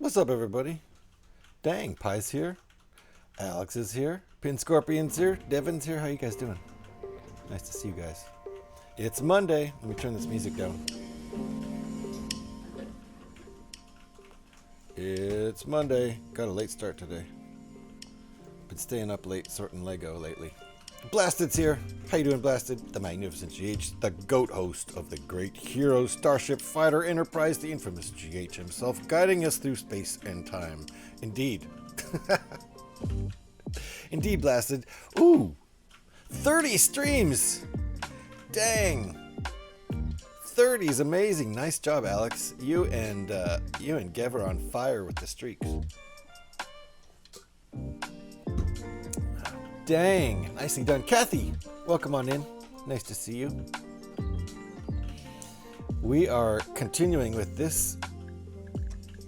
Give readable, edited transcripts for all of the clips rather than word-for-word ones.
What's up, everybody? Dang, Pie's here. Alex is here. Pin Scorpion's here. Devin's here. How you guys doing? Nice to see you guys. It's Monday. Let me turn this music down. It's Monday. Got a late start today. Been staying up late sorting Lego lately. Blasted's here. How you doing, Blasted? The magnificent GH, the GOAT host of the great hero Starship Fighter Enterprise, the infamous GH himself, guiding us through space and time. Indeed. Indeed, Blasted. Ooh, 30 streams. Dang. 30 is amazing. Nice job, Alex. You and Gev are on fire with the streaks. Dang, nicely done. Kathy, welcome on in. Nice to see you. We are continuing with this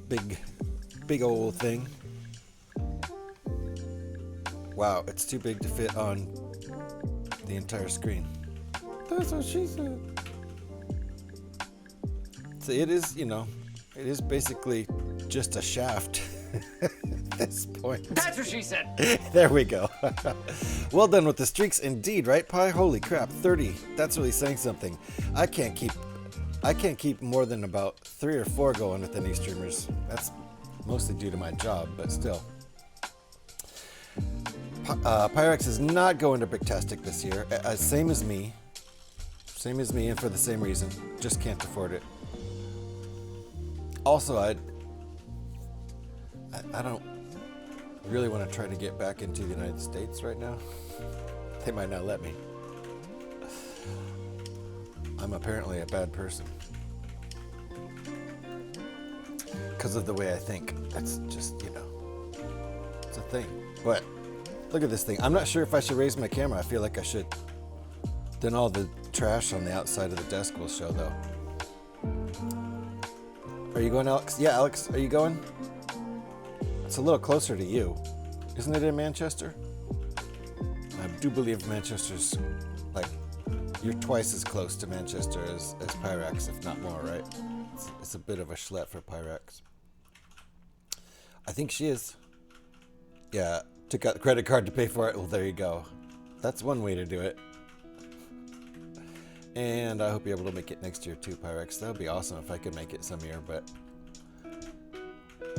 big old thing. Wow, it's too big to fit on the entire screen. That's what she said. So it is, it is basically just a shaft at this point. That's what she said. There we go. Well done with the streaks indeed, right, Pi? Holy crap, 30. That's really saying something. I can't keep more than about 3 or 4 going with any streamers. That's mostly due to my job, but still. Pyrex is not going to Bricktastic this year. Same as me. Same as me, and for the same reason. Just can't afford it. Also, I don't really want to try to get back into the United States right now. They might not let me. I'm apparently a bad person. Because of the way I think. That's just, It's a thing. But look at this thing. I'm not sure if I should raise my camera. I feel like I should. Then all the trash on the outside of the desk will show, though. Are you going, Alex? Yeah, Alex, are you going? It's a little closer to you. Isn't it in Manchester? I do believe Manchester's, like, you're twice as close to Manchester as Pyrex, if not more, right? It's a bit of a schlep for Pyrex. I think she is. Yeah, took out the credit card to pay for it. Well, there you go. That's one way to do it. And I hope you're able to make it next year too, Pyrex. That would be awesome if I could make it some year, but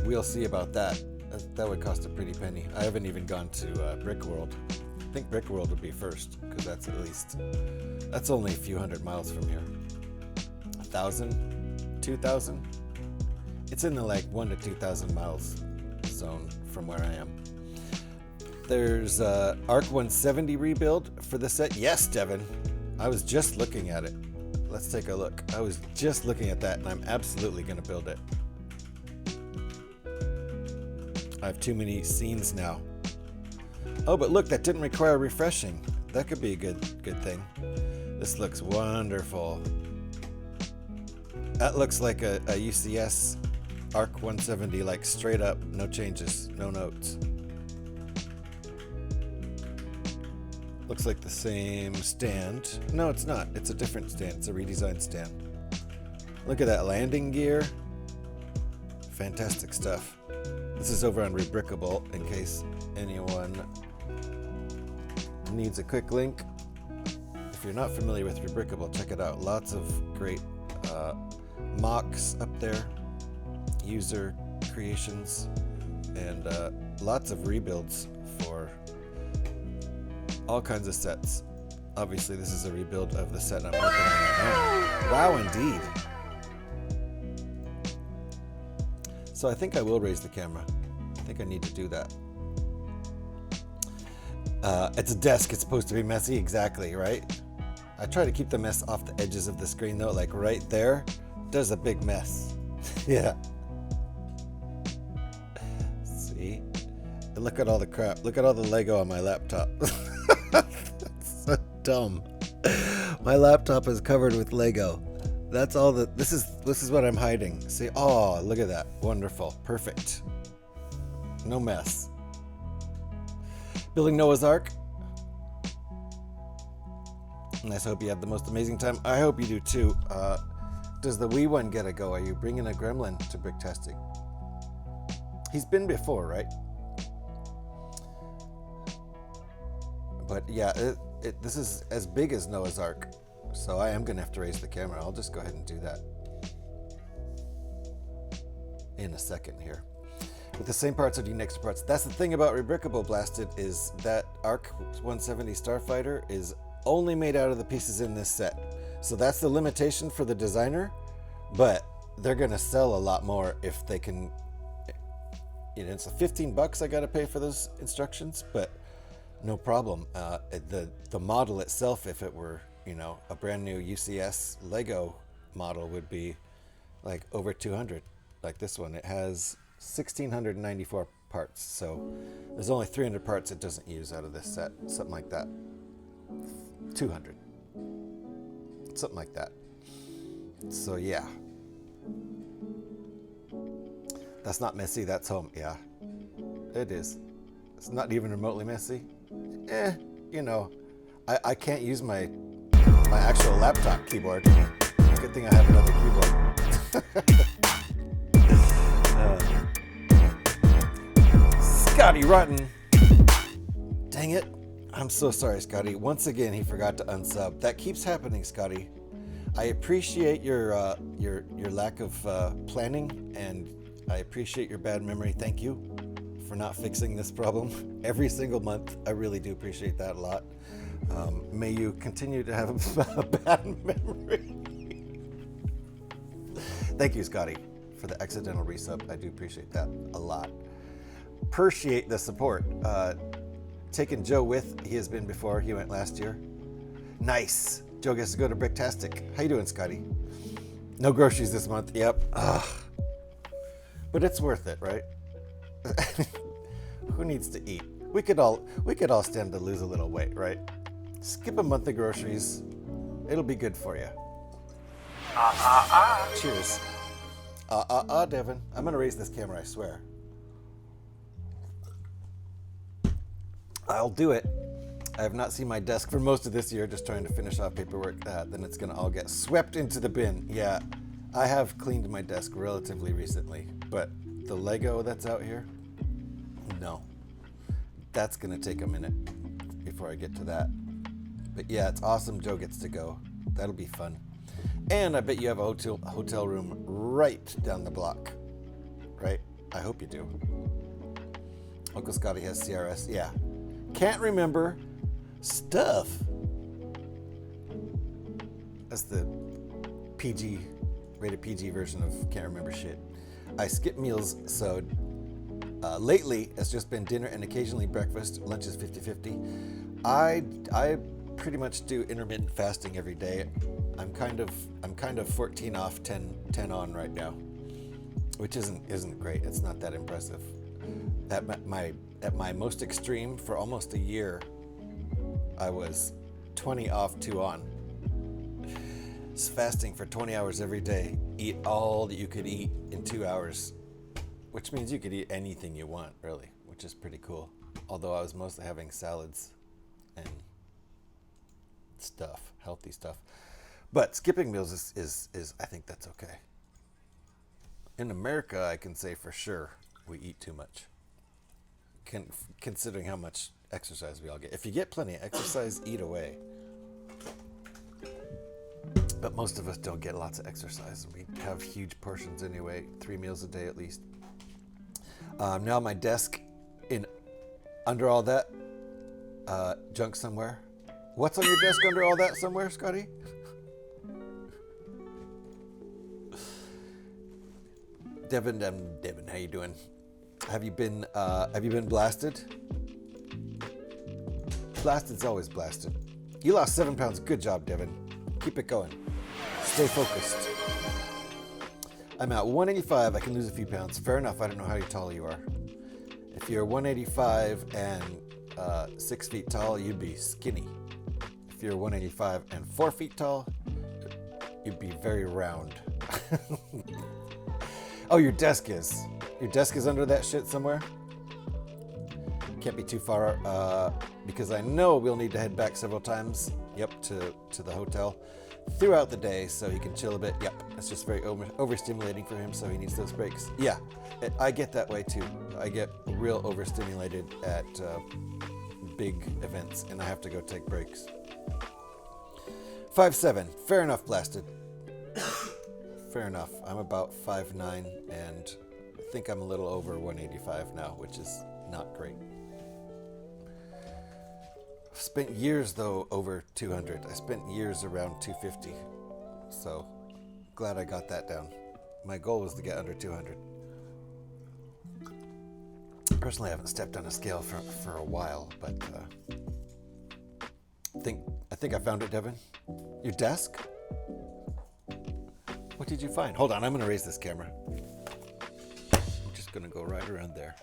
we'll see about that. That would cost a pretty penny. I haven't even gone to Brickworld. I think Brickworld would be first, because that's at least, that's only a few hundred miles from here. 1,000? 2,000? It's in the like 1,000 to 2,000 miles zone from where I am. There's Arc 170 rebuild for the set. Yes, Devin. I was just looking at it. Let's take a look. I was just looking at that, and I'm absolutely going to build it. I have too many scenes now. Oh, but look, that didn't require refreshing. That could be a good thing. This looks wonderful. That looks like a UCS Arc 170, like straight up, no changes, no notes. Looks like the same stand. No, it's not. It's a different stand. It's a redesigned stand. Look at that landing gear. Fantastic stuff. This is over on Rebrickable in case anyone needs a quick link. If you're not familiar with Rebrickable, check it out. Lots of great mocks up there, user creations, and lots of rebuilds for all kinds of sets. Obviously, this is a rebuild of the set I'm working on right now. Wow, indeed. So I think I will raise the camera. I think I need to do that. It's a desk. It's supposed to be messy. Exactly, right? I try to keep the mess off the edges of the screen, though. Like right there, there's a big mess. Yeah. See? And look at all the crap. Look at all the Lego on my laptop. That's so dumb. My laptop is covered with Lego. That's all the. This is what I'm hiding. See? Oh, look at that. Wonderful. Perfect. No mess. Building Noah's Ark. And I hope you have the most amazing time. I hope you do too. Does the wee one get a go? Are you bringing a gremlin to Bricktastic? He's been before, right? But yeah, this is as big as Noah's Ark. So I am going to have to raise the camera. I'll just go ahead and do that in a second here. With the same parts or do you extra parts? That's the thing about Rebrickable Blasted is that Arc 170 Starfighter is only made out of the pieces in this set. So that's the limitation for the designer, but they're going to sell a lot more if they can. You know, it's $15 I got to pay for those instructions, but no problem. The model itself, if it were, you know, a brand new UCS Lego model, would be like over 200. Like this one, it has 1,694 parts. So there's only 300 parts it doesn't use out of this set, something like that. 200, something like that. So yeah, that's not messy. That's home. Yeah, it is. It's not even remotely messy. You know, I can't use my actual laptop keyboard. Good thing I have another keyboard. Scotty Rotten. Dang it. I'm so sorry, Scotty. Once again, he forgot to unsub. That keeps happening, Scotty. I appreciate your lack of planning, and I appreciate your bad memory. Thank you for not fixing this problem every single month. I really do appreciate that a lot. May you continue to have a bad memory. Thank you, Scotty, for the accidental resub. I do appreciate that a lot. Appreciate the support. Taking Joe with, he has been before. He went last year. Nice. Joe gets to go to Bricktastic. How you doing, Scotty? No groceries this month. Yep. Ugh. But it's worth it, right? Who needs to eat? We could all stand to lose a little weight, right? Skip a month of groceries. It'll be good for you. Cheers. Devin. I'm gonna raise this camera, I swear. I'll do it. I have not seen my desk for most of this year, just trying to finish off paperwork. Then it's gonna all get swept into the bin. Yeah, I have cleaned my desk relatively recently, but the Lego that's out here, no. That's gonna take a minute before I get to that. But yeah, it's awesome Joe gets to go. That'll be fun. And I bet you have a hotel room right down the block, right? I hope you do. Uncle Scotty has CRS, yeah. Can't remember stuff. That's the PG, rated PG version of can't remember shit. I skip meals, so lately it's just been dinner and occasionally breakfast. Lunch is 50-50. I pretty much do intermittent fasting every day. I'm kind of 14 off, 10 on right now, which isn't great. It's not that impressive. At my most extreme for almost a year, I was 20 off, 2 on. It's fasting for 20 hours every day. Eat all that you could eat in 2 hours, which means you could eat anything you want, really, which is pretty cool. Although I was mostly having salads and stuff, healthy stuff. But skipping meals is I think that's okay. In America, I can say for sure we eat too much. Considering how much exercise we all get. If you get plenty of exercise, eat away. But most of us don't get lots of exercise. We have huge portions anyway, 3 meals a day at least. Now my desk, under all that junk somewhere. What's on your desk under all that somewhere, Scotty? Devin, how you doing? Have you been blasted? Blasted's always blasted. You lost 7 pounds. Good job, Devin. Keep it going. Stay focused. I'm at 185. I can lose a few pounds. Fair enough. I don't know how tall you are. If you're 185 and 6 feet tall, you'd be skinny. If you're 185 and 4 feet tall, you'd be very round. Oh, your desk is. Your desk is under that shit somewhere? Can't be too far, because I know we'll need to head back several times, to the hotel throughout the day so he can chill a bit. Yep, it's just very overstimulating for him, so he needs those breaks. Yeah, I get that way too. I get real overstimulated at big events, and I have to go take breaks. 5'7", fair enough, blasted. Fair enough. I'm about 5'9", and I think I'm a little over 185 now, which is not great. I've spent years, though, over 200. I spent years around 250. So, glad I got that down. My goal was to get under 200. Personally, I haven't stepped on a scale for a while, but I think I found it, Devin. Your desk? What did you find? Hold on, I'm going to raise this camera. I'm just going to go right around there.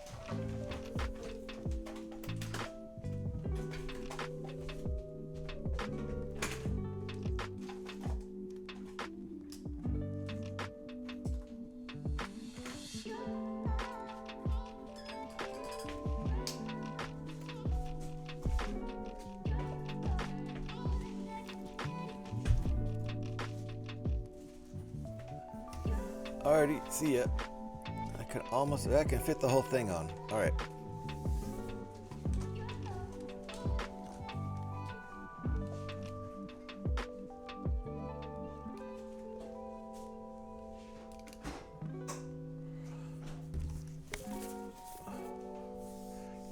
Alrighty, see ya. I can fit the whole thing on. Alright.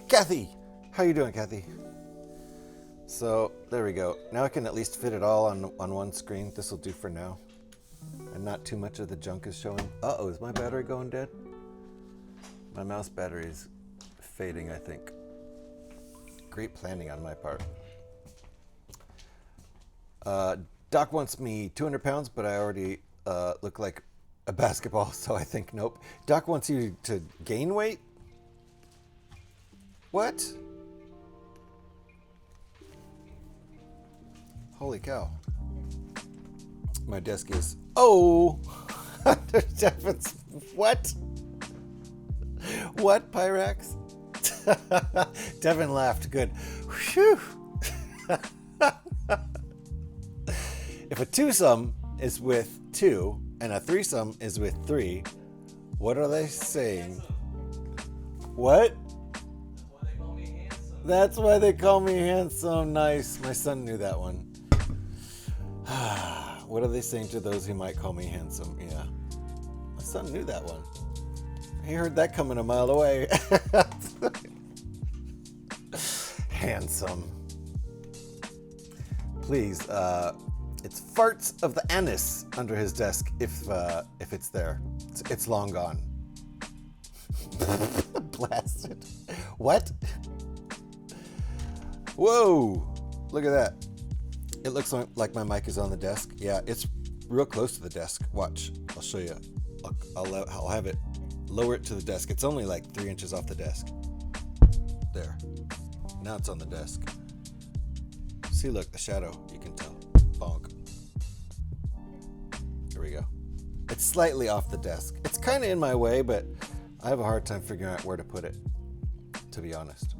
Kathy! How you doing, Kathy? So, there we go. Now I can at least fit it all on one screen. This will do for now. And not too much of the junk is showing. Uh-oh, is my battery going dead? My mouse battery is fading, I think. Great planning on my part. Doc wants me 200 pounds, but I already look like a basketball, so I think nope. Doc wants you to gain weight? What? Holy cow. My desk is... Oh! Devin's... What? What, Pyrax? Devin laughed. Good. Whew. If a twosome is with 2 and a threesome is with 3, what are they saying? What? That's why they call me handsome. Nice. My son knew that one. What are they saying to those who might call me handsome? Yeah. My son knew that one. He heard that coming a mile away. Handsome. Please, it's farts of the anise under his desk if it's there. It's long gone. Blasted. What? Whoa! Look at that. It looks like my mic is on the desk. Yeah, it's real close to the desk. Watch. I'll show you. I'll have it lower it to the desk. It's only like 3 inches off the desk. There. Now it's on the desk. See, look, the shadow. You can tell. Bonk. Here we go. It's slightly off the desk. It's kind of in my way, but I have a hard time figuring out where to put it, to be honest.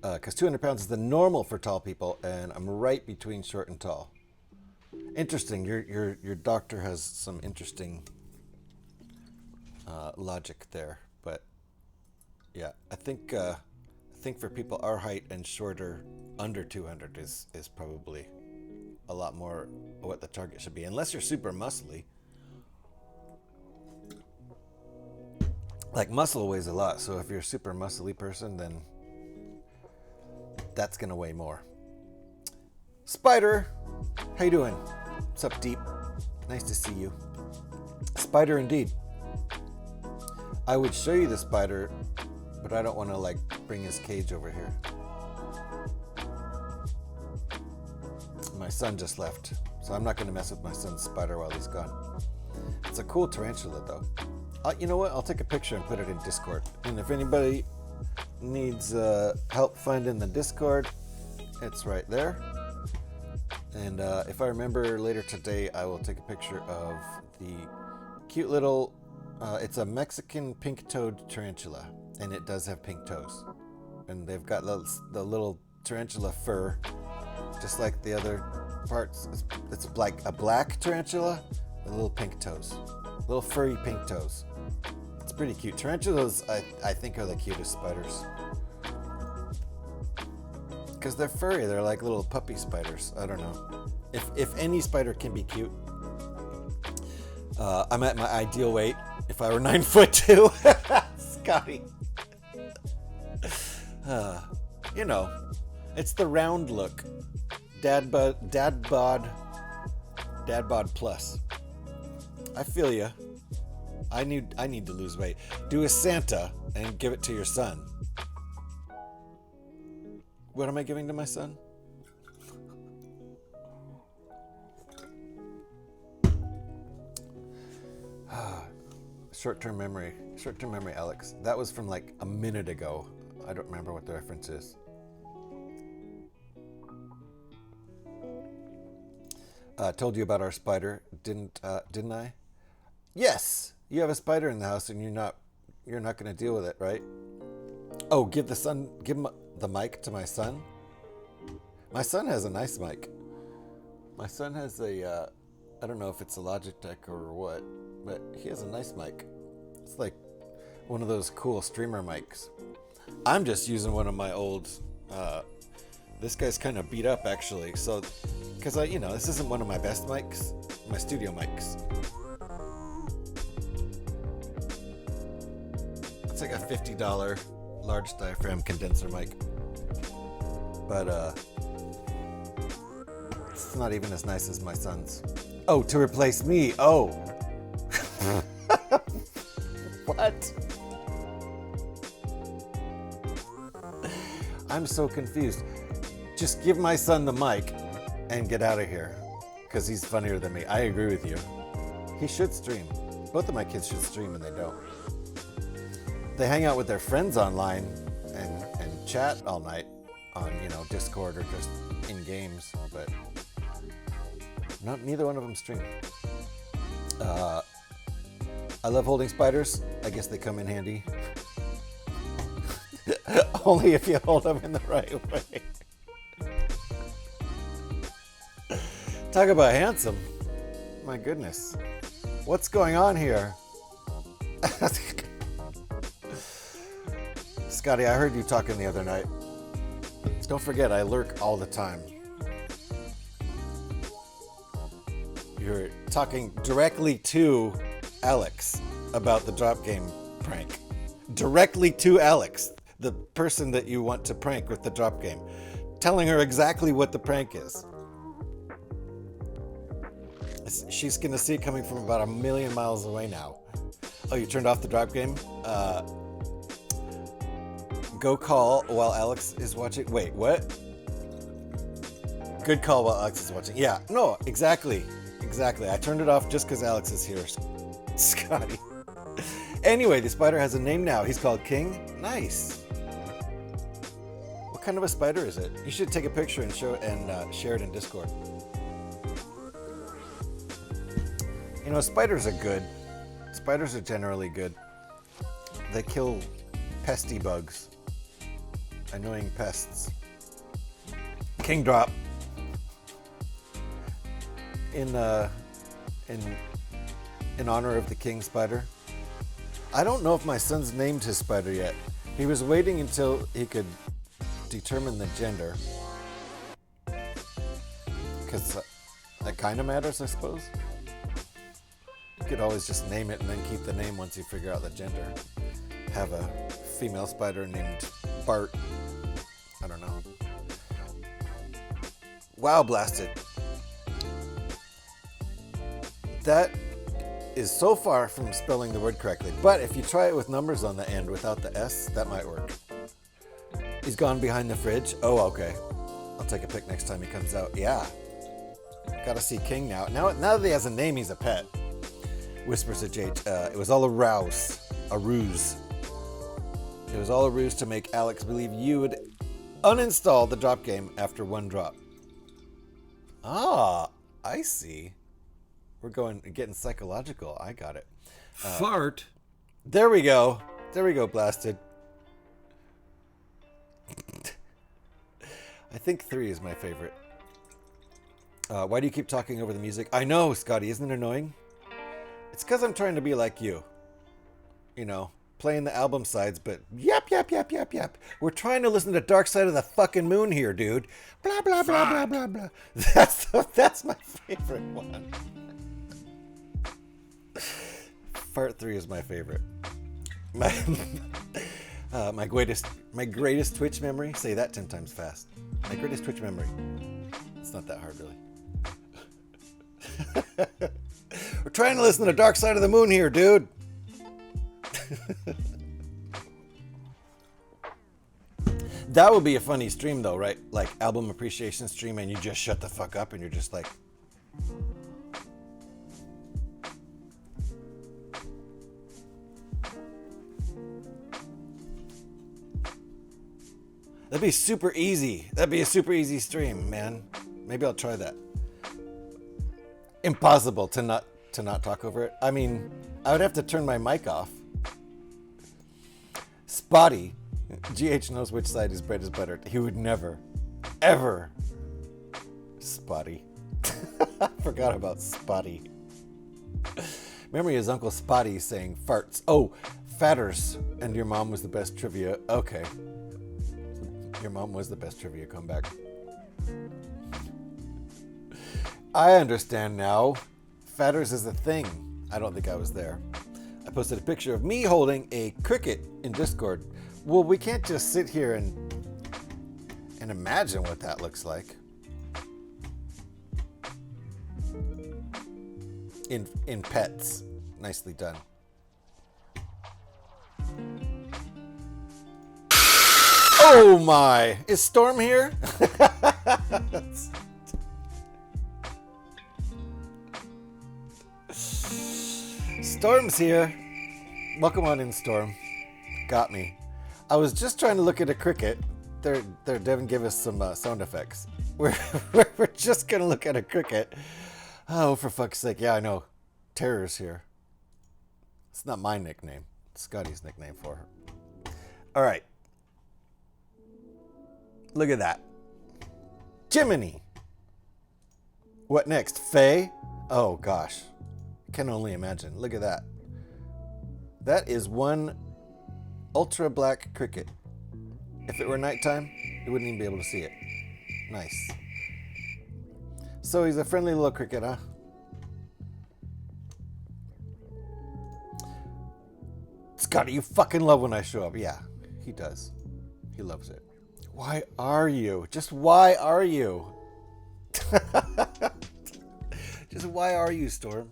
Because 200 pounds is the normal for tall people, and I'm right between short and tall. Interesting. Your doctor has some interesting logic there, but yeah, I think for people our height and shorter, under 200 is probably a lot more what the target should be, unless you're super muscly. Like muscle weighs a lot, so if you're a super muscly person, then that's gonna weigh more. Spider, how you doing? What's up, Deep? Nice to see you. Spider indeed. I would show you the spider, but I don't want to like bring his cage over here. My son just left, so I'm not going to mess with my son's spider while he's gone. It's a cool tarantula, though. You know what? I'll take a picture and put it in Discord. And if anybody needs help finding the Discord, it's right there. And if I remember later today, I will take a picture of the cute little, it's a Mexican pink-toed tarantula, and it does have pink toes. And they've got the little tarantula fur, just like the other parts. It's like a black tarantula with little pink toes, little furry pink toes. It's pretty cute. Tarantulas, I think, are the cutest spiders. Because they're furry, they're like little puppy spiders. I don't know. If any spider can be cute, I'm at my ideal weight. If I were 9'2", Scotty. You know, it's the round look. Dad bod plus. I feel ya. I need to lose weight. Do a Santa and give it to your son. What am I giving to my son? Short-term memory, Alex. That was from like a minute ago. I don't remember what the reference is. Told you about our spider, didn't I? Yes, you have a spider in the house, and you're not going to deal with it, right? Oh, give him the mic to my son. My son has a nice mic. My son has a, I don't know if it's a Logitech or what, but he has a nice mic. It's like one of those cool streamer mics. I'm just using one of my old, this guy's kind of beat up actually. So, because this isn't one of my best mics, my studio mics. It's like a $50 large diaphragm condenser mic. But, it's not even as nice as my son's. Oh, to replace me. Oh. What? I'm so confused. Just give my son the mic and get out of here. Because he's funnier than me. I agree with you. He should stream. Both of my kids should stream and they don't. they hang out with their friends online and chat all night on, you know, Discord or just in games, but neither one of them stream. I love holding spiders. I guess they come in handy. Only if you hold them in the right way. Talk about handsome. My goodness. What's going on here? Scotty, I heard you talking the other night. Don't forget, I lurk all the time. You're talking directly to Alex about the drop game prank. Directly to Alex, the person that you want to prank with the drop game. Telling her exactly what the prank is. She's going to see it coming from about 1,000,000 miles away now. Oh, you turned off the drop game? Go call while Alex is watching. Wait, what? Good call while Alex is watching. Yeah, no, exactly. Exactly. I turned it off just because Alex is here, Scotty. Anyway, the spider has a name now. He's called King. Nice. What kind of a spider is it? You should take a picture and show it and share it in Discord. You know, spiders are good. Spiders are generally good. They kill pesty bugs. Annoying pests. King drop. In honor of the king spider. I don't know if my son's named his spider yet. He was waiting until he could determine the gender. Because that kind of matters, I suppose. You could always just name it and then keep the name once you figure out the gender. Have a female spider named Bart. I don't know. Wow, blasted. That is so far from spelling the word correctly. But if you try it with numbers on the end without the S, that might work. He's gone behind the fridge. Oh, okay. I'll take a pic next time he comes out. Yeah. Gotta see King now. Now that he has a name, he's a pet. Whispers at Jade. It was all a ruse. It was all a ruse to make Alex believe you would uninstall the drop game after one drop. Ah, I see. We're getting psychological. I got it. Fart. There we go. There we go, blasted. I think 3 is my favorite. Why do you keep talking over the music? I know, Scotty. Isn't it annoying? It's because I'm trying to be like you. You know, playing the album sides, but yap. We're trying to listen to Dark Side of the fucking Moon here, dude. Blah, blah, blah, blah, blah, blah. That's my favorite one. Fart 3 is my favorite. My greatest Twitch memory. Say that 10 times fast. My greatest Twitch memory. It's not that hard, really. We're trying to listen to Dark Side of the Moon here, dude. That would be a funny stream, though, right? Like album appreciation stream, and you just shut the fuck up, and you're just like. That'd be super easy. That'd be a super easy stream, man. Maybe I'll try that. Impossible to not talk over it. I mean, I would have to turn my mic off. Spotty. GH knows which side his bread is buttered. He would never, ever. Spotty. I forgot about Spotty. Memory is Uncle Spotty saying farts. Oh, fatters. And your mom was the best trivia. Okay. Your mom was the best trivia comeback. I understand now. Fatters is a thing. I don't think I was there. I posted a picture of me holding a cricket in Discord. Well, we can't just sit here and imagine what that looks like. In pets. Nicely done. Oh my! Is Storm here? Storm's here. Welcome on in, Storm. Got me. I was just trying to look at a cricket. There, Devin gave us some sound effects. We're just gonna look at a cricket. Oh, for fuck's sake! Yeah, I know. Terror's here. It's not my nickname. It's Scotty's nickname for her. All right. Look at that. Jiminy. What next? Faye? Oh gosh. Can only imagine. Look at that. That is one ultra black cricket. If it were nighttime, you wouldn't even be able to see it. Nice. So he's a friendly little cricket, huh? Scotty, you fucking love when I show up. Yeah, he does. He loves it. Why are you? Just why are you? Just why are you, Storm?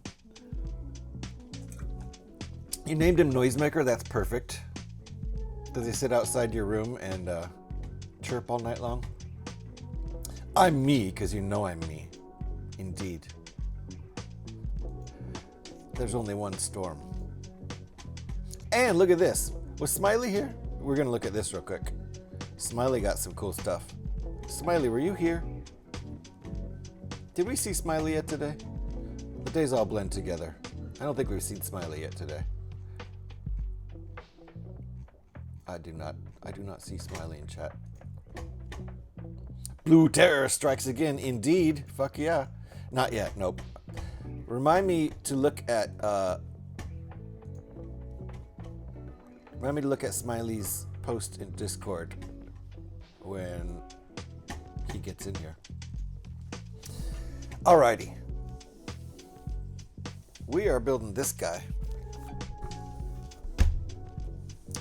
You named him Noisemaker. That's perfect. Does he sit outside your room and chirp all night long? I'm me, because you know I'm me. Indeed. There's only one Storm. And look at this. Was Smiley here? We're going to look at this real quick. Smiley got some cool stuff. Smiley, were you here? Did we see Smiley yet today? The days all blend together. I don't think we've seen Smiley yet today. I do not see Smiley in chat. Blue Terror strikes again. Indeed. Fuck yeah. Not yet. Nope. Remind me to look at Smiley's post in Discord when he gets in here. Alrighty. We are building this guy.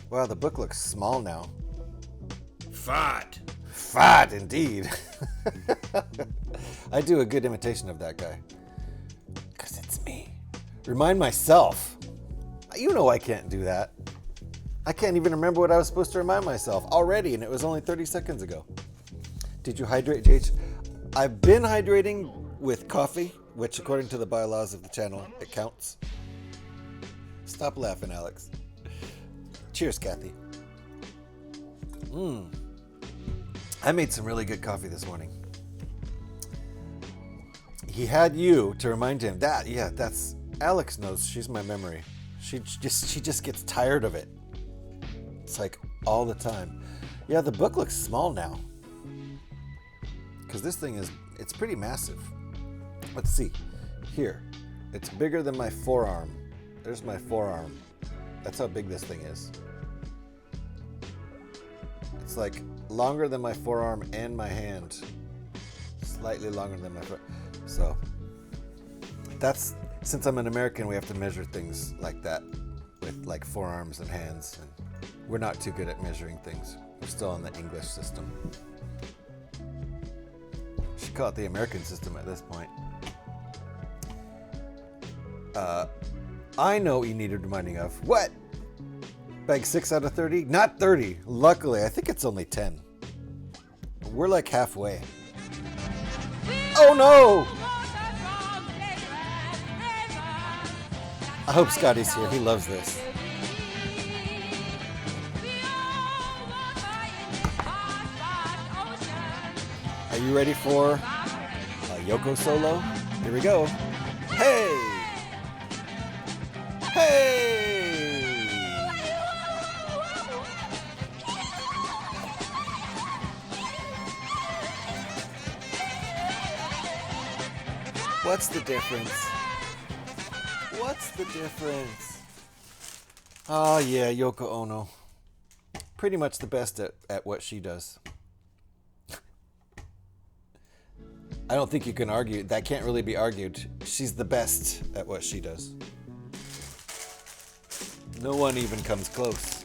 Wow, the book looks small now. Fat. Fat, indeed. I do a good imitation of that guy. Because it's me. Remind myself. You know I can't do that. I can't even remember what I was supposed to remind myself already, and it was only 30 seconds ago. Did you hydrate, JH? I've been hydrating with coffee, which according to the bylaws of the channel, it counts. Stop laughing, Alex. Cheers, Kathy. I made some really good coffee this morning. He had you to remind him that. Yeah, that's Alex knows. She's my memory. She just gets tired of it. It's like all the time. Yeah, the book looks small now. Because this thing it's pretty massive. Let's see. Here. It's bigger than my forearm. There's my forearm. That's how big this thing is. It's like longer than my forearm and my hand. Slightly longer than my foot. So that's, since I'm an American, we have to measure things like that with like forearms and hands. And we're not too good at measuring things. We're still on the English system. Should call it the American system at this point. I know what you needed reminding of. What? Bag 6 out of 30? Not 30. Luckily, I think it's only 10. We're like halfway. Oh no! I hope Scotty's here. He loves this. Are you ready for a Yoko solo? Here we go. Hey! Hey! What's the difference? What's the difference? Oh yeah, Yoko Ono. Pretty much the best at what she does. I don't think you can argue. That can't really be argued. She's the best at what she does. No one even comes close.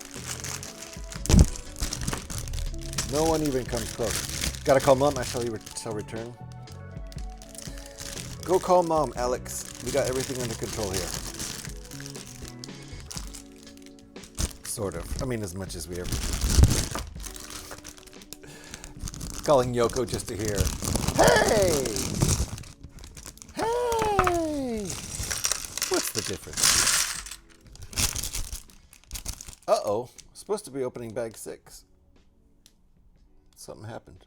No one even comes close. Gotta call Mom. I shall return. Go call Mom, Alex. We got everything under control here. Sort of. I mean, as much as we ever. Calling Yoko just to hear. Hey! Hey! What's the difference? Uh-oh. supposed to be opening bag 6. Something happened.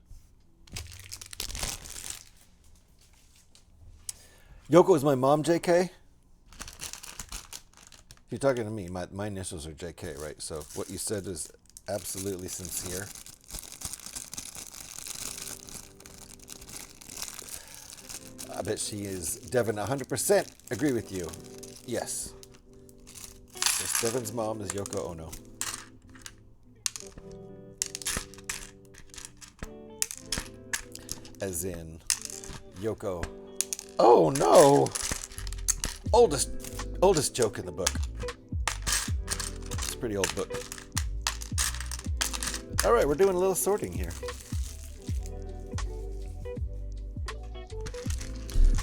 Yoko is my mom, JK? You're talking to me. My initials are JK, right? So what you said is absolutely sincere. I bet she is. Devin, 100% agree with you. Yes. Yes, Devin's mom is Yoko Ono. As in Yoko. Oh no! Oldest joke in the book. It's a pretty old book. Alright, we're doing a little sorting here.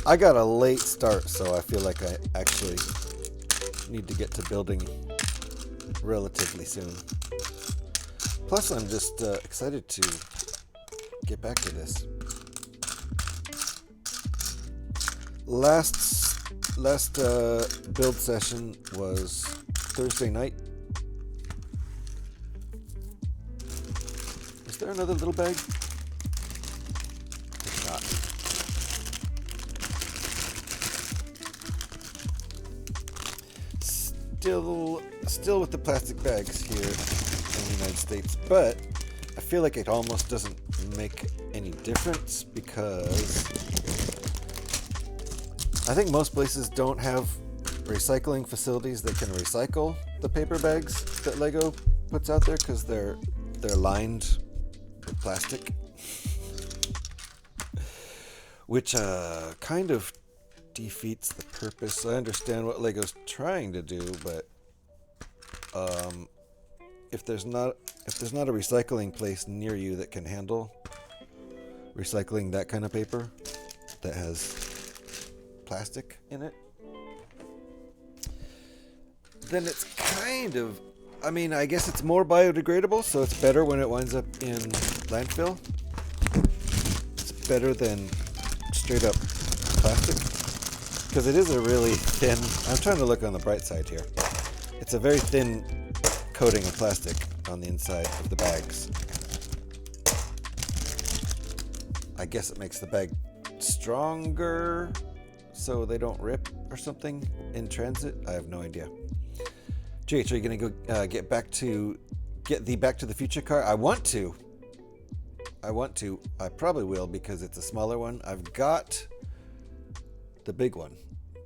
I got a late start, so I feel like I actually need to get to building relatively soon. Plus, I'm just excited to get back to this. Last build session was Thursday night. Is there another little bag? If not. Still with the plastic bags here in the United States, but I feel like it almost doesn't make any difference because I think most places don't have recycling facilities that can recycle the paper bags that Lego puts out there because they're lined with plastic, which kind of defeats the purpose. I understand what Lego's trying to do, but if there's not a recycling place near you that can handle recycling that kind of paper that has plastic in it, then it's kind of, I mean, I guess it's more biodegradable, so it's better when it winds up in landfill. It's better than straight up plastic, because it is a really thin, I'm trying to look on the bright side here. It's a very thin coating of plastic on the inside of the bags. I guess it makes the bag stronger so they don't rip or something in transit. I have no idea. GH, are you going to go get the Back to the Future car? I want to. I probably will because it's a smaller one. I've got the big one.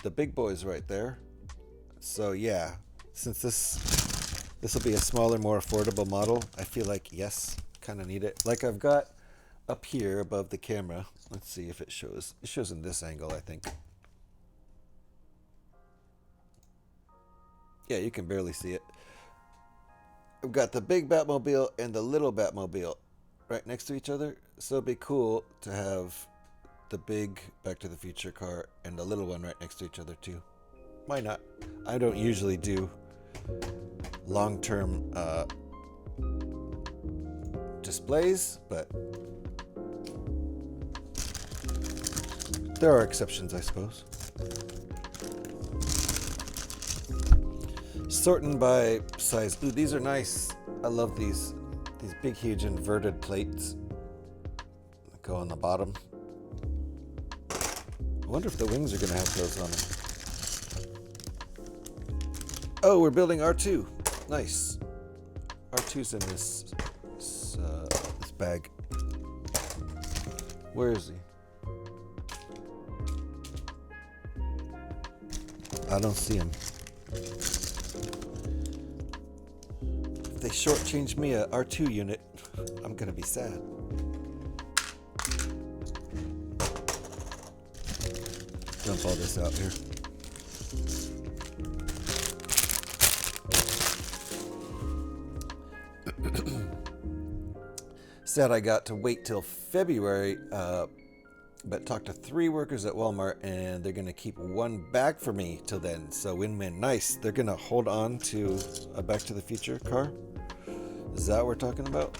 The big boy's right there. So yeah, since this will be a smaller, more affordable model, I feel like, yes, kind of need it. Like I've got up here above the camera. Let's see if it shows. It shows in this angle, I think. Yeah, you can barely see it. I've got the big Batmobile and the little Batmobile right next to each other. So it'd be cool to have the big Back to the Future car and the little one right next to each other too. Why not? I don't usually do long-term displays, but there are exceptions, I suppose. Sorting by size. Ooh, these are nice. I love these big, huge inverted plates that go on the bottom. I wonder if the wings are going to have those on them. Oh, we're building R2. Nice. R2's in this bag. Where is he? I don't see him. If they shortchange me a R2 unit, I'm gonna be sad. Dump all this out here. Said I got to wait till February, but talked to 3 workers at Walmart, and they're going to keep 1 bag for me till then. So win-win. Nice. They're going to hold on to a Back to the Future car. Is that what we're talking about?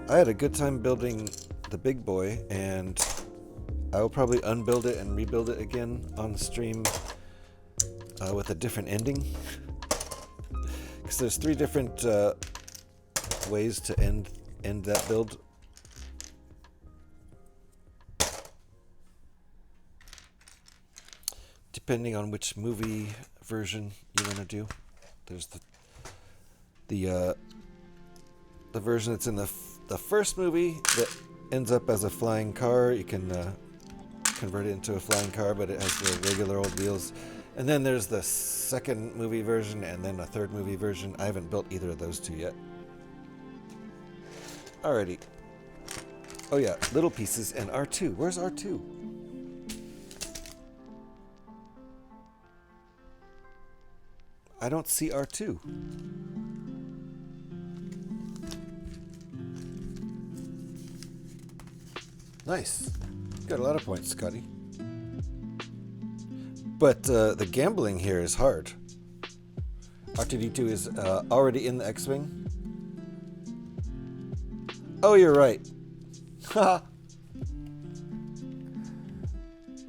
I had a good time building the big boy, and I will probably unbuild it and rebuild it again on the stream with a different ending. Because there's 3 different ways to end that build. Depending on which movie version you want to do. There's the version that's in the first movie that ends up as a flying car. You can convert it into a flying car, but it has the regular old wheels. And then there's the second movie version and then a third movie version. I haven't built either of those 2 yet. Alrighty. Oh yeah, little pieces and R2. Where's R2? I don't see R2. Nice. Got a lot of points, Scotty. But the gambling here is hard. R2-D2 is already in the X-Wing. Oh, you're right. Haha.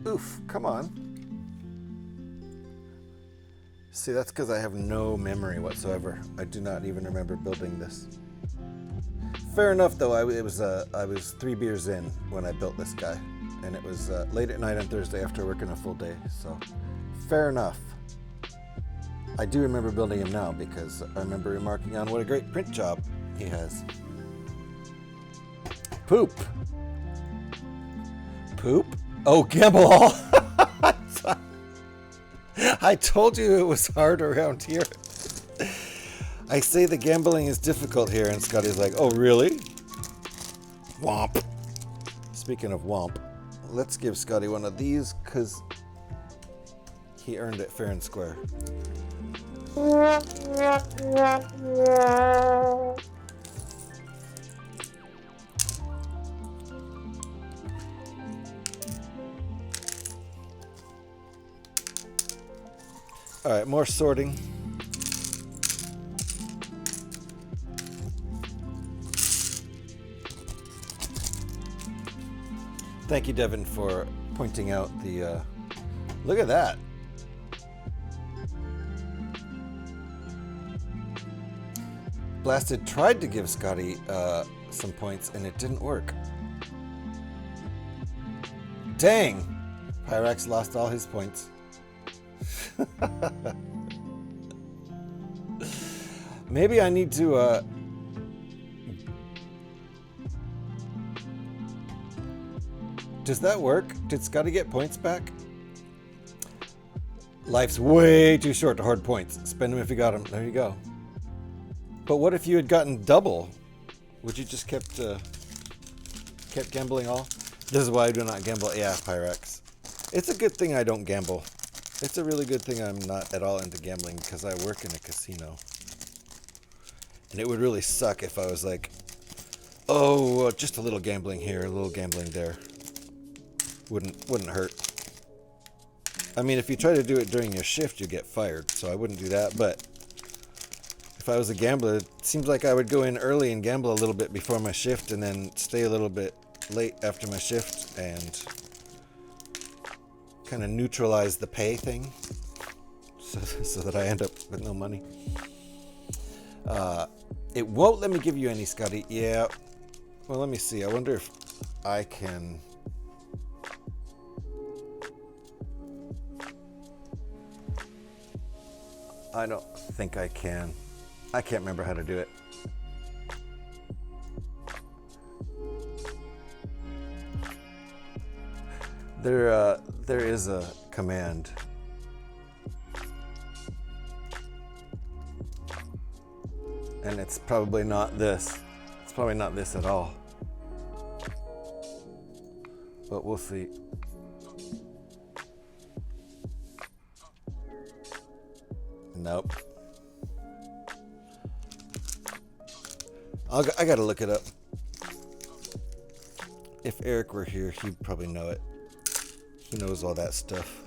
Oof, come on. See, that's because I have no memory whatsoever. I do not even remember building this. Fair enough, though. I was 3 beers in when I built this guy, and it was late at night on Thursday after working a full day. So, fair enough. I do remember building him now because I remember remarking on what a great print job he has. Poop. Poop. Oh, gamble all. I told you it was hard around here. I say the gambling is difficult here, and Scotty's like, oh, really? Womp. Speaking of womp, let's give Scotty one of these, because he earned it fair and square. All right, more sorting. Thank you, Devin, for pointing out the... look at that. Blasted tried to give Scotty some points, and it didn't work. Dang! Pyrax lost all his points. Maybe I need to does that work? Did Scotty get points back? Life's way too short to hoard points. Spend them if you got them. There you go. But what if you had gotten double? Would you just kept gambling all? This is why I do not gamble. Yeah, Pyrex. It's a good thing I don't gamble. It's a really good thing I'm not at all into gambling because I work in a casino. And it would really suck if I was like, oh, just a little gambling here, a little gambling there. Wouldn't hurt. I mean, if you try to do it during your shift, you get fired, so I wouldn't do that. But if I was a gambler, it seems like I would go in early and gamble a little bit before my shift and then stay a little bit late after my shift and kind of neutralize the pay thing so that I end up with no money. It won't let me give you any, Scotty. Yeah. Well, let me see. I wonder if I can... I don't think I can. I can't remember how to do it. There is a command. And it's probably not this. It's probably not this at all. But we'll see. Nope. I gotta look it up. If Eric were here, he'd probably know it. He knows all that stuff.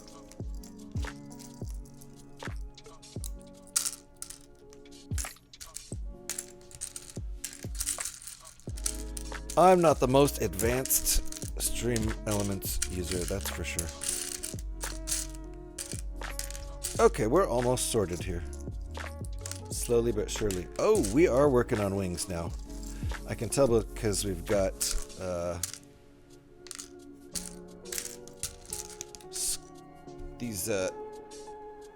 I'm not the most advanced Stream Elements user, that's for sure. Okay, we're almost sorted here. Slowly but surely. Oh, we are working on wings now. I can tell because we've got these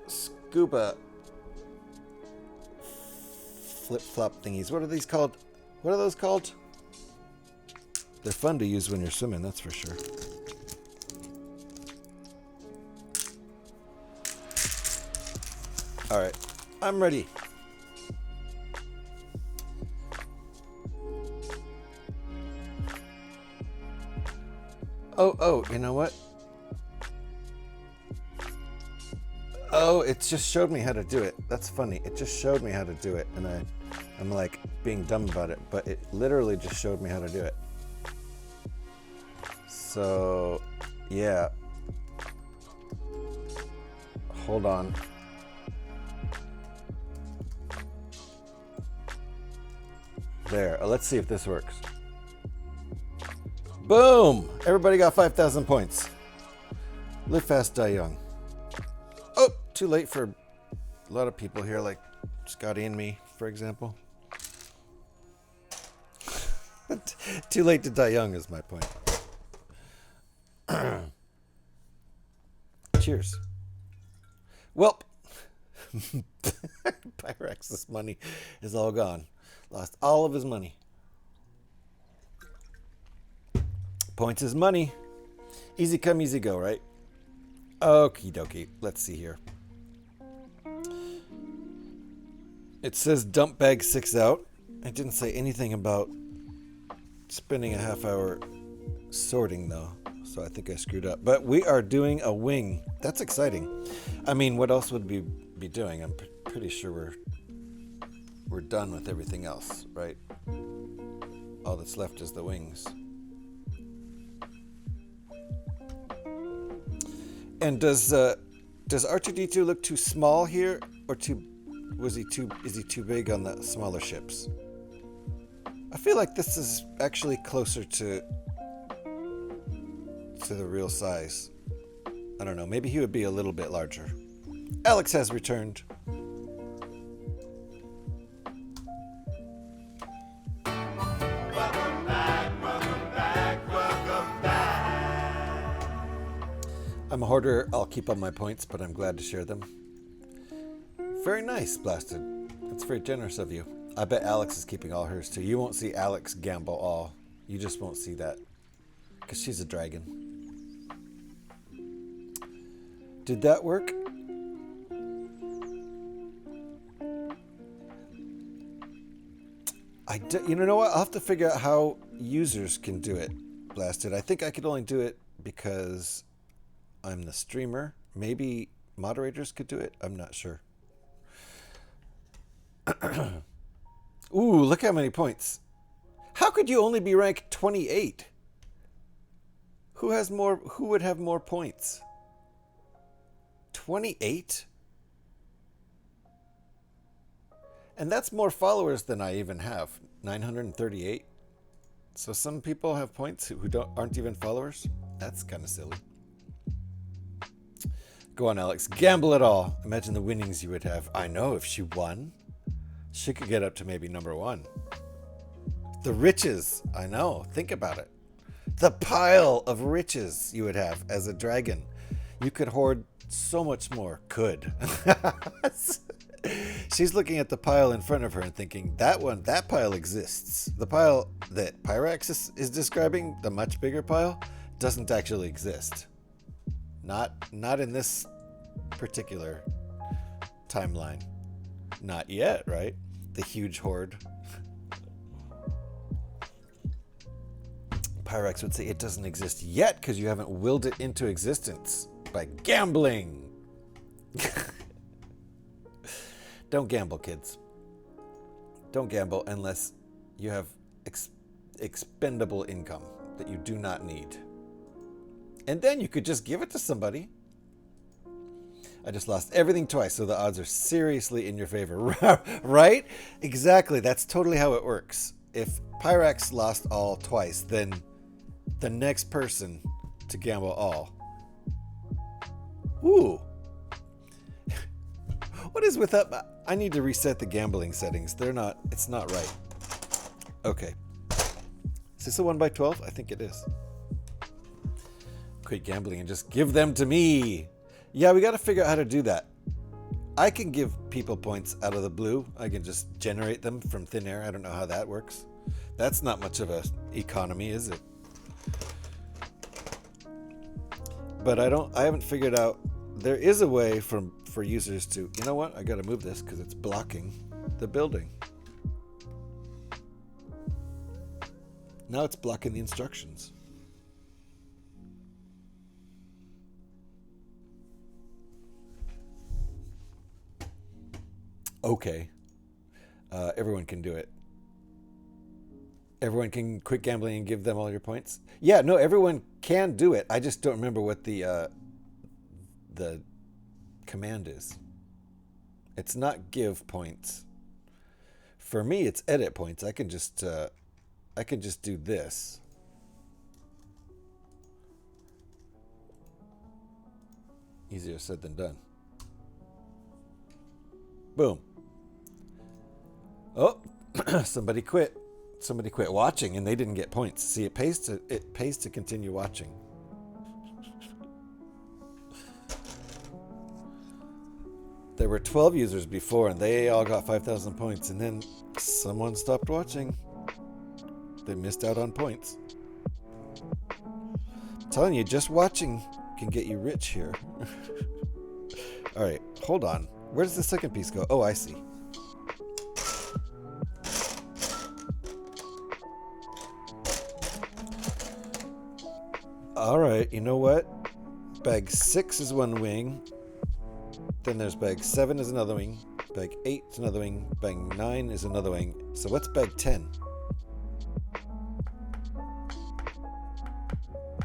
scuba flip-flop thingies. What are these called? What are those called? They're fun to use when you're swimming, that's for sure. Alright, I'm ready. Oh, you know what? Oh, it just showed me how to do it. That's funny. It just showed me how to do it, and I'm like being dumb about it, but it literally just showed me how to do it. So, yeah. Hold on. There. Let's see if this works. Boom! Everybody got 5,000 points. Live fast, die young. Oh, too late for a lot of people here, like Scotty and me, for example. Too late to die young is my point. Cheers. Welp. Pyrax's money is all gone. Lost all of his money. Points is money. Easy come, easy go, right? Okie dokie. Let's see here. It says dump bag 6 out. It didn't say anything about spending a half hour sorting, though. So I think I screwed up. But we are doing a wing. That's exciting. I mean, what else would we be doing? I'm pretty sure we're done with everything else, right? All that's left is the wings. And does R2D2 look too small here, or is he too big on the smaller ships? I feel like this is actually closer to the real size. I don't know, maybe he would be a little bit larger. Alex has returned. I'm a hoarder. I'll keep all my points, but I'm glad to share them. Very nice, Blasted. That's very generous of you. I bet Alex is keeping all hers, too. You won't see Alex gamble all. You just won't see that. Because she's a dragon. Did that work? You know what? I'll have to figure out how users can do it, Blasted. I think I could only do it because I'm the streamer. Maybe moderators could do it. I'm not sure. Ooh, look how many points. How could you only be ranked 28? Who would have more points? 28? And that's more followers than I even have. 938. So some people have points who aren't even followers. That's kind of silly. Go on, Alex. Gamble it all. Imagine the winnings you would have. I know, if she won, she could get up to maybe number 1. The riches. I know. Think about it. The pile of riches you would have as a dragon. You could hoard so much more. Could. She's looking at the pile in front of her and thinking, that pile exists. The pile that Pyrax is describing, the much bigger pile, doesn't actually exist. Not in this particular timeline. Not yet, right? The huge hoard. Pyrax would say it doesn't exist yet because you haven't willed it into existence by gambling. Don't gamble, kids. Don't gamble unless you have expendable income that you do not need. And then you could just give it to somebody. I just lost everything twice, so the odds are seriously in your favor. Right? Exactly. That's totally how it works. If Pyrax lost all twice, then the next person to gamble all. Ooh. What is with that? I need to reset the gambling settings. It's not right. Okay. Is this a 1x12? I think it is. Quit gambling and just give them to me. Yeah, we got to figure out how to do that. I can give people points out of the blue. I can just generate them from thin air. I don't know how that works. That's not much of a economy, is it? But I haven't figured out. There is a way for users to, you know what? I got to move this because it's blocking the building. Now it's blocking the instructions. Okay. Everyone can do it. Everyone can quit gambling and give them all your points? Yeah, no, everyone can do it. I just don't remember what the command is. It's not give points. For me, it's edit points. I can just do this. Easier said than done. Boom. Oh, somebody quit. Somebody quit watching and they didn't get points. See, it pays to continue watching. There were 12 users before and they all got 5,000 points, and then someone stopped watching. They missed out on points. I'm telling you, just watching can get you rich here. All right, hold on. Where does the second piece go? Oh, I see. All right, you know what? Bag 6 is one wing. Then there's bag 7 is another wing. Bag 8 is another wing. Bag 9 is another wing. So what's bag 10?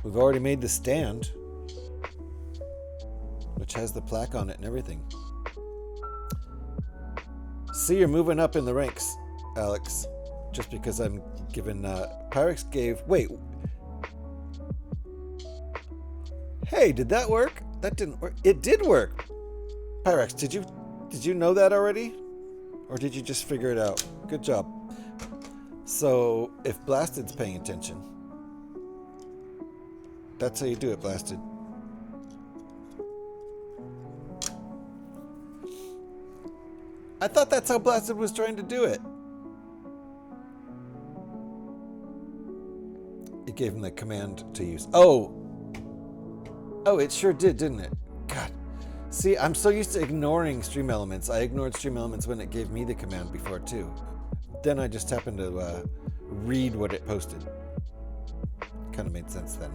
We've already made the stand, which has the plaque on it and everything. See, you're moving up in the ranks, Alex. Just because I'm given... Pyrex gave... Wait. Hey, did that work? That didn't work. It did work. Pyrex, did you know that already? Or did you just figure it out? Good job. So, if Blasted's paying attention, that's how you do it, Blasted. I thought that's how Blasted was trying to do it. It gave him the command to use. Oh, it sure did, didn't it? God. See, I'm so used to ignoring Stream Elements. I ignored Stream Elements when it gave me the command before, too. Then I just happened to read what it posted. Kind of made sense then.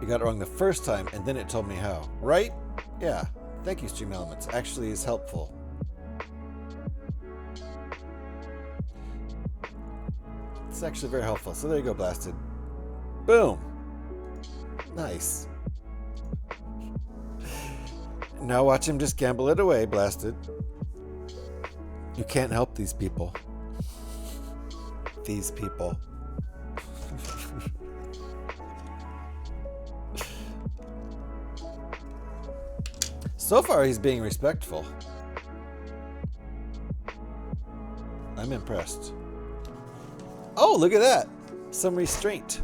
You got it wrong the first time, and then it told me how. Right? Yeah. Thank you, Stream Elements. Actually is helpful. It's actually very helpful. So there you go, Blasted. Boom. Nice. Now watch him just gamble it away, Blasted. You can't help these people. These people. So far, he's being respectful. I'm impressed. Oh, look at that. Some restraint.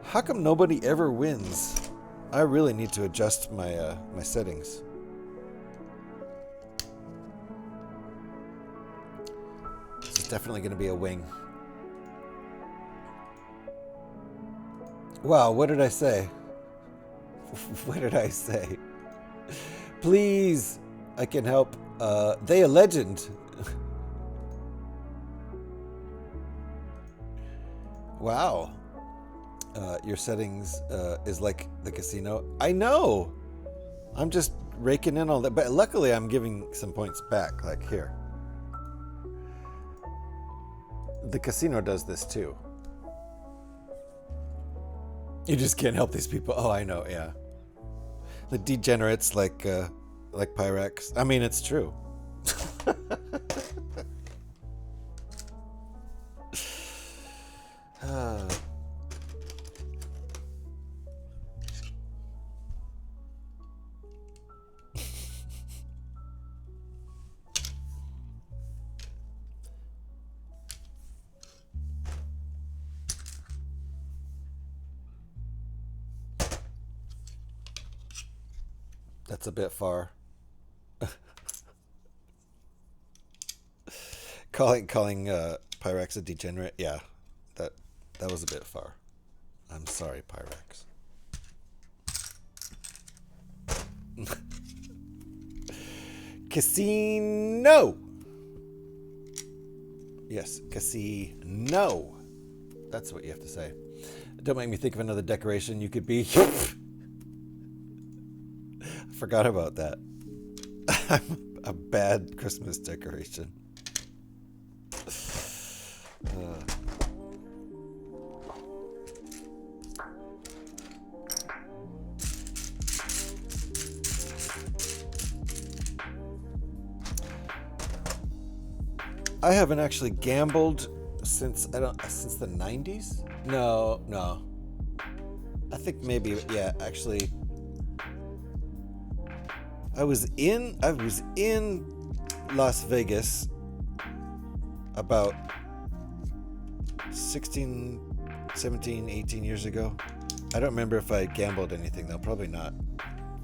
How come nobody ever wins? I really need to adjust my my settings. This is definitely going to be a wing. Wow, what did I say? What did I say? Please, I can help. They a legend. Wow. Your settings is like the casino. I know. I'm just raking in all that. But luckily, I'm giving some points back. Like here. The casino does this too. You just can't help these people. Oh, I know. Yeah. The degenerates like Pyrex. I mean, it's true. That's a bit far. calling Pyrex a degenerate, yeah, that was a bit far. I'm sorry, Pyrex. Casino. Yes, casino. That's what you have to say. Don't make me think of another decoration you could be. I forgot about that. I'm a bad Christmas decoration. I haven't actually gambled since the 90s. No. I think maybe, yeah, actually I was in Las Vegas about 16, 17, 18 years ago. I don't remember if I gambled anything though, probably not.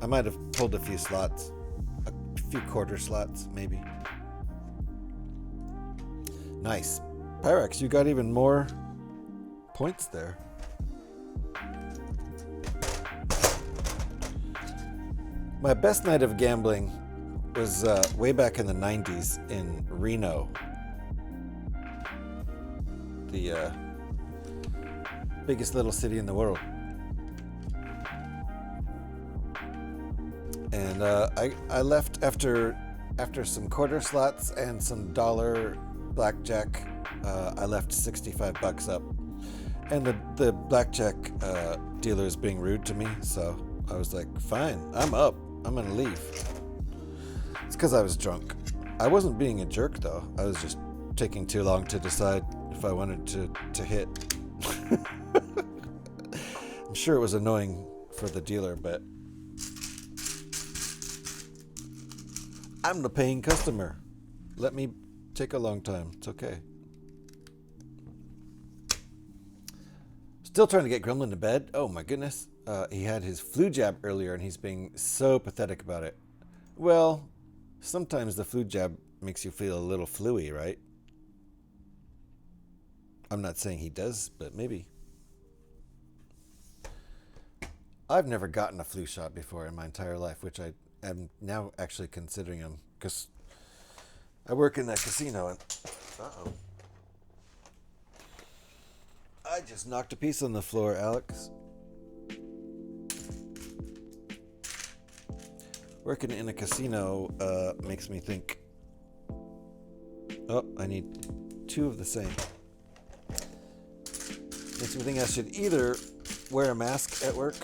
I might have pulled a few slots, a few quarter slots maybe. Nice. Pyrex, you got even more points there. My best night of gambling was way back in the 90s in Reno. The biggest little city in the world. And I left after some quarter slots and some dollar blackjack. I left $65 up, and the blackjack dealer is being rude to me, so I was like, fine, I'm up, I'm gonna leave. It's because I was drunk. I wasn't being a jerk though, I was just taking too long to decide if I wanted to hit. I'm sure it was annoying for the dealer, but I'm the paying customer. Let me take a long time. It's okay. Still trying to get Gremlin to bed. Oh my goodness. He had his flu jab earlier and he's being so pathetic about it. Well, sometimes the flu jab makes you feel a little fluey, right? I'm not saying he does, but maybe. I've never gotten a flu shot before in my entire life, which I am now actually considering them because I work in that casino and I just knocked a piece on the floor, Alex. Working in a casino makes me think, oh, I need two of the same. Makes me think I should either wear a mask at work,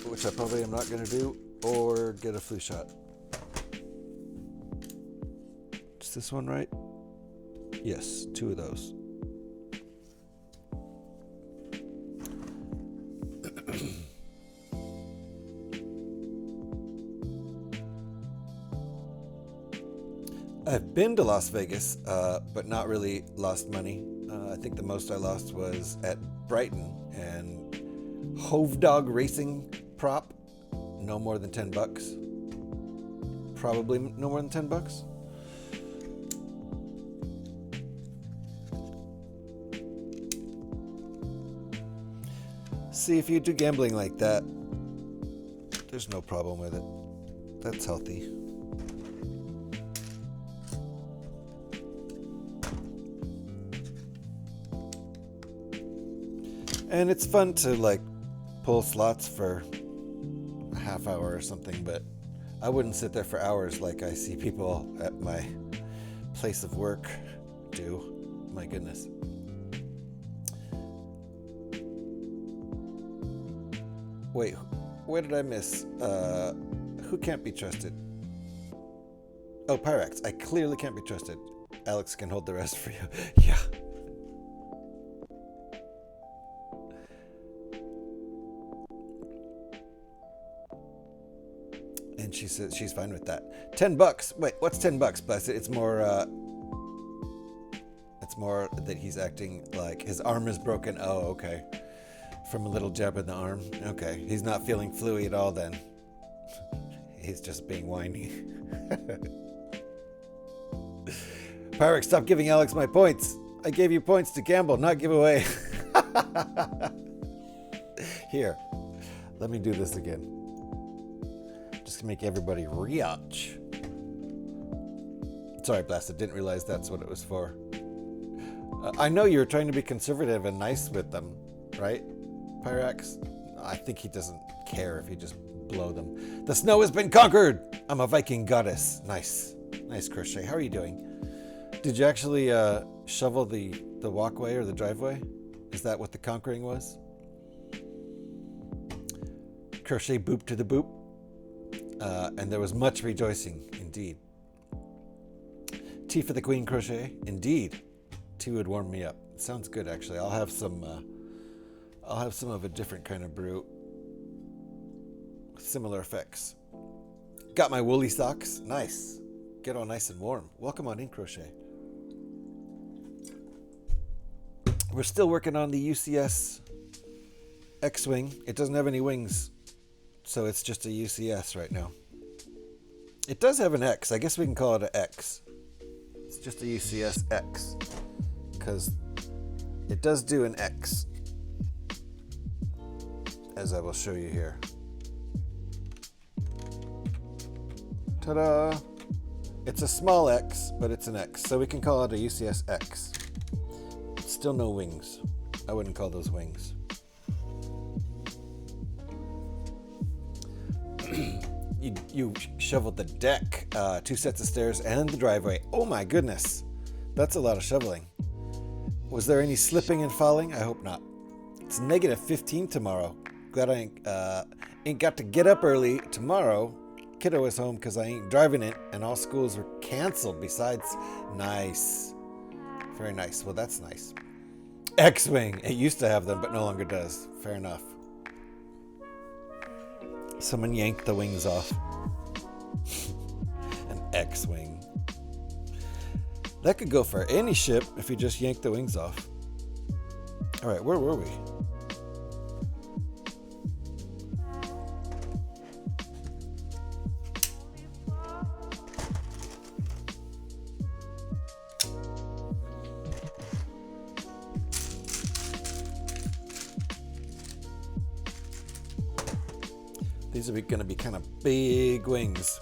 which I probably am not going to do, or get a flu shot. Is this one right? Yes, two of those. I've been to Las Vegas, but not really lost money. I think the most I lost was at Brighton and Hove Dog Racing prop. No more than $10. Probably no more than $10. See, if you do gambling like that, there's no problem with it. That's healthy. And it's fun to like pull slots for a half hour or something, but I wouldn't sit there for hours like I see people at my place of work do. My goodness. Wait, where did I miss? Who can't be trusted? Oh, Pyrex. I clearly can't be trusted. Alex can hold the rest for you. Yeah. And she says she's fine with that. $10. Wait, what's $10? Bless it. It's more that he's acting like his arm is broken. Oh, okay. From a little jab in the arm. Okay. He's not feeling fluey at all then. He's just being whiny. Pyrex, stop giving Alex my points. I gave you points to gamble, not give away. Here, let me do this again. Just to make everybody rich. Sorry, Blasted, didn't realize that's what it was for. I know you're trying to be conservative and nice with them, right, Pyrax? I think he doesn't care if you just blow them. The snow has been conquered! I'm a Viking goddess. Nice. Nice, Crochet. How are you doing? Did you actually shovel the walkway or the driveway? Is that what the conquering was? Crochet boop to the boop. And there was much rejoicing, indeed. Tea for the Queen, Crochet. Indeed. Tea would warm me up. It sounds good, actually. I'll have some of a different kind of brew. Similar effects. Got my woolly socks. Nice. Get all nice and warm. Welcome on in, Crochet. We're still working on the UCS X-Wing. It doesn't have any wings, so it's just a UCS right now. It does have an X. I guess we can call it an X. It's just a UCS X, because it does do an X, as I will show you here. Ta-da! It's a small X, but it's an X, so we can call it a UCS X. Still no wings. I wouldn't call those wings. You shoveled the deck, 2 sets of stairs, and the driveway. Oh my goodness. That's a lot of shoveling. Was there any slipping and falling? I hope not. It's negative 15 tomorrow. Glad I ain't got to get up early tomorrow. Kiddo is home because I ain't driving it, and all schools were canceled besides. Nice. Very nice. Well, that's nice. X-Wing. It used to have them, but no longer does. Fair enough. Someone yanked the wings off. An X-Wing. That could go for any ship if you just yank the wings off. All right, where were we? These are going to be kind of big wings.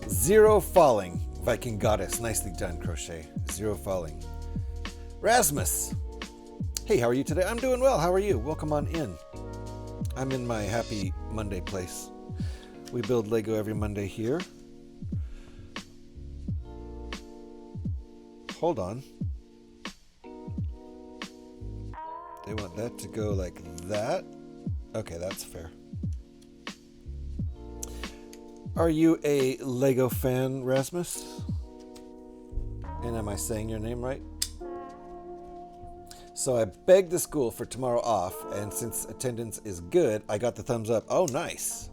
0 falling. Viking goddess. Nicely done, Crochet. 0 falling. Rasmus. Hey, how are you today? I'm doing well. How are you? Welcome on in. I'm in my happy Monday place. We build Lego every Monday here. Hold on. They want that to go like that. Okay, that's fair. Are you a Lego fan, Rasmus? And am I saying your name right? So I begged the school for tomorrow off, and since attendance is good, I got the thumbs up. Oh, nice.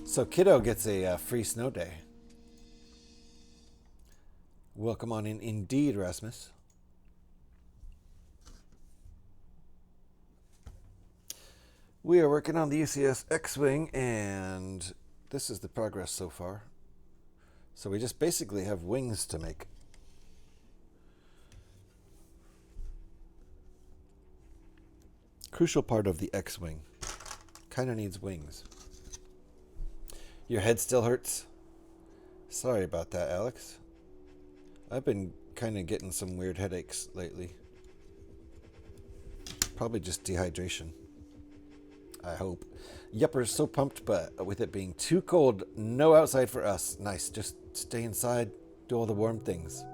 So Kiddo gets a free snow day. Welcome on in indeed, Rasmus. We are working on the UCS X-Wing, and this is the progress so far. So we just basically have wings to make. Crucial part of the X-Wing. Kind of needs wings. Your head still hurts? Sorry about that, Alex. I've been kind of getting some weird headaches lately. Probably just dehydration. I hope. Yupper's so pumped, but with it being too cold, no outside for us. Nice, just stay inside, do all the warm things.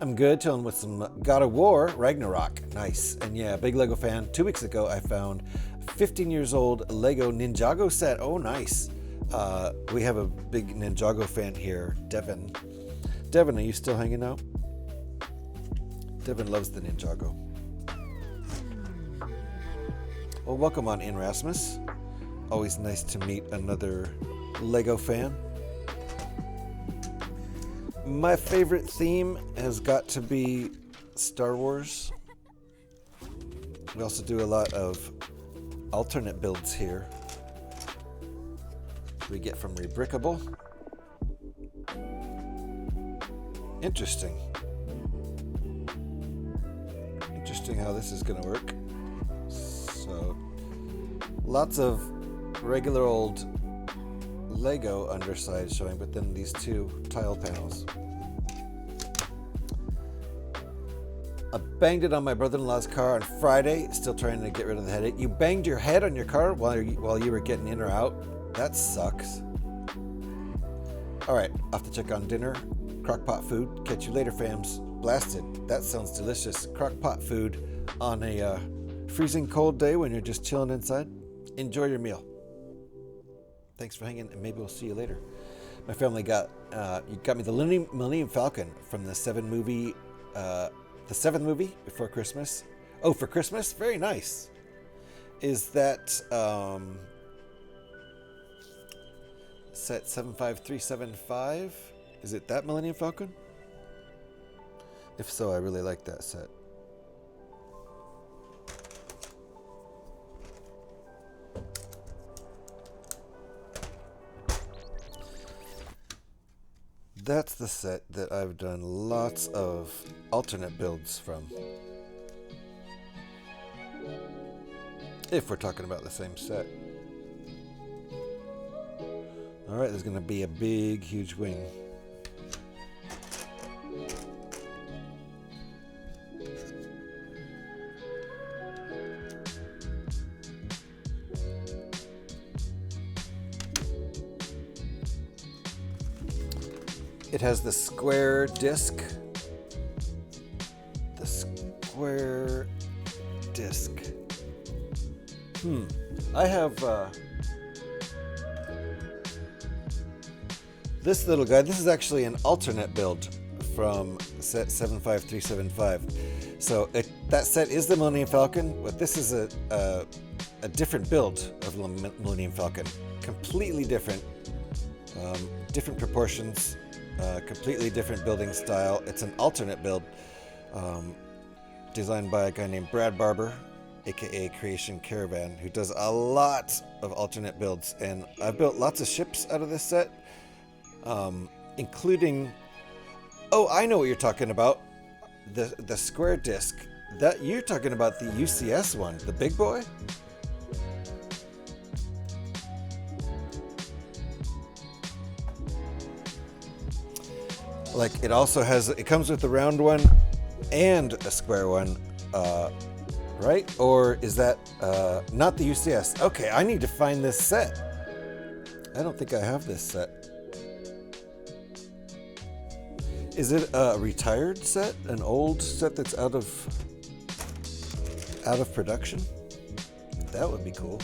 I'm good, chilling with some God of War, Ragnarok. Nice. And yeah, big Lego fan. 2 weeks ago, I found 15 years old Lego Ninjago set. Oh, nice. We have a big Ninjago fan here, Devin. Devin, are you still hanging out? Devin loves the Ninjago. Well, welcome on in, Rasmus. Always nice to meet another Lego fan. My favorite theme has got to be Star Wars. We also do a lot of alternate builds here. we get from Rebrickable. Interesting. Interesting how this is going to work. So, lots of regular old Lego underside showing, but then these two tile panels. I banged it on my brother-in-law's car on Friday, still trying to get rid of the headache. You banged your head on your car while you were getting in or out? That sucks. Alright, off to check on dinner. Crockpot food. Catch you later, fams. Blasted. That sounds delicious. Crockpot food on a freezing cold day when you're just chilling inside. Enjoy your meal. Thanks for hanging, and maybe we'll see you later. My family got me the Millennium Falcon from the seventh movie before Christmas. Oh, for Christmas? Very nice. Is that set 75375? Is it that Millennium Falcon? If so, I really like that set. That's the set that I've done lots of alternate builds from. If we're talking about the same set. Alright, there's going to be a big, huge wing. It has the square disc. The square disc. I have this little guy. This is actually an alternate build from set 75375. So that set is the Millennium Falcon, but this is a different build of the Millennium Falcon. Completely different. Different proportions. Completely different building style. It's an alternate build designed by a guy named Brad Barber, aka Creation Caravan, who does a lot of alternate builds. And I've built lots of ships out of this set, including... Oh, I know what you're talking about. The square disc. That you're talking about the UCS one, the big boy? Like, it also has, it comes with a round one and a square one, right? Or is that not the UCS? Okay, I need to find this set. I don't think I have this set. Is it a retired set? An old set that's out of production? That would be cool.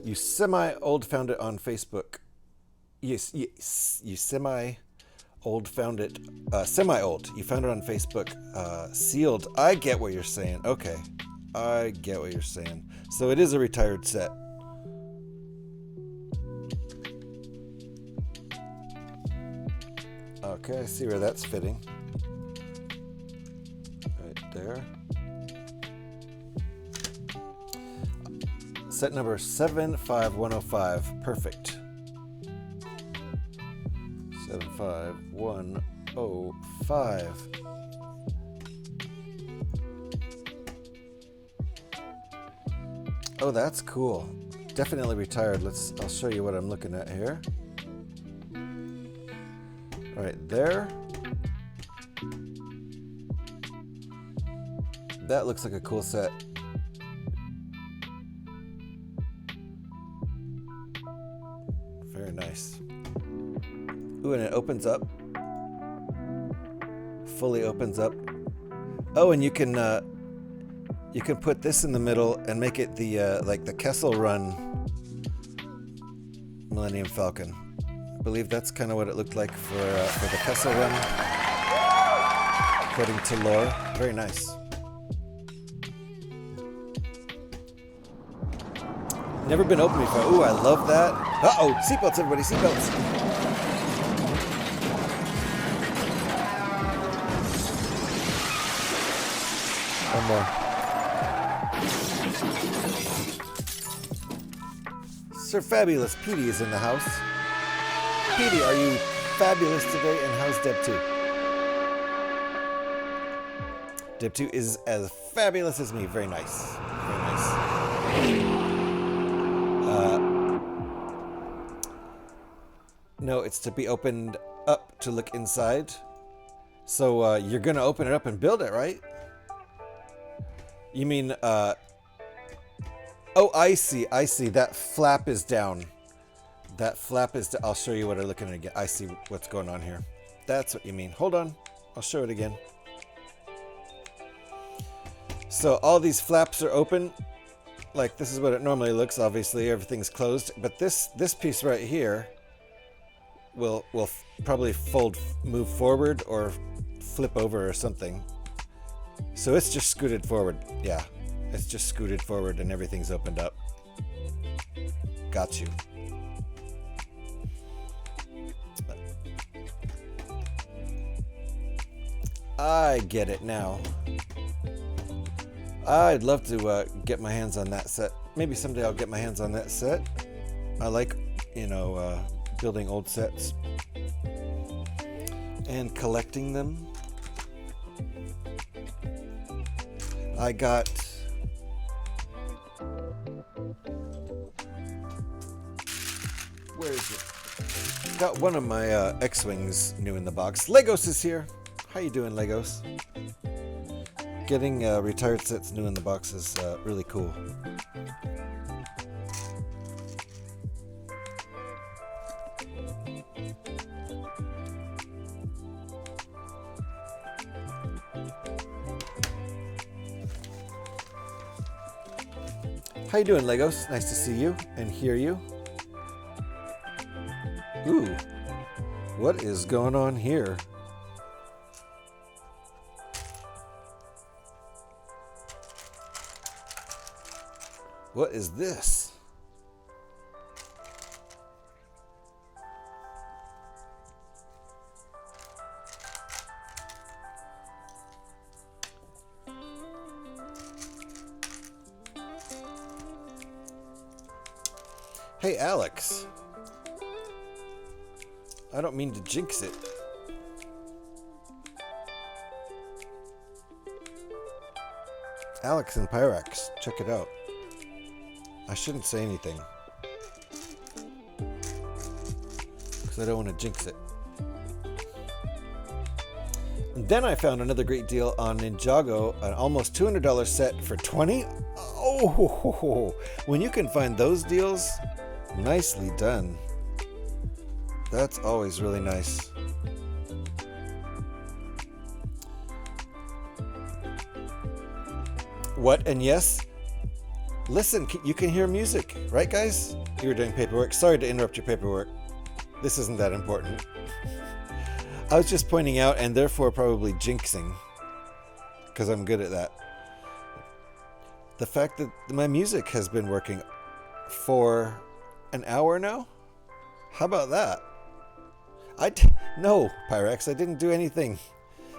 You semi-old found it on Facebook. Yes, you semi-old found it. Semi-old. You found it on Facebook. Sealed. I get what you're saying. Okay. I get what you're saying. So it is a retired set. Okay, I see where that's fitting. Right there. Set number 75105. Perfect. 75105. Oh, that's cool. Definitely retired. I'll show you what I'm looking at here. All right, there. That looks like a cool set. Very nice. Ooh, and it opens up. Fully opens up. Oh, and you can put this in the middle and make it the like the Kessel Run Millennium Falcon. I believe that's kind of what it looked like for the Kessel Run. according to lore. Very nice. Never been open before. Ooh, I love that. Uh-oh, seatbelts, everybody, seatbelts. One more. Sir Fabulous Petey is in the house. Petey, are you fabulous today, and how's Deb 2? Deb 2 is as fabulous as me. Very nice. Very nice. No, it's to be opened up to look inside. So you're going to open it up and build it, right? You mean, oh, I see. I see. That flap is down. That flap is I'll show you what I'm looking at again. I see what's going on here. That's what you mean. Hold on. I'll show it again. So all these flaps are open. Like, this is what it normally looks. Obviously, everything's closed. But this piece right here will probably move forward or flip over or something. So it's just scooted forward. Yeah, it's just scooted forward and everything's opened up. Got you. I get it now. I'd love to get my hands on that set. Maybe someday I'll get my hands on that set. I like, building old sets and collecting them. I got where is it? Got one of my X-Wings new in the box. Legos is here. How you doing, Legos? Getting retired sets new in the box is really cool. How you doing, Legos? Nice to see you and hear you. Ooh, what is going on here? What is this? Hey, Alex. I don't mean to jinx it. Alex and Pyrax, check it out. I shouldn't say anything, because I don't want to jinx it. And then I found another great deal on Ninjago, an almost $200 set for $20. Oh, when you can find those deals, nicely done. That's always really nice. What? And yes, listen, you can hear music, right, guys? You were doing paperwork. Sorry to interrupt your paperwork. This isn't that important. I was just pointing out, and therefore probably jinxing, because I'm good at that, the fact that my music has been working for an hour now. How about that? No, Pyrex, I didn't do anything.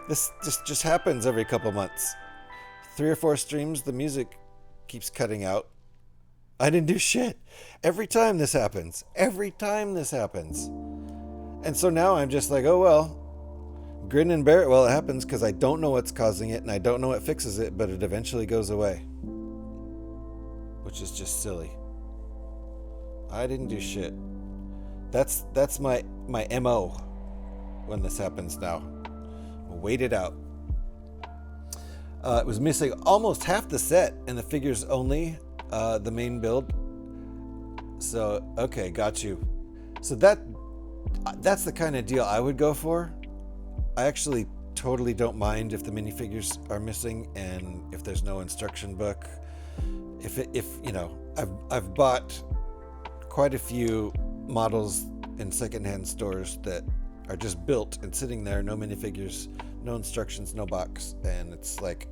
This just happens every couple months. 3 or 4 streams, the music keeps cutting out. I didn't do shit. Every time this happens. Every time this happens. And so now I'm just like, oh well. Grin and bear it while it happens, because I don't know what's causing it and I don't know what fixes it, but it eventually goes away. Which is just silly. I didn't do shit. That's my MO when this happens now. Wait it out. It was missing almost half the set and the figures only, the main build. So, okay, got you. So that's the kind of deal I would go for. I actually totally don't mind if the minifigures are missing and if there's no instruction book. If you know, I've bought quite a few models in secondhand stores that are just built and sitting there, no minifigures. No instructions, no box, and it's like,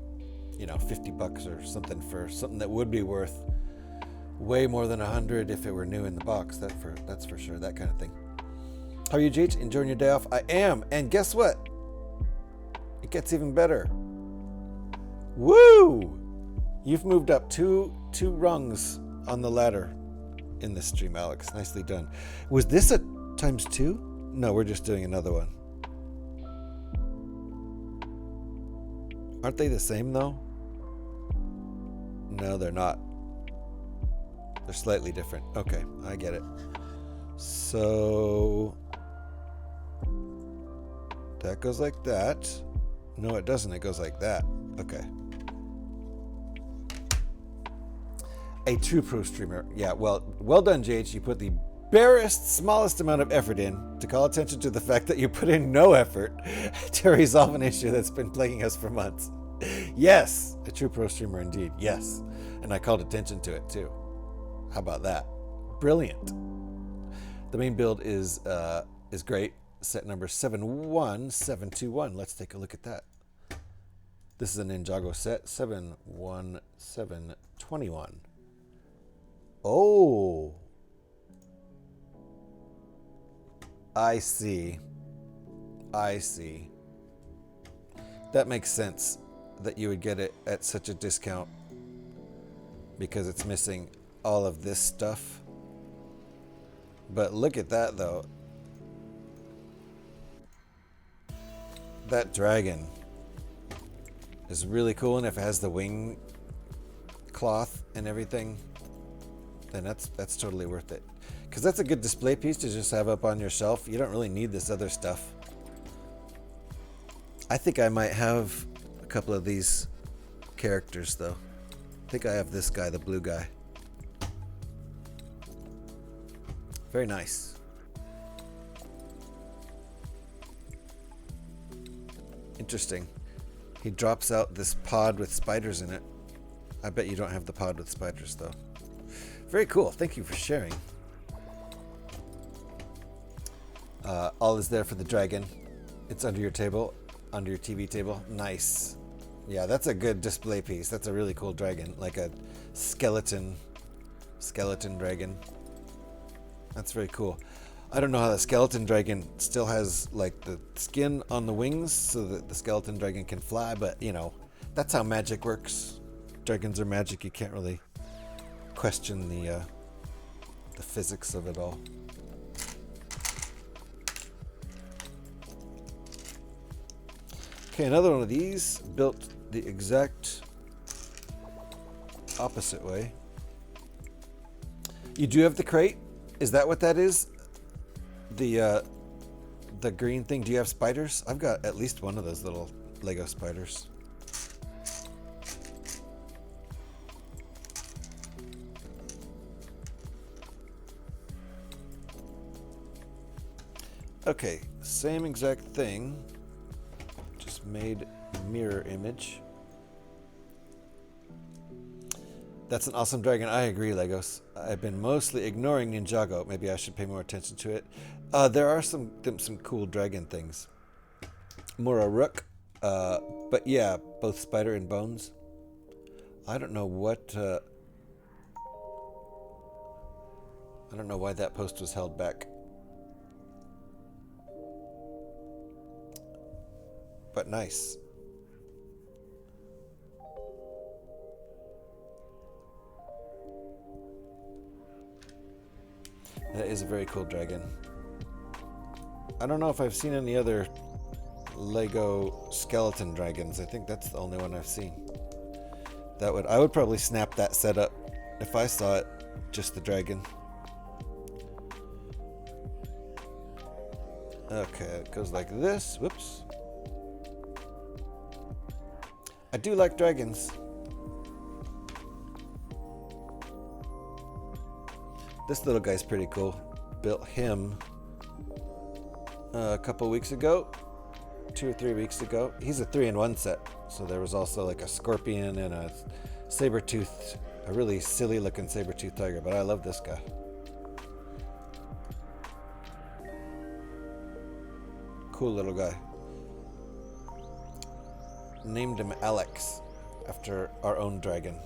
you know, $50 or something for something that would be worth way more than 100 if it were new in the box. That's for sure. That kind of thing. How are you, JH? Enjoying your day off? I am, and guess what? It gets even better. Woo! You've moved up two rungs on the ladder in this stream, Alex. Nicely done. Was this a ×2? No, we're just doing another one. Aren't they the same though? No, they're not. They're slightly different. Okay, I get it. So that goes like that. No, it doesn't. It goes like that. Okay. A true pro streamer. Yeah, well done, JH. You put the barest, smallest amount of effort in to call attention to the fact that you put in no effort to resolve an issue that's been plaguing us for months. Yes, a true pro streamer indeed. Yes. And I called attention to it too. How about that? Brilliant. The main build is great. Set number 71721. Let's take a look at that. This is a Ninjago set 71721. Oh, I see. That makes sense that you would get it at such a discount because it's missing all of this stuff. But look at that though. That dragon is really cool, and if it has the wing cloth and everything, then that's totally worth it. Because that's a good display piece to just have up on your shelf. You don't really need this other stuff. I think I might have a couple of these characters though. I think I have this guy, the blue guy. Very nice. Interesting. He drops out this pod with spiders in it. I bet you don't have the pod with spiders though. Very cool. Thank you for sharing. All is there for the dragon. It's under your table, under your TV table. Nice. Yeah, that's a good display piece. That's a really cool dragon, like a skeleton dragon. That's very cool. I don't know how the skeleton dragon still has like the skin on the wings so that the skeleton dragon can fly, but you know, that's how magic works. Dragons are magic. You can't really question the physics of it all. Okay, another one of these built the exact opposite way. You do have the crate. Is that what that is? The green thing. Do you have spiders? I've got at least one of those little Lego spiders. Okay, same exact thing, just made mirror image. That's an awesome dragon. I agree, Legos. I've been mostly ignoring Ninjago. Maybe I should pay more attention to it. There are some cool dragon things. More a rook, but yeah, both spider and bones. I don't know what. I don't know why that post was held back. But nice. That is a very cool dragon. I don't know if I've seen any other Lego skeleton dragons. I think that's the only one I've seen. I would probably snap that setup if I saw it, just the dragon. Okay, it goes like this. Whoops. I do like dragons. This little guy's pretty cool. Built him a couple weeks ago, 2 or 3 weeks ago. He's a 3-in-1 set. So there was also like a scorpion and a saber-toothed, a really silly looking saber-toothed tiger, but I love this guy. Cool little guy. named him Alex, after our own dragon.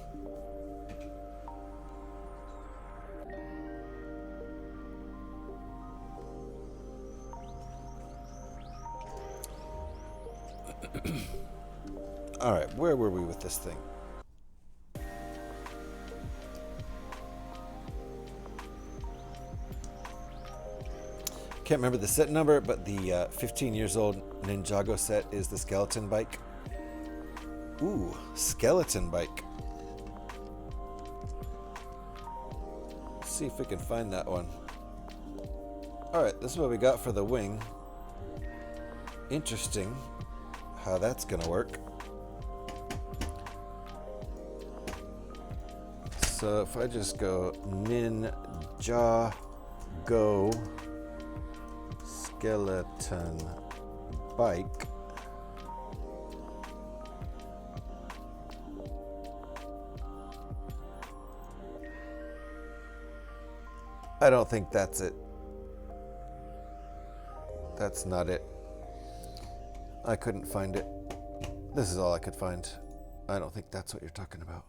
Alright, where were we with this thing? Can't remember the set number, but the 15 years old Ninjago set is the skeleton bike. Ooh, skeleton bike. Let's see if we can find that one. Alright, this is what we got for the wing. Interesting how that's gonna work. So if I just go Ninjago skeleton bike. I don't think that's it. That's not it. I couldn't find it. This is all I could find. I don't think that's what you're talking about.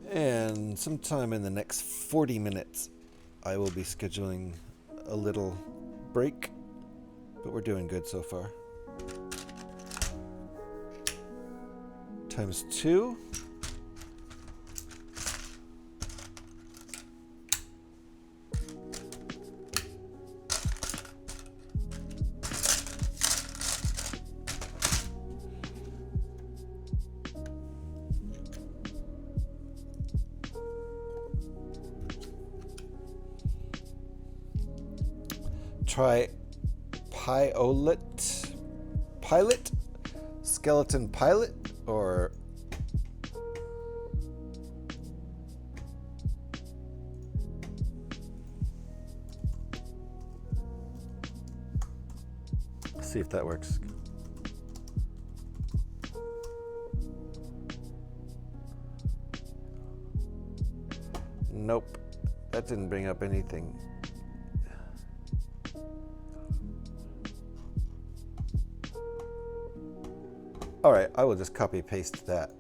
And sometime in the next 40 minutes, I will be scheduling a little break, but we're doing good so far. Times 2. Try pilot, skeleton pilot, or see if that works. Nope, that didn't bring up anything. All right, I will just copy paste that.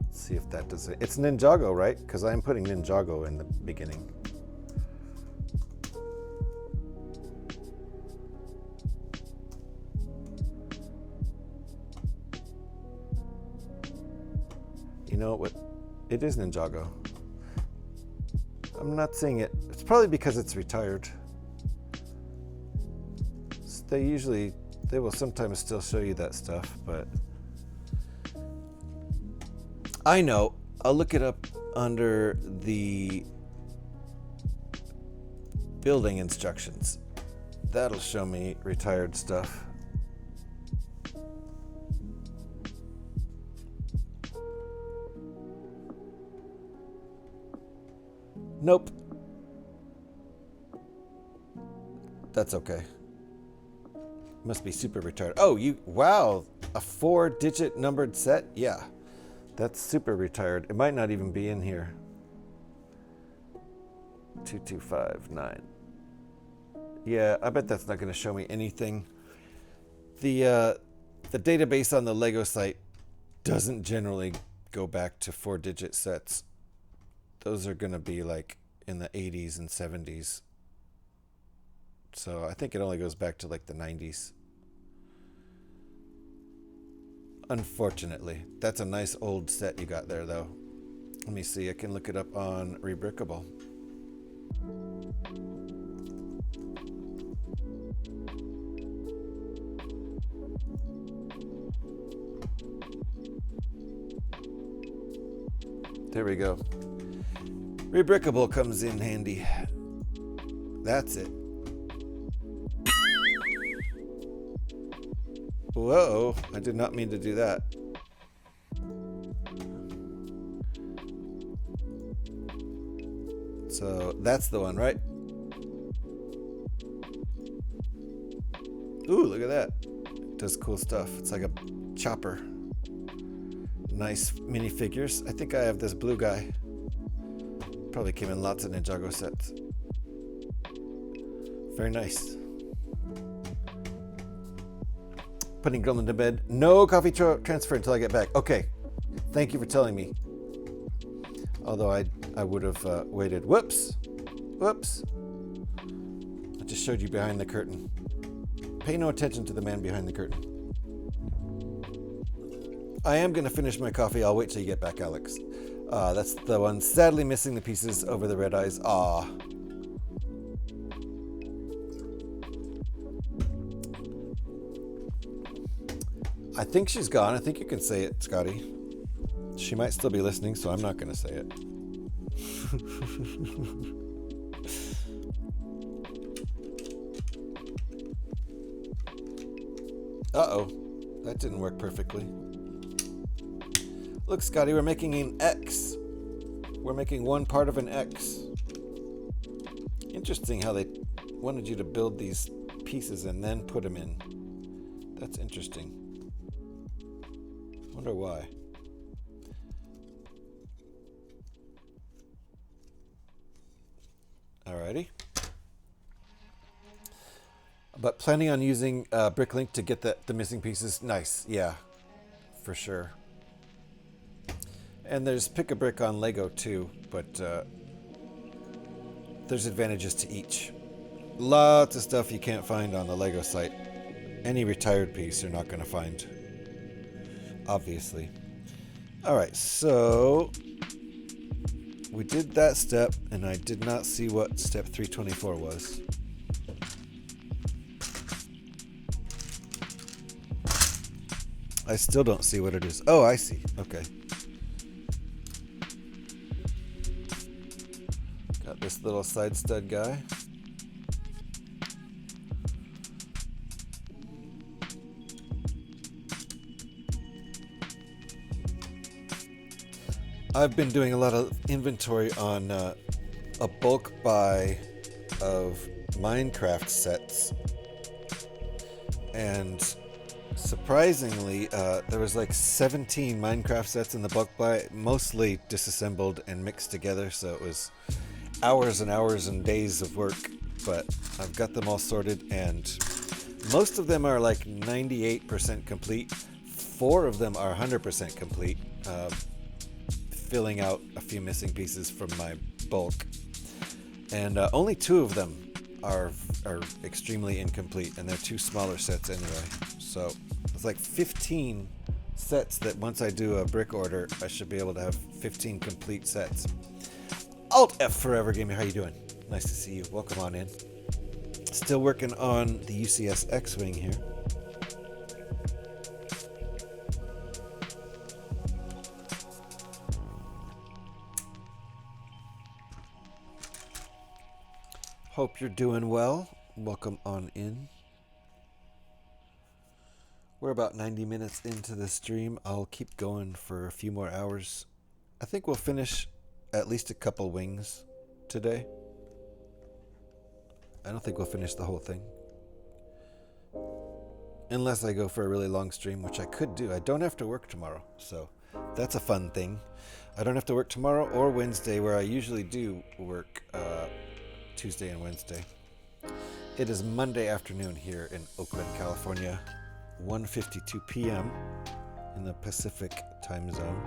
Let's see if that does it. It's Ninjago, right? Because I'm putting Ninjago in the beginning. You know what? It is Ninjago. I'm not seeing it. It's probably because it's retired. They will sometimes still show you that stuff, but I know. I'll look it up under the building instructions. That'll show me retired stuff. Nope. That's okay. Must be super retired. Oh, wow, a 4-digit numbered set? Yeah, that's super retired. It might not even be in here. 2259. Yeah, I bet that's not going to show me anything. The database on the Lego site doesn't generally go back to 4-digit sets. Those are going to be like in the 80s and 70s. So I think it only goes back to like the 90s. Unfortunately. That's a nice old set you got there, though. Let me see. I can look it up on Rebrickable. There we go. Rebrickable comes in handy. That's it. Whoa, I did not mean to do that. So that's the one, right? Ooh, look at that. It does cool stuff. It's like a chopper. Nice minifigures. I think I have this blue guy. Probably came in lots of Ninjago sets. Very nice. Putting Gremlin to bed. No coffee transfer until I get back. Okay. Thank you for telling me. Although I would have waited. Whoops. Whoops. I just showed you behind the curtain. Pay no attention to the man behind the curtain. I am going to finish my coffee. I'll wait till you get back, Alex. That's the one. Sadly missing the pieces over the red eyes. Ah. I think she's gone. I think you can say it, Scotty. She might still be listening, so I'm not going to say it. Uh-oh. That didn't work perfectly. Look, Scotty, we're making an X. We're making one part of an X. Interesting how they wanted you to build these pieces and then put them in. That's interesting. Wonder why. Alrighty. But planning on using Bricklink to get the missing pieces. Nice, yeah, for sure. And there's pick a brick on Lego too, but there's advantages to each. Lots of stuff you can't find on the Lego site. Any retired piece you're not going to find, obviously. All right, so we did that step, and I did not see what step 324 was. I still don't see what it is. Oh, I see. Okay. Got this little side stud guy. I've been doing a lot of inventory on a bulk buy of Minecraft sets. And surprisingly, there was like 17 Minecraft sets in the bulk buy, mostly disassembled and mixed together, so it was hours and hours and days of work, but I've got them all sorted, and most of them are like 98% complete. 4 of them are 100% complete, filling out a few missing pieces from my bulk, and only 2 of them are extremely incomplete, and they're 2 smaller sets anyway. So it's like 15 sets that once I do a brick order, I should be able to have 15 complete sets. Alt F Forever Gamer, how you doing? Nice to see you. Welcome on in. Still working on the UCS X-Wing here. Hope you're doing well. Welcome on in. We're about 90 minutes into the stream. I'll keep going for a few more hours. I think we'll finish at least a couple wings today. I don't think we'll finish the whole thing. Unless I go for a really long stream, which I could do. I don't have to work tomorrow, so that's a fun thing. I don't have to work tomorrow or Wednesday, where I usually do work Tuesday and Wednesday. It is Monday afternoon here in Oakland, California. 1:52 p.m. in the Pacific time zone.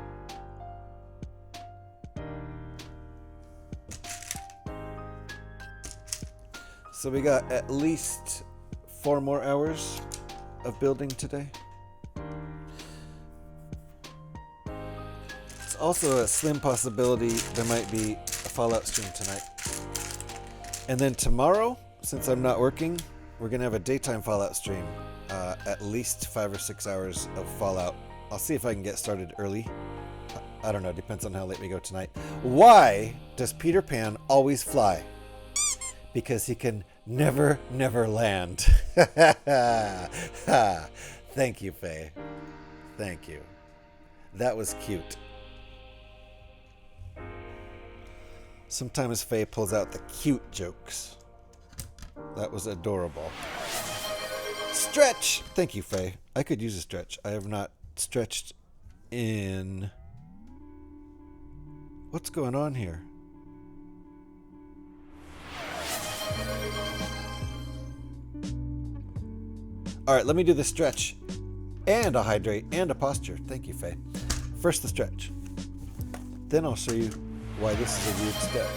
So we got at least 4 more hours of building today. It's also a slim possibility there might be a Fallout stream tonight. And then tomorrow, since I'm not working, we're going to have a daytime Fallout stream. At least 5 or 6 hours of Fallout. I'll see if I can get started early. I don't know, depends on how late we go tonight. Why does Peter Pan always fly? Because he can never land. Thank you, Faye. Thank you. That was cute. Sometimes Faye pulls out the cute jokes. That was adorable. Stretch! Thank you, Faye. I could use a stretch. I have not stretched in. What's going on here? All right, let me do the stretch and a hydrate and a posture. Thank you, Faye. First the stretch. Then I'll show you why this is a weird step.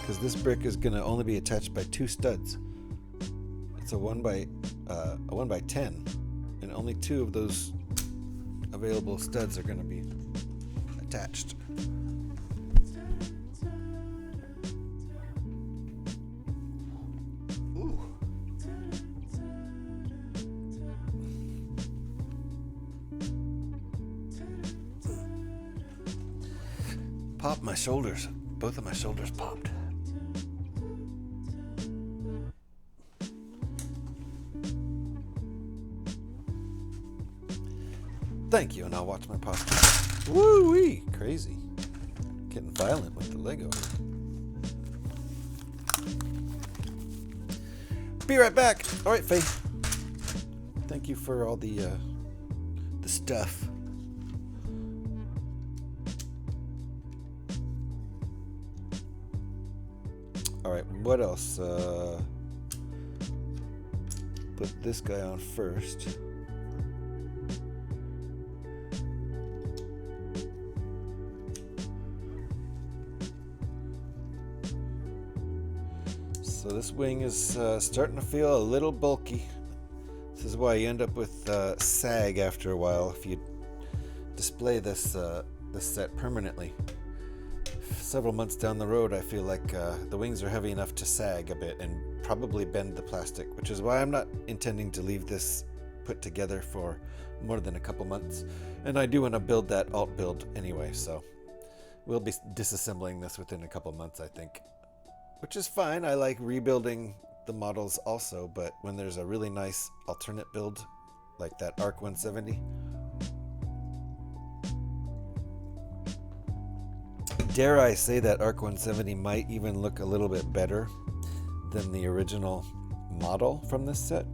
Because this brick is going to only be attached by 2 studs. It's a 1 by 10, and only 2 of those available studs are going to be attached. Ooh. Popped my shoulders. Both of my shoulders popped. Thank you, and I'll watch my posture. Woo-wee! Crazy. Getting violent with the Lego. Be right back. All right, Faye. Thank you for all the stuff. All right, what else? Put this guy on first. So this wing is starting to feel a little bulky. This is why you end up with sag after a while if you display this set permanently. Several months down the road, I feel like the wings are heavy enough to sag a bit and probably bend the plastic, which is why I'm not intending to leave this put together for more than a couple months. And I do want to build that alt build anyway, so we'll be disassembling this within a couple months, I think. Which is fine. I like rebuilding the models also, but when there's a really nice alternate build, like that ARC 170, dare I say that ARC 170 might even look a little bit better than the original model from this set.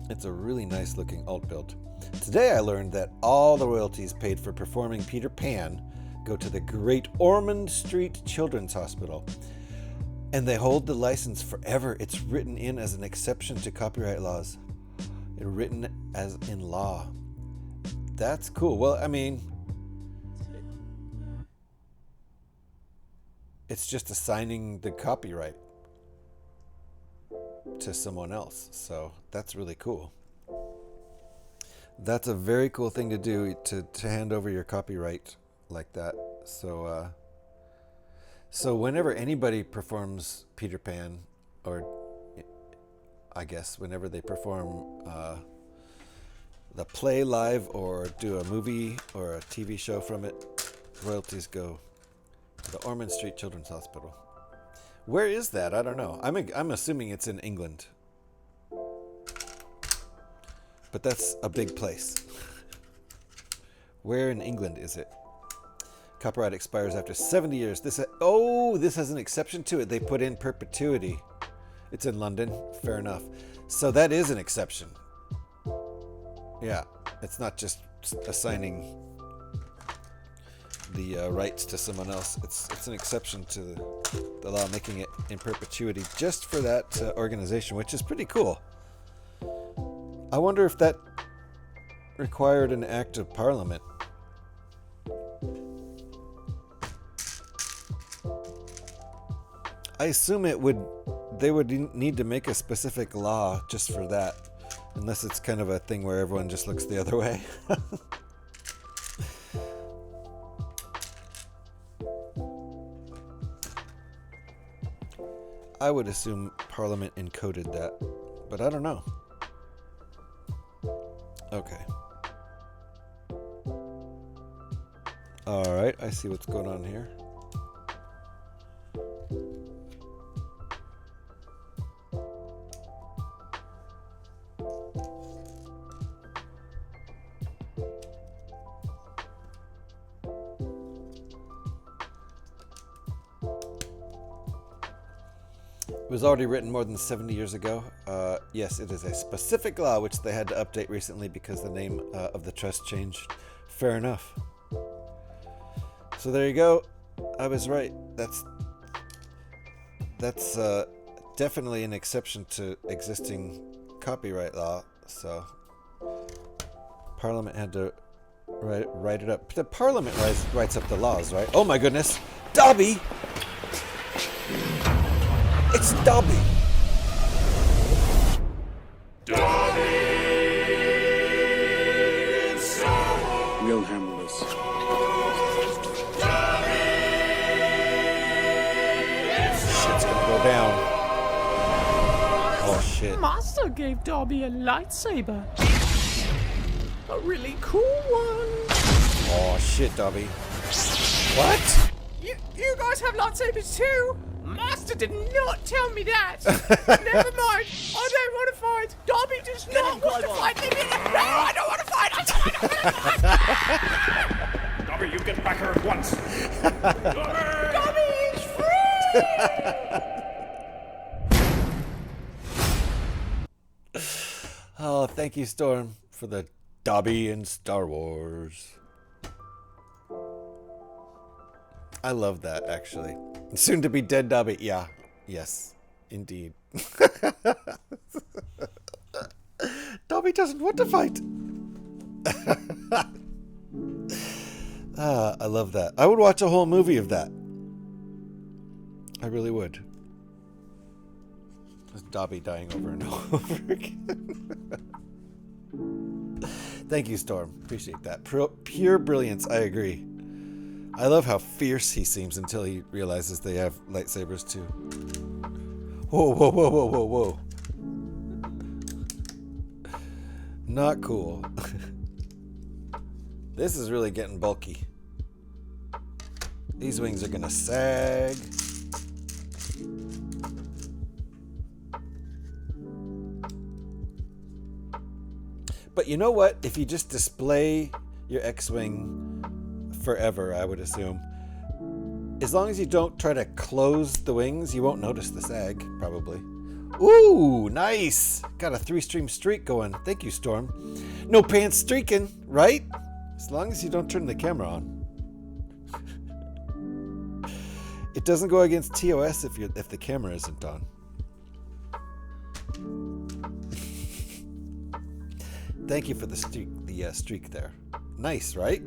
It's a really nice looking alt build. Today I learned that all the royalties paid for performing Peter Pan go to the Great Ormond Street Children's Hospital. And they hold the license forever. It's written in as an exception to copyright laws. It's written as in law. That's cool. Well, I mean, it's just assigning the copyright to someone else. So that's really cool. That's a very cool thing to do, to hand over your copyright like that. So whenever anybody performs Peter Pan, or I guess whenever they perform the play live or do a movie or a TV show from it, royalties go to the Ormond Street Children's Hospital. Where is that? I don't know. I'm assuming it's in England. But that's a big place. Where in England is it? Copyright expires after 70 years. This has an exception to it. They put in perpetuity. It's in London. Fair enough. So that is an exception. Yeah, it's not just assigning the rights to someone else. It's an exception to the law, making it in perpetuity just for that organization, which is pretty cool. I wonder if that required an act of Parliament. I assume they would need to make a specific law just for that, unless it's kind of a thing where everyone just looks the other way. I would assume Parliament encoded that, but I don't know. Okay. All right, I see what's going on here. was already written more than 70 years ago. Yes, it is a specific law which they had to update recently because the name of the trust changed. Fair enough. So there you go. I was right. That's definitely an exception to existing copyright law. So Parliament had to write it up. The Parliament writes up the laws, right? Oh my goodness, Dobby! It's Dobby. We'll handle this. Shit's gonna go down. Oh shit. Master gave Dobby a lightsaber. A really cool one. Oh shit, Dobby. What? You guys have lightsabers too? Master did not tell me that. Never mind. I don't want to fight. Dobby does not want to fight. Leave me alone. No, I don't want to fight. I don't want to fight. Dobby, you get back here at once. Dobby is free. Oh, thank you, Storm, for the Dobby in Star Wars. I love that, actually. Soon to be dead Dobby. Yeah. Yes. Indeed. Dobby doesn't want to fight. I love that. I would watch a whole movie of that. I really would. Just Dobby dying over and over again. Thank you, Storm. Appreciate that. Pure brilliance. I agree. I love how fierce he seems until he realizes they have lightsabers too. Whoa, whoa, whoa, whoa, whoa, whoa. Not cool. This is really getting bulky. These wings are gonna sag. But you know what? If you just display your X-Wing forever, I would assume, as long as you don't try to close the wings, you won't notice the sag, probably. Ooh, nice! Got a 3-stream streak going. Thank you, Storm. No pants streaking, right? As long as you don't turn the camera on. It doesn't go against TOS if the camera isn't on. Thank you for the streak there. Nice, right?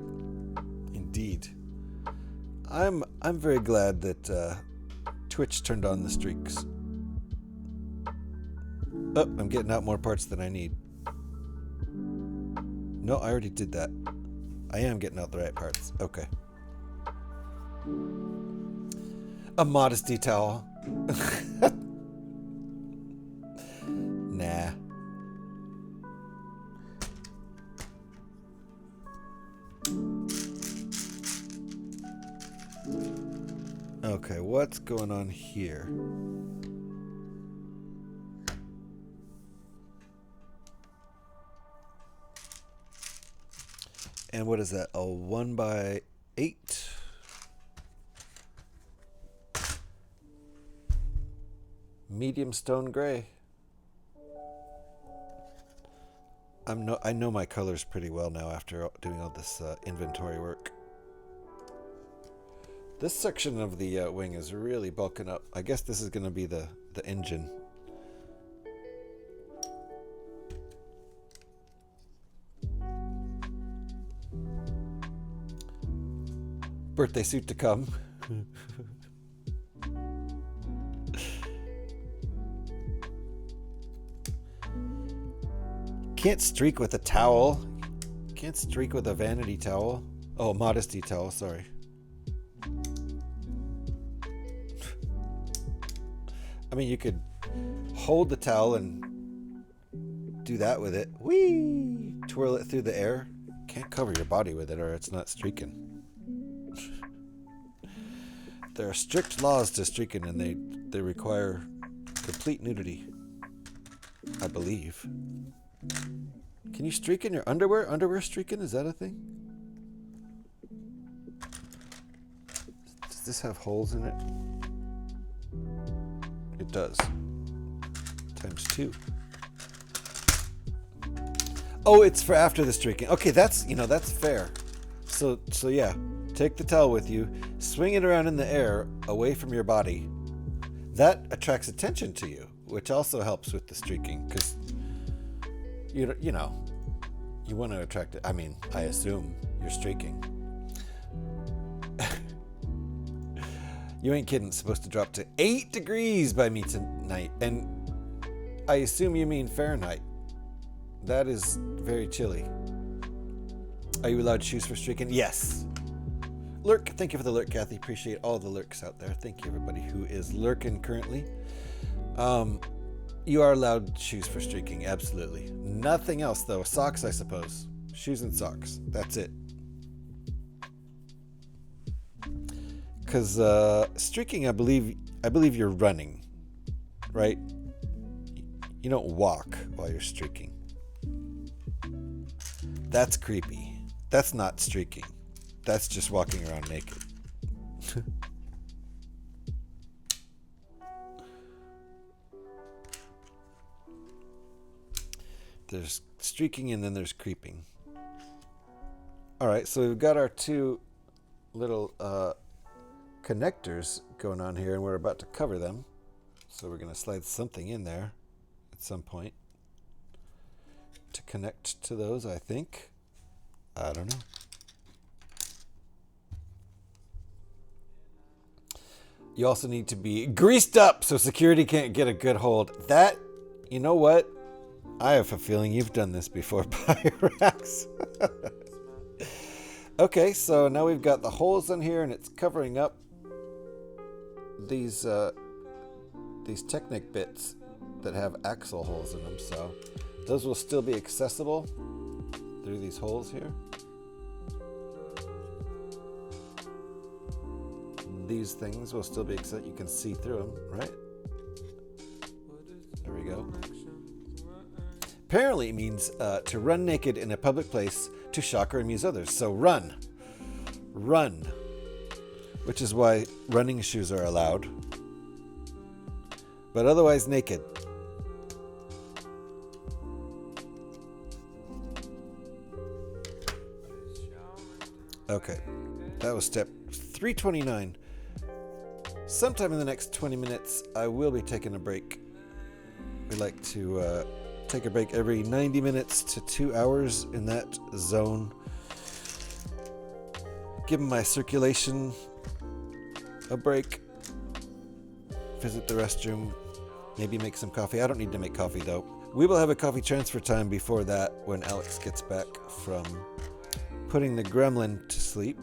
Indeed. I'm very glad that Twitch turned on the streaks. Oh, I'm getting out more parts than I need. No, I already did that. I am getting out the right parts. Okay. A modesty towel. Nah. Okay, what's going on here? And what is that? A 1x8? Medium stone gray. I know my colors pretty well now after doing all this inventory work. This section of the wing is really bulking up. I guess this is going to be the engine. Birthday suit to come. Can't streak with a towel. Can't streak with a vanity towel. Oh, modesty towel, sorry. I mean, you could hold the towel and do that with it. Whee! Twirl it through the air. Can't cover your body with it or it's not streaking. There are strict laws to streaking and they require complete nudity. I believe. Can you streak in your underwear? Underwear streaking? Is that a thing? Does this have holes in it? It does. Times 2. Oh, it's for after the streaking. Okay, that's fair. So yeah, take the towel with you, swing it around in the air away from your body. That attracts attention to you, which also helps with the streaking, because you want to attract it. I mean, I assume you're streaking. You ain't kidding. It's supposed to drop to 8 degrees by me tonight, and I assume you mean Fahrenheit. That is very chilly. Are you allowed shoes for streaking? Yes. Lurk, thank you for the lurk, Kathy. Appreciate all the lurks out there. Thank you, everybody who is lurking currently. You are allowed shoes for streaking, absolutely. Nothing else, though. Socks, I suppose. Shoes and socks. That's it. Because streaking, I believe you're running, right? You don't walk while you're streaking. That's creepy. That's not streaking. That's just walking around naked. There's streaking and then there's creeping. Alright, so we've got our two little connectors going on here, and we're about to cover them. So we're going to slide something in there at some point to connect to those, I think. I don't know. You also need to be greased up so security can't get a good hold. That, you know what? I have a feeling you've done this before, Pyrax. Okay, so now we've got the holes in here, and it's covering up these Technic bits that have axle holes in them. So those will still be accessible through these holes here. These things will still be accessible. You can see through them, right? There we go. Apparently it means to run naked in a public place to shock or amuse others. So run. Run. Which is why running shoes are allowed. But otherwise naked. Okay. That was step 329. Sometime in the next 20 minutes, I will be taking a break. We like to take a break every 90 minutes to 2 hours in that zone. Give my circulation a break. Visit the restroom. Maybe make some coffee. I don't need to make coffee though. We will have a coffee transfer time before that when Alex gets back from putting the gremlin to sleep.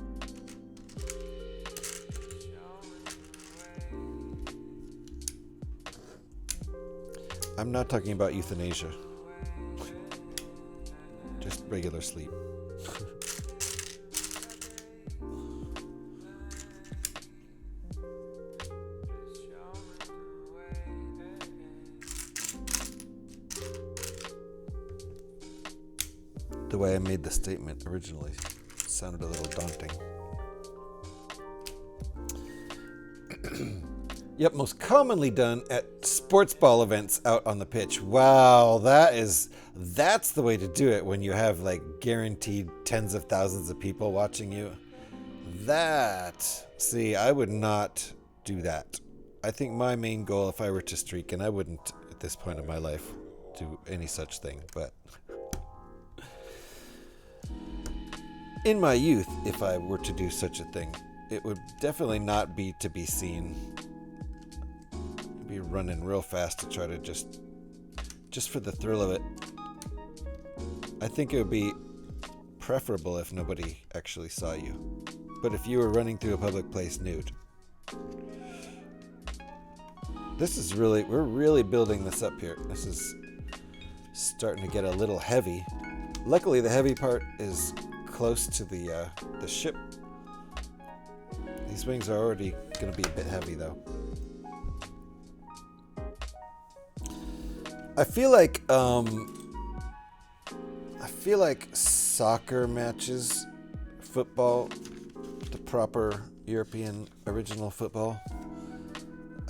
I'm not talking about euthanasia. Just regular sleep. The way I made the statement originally sounded a little daunting. Yep, most commonly done at sports ball events out on the pitch. Wow, that's the way to do it when you have like guaranteed tens of thousands of people watching you. See, I would not do that. I think my main goal, if I were to streak, and I wouldn't at this point in my life do any such thing, but in my youth, if I were to do such a thing, it would definitely not be to be seen. Be running real fast to try to just for the thrill of it. I think it would be preferable if nobody actually saw you. But if you were running through a public place nude. We're really building this up here. This is starting to get a little heavy. Luckily the heavy part is close to the ship. These wings are already going to be a bit heavy though. I feel like soccer matches, football, the proper European original football,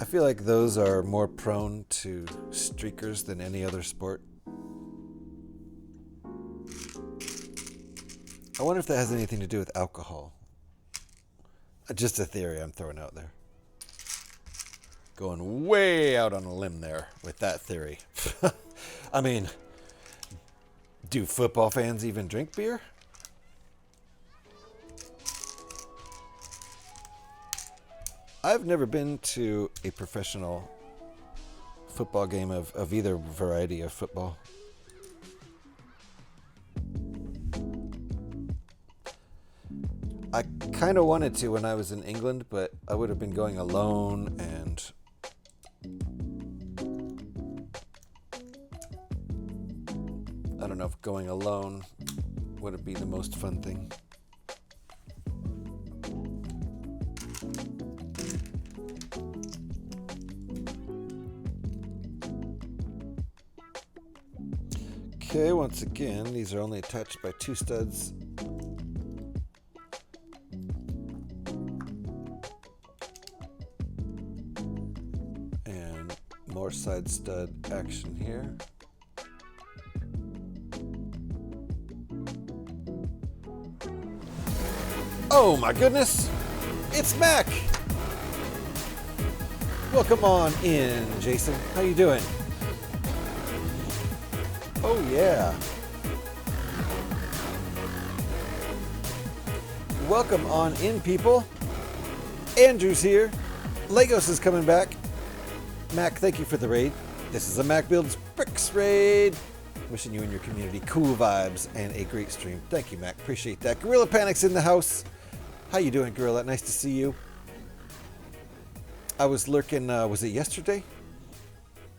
I feel like those are more prone to streakers than any other sport. I wonder if that has anything to do with alcohol. Just a theory I'm throwing out there. Going way out on a limb there with that theory. I mean, do football fans even drink beer? I've never been to a professional football game of either variety of football. I kind of wanted to when I was in England, but I would have been going alone, and I don't know if going alone would be the most fun thing. Okay, once again, these are only attached by 2 studs. And more side stud action here. Oh my goodness! It's Mac! Welcome on in, Jason. How you doing? Oh yeah. Welcome on in, people. Andrew's here. Legos is coming back. Mac, thank you for the raid. This is a Mac Builds Bricks raid. Wishing you and your community cool vibes and a great stream. Thank you, Mac. Appreciate that. Gorilla Panic's in the house. How you doing, Gorilla? Nice to see you. I was lurking, was it yesterday?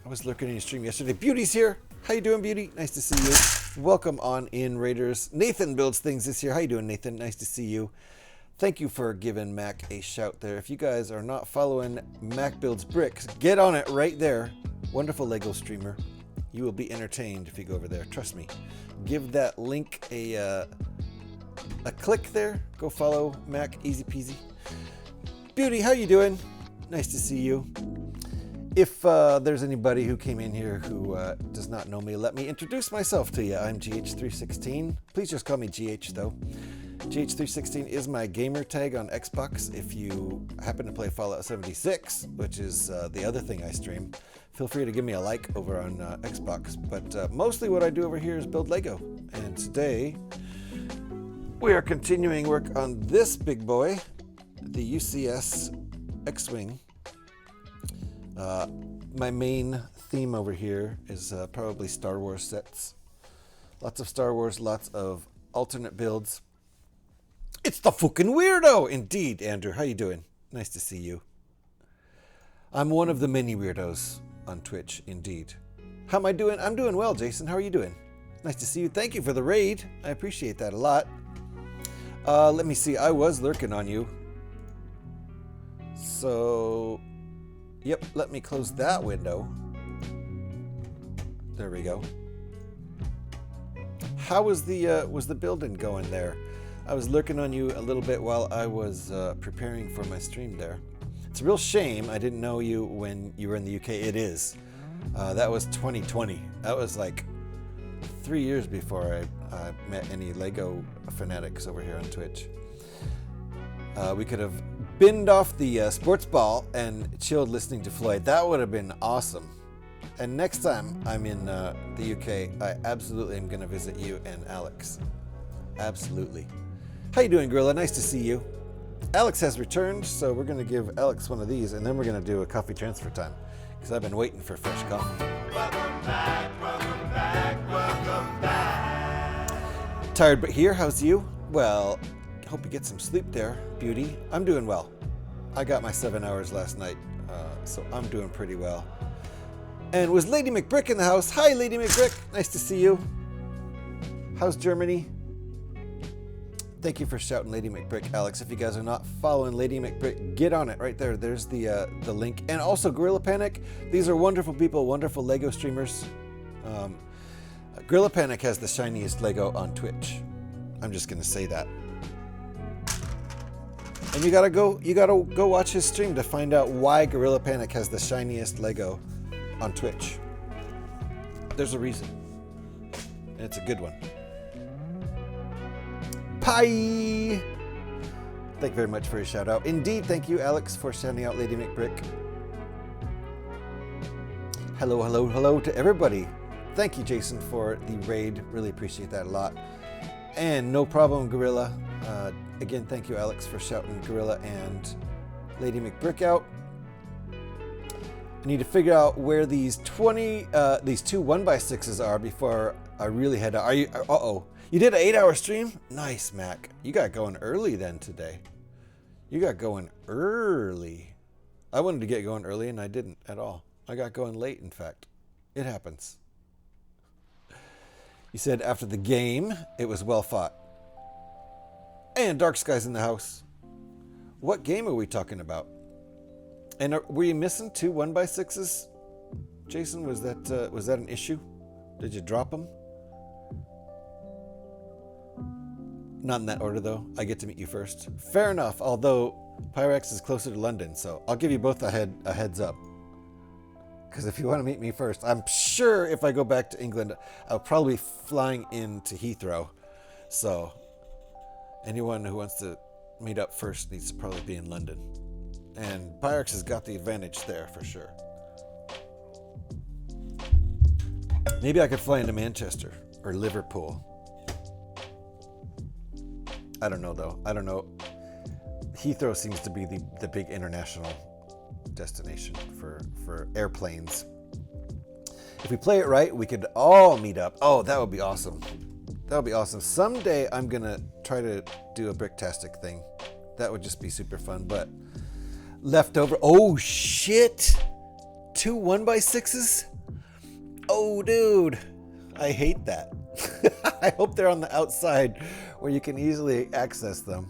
I was lurking in your stream yesterday. Beauty's here. How you doing, Beauty? Nice to see you. Welcome on in, Raiders. Nathan builds things this year. How you doing, Nathan? Nice to see you. Thank you for giving Mac a shout there. If you guys are not following Mac Builds Bricks, get on it right there. Wonderful Lego streamer. You will be entertained if you go over there. Trust me. Give that link a click there. Go follow Mac. Easy peasy. Beauty, how you doing? Nice to see you. If there's anybody who came in here who does not know me, let me introduce myself to you. I'm GH316. Please just call me GH though. GH316 is my gamer tag on Xbox. If you happen to play Fallout 76, which is the other thing I stream, feel free to give me a like over on Xbox. But mostly what I do over here is build Lego. And today we are continuing work on this big boy, the UCS X-Wing. My main theme over here is probably Star Wars sets. Lots of Star Wars, lots of alternate builds. It's the fucking weirdo! Indeed, Andrew. How you doing? Nice to see you. I'm one of the many weirdos on Twitch, indeed. How am I doing? I'm doing well, Jason. How are you doing? Nice to see you. Thank you for the raid. I appreciate that a lot. Let me see. I was lurking on you. So... Yep, let me close that window. There we go. How was the building going there? I was lurking on you a little bit while I was preparing for my stream there. It's a real shame I didn't know you when you were in the UK. It is. That was 2020. That was like 3 years before I met any Lego fanatics over here on Twitch. We could have binned off the sports ball and chilled listening to Floyd. That would have been awesome. And next time I'm in the UK, I absolutely am going to visit you and Alex. Absolutely. How you doing, Gorilla? Nice to see you. Alex has returned, so we're going to give Alex one of these, and then we're going to do a coffee transfer time, because I've been waiting for fresh coffee. Welcome back, welcome back, welcome back. Tired but here. How's you? Well, hope you get some sleep there, Beauty. I'm doing well. I got my 7 hours last night, so I'm doing pretty well. And was Lady McBrick in the house? Hi, Lady McBrick. Nice to see you. How's Germany? Thank you for shouting Lady McBrick, Alex. If you guys are not following Lady McBrick, get on it right there. There's the link. And also Gorilla Panic. These are wonderful people, wonderful Lego streamers. Gorilla Panic has the shiniest Lego on Twitch. I'm just going to say that. And you gotta go watch his stream to find out why Gorilla Panic has the shiniest Lego on Twitch. There's a reason. And it's a good one. Pie! Thank you very much for your shout out. Indeed, thank you, Alex, for shouting out Lady McBrick. Hello, hello, hello to everybody. Thank you, Jason, for the raid. Really appreciate that a lot. And no problem, Gorilla. Again, thank you, Alex, for shouting Gorilla and Lady McBrick out. I need to figure out where these two 1x6s are before I really head out. Are you? Uh-oh. You did an 8-hour stream? Nice, Mac. You got going early then today. You got going early. I wanted to get going early and I didn't at all. I got going late, in fact. It happens. You said after the game, it was well fought. And Dark Skies in the house. What game are we talking about? And were you missing 2 1x6s? Jason, was that an issue? Did you drop them? Not in that order, though. I get to meet you first. Fair enough, although Pyrex is closer to London, so I'll give you both a heads up. Because if you want to meet me first, I'm sure if I go back to England, I'll probably be flying into Heathrow. So anyone who wants to meet up first needs to probably be in London. And Pyrex has got the advantage there for sure. Maybe I could fly into Manchester or Liverpool. I don't know, though. I don't know. Heathrow seems to be the big international destination for airplanes. If we play it right, we could all meet up. Oh, that would be awesome. That would be awesome. Someday I'm going to try to do a Bricktastic thing. That would just be super fun. But leftover. Oh, shit. 2 1x6s? Oh, dude. I hate that. I hope they're on the outside where you can easily access them.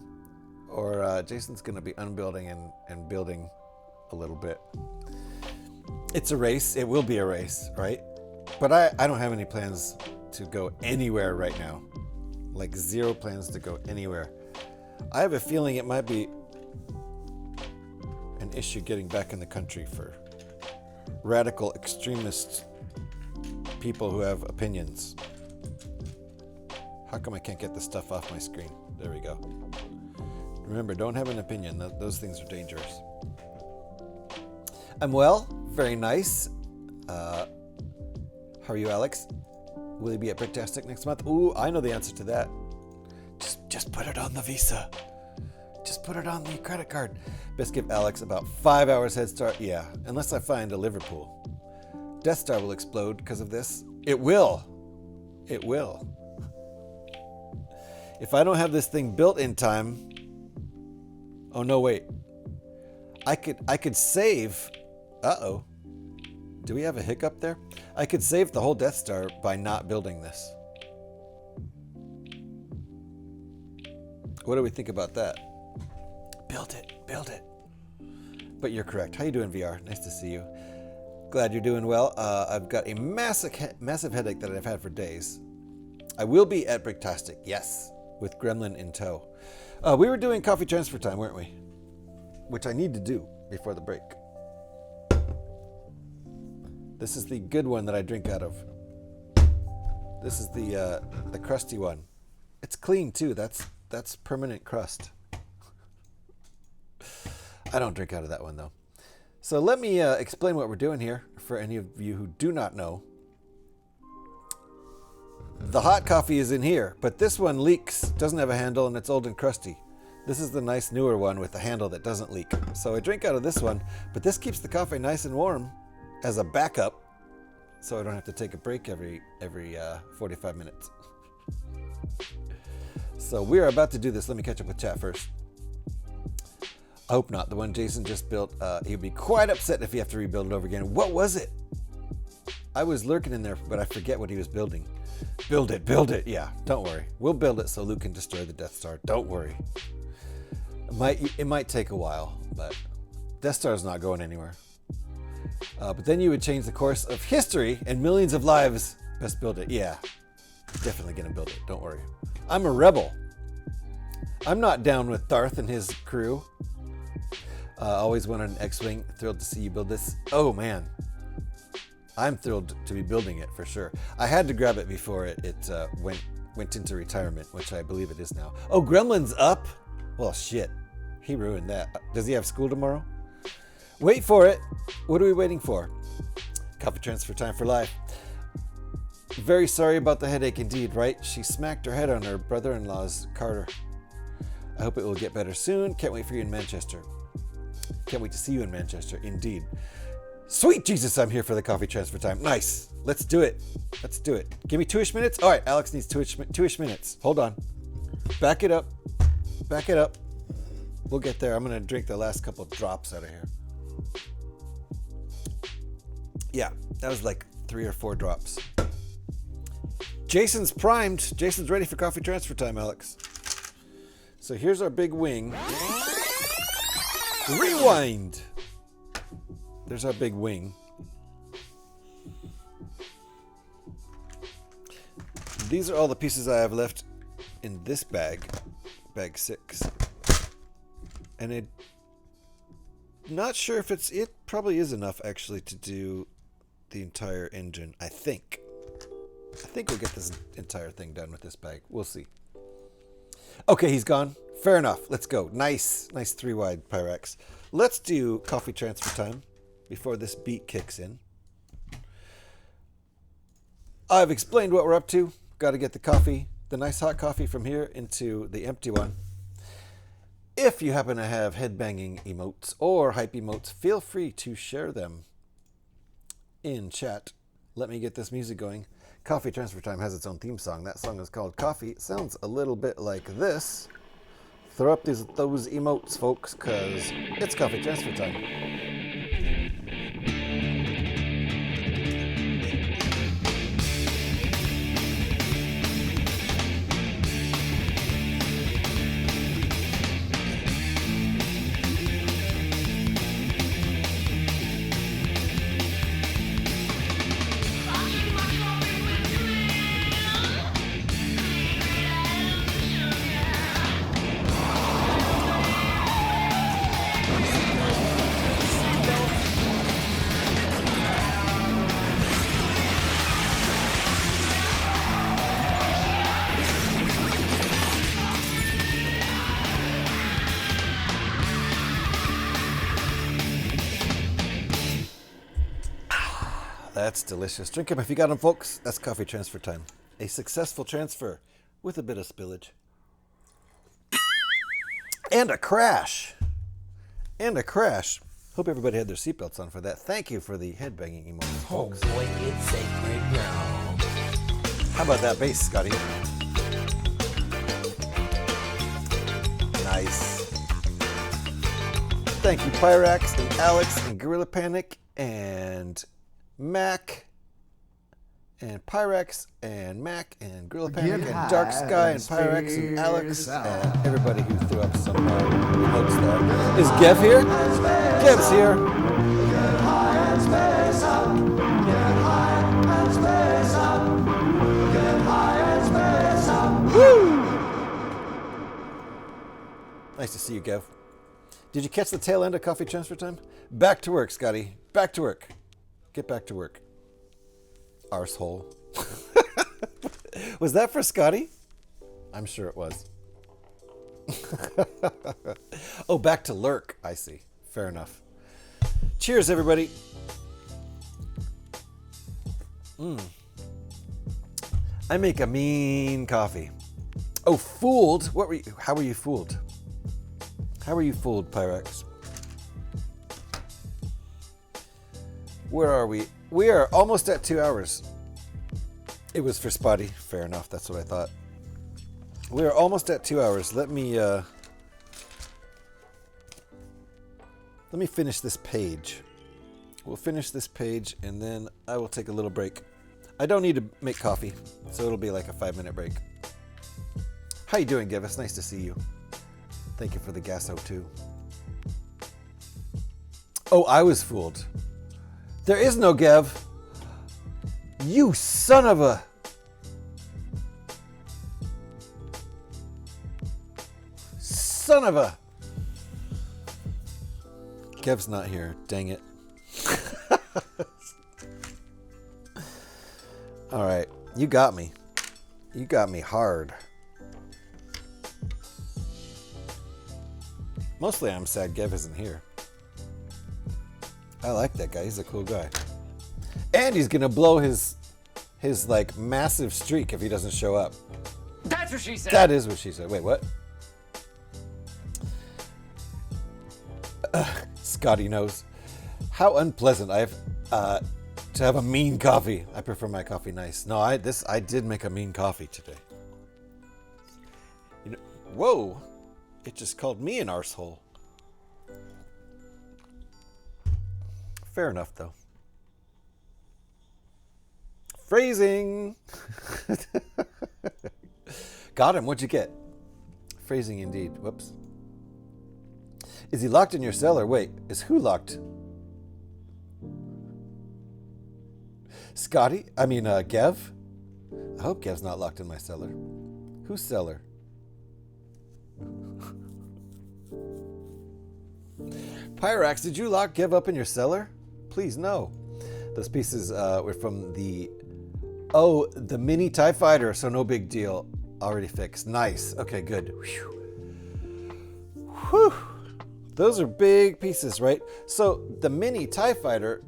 Or Jason's going to be unbuilding and building a little bit. It's a race. It will be a race, right? But I don't have any plans to go anywhere right now. Like 0 plans to go anywhere. I have a feeling it might be an issue getting back in the country for radical extremist people who have opinions. How come I can't get the stuff off my screen? There we go. Remember, don't have an opinion. Those things are dangerous. I'm well. Very nice. How are you, Alex? Will you be at Bricktastic next month? Ooh, I know the answer to that. Just put it on the Visa. Just put it on the credit card. Best give Alex about 5 hours head start. Yeah, unless I find a Liverpool. Death Star will explode because of this. It will. It will. If I don't have this thing built in time... Oh, no, wait. I could save... Uh-oh. Do we have a hiccup there? I could save the whole Death Star by not building this. What do we think about that? Build it. Build it. But you're correct. How you doing, VR? Nice to see you. Glad you're doing well. I've got a massive headache that I've had for days. I will be at Bricktastic, yes, with Gremlin in tow. We were doing coffee transfer time, weren't we? Which I need to do before the break. This is the good one that I drink out of. This is the crusty one. It's clean too. That's permanent crust. I don't drink out of that one though. So let me explain what we're doing here for any of you who do not know. The hot coffee is in here, but this one leaks, doesn't have a handle, and it's old and crusty. This is the nice newer one with the handle that doesn't leak. So I drink out of this one, but this keeps the coffee nice and warm as a backup, so I don't have to take a break every 45 minutes. So we're about to do this. Let me catch up with chat first. I hope not. The one Jason just built, he'd be quite upset if he have to rebuild it over again. What was it? I was lurking in there, but I forget what he was building. Build it, build it. Yeah, don't worry. We'll build it so Luke can destroy the Death Star. Don't worry. It might take a while, but Death Star's not going anywhere. But then you would change the course of history and millions of lives. Best build it. Yeah, definitely gonna build it. Don't worry. I'm a rebel. I'm not down with Darth and his crew. Always wanted an X-Wing. Thrilled to see you build this. Oh, man. I'm thrilled to be building it for sure. I had to grab it before it went into retirement, which I believe it is now. Oh, Gremlin's up? Well, shit. He ruined that. Does he have school tomorrow? Wait for it. What are we waiting for? Coffee transfer time for life. Very sorry about the headache indeed, right? She smacked her head on her brother-in-law's Carter. I hope it will get better soon. Can't wait for you in Manchester. Can't wait to see you in Manchester, indeed. Sweet Jesus, I'm here for the coffee transfer time. Nice. Let's do it. Let's do it. Give me 2-ish minutes. All right, Alex needs 2-ish minutes. Hold on. Back it up. Back it up. We'll get there. I'm going to drink the last couple drops out of here. Yeah, that was like 3 or 4 drops. Jason's primed. Jason's ready for coffee transfer time, Alex. So here's our big wing. Rewind. There's our big wing. These are all the pieces I have left in this bag. Bag 6. And I'm not sure if it probably is enough actually to do the entire engine, I think. I think we'll get this entire thing done with this bag. We'll see. Okay, he's gone. Fair enough. Let's go. Nice 3-wide Pyrex. Let's do coffee transfer time before this beat kicks in. I've explained what we're up to. Got to get the coffee, the nice hot coffee from here into the empty one. If you happen to have headbanging emotes or hype emotes, feel free to share them in chat. Let me get this music going. Coffee Transfer Time has its own theme song. That song is called Coffee. It sounds a little bit like this. Throw up those emotes, folks, because it's Coffee Transfer Time. That's delicious. Drink them if you got them, folks. That's Coffee Transfer Time. A successful transfer with a bit of spillage. And a crash. And a crash. Hope everybody had their seatbelts on for that. Thank you for the headbanging emoji, folks. Oh boy, it's sacred now. How about that bass, Scotty? Nice. Thank you, Pyrax and Alex and Gorilla Panic and Mac and Pyrex and Mac and Gorilla Panic and Dark Sky and Pyrex and Alex and everybody who threw up some emotes there. Is Gev here? Gev's here. Get high and space up. Get high and space up. Get high and space up. Woo! Nice to see you, Gev. Did you catch the tail end of Coffee Transfer Time? Back to work, Scotty. Back to work. Get back to work. Arsehole. Was that for Scotty? I'm sure it was. Oh, back to lurk. I see. Fair enough. Cheers, everybody. I make a mean coffee. Oh, fooled? What were you? How were you fooled? How were you fooled, Pyrex? Where are we? We are almost at 2 hours. It was for Spotty. Fair enough. That's what I thought. We are almost at 2 hours. Let me finish this page. We'll finish this page and then I will take a little break. I don't need to make coffee, so it'll be like a 5-minute break. How you doing, Gev? It's nice to see you. Thank you for the Gasso too. Oh, I was fooled. There is no Gev. You son of a... son of a... Kev's not here. Dang it. All right. You got me. You got me hard. Mostly I'm sad Gev isn't here. I like that guy. He's a cool guy. And he's gonna blow his like massive streak if he doesn't show up. That's what she said. That is what she said. Wait, what? Scotty knows. How unpleasant. I have to have a mean coffee. I prefer my coffee nice. No, I did make a mean coffee today. You know, whoa! It just called me an arsehole. Fair enough, though. Phrasing. Got him. What'd you get? Phrasing indeed. Whoops. Is he locked in your cellar? Wait, is who locked? Scotty? I mean, Gev? I hope Gev's not locked in my cellar. Whose cellar? Pyrax, did you lock Gev up in your cellar? Please, no. Those pieces were from the... Oh, the mini TIE Fighter, so no big deal. Already fixed. Nice. Okay, good. Whew. Whew. Those are big pieces, right? So, the mini TIE Fighter...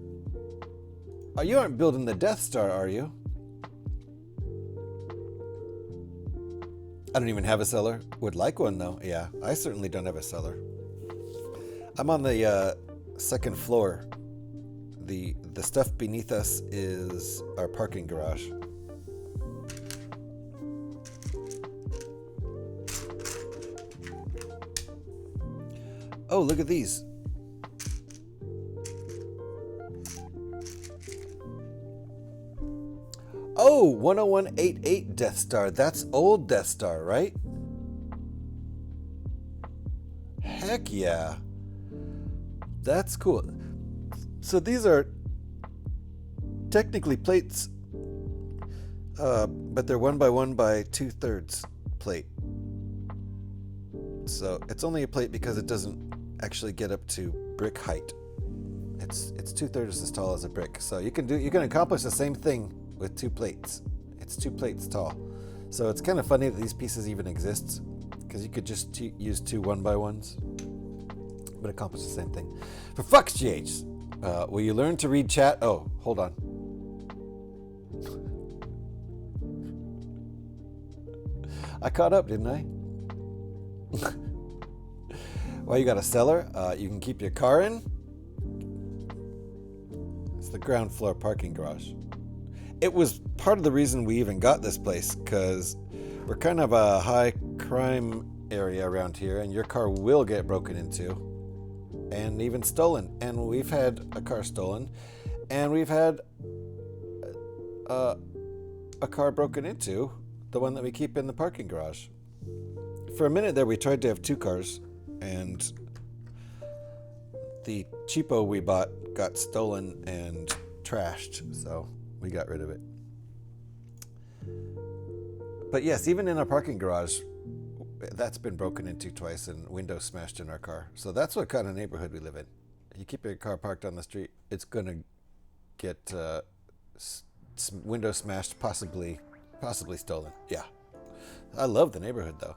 Oh, you aren't building the Death Star, are you? I don't even have a cellar. Would like one, though. Yeah, I certainly don't have a cellar. I'm on the second floor. The stuff beneath us is our parking garage. Oh, look at these. Oh, 10188 Death Star. That's old Death Star, right? Heck yeah. That's cool. So these are technically plates, but they're 1 by 1 by 2/3 plate. So it's only a plate because it doesn't actually get up to brick height. It's 2/3 as tall as a brick. So you can accomplish the same thing with 2 plates. It's 2 plates tall. So it's kind of funny that these pieces even exist, because you could just use 2 1 by 1s, but accomplish the same thing. For fuck's GH, will you learn to read chat? Oh, hold on. I caught up, didn't I? Well, you got a cellar. You can keep your car in. It's the ground floor parking garage. It was part of the reason we even got this place, because we're kind of a high crime area around here, and your car will get broken into and even stolen. And we've had a car stolen, and we've had a car broken into, the one that we keep in the parking garage. For a minute there, we tried to have 2 cars, and the cheapo we bought got stolen and trashed, so we got rid of it. But yes, even in our parking garage, that's been broken into twice and windows smashed in our car. So that's what kind of neighborhood we live in. You keep your car parked on the street, it's going to get windows smashed, possibly stolen. Yeah. I love the neighborhood, though.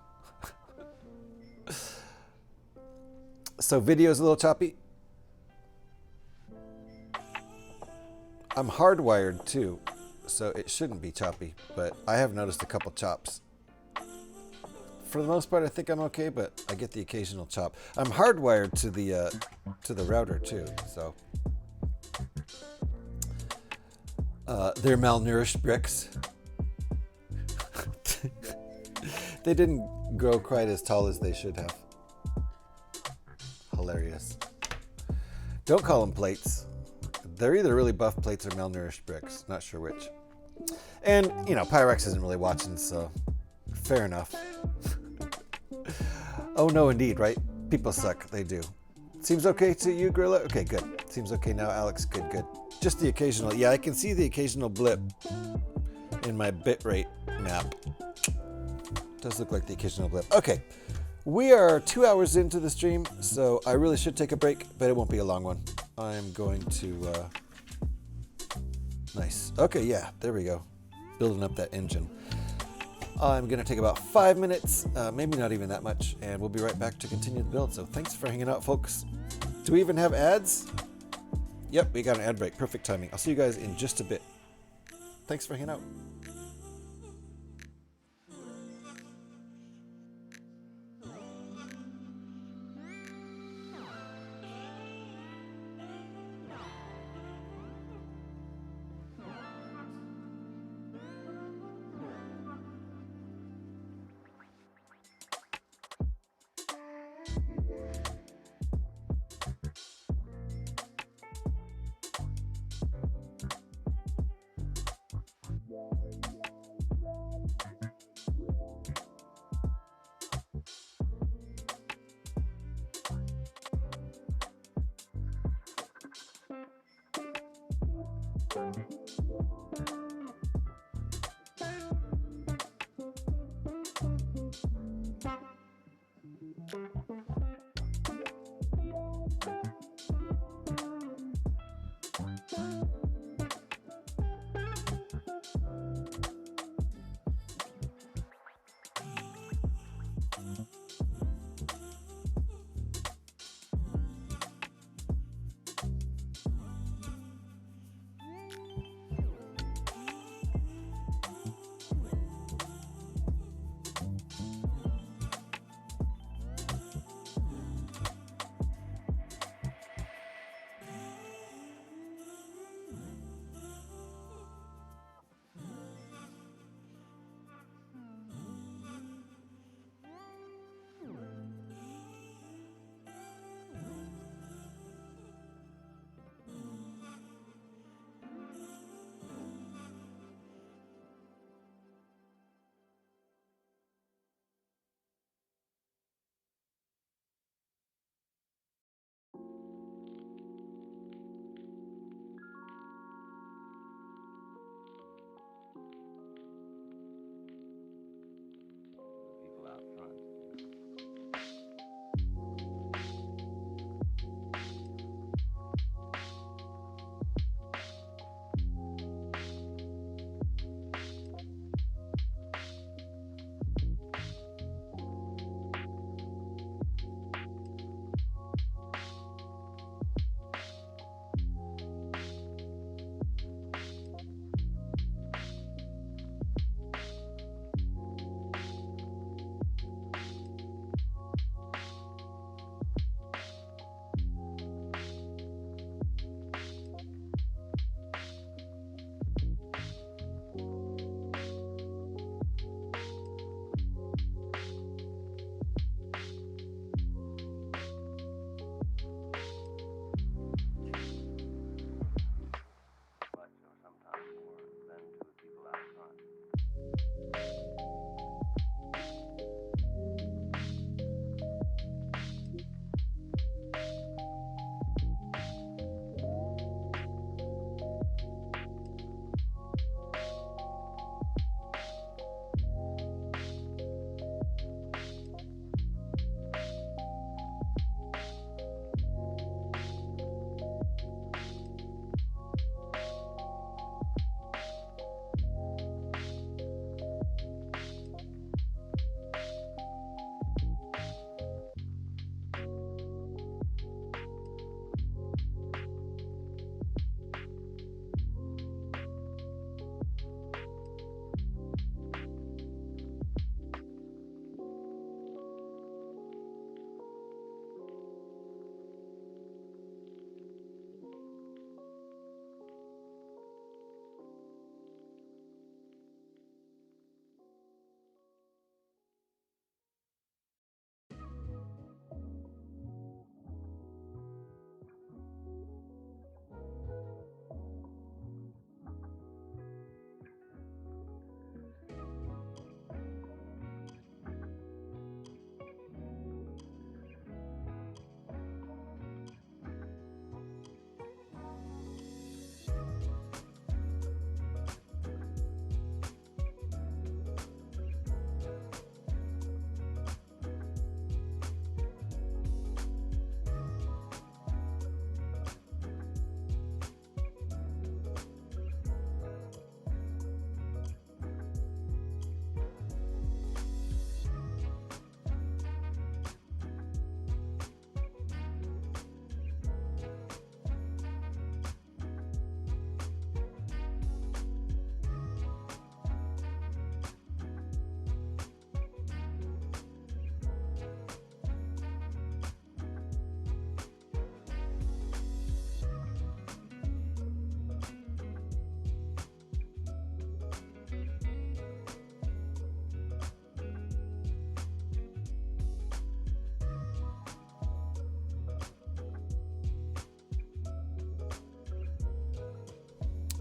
So video's a little choppy. I'm hardwired too, so it shouldn't be choppy, but I have noticed a couple chops. For the most part, I think I'm okay, but I get the occasional chop. I'm hardwired to the router too, so they're malnourished bricks. They didn't grow quite as tall as they should have. Hilarious. Don't call them plates. They're either really buff plates or malnourished bricks. Not sure which. And, you know, Pyrex isn't really watching, so fair enough. Oh, no, indeed, right? People suck. They do. Seems okay to you, Gorilla? Okay, good. Seems okay now, Alex. Good, good. Just the occasional. Yeah, I can see the occasional blip in my bitrate map. Does look like the occasional blip. Okay. We are 2 hours into the stream, so I really should take a break, but it won't be a long one. I'm going to... Nice. Okay, yeah, there we go. Building up that engine. I'm going to take about 5 minutes, maybe not even that much, and we'll be right back to continue the build. So thanks for hanging out, folks. Do we even have ads? Yep, we got an ad break. Perfect timing. I'll see you guys in just a bit. Thanks for hanging out.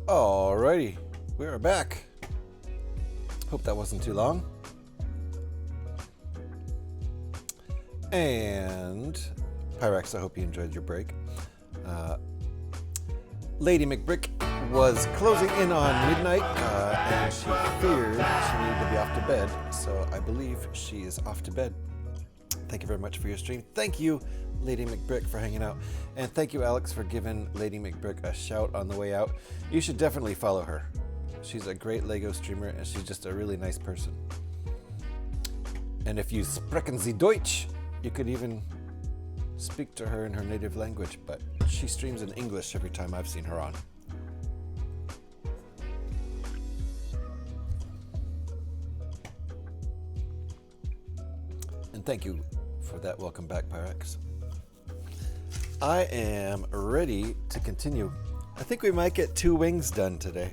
Alrighty, we're back. Hope that wasn't too long. And Pyrex, I hope you enjoyed your break. Lady McBrick was closing in on midnight, and she feared she needed to be off to bed, so I believe she is off to bed. Thank you very much for your stream. Thank you, Lady McBrick, for hanging out. And thank you, Alex, for giving Lady McBrick a shout on the way out. You should definitely follow her. She's a great Lego streamer, and she's just a really nice person. And if you sprechen Sie Deutsch, you could even speak to her in her native language, but she streams in English every time I've seen her on. And thank you for that. Welcome back, Pyrex. I am ready to continue. I think we might get 2 wings done today.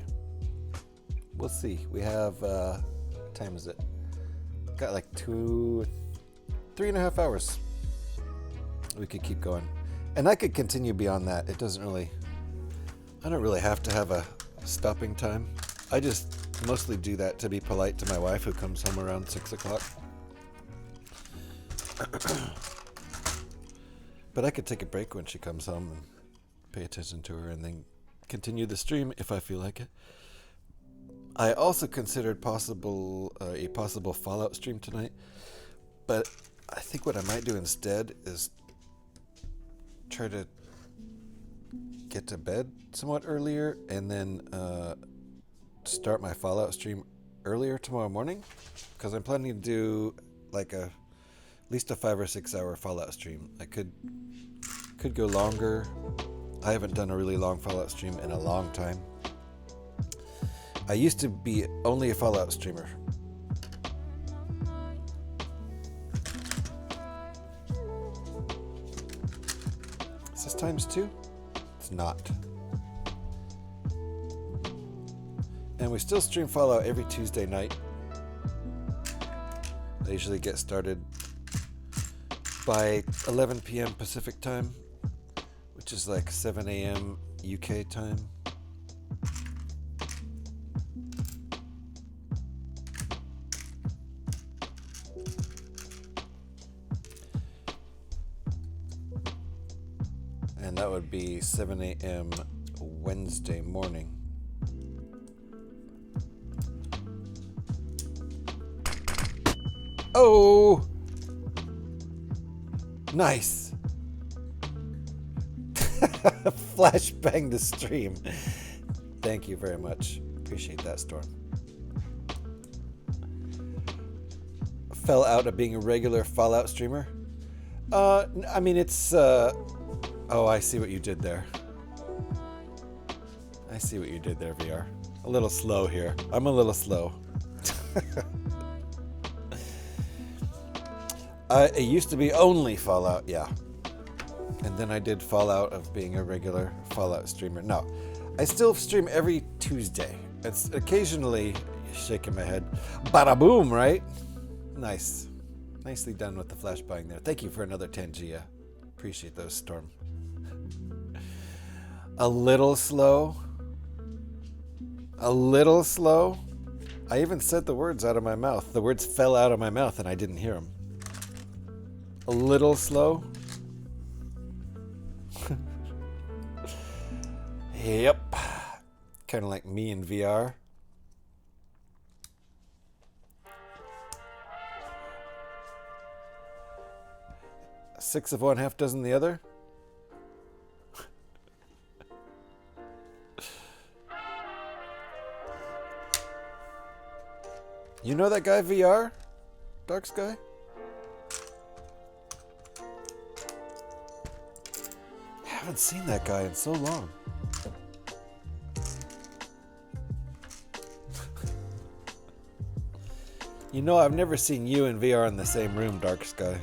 We'll see. We have, what time is it? Got like 3.5 hours. We could keep going. And I could continue beyond that. It doesn't really, I don't really have to have a stopping time. I just mostly do that to be polite to my wife, who comes home around 6 o'clock. But I could take a break when she comes home and pay attention to her and then continue the stream if I feel like it. I also considered a possible Fallout stream tonight, but I think what I might do instead is try to get to bed somewhat earlier and then start my Fallout stream earlier tomorrow morning, because I'm planning to do like at least a 5 or 6 hour Fallout stream. I could go longer. I haven't done a really long Fallout stream in a long time. I used to be only a Fallout streamer. Is this times 2? It's not. And we still stream Fallout every Tuesday night. I usually get started by 11 p.m. Pacific time, which is like 7 a.m. UK time. And that would be 7 a.m. Wednesday morning. Oh! Nice! Flashbang the stream. Thank you very much. Appreciate that, Storm. Fell out of being a regular Fallout streamer? I mean, it's... Oh, I see what you did there. I see what you did there, VR. A little slow here. I'm a little slow. It used to be only Fallout, yeah. And then I did Fallout of being a regular Fallout streamer. No, I still stream every Tuesday. It's occasionally shaking my head. Bada boom, right? Nice. Nicely done with the flashbang there. Thank you for another 10 Gia. Appreciate those, Storm. A little slow. A little slow. I even said the words out of my mouth. The words fell out of my mouth and I didn't hear them. A little slow. Yep. Kind of like me in VR. Six of one, half dozen the other. You know that guy VR? Dark Sky? Haven't seen that guy in so long. You know, I've never seen you and VR in the same room, Dark Sky.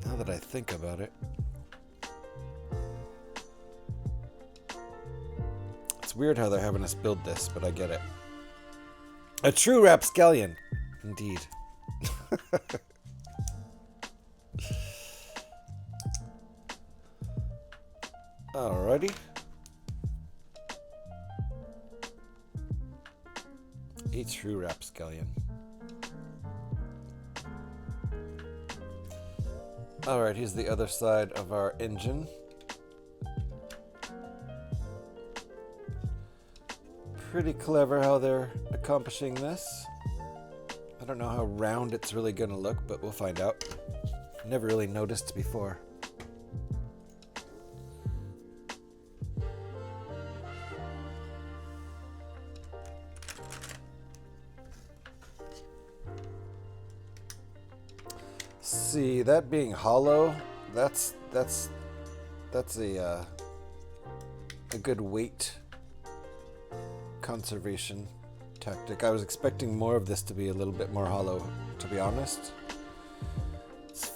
Now that I think about it. It's weird how they're having us build this, but I get it. A true rapscallion. Indeed. Alrighty. A true rapscallion. Alright, here's the other side of our engine. Pretty clever how they're accomplishing this. I don't know how round it's really going to look, but we'll find out. Never really noticed before. See, that being hollow, that's a good weight conservation tactic. I was expecting more of this to be a little bit more hollow, to be honest. It's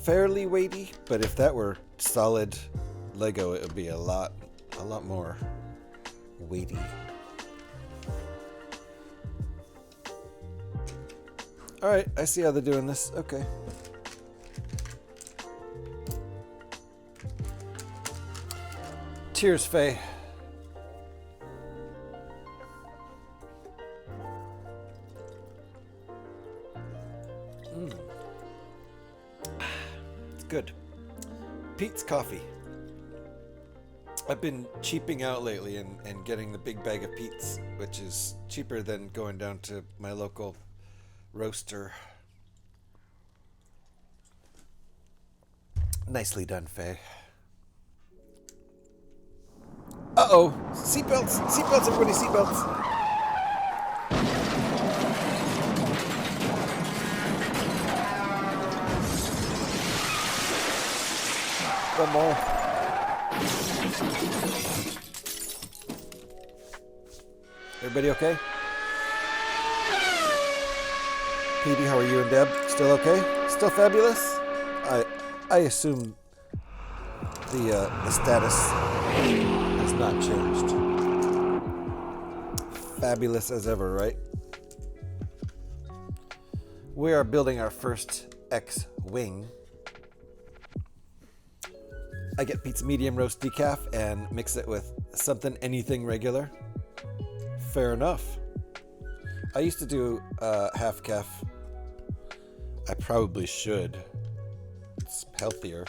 fairly weighty, but if that were solid Lego, it would be a lot more weighty. Alright, I see how they're doing this. Okay. Cheers, Faye. It's good. Pete's coffee. I've been cheaping out lately and getting the big bag of Pete's, which is cheaper than going down to my local roaster. Nicely done, Faye. Uh-oh! Seatbelts! Seatbelts, everybody, seatbelts! One more. Everybody okay? Petey, how are you and Deb? Still okay? Still fabulous? I assume the status has not changed. Fabulous as ever, right? We are building our first X-Wing. I get Pete's medium roast decaf and mix it with something anything regular. Fair enough. I used to do half calf. I probably should. It's healthier.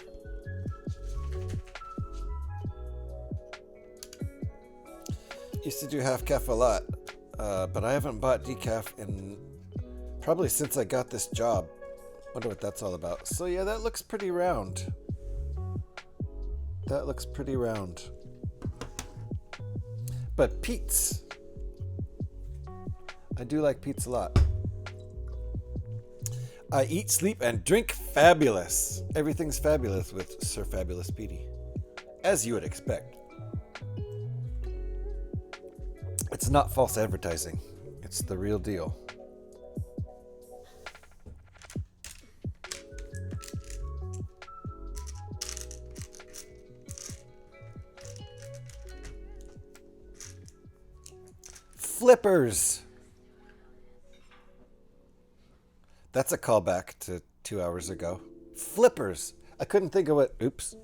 Used to do half calf a lot, but I haven't bought decaf in probably since I got this job. Wonder what that's all about. So yeah, that looks pretty round. That looks pretty round. But Pete's. I do like Pete's a lot. I eat, sleep, and drink fabulous. Everything's fabulous with Sir Fabulous Petey. As you would expect. It's not false advertising. It's the real deal. Flippers. That's a callback to 2 hours ago. Flippers. I couldn't think of it. Oops.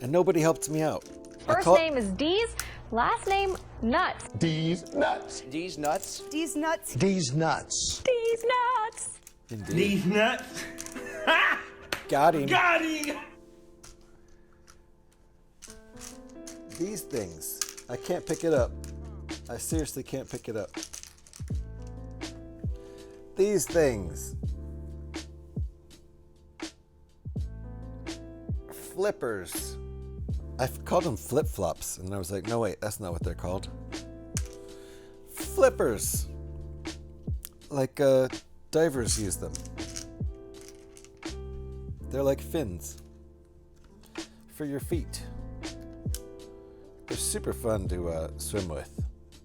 And nobody helped me out. First name is D's, last name Nuts. D's nuts. D's nuts. These nuts. D's nuts. D's Nuts. Indeed. These nuts. Got him. Got him. These things. I can't pick it up. I seriously can't pick it up. These things. Flippers. I've called them flip-flops, and I was like, no, wait, that's not what they're called. Flippers. Like divers use them. They're like fins for your feet. They're super fun to swim with.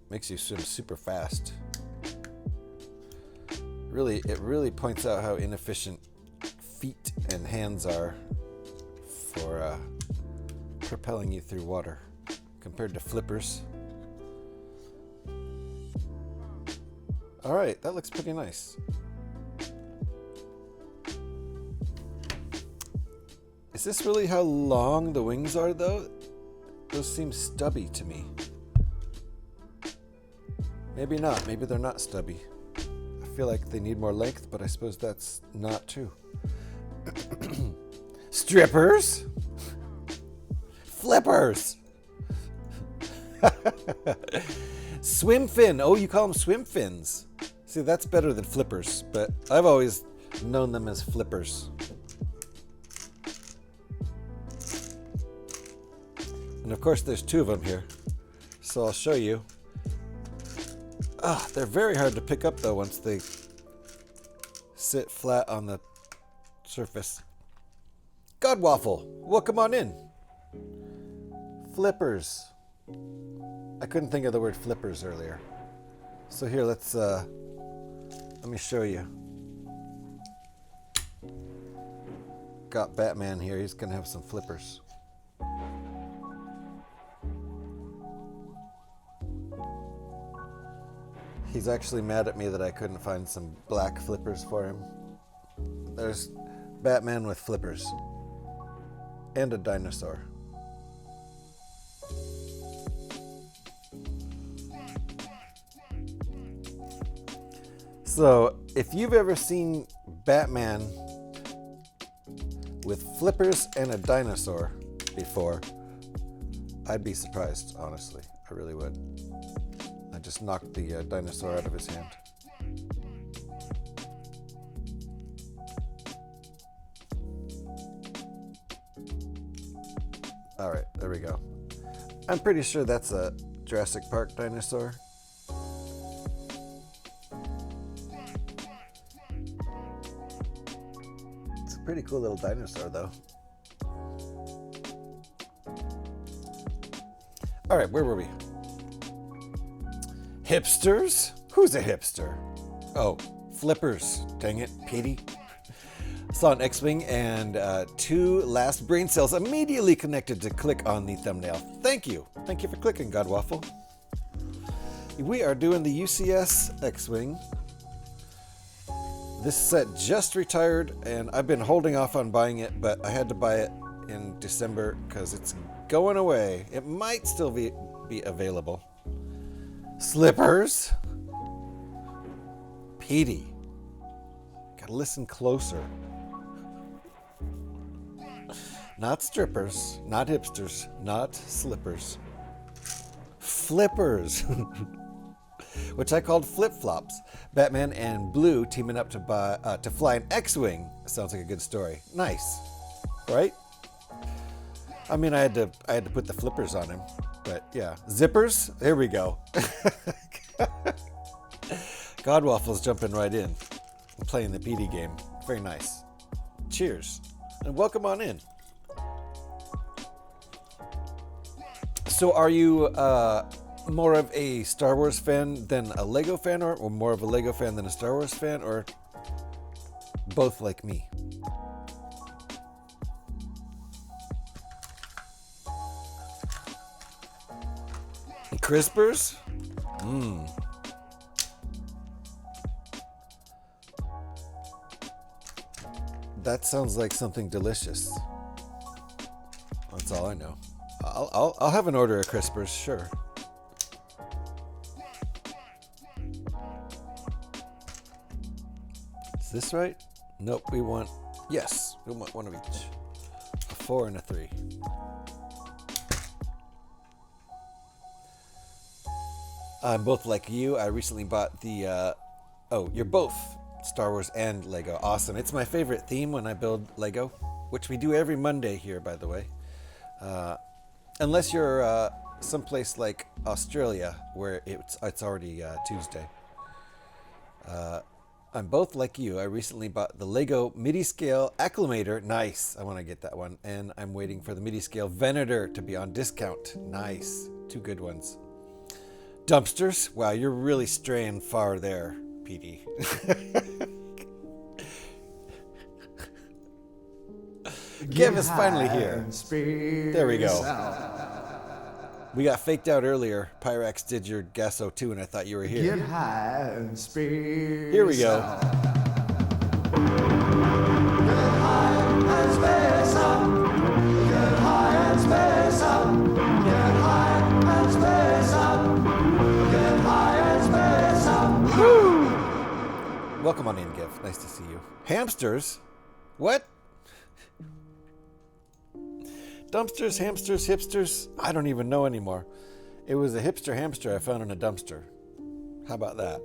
Makes you swim super fast. It really points out how inefficient feet and hands are for propelling you through water compared to flippers. All right, that looks pretty nice. Is this really how long the wings are, though? Those seem stubby to me. Maybe not. Maybe they're not stubby. I feel like they need more length, but I suppose that's not true. Strippers? Flippers! Swim fin. Oh, you call them swim fins. See, that's better than flippers, but I've always known them as flippers. And of course, there's two of them here, so I'll show you. They're very hard to pick up though once they sit flat on the surface. God Waffle, welcome on in. Flippers. I couldn't think of the word flippers earlier. So here, let me show you. Got Batman here, he's gonna have some flippers. He's actually mad at me that I couldn't find some black flippers for him. There's Batman with flippers. And a dinosaur. So, if you've ever seen Batman with flippers and a dinosaur before, I'd be surprised, honestly. I really would. I just knocked the dinosaur out of his hand. All right, there we go. I'm pretty sure that's a Jurassic Park dinosaur. It's a pretty cool little dinosaur, though. All right, where were we? Hipsters? Who's a hipster? Oh, flippers. Dang it, Petey. Saw an X-Wing and 2 last brain cells immediately connected to click on the thumbnail. Thank you. Thank you for clicking, Godwaffle. We are doing the UCS X-Wing. This set just retired and I've been holding off on buying it, but I had to buy it in December because it's going away. It might still be available. Slippers? Petey. Gotta listen closer. Not strippers, not hipsters, not slippers. Flippers. Which I called flip-flops. Batman and Blue teaming up to fly an X-Wing. Sounds like a good story. Nice. Right? I mean, I had to put the flippers on him. But yeah, zippers, there we go. Godwaffle's jumping right in and playing the PD game. Very nice. Cheers, and welcome on in. So are you more of a Star Wars fan than a Lego fan, or more of a Lego fan than a Star Wars fan, or both like me? Crispers? That sounds like something delicious. That's all I know. I'll have an order of Crispers, sure. Is this right? Nope, we want one of each. A 4 and a 3. I'm both like you. I recently bought the, you're both Star Wars and Lego. Awesome. It's my favorite theme when I build Lego, which we do every Monday here, by the way. Unless you're someplace like Australia, where it's already Tuesday. I'm both like you. I recently bought the Lego MIDI Scale Acclimator. Nice. I want to get that one. And I'm waiting for the MIDI Scale Venator to be on discount. Nice. 2 good ones. Dumpsters? Wow, you're really straying far there, PD. Giv is finally here. There we go. We got faked out earlier. Pyrax did your Gasso too, and I thought you were here. Get high and space. Here we go. Get high and space up. Get high and space up. Get high and space up. Get high and space Come on in, Giff. Nice to see you. Hamsters? What? Dumpsters, hamsters, hipsters? I don't even know anymore. It was a hipster hamster I found in a dumpster. How about that?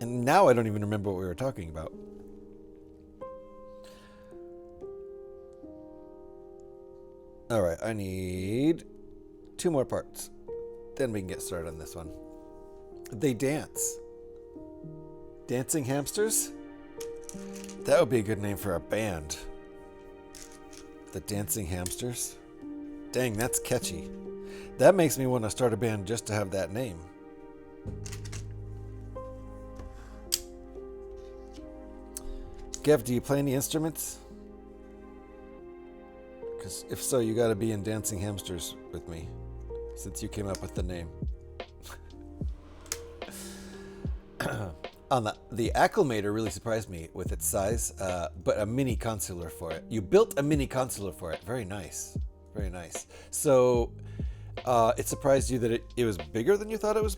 And now I don't even remember what we were talking about. All right, I need 2 more parts. Then we can get started on this one. They dance. Dancing hamsters? That would be a good name for a band. The Dancing Hamsters? Dang, that's catchy. That makes me want to start a band just to have that name. Gev, do you play any instruments? Because if so, you got to be in Dancing Hamsters with me, since you came up with the name. On the acclimator really surprised me with its size, but a mini consular for it. You built a mini consular for it. Very nice. Very nice. So it surprised you that it was bigger than you thought it was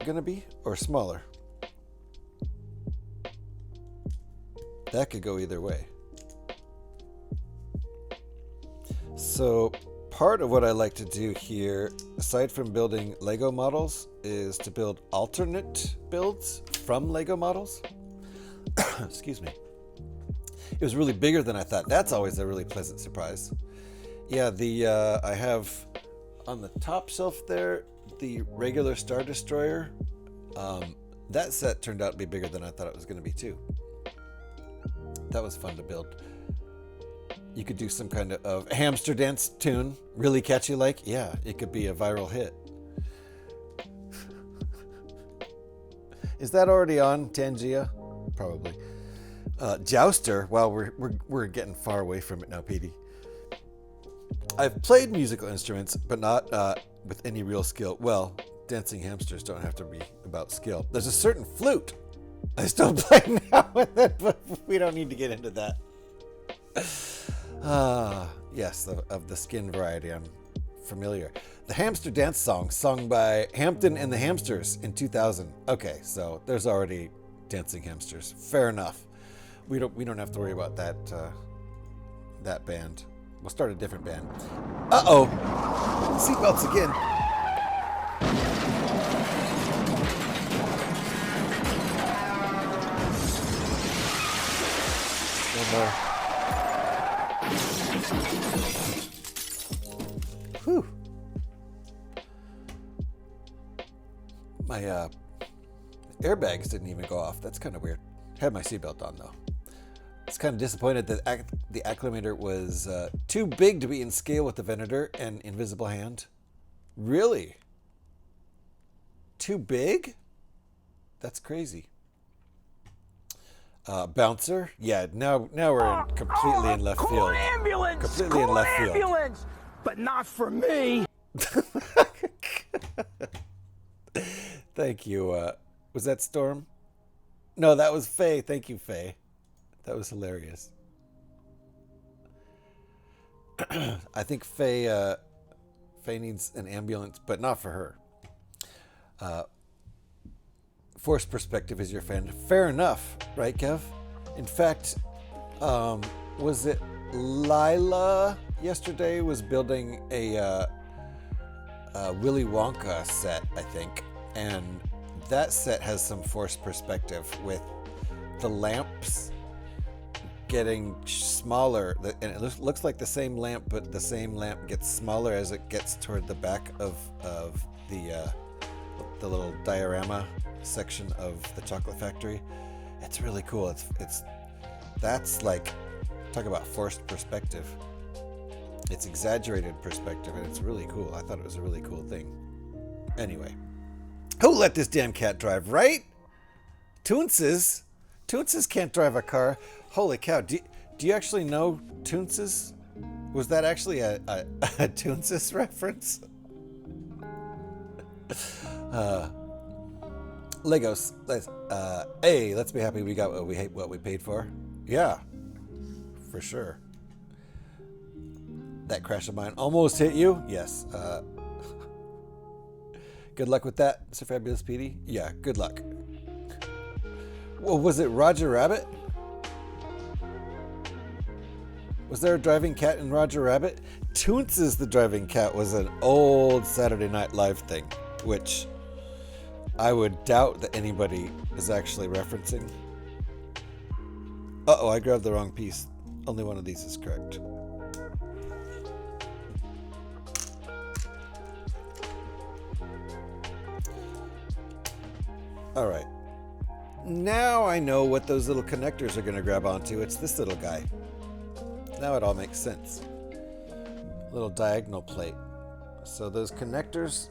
gonna be, or smaller? That could go either way. So part of what I like to do here, aside from building Lego models, is to build alternate builds from Lego models. Excuse me. It was really bigger than I thought. That's always a really pleasant surprise. Yeah, I have on the top shelf there the regular Star Destroyer. That set turned out to be bigger than I thought it was going to be too. That was fun to build. You could do some kind of hamster dance tune, really catchy like. Yeah, it could be a viral hit. Is that already on Tangia? Probably. Jouster. Wow, we're getting far away from it now, Petey. I've played musical instruments, but not with any real skill. Well, dancing hamsters don't have to be about skill. There's a certain flute I still play now and then, but we don't need to get into that. Yes, of the skin variety, I'm familiar. The Hamster Dance Song, sung by Hampton and the Hamsters in 2000. Okay, so there's already dancing hamsters. Fair enough. We don't have to worry about that that band. We'll start a different band. Uh-oh. Seatbelts again. One more. Whew. My airbags didn't even go off. That's kind of weird. Had my seatbelt on though. I was kind of disappointed that the acclimator was too big to be in scale with the Venator and Invisible Hand. Really? Too big? That's crazy. Bouncer? Yeah, now we're completely in left field. Ambulance! Completely in left field. Ambulance! But not for me. Thank you. Was that Storm? No, that was Faye. Thank you, Faye. That was hilarious. I think Faye needs an ambulance, but not for her. Force Perspective is your friend. Fair enough, right, Kev? In fact, was it Lila yesterday was building a Willy Wonka set, I think, and that set has some Force Perspective with the lamps getting smaller, and it looks like the same lamp, but the same lamp gets smaller as it gets toward the back of the little diorama section of the chocolate factory. It's really cool. That's like, talk about forced perspective. It's exaggerated perspective, and it's really cool. I thought it was a really cool thing. Anyway, who let this damn cat drive, right? Toonses can't drive a car. Holy cow! Do you actually know Toonses? Was that actually a Toonses reference? Legos. Let's be happy we got what we paid for. Yeah, for sure. That crash of mine almost hit you. Yes. Good luck with that, Sir Fabulous Petey. Yeah, good luck. Well, was it Roger Rabbit? Was there a driving cat in Roger Rabbit? Toonces the Driving Cat was an old Saturday Night Live thing, which I would doubt that anybody is actually referencing. Uh-oh, I grabbed the wrong piece. Only one of these is correct. All right. Now I know what those little connectors are going to grab onto. It's this little guy. Now it all makes sense. Little diagonal plate. So those connectors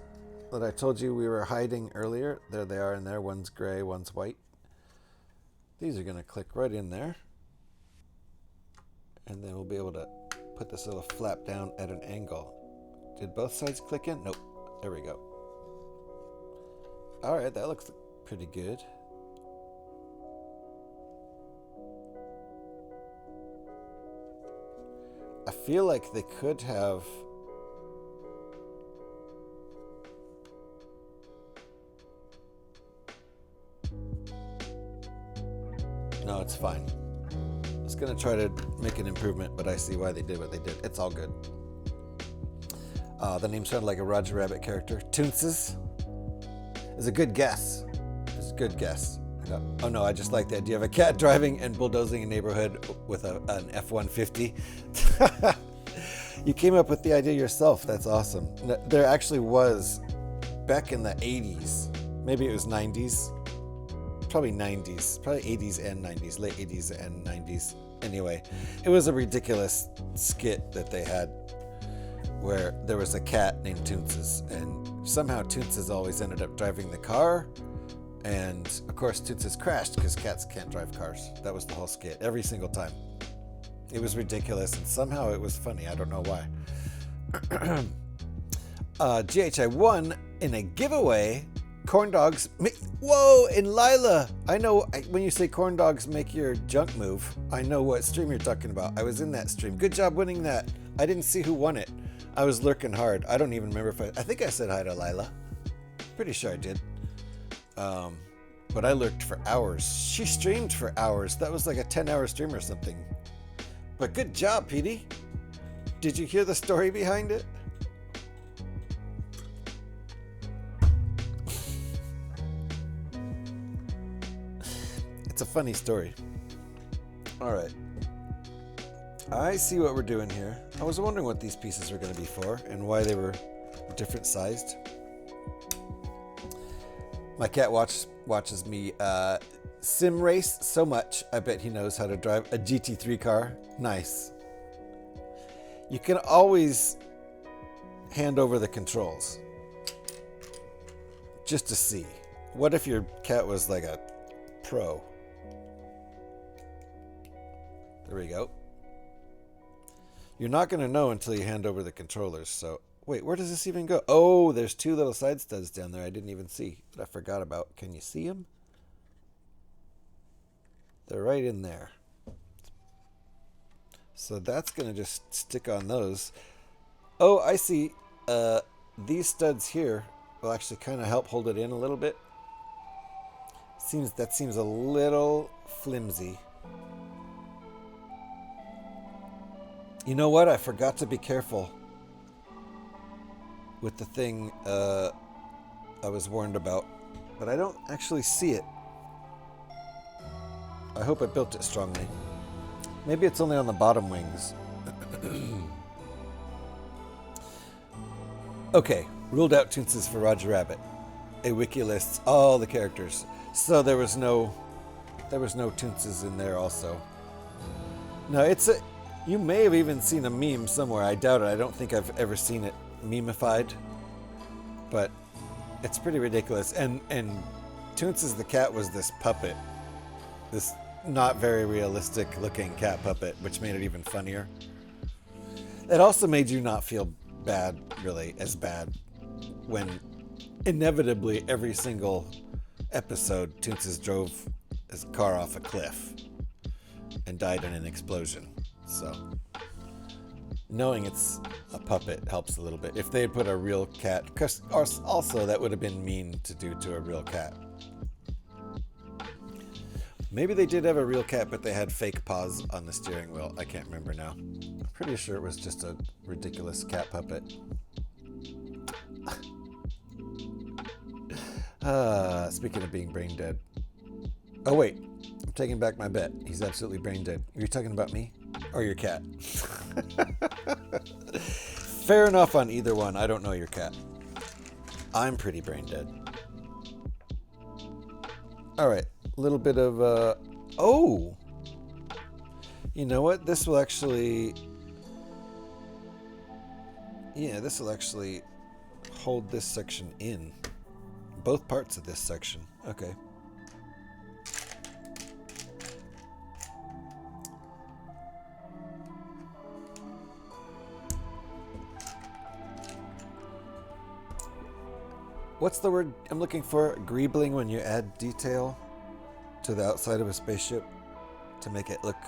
that I told you we were hiding earlier, there they are in there. One's gray, one's white. These are going to click right in there. And then we'll be able to put this little flap down at an angle. Did both sides click in? Nope. There we go. All right, that looks pretty good. I feel like they could have no, it's fine. I was gonna try to make an improvement, but I see why they did what they did. It's all good. The name sounded like a Roger Rabbit character. Toonces is a good guess. It's a good guess. No. Oh no, I just like the idea of a cat driving and bulldozing a neighborhood with an F-150. You came up with the idea yourself. That's awesome. There actually was, back in the 80s, maybe it was 90s, probably 90s, probably 80s and 90s, late 80s and 90s. Anyway, it was a ridiculous skit that they had where there was a cat named Toonces, and somehow Toonces always ended up driving the car. And of course, Toonces crashed because cats can't drive cars. That was the whole skit every single time. It was ridiculous, and somehow it was funny. I don't know why. GHI won in a giveaway. Corn dogs. Whoa, in Lila. I know when you say corn dogs make your junk move, I know what stream you're talking about. I was in that stream. Good job winning that. I didn't see who won it. I was lurking hard. I don't even remember if I think I said hi to Lila. Pretty sure I did. But I lurked for hours. She streamed for hours. That was like a 10-hour stream or something. But good job, Petey. Did you hear the story behind it? It's a funny story. All right. I see what we're doing here. I was wondering what these pieces were going to be for and why they were different sized. My cat watches me sim race so much, I bet he knows how to drive a GT3 car. Nice. You can always hand over the controls just to see. What if your cat was like a pro? There we go. You're not going to know until you hand over the controllers, so... Wait, where does this even go? Oh, there's two little side studs down there I didn't even see, that I forgot about. Can you see them? They're right in there. So that's going to just stick on those. Oh, I see. These studs here will actually kind of help hold it in a little bit. That seems a little flimsy. You know what? I forgot to be careful with the thing I was warned about, but I don't actually see it. I hope I built it strongly. Maybe it's only on the bottom wings. Okay, ruled out Toonces for Roger Rabbit. A wiki lists all the characters. So there was no Toonces in there also. No, you may have even seen a meme somewhere. I doubt it. I don't think I've ever seen it memeified, but it's pretty ridiculous. And Toonces the cat was this puppet, this not very realistic looking cat puppet, which made it even funnier. It also made you not feel bad, really, as bad when inevitably every single episode Toonces drove his car off a cliff and died in an explosion. So knowing it's a puppet helps a little bit. If they had put a real cat, because also that would have been mean to do to a real cat. Maybe they did have a real cat, but they had fake paws on the steering wheel. I can't remember now. I'm pretty sure it was just a ridiculous cat puppet. Speaking of being brain dead. Oh, wait. I'm taking back my bet. He's absolutely brain dead. Are you talking about me? Or your cat? Fair enough on either one. I don't know your cat. I'm pretty brain dead. Alright. A little bit of, oh! You know what? This will actually... Yeah, this will actually hold this section in. Both parts of this section. Okay. What's the word I'm looking for? Greebling, when you add detail to the outside of a spaceship to make it look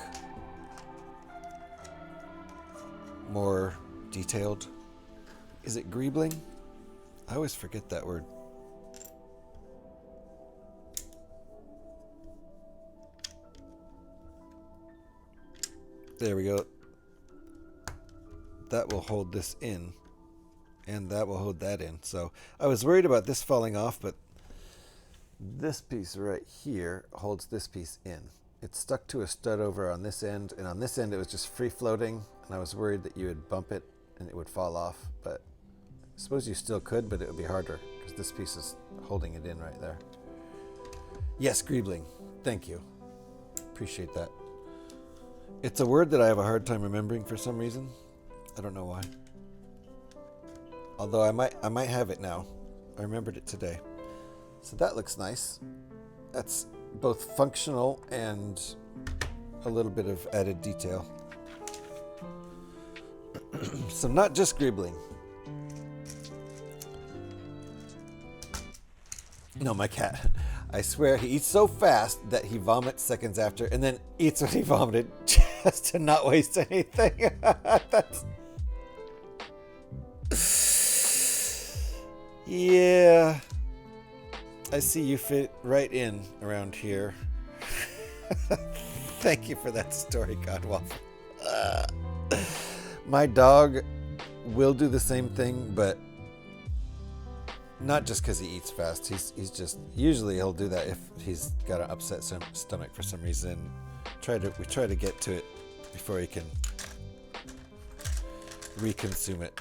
more detailed. Is it greebling? I always forget that word. There we go. That will hold this in. And that will hold that in. So I was worried about this falling off, but this piece right here holds this piece in. It's stuck to a stud over on this end, and on this end it was just free floating, and I was worried that you would bump it and it would fall off, but I suppose you still could, but it would be harder because this piece is holding it in right there. Yes, greebling. Thank you. Appreciate that. It's a word that I have a hard time remembering for some reason. I don't know why. Although I might have it now. I remembered it today. So that looks nice. That's both functional and a little bit of added detail. So not just greebling. No, my cat. I swear he eats so fast that he vomits seconds after and then eats what he vomited just to not waste anything. That's... Yeah, I see you fit right in around here. Thank you for that story, Godwaffle. My dog will do the same thing, but not just because he eats fast. He's just, usually he'll do that if he's got an upset stomach for some reason. We try to get to it before he can reconsume it.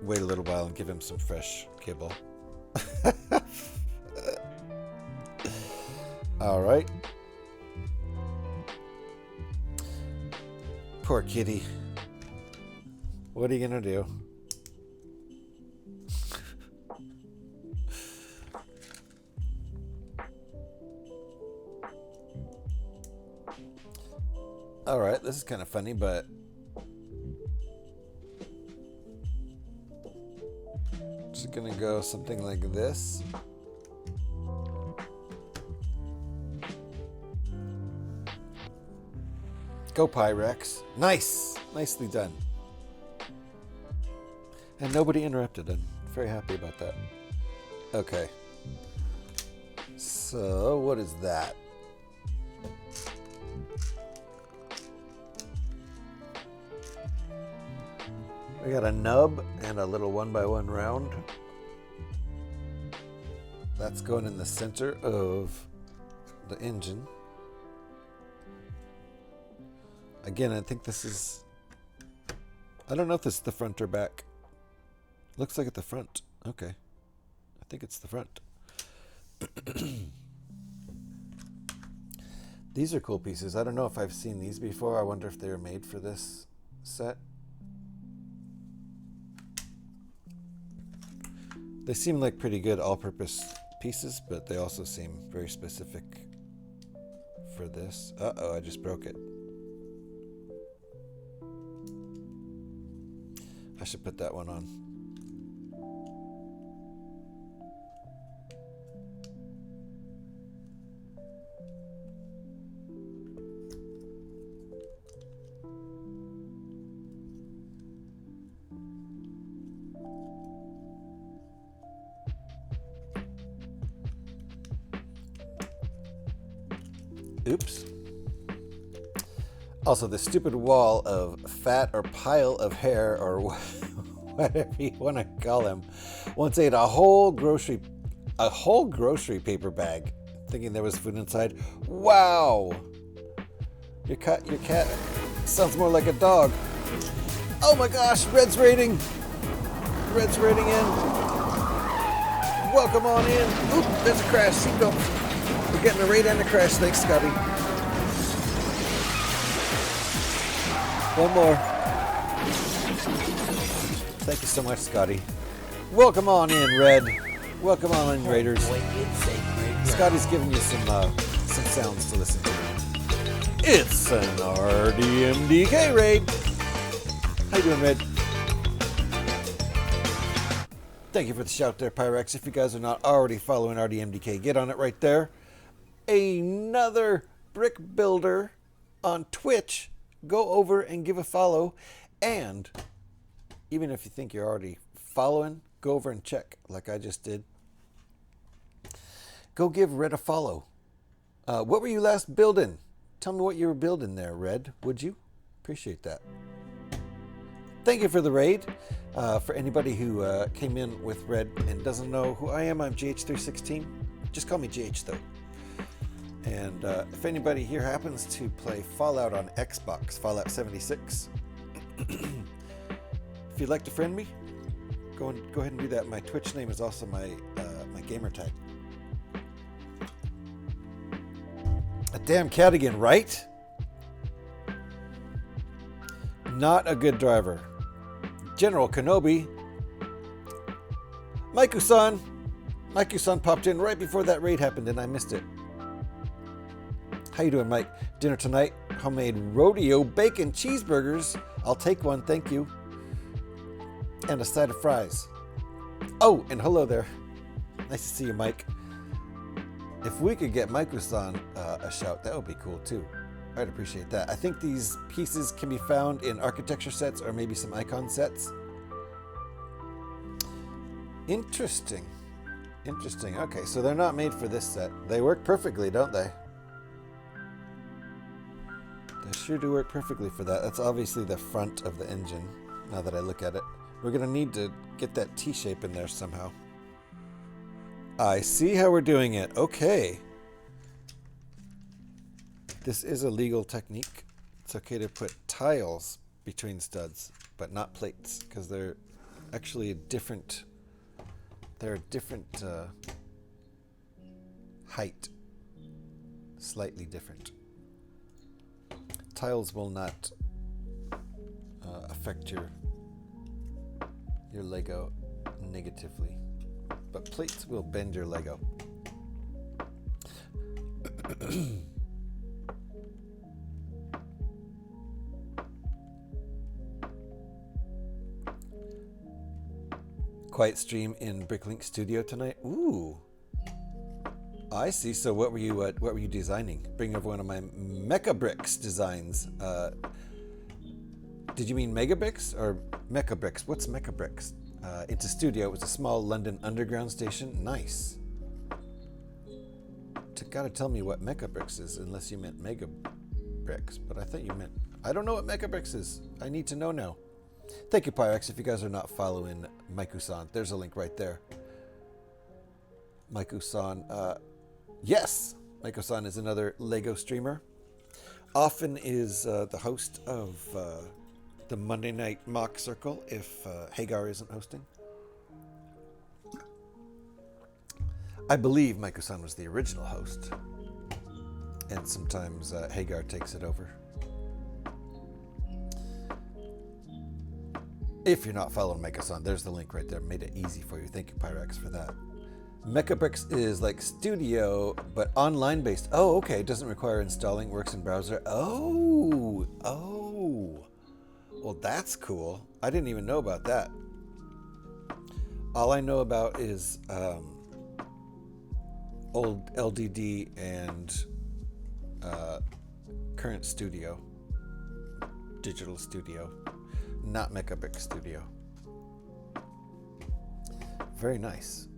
Wait a little while and give him some fresh kibble. All right. Poor kitty. What are you gonna do? All right, this is kind of funny, but just gonna go something like this. Go Pyrex. Nice! Nicely done. And nobody interrupted. I'm very happy about that. Okay. So, what is that? We got a nub and a little 1x1 round. That's going in the center of the engine. Again, I think this is... I don't know if this is the front or back. Looks like at the front. Okay. I think it's the front. These are cool pieces. I don't know if I've seen these before. I wonder if they were made for this set. They seem like pretty good all-purpose pieces, but they also seem very specific for this. Uh-oh, I just broke it. I should put that one on. Oops. Also, the stupid wall of fat or pile of hair or whatever you want to call him once ate a whole grocery paper bag, thinking there was food inside. Wow! Your cat sounds more like a dog. Oh my gosh, Red's raiding! Red's raiding in. Welcome on in. Oop, there's a crash. Seatbelt. We're getting a raid and a crash. Thanks, Scotty. One more. Thank you so much, Scotty. Welcome on in, Red. Welcome on in, Raiders. Scotty's giving you some sounds to listen to. It's an RDMDK raid. How you doing, Red? Thank you for the shout there, Pyrex. If you guys are not already following RDMDK, get on it right there. Another brick builder on Twitch. Go over and give a follow. And even if you think you're already following, go over and check like I just did. Go give Red a follow. What were you last building? Tell me what you were building there, Red. Would you? Appreciate that. Thank you for the raid. For anybody who came in with Red and doesn't know who I am, I'm GH316. Just call me GH though. And if anybody here happens to play Fallout on Xbox, Fallout 76, if you'd like to friend me, go ahead and do that. My Twitch name is also my gamer tag. A damn cat again, right? Not a good driver. General Kenobi. Maiku-san. Maiku-san popped in right before that raid happened and I missed it. How you doing, Mike? Dinner tonight, homemade rodeo bacon cheeseburgers. I'll take one, thank you. And a side of fries. Oh, and hello there. Nice to see you, Mike. If we could get Maiku-san a shout, that would be cool too. I'd appreciate that. I think these pieces can be found in architecture sets or maybe some icon sets. Interesting. Interesting. Okay, so they're not made for this set. They work perfectly, don't they? They sure do work perfectly for that. That's obviously the front of the engine, now that I look at it. We're going to need to get that T-shape in there somehow. I see how we're doing it. Okay. This is a legal technique. It's okay to put tiles between studs, but not plates, because they're actually a different height. Slightly different. Tiles will not affect your Lego negatively, but plates will bend your Lego. Quiet stream in Bricklink Studio tonight. Ooh, I see. So what were you designing? Bring over one of my Mecha Bricks designs. Did you mean Mega Bricks or Mecha Bricks? What's Mecha Bricks? Into Studio. It was a small London Underground station. Nice. Gotta tell me what Mecha Bricks is, unless you meant Mega Bricks. But I thought you meant. I don't know what Mecha Bricks is. I need to know now. Thank you, Pyrex. If you guys are not following Maiku-san, there's a link right there. Maiku-san, yes, Maiku-san is another Lego streamer. Often is the host of the Monday Night Mock Circle if Hagar isn't hosting. I believe Maiku-san was the original host, and sometimes Hagar takes it over. If you're not following Maiku-san, there's the link right there. Made it easy for you. Thank you, Pyrex, for that. Mecha Bricks is like Studio, but online based. Oh, okay. It doesn't require installing. Works in browser. Oh. Well, that's cool. I didn't even know about that. All I know about is old LDD and current Studio, Digital Studio. Not Mecha Brick Studio. Very nice.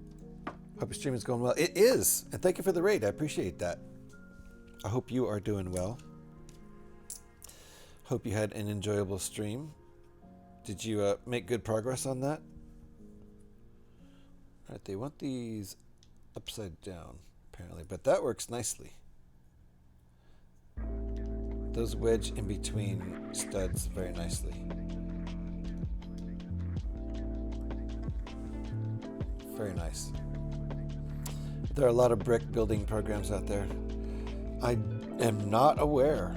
Hope your stream is going well. It is. And thank you for the raid. I appreciate that. I hope you are doing well. Hope you had an enjoyable stream. Did you make good progress on that? Alright, they want these upside down, apparently, but that works nicely. Those wedge in between studs very nicely. Very nice. There are a lot of brick building programs out there. I am not aware.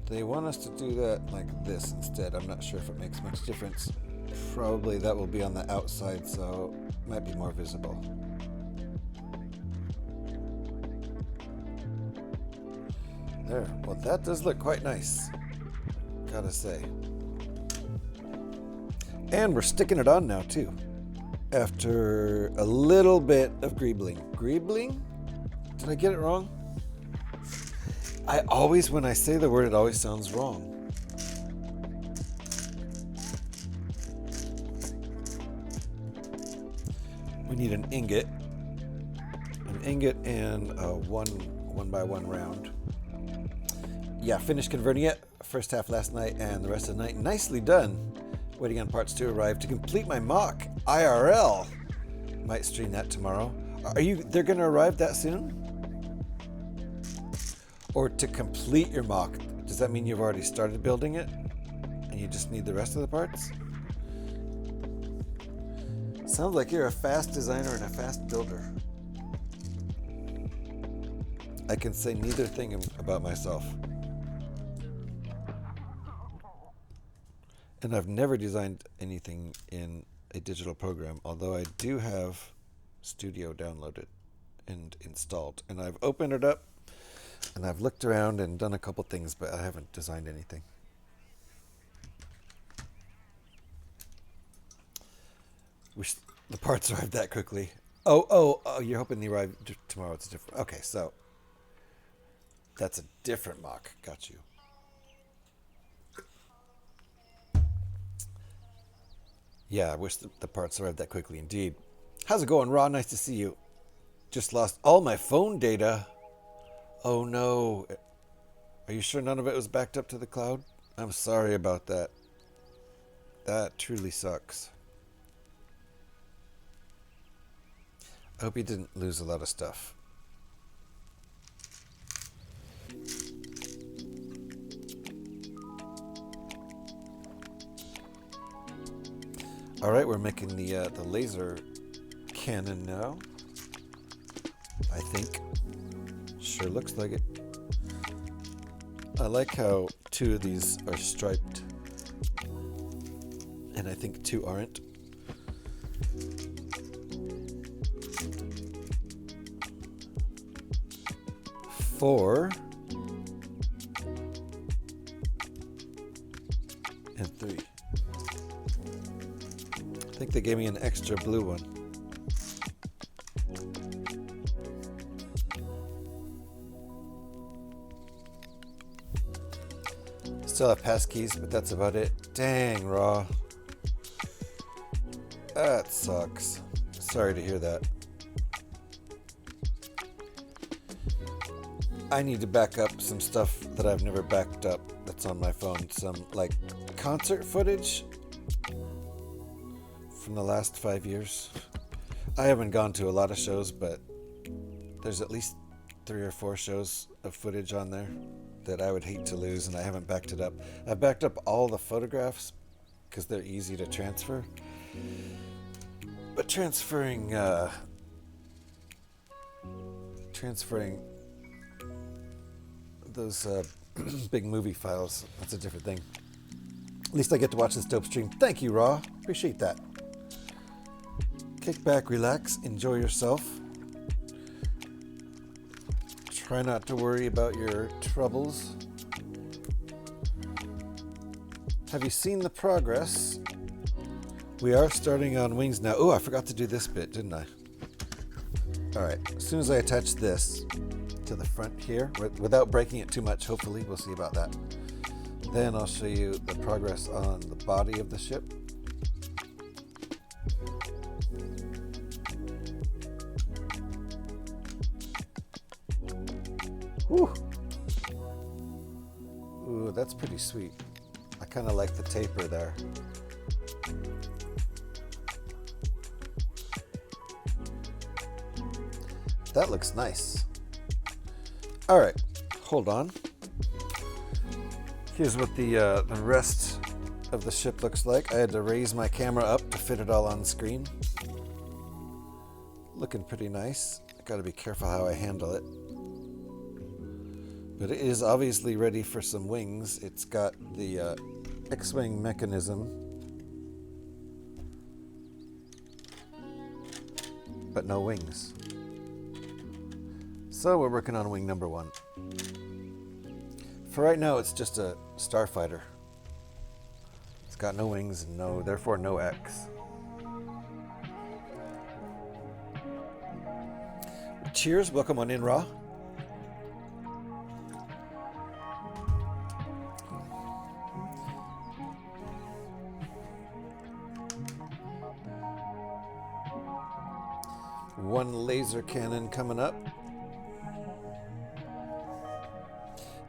They want us to do that like this instead. I'm not sure if it makes much difference. Probably that will be on the outside, so it might be more visible. There. Well, that does look quite nice, gotta say. And we're sticking it on now, too. After a little bit of greebling. Greebling? Did I get it wrong? I always, when I say the word, it always sounds wrong. We need an ingot. An ingot and a one by one round. Yeah, finished converting it. First half last night and the rest of the night. Nicely done. Waiting on parts to arrive to complete my mock IRL. Might stream that tomorrow. They're going to arrive that soon? Or to complete your mock, does that mean you've already started building it and you just need the rest of the parts? Sounds like you're a fast designer and a fast builder. I can say neither thing about myself. And I've never designed anything in a digital program, although I do have Studio downloaded and installed. And I've opened it up and I've looked around and done a couple things, but I haven't designed anything. Wish the parts arrived that quickly. Oh, you're hoping they arrive tomorrow. It's different. Okay, so that's a different mock. Got you. Yeah, I wish the parts arrived that quickly indeed. How's it going, Raw? Nice to see you. Just lost all my phone data. Oh no. Are you sure none of it was backed up to the cloud? I'm sorry about that. That truly sucks. I hope you didn't lose a lot of stuff. All right, we're making the laser cannon now. I think. Sure looks like it. I like how 2 of these are striped, and I think 2 aren't. Four and 3. I think they gave me an extra blue one. Still have passkeys, but that's about it. Dang, Raw. That sucks. Sorry to hear that. I need to back up some stuff that I've never backed up that's on my phone. Some, like, concert footage from the last 5 years. I haven't gone to a lot of shows, but there's at least 3 or 4 shows of footage on there that I would hate to lose, and I haven't backed it up. I've backed up all the photographs because they're easy to transfer. But transferring those big movie files, that's a different thing. At least I get to watch this dope stream. Thank you, Raw. Appreciate that. Kick back, relax, enjoy yourself. Try not to worry about your troubles. Have you seen the progress? We are starting on wings now. Oh, I forgot to do this bit, didn't I? Alright, as soon as I attach this to the front here, without breaking it too much, hopefully, we'll see about that. Then I'll show you the progress on the body of the ship. Ooh. Ooh, that's pretty sweet. I kind of like the taper there. That looks nice. All right, hold on. Here's what the rest of the ship looks like. I had to raise my camera up to fit it all on screen. Looking pretty nice. I gotta be careful how I handle it. But it is obviously ready for some wings. It's got the X-wing mechanism, but no wings. So we're working on wing number 1. For right now, it's just a Starfighter. It's got no wings and therefore no X. Cheers, welcome on in, Raw. One laser cannon coming up.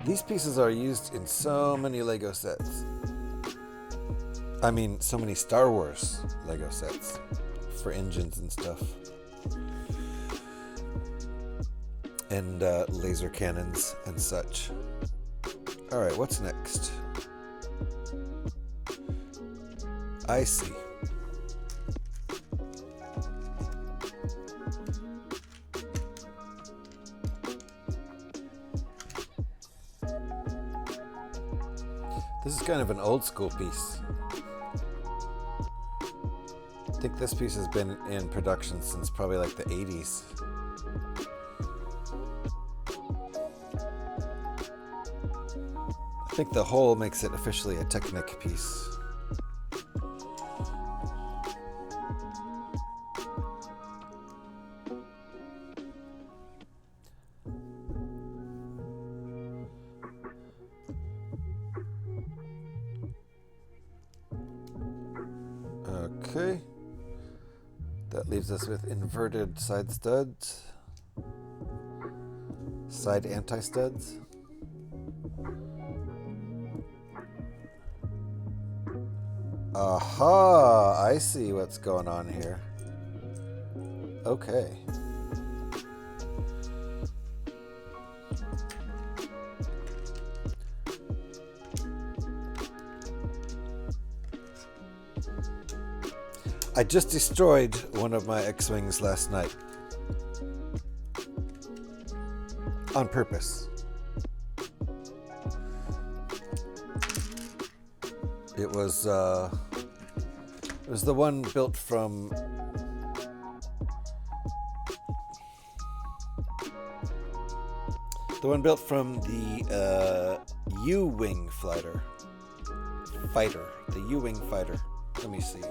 These pieces are used in so many Lego sets. I mean, so many Star Wars Lego sets for engines and stuff. And laser cannons and such. All right, what's next? I see. This is kind of an old school piece. I think this piece has been in production since probably like the 80s. I think the hole makes it officially a Technic piece. Okay, that leaves us with inverted side studs, side anti-studs. Aha, I see what's going on here. Okay. I just destroyed one of my X-Wings last night. On purpose. It was the one built from the U-Wing fighter. The U-Wing fighter. Let me see.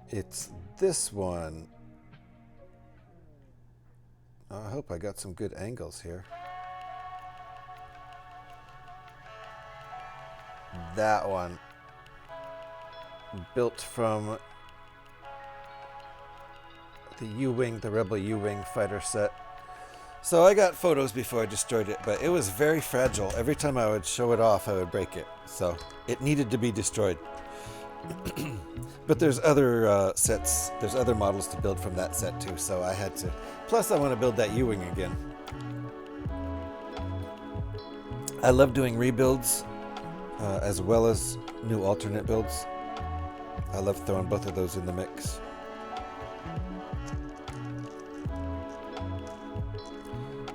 It's this one. I hope I got some good angles here. That one. Built from the U-Wing, the Rebel U-Wing fighter set. So I got photos before I destroyed it, but it was very fragile. Every time I would show it off, I would break it. So it needed to be destroyed. But there's other sets, there's other models to build from that set too, so I had to. Plus I want to build that U-Wing again. I love doing rebuilds as well as new alternate builds. I love throwing both of those in the mix.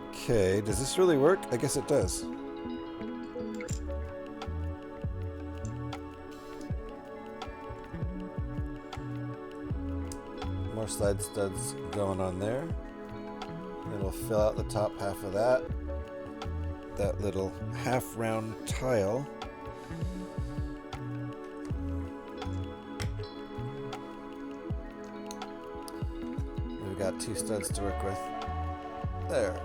Okay, does this really work? I guess it does. More side studs going on there. It'll fill out the top half of that. That little half round tile. We've got 2 studs to work with. There.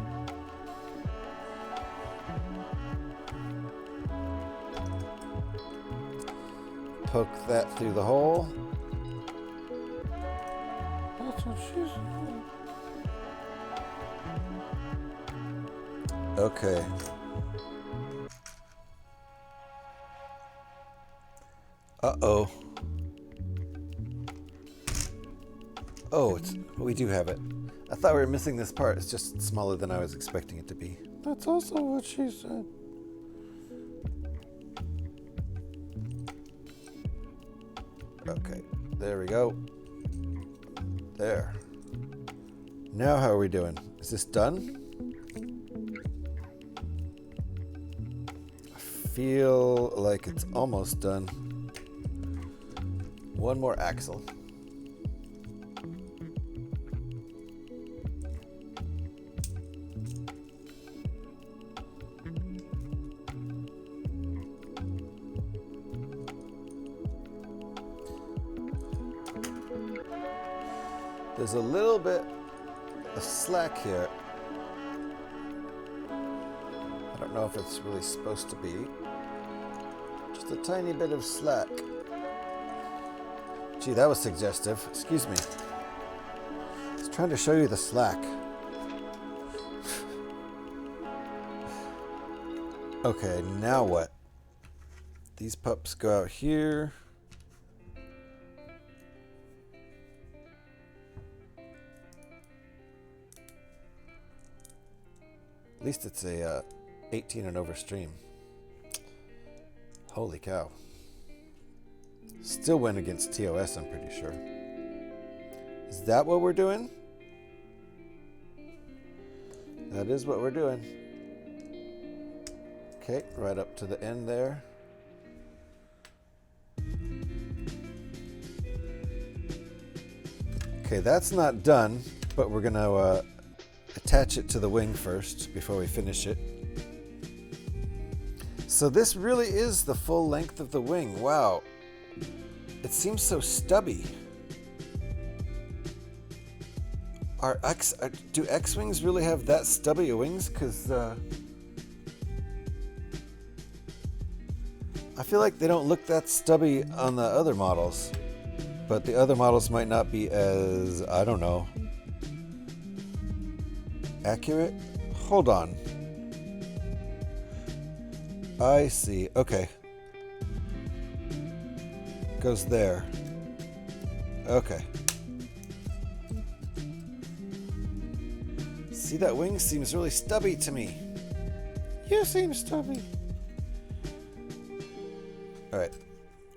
poke that through the hole. That's what she said. Okay. Uh-oh. Oh, we do have it. I thought we were missing this part. It's just smaller than I was expecting it to be. That's also what she said. Okay, there we go. There. Now how are we doing? Is this done? I feel like it's almost done. One more axle. There's a little bit of slack here. I don't know if it's really supposed to be. Just a tiny bit of slack. Gee, that was suggestive. Excuse me. I was trying to show you the slack. Okay, now what? These pups go out here. At least it's a 18 and over stream. Holy cow. Still win against TOS, I'm pretty sure. Is that what we're doing? That is what we're doing. Okay, right up to the end there. Okay, that's not done, but we're gonna attach it to the wing first before we finish it. So this really is the full length of the wing. Wow. It seems so stubby. Do X-Wings really have that stubby wings? Because I feel like they don't look that stubby on the other models. But the other models might not be as, I don't know, accurate? Hold on. I see. Okay. Goes there. Okay. See, that wing seems really stubby to me. You seem stubby. Alright.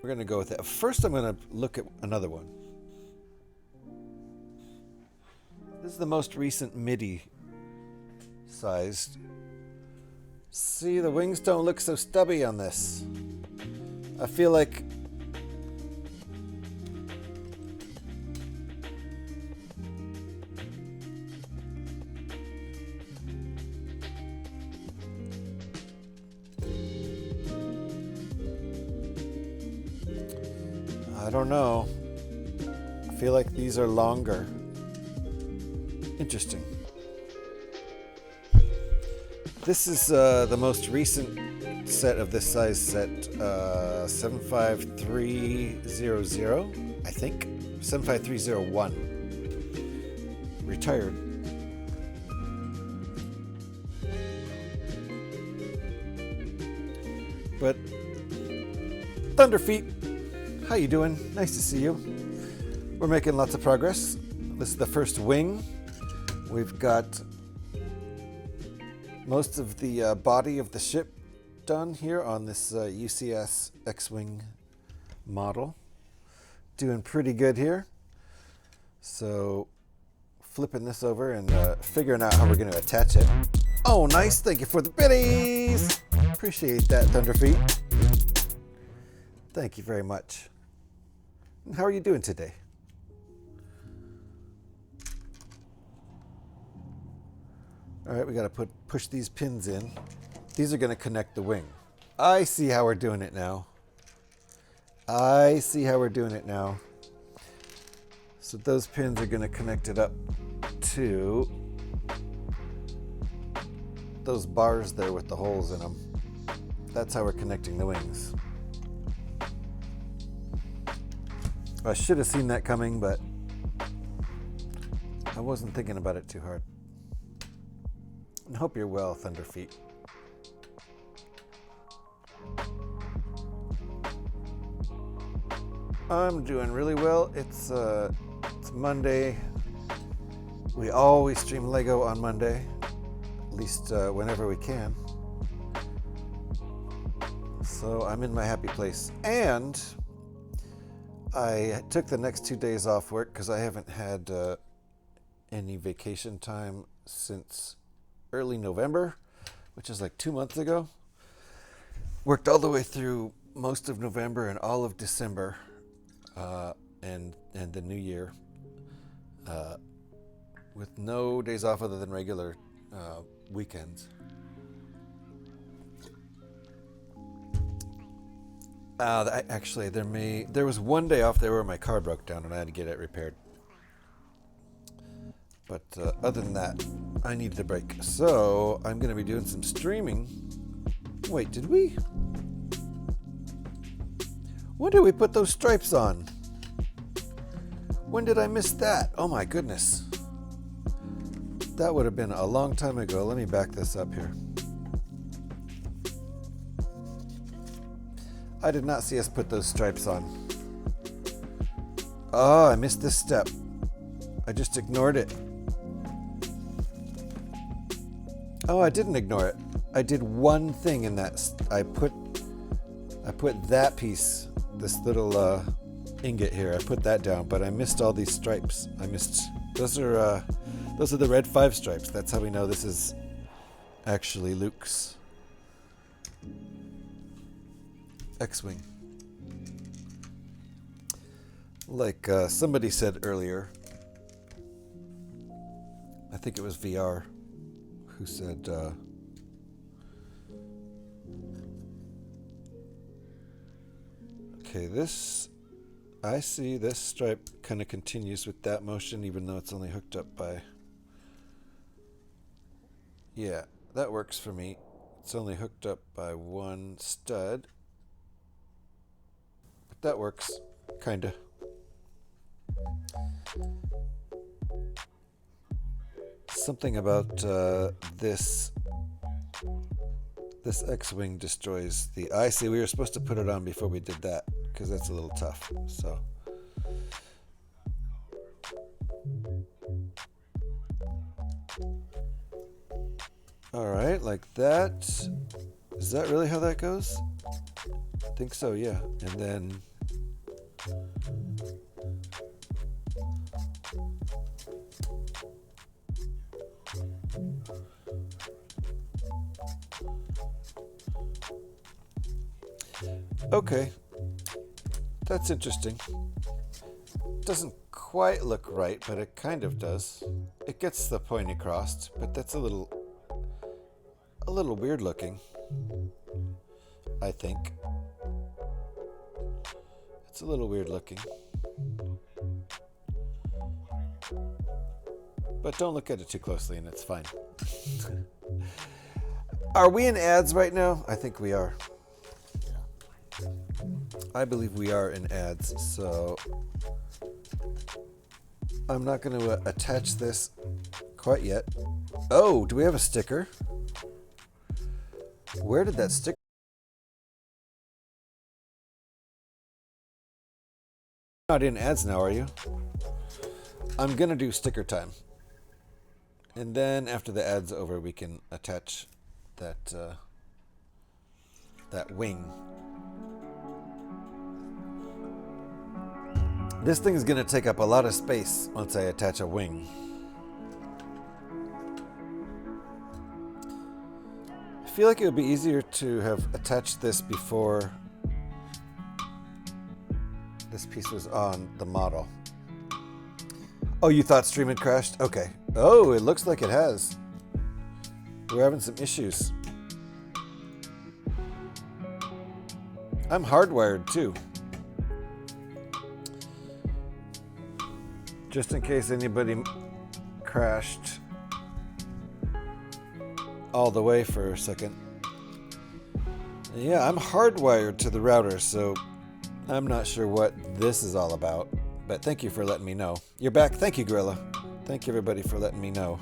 We're going to go with that. First, I'm going to look at another one. This is the most recent MIDI sized. See, the wings don't look so stubby on this. I feel like I don't know. I feel like these are longer. Interesting. This is the most recent set of this size set, 75300, I think. 75301. Retired. But Thunderfeet, how you doing? Nice to see you. We're making lots of progress. This is the first wing. We've got most of the body of the ship done here on this UCS X-Wing model. Doing pretty good here. So flipping this over and figuring out how we're going to attach it. Oh, nice. Thank you for the biddies. Appreciate that, Thunderfeet. Thank you very much. And how are you doing today? All right, we got to push these pins in. These are going to connect the wing. I see how we're doing it now. I see how we're doing it now. So those pins are going to connect it up to those bars there with the holes in them. That's how we're connecting the wings. I should have seen that coming, but I wasn't thinking about it too hard. I hope you're well, Thunderfeet. I'm doing really well. It's Monday. We always stream Lego on Monday, at least whenever we can. So I'm in my happy place. And I took the next 2 days off work because I haven't had any vacation time since early November, which is like 2 months ago. Worked all the way through most of November and all of December and the new year with no days off other than regular weekends. Actually, there was one day off there where my car broke down and I had to get it repaired. But other than that, I needed a break. So I'm going to be doing some streaming. Wait, did we? When did we put those stripes on? When did I miss that? Oh my goodness. That would have been a long time ago. Let me back this up here. I did not see us put those stripes on. Oh, I missed this step. I just ignored it. Oh, I didn't ignore it. I did one thing in that. I put that piece, this little ingot here. I put that down, but I missed all these stripes. I missed. Those are the red 5 stripes. That's how we know this is actually Luke's X-Wing. Like somebody said earlier, I think it was VR, who said, okay, I see this stripe kind of continues with that motion, even though it's only hooked up by, yeah, that works for me. It's only hooked up by one stud. But that works, kinda. Something about this X-Wing destroys the... I see, we were supposed to put it on before we did that, because that's a little tough, so... Alright, like that. Is that really how that goes? I think so, yeah. And then... Okay, that's interesting. Doesn't quite look right, but it kind of does. It gets the point across, but that's a little weird looking, I think. It's a little weird looking. But don't look at it too closely and it's fine. Are we in ads right now? I think we are. I believe we are in ads, so I'm not going to attach this quite yet. Oh, do we have a sticker? Where did that sticker? Not in ads now, are you? I'm going to do sticker time. And then after the ad's over, we can attach that that wing. This thing is going to take up a lot of space once I attach a wing. I feel like it would be easier to have attached this before this piece was on the model. Oh, you thought stream had crashed? Okay. Oh, it looks like it has. We're having some issues. I'm hardwired too. Just in case anybody crashed all the way for a second. Yeah, I'm hardwired to the router, so I'm not sure what this is all about, but thank you for letting me know. You're back. Thank you, Gorilla. Thank you, everybody, for letting me know.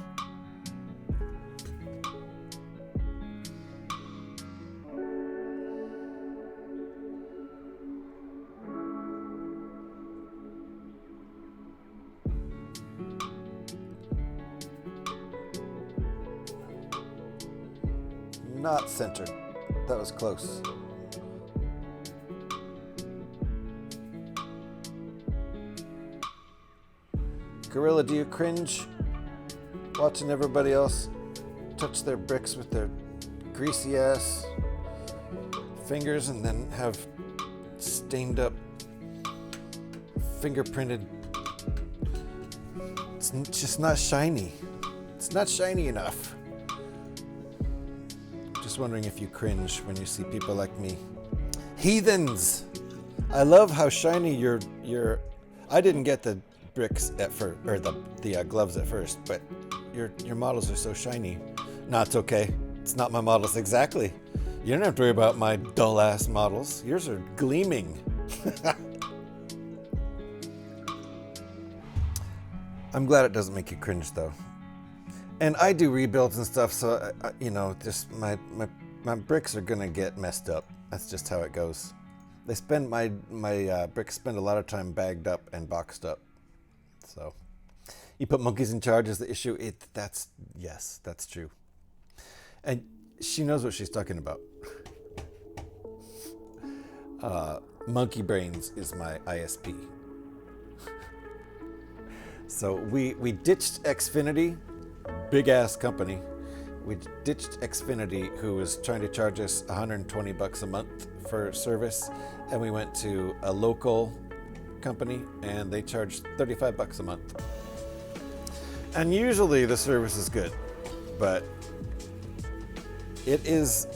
Not centered. That was close. Gorilla, do you cringe watching everybody else touch their bricks with their greasy ass fingers and then have stained up, fingerprinted? It's just not shiny. It's not shiny enough. Just wondering if you cringe when you see people like me. Heathens! I love how shiny your I didn't get the bricks at first, or the gloves at first, but your models are so shiny. No, it's okay. It's not my models exactly. You don't have to worry about my dull ass models. Yours are gleaming. I'm glad it doesn't make you cringe though. And I do rebuilds and stuff, so you know, just my bricks are gonna get messed up. That's just how it goes. They spend my bricks spend a lot of time bagged up and boxed up. So, you put monkeys in charge is the issue. Yes, that's true. And she knows what she's talking about. Monkey Brains is my ISP. So we ditched Xfinity, big ass company. We ditched Xfinity, who was trying to charge us $120 a month for service, and we went to a local company and they charged $35 a month. And usually the service is good, but it is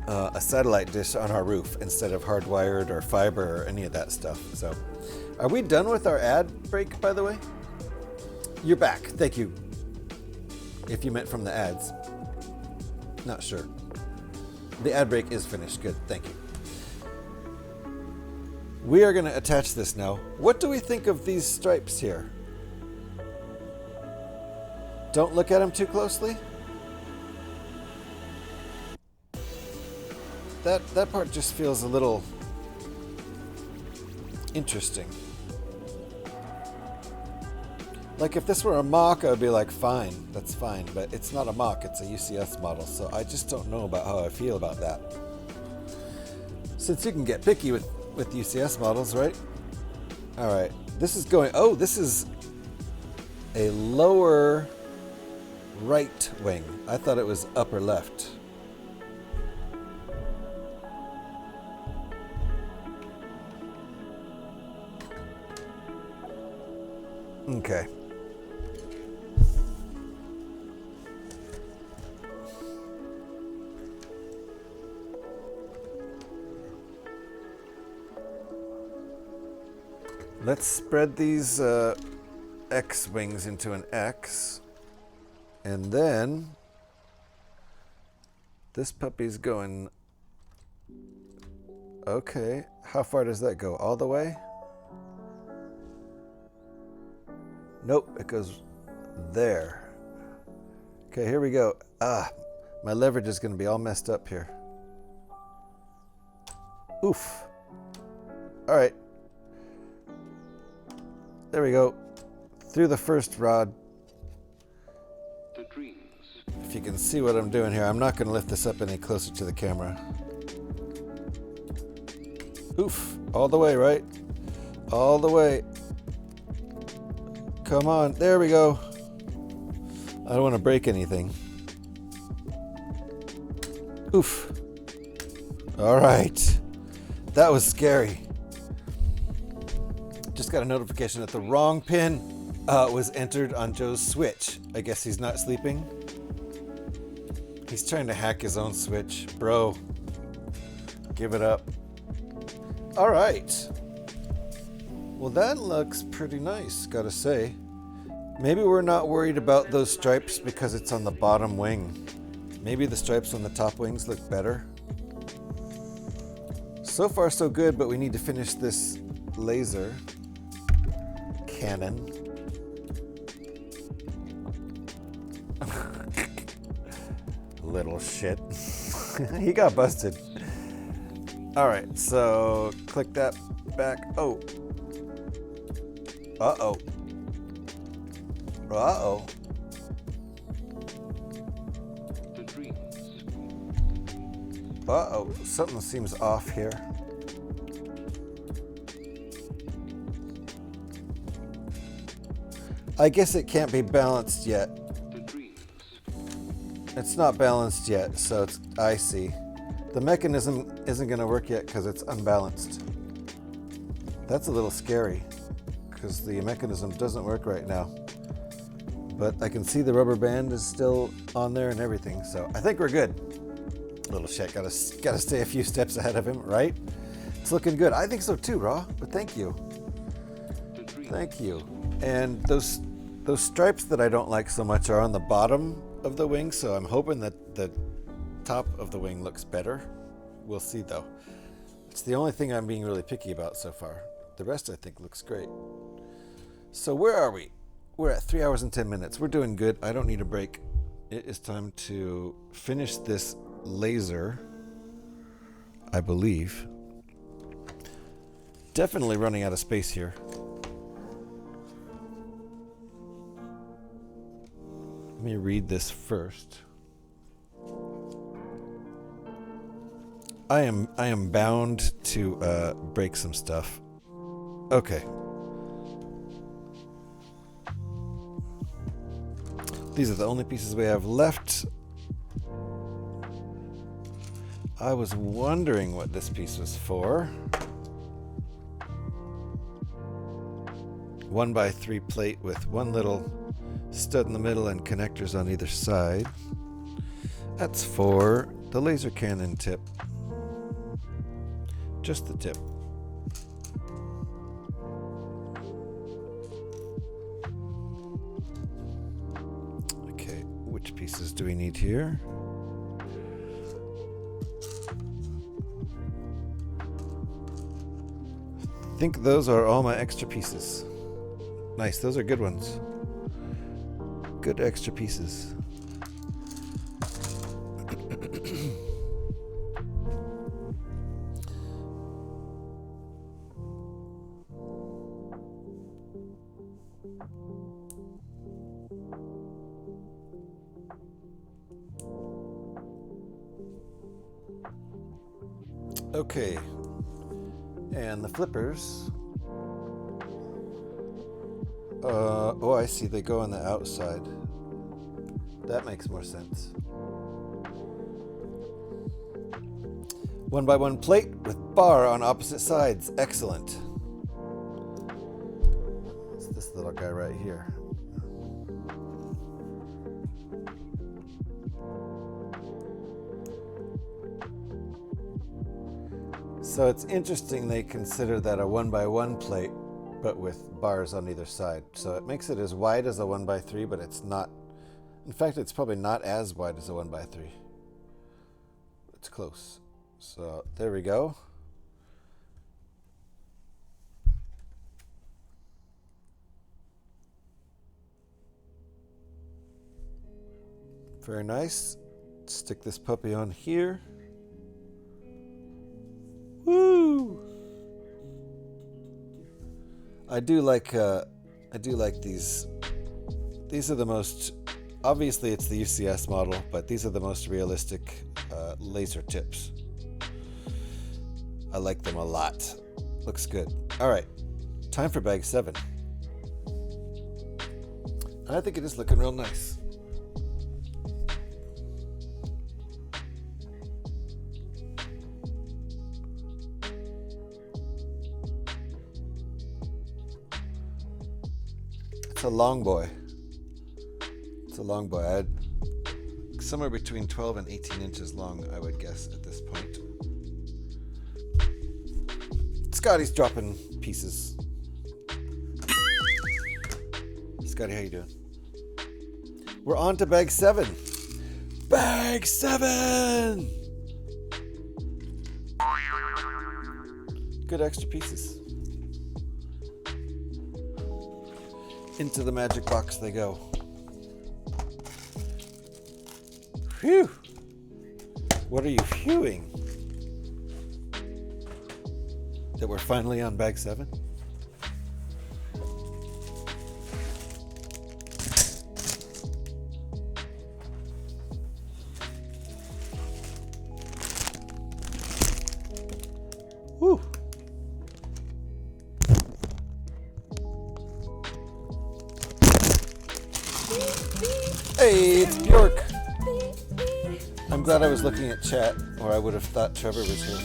a satellite dish on our roof instead of hardwired or fiber or any of that stuff. So, are we done with our ad break, by the way? You're back. Thank you. If you meant from the ads. Not sure. The ad break is finished. Good. Thank you. We are going to attach this now. What do we think of these stripes here? Don't look at them too closely. That part just feels a little interesting. Like if this were a mock, I would be like, fine, that's fine. But it's not a mock, it's a UCS model. So I just don't know about how I feel about that. Since you can get picky with UCS models, right? All right, this is going, oh, this is a lower right wing. I thought it was upper left. Okay. Let's spread these X wings into an X. And then this puppy's going, okay, how far does that go? All the way? Nope, it goes there. Okay, here we go. My leverage is going to be all messed up here. Oof. All right. There we go. Through the first rod. If you can see what I'm doing here, I'm not going to lift this up any closer to the camera. Oof. All the way, right? All the way. Come on. There we go. I don't want to break anything. Oof. All right. That was scary. Just got a notification that the wrong pin was entered on Joe's Switch. I guess he's not sleeping. He's trying to hack his own Switch. Bro, give it up. All right. Well, that looks pretty nice, gotta say. Maybe we're not worried about those stripes because it's on the bottom wing. Maybe the stripes on the top wings look better. So far so good, but we need to finish this laser cannon. Little shit. He got busted. Alright, so click that back. Oh. Uh-oh. Uh-oh. Uh-oh. Something seems off here. I guess it can't be balanced yet. It's not balanced yet, so it's, I see. The mechanism isn't going to work yet because it's unbalanced. That's a little scary because the mechanism doesn't work right now. But I can see the rubber band is still on there and everything, so I think we're good. Little shit, gotta stay a few steps ahead of him, right? It's looking good. I think so too, Raw, but thank you. Thank you. And those stripes that I don't like so much are on the bottom of the wing, so I'm hoping that the top of the wing looks better. We'll see though. It's the only thing I'm being really picky about so far. The rest I think looks great. So where are we? We're at 3 hours and 10 minutes. We're doing good. I don't need a break. It is time to finish this laser, I believe. Definitely running out of space here. Let me read this first. I am bound to break some stuff. Okay. These are the only pieces we have left. I was wondering what this piece was for. 1x3 plate with one little stud in the middle and connectors on either side. That's for the laser cannon tip. Just the tip. Okay, which pieces do we need here? I think those are all my extra pieces. Nice, those are good ones. Good extra pieces. Okay, and the flippers. Oh, I see. They go on the outside. That makes more sense. 1x1 plate with bar on opposite sides. Excellent. It's this little guy right here. So it's interesting they consider that a 1x1 plate, but with bars on either side. So it makes it as wide as a 1x3, but it's not. In fact, it's probably not as wide as a 1x3. It's close. So there we go. Very nice. Stick this puppy on here. Woo! I do like these. These are the most, obviously it's the UCS model, but these are the most realistic laser tips. I like them a lot. Looks good. All right, time for bag 7. And I think it is looking real nice. It's a long boy. It's a long boy. I'd somewhere between 12 and 18 inches long, I would guess at this point. Scotty's dropping pieces. Scotty, how you doing? We're on to bag 7. Bag 7! Good extra pieces. Into the magic box they go. Phew! What are you phuing? That we're finally on bag 7? Woo! Hey, it's Bjork. I'm glad I was looking at chat, or I would have thought Trevor was here.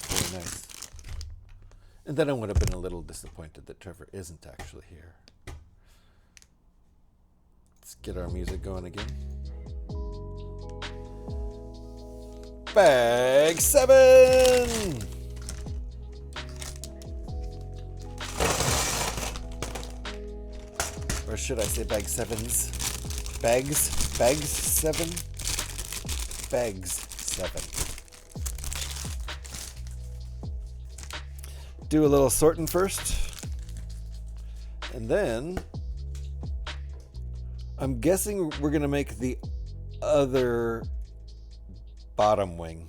Very nice. And then I would have been a little disappointed that Trevor isn't actually here. Let's get our music going again. Bag 7! Or should I say bag 7s? Bags 7? Bags 7. Do a little sorting first. And then I'm guessing we're going to make the other bottom wing.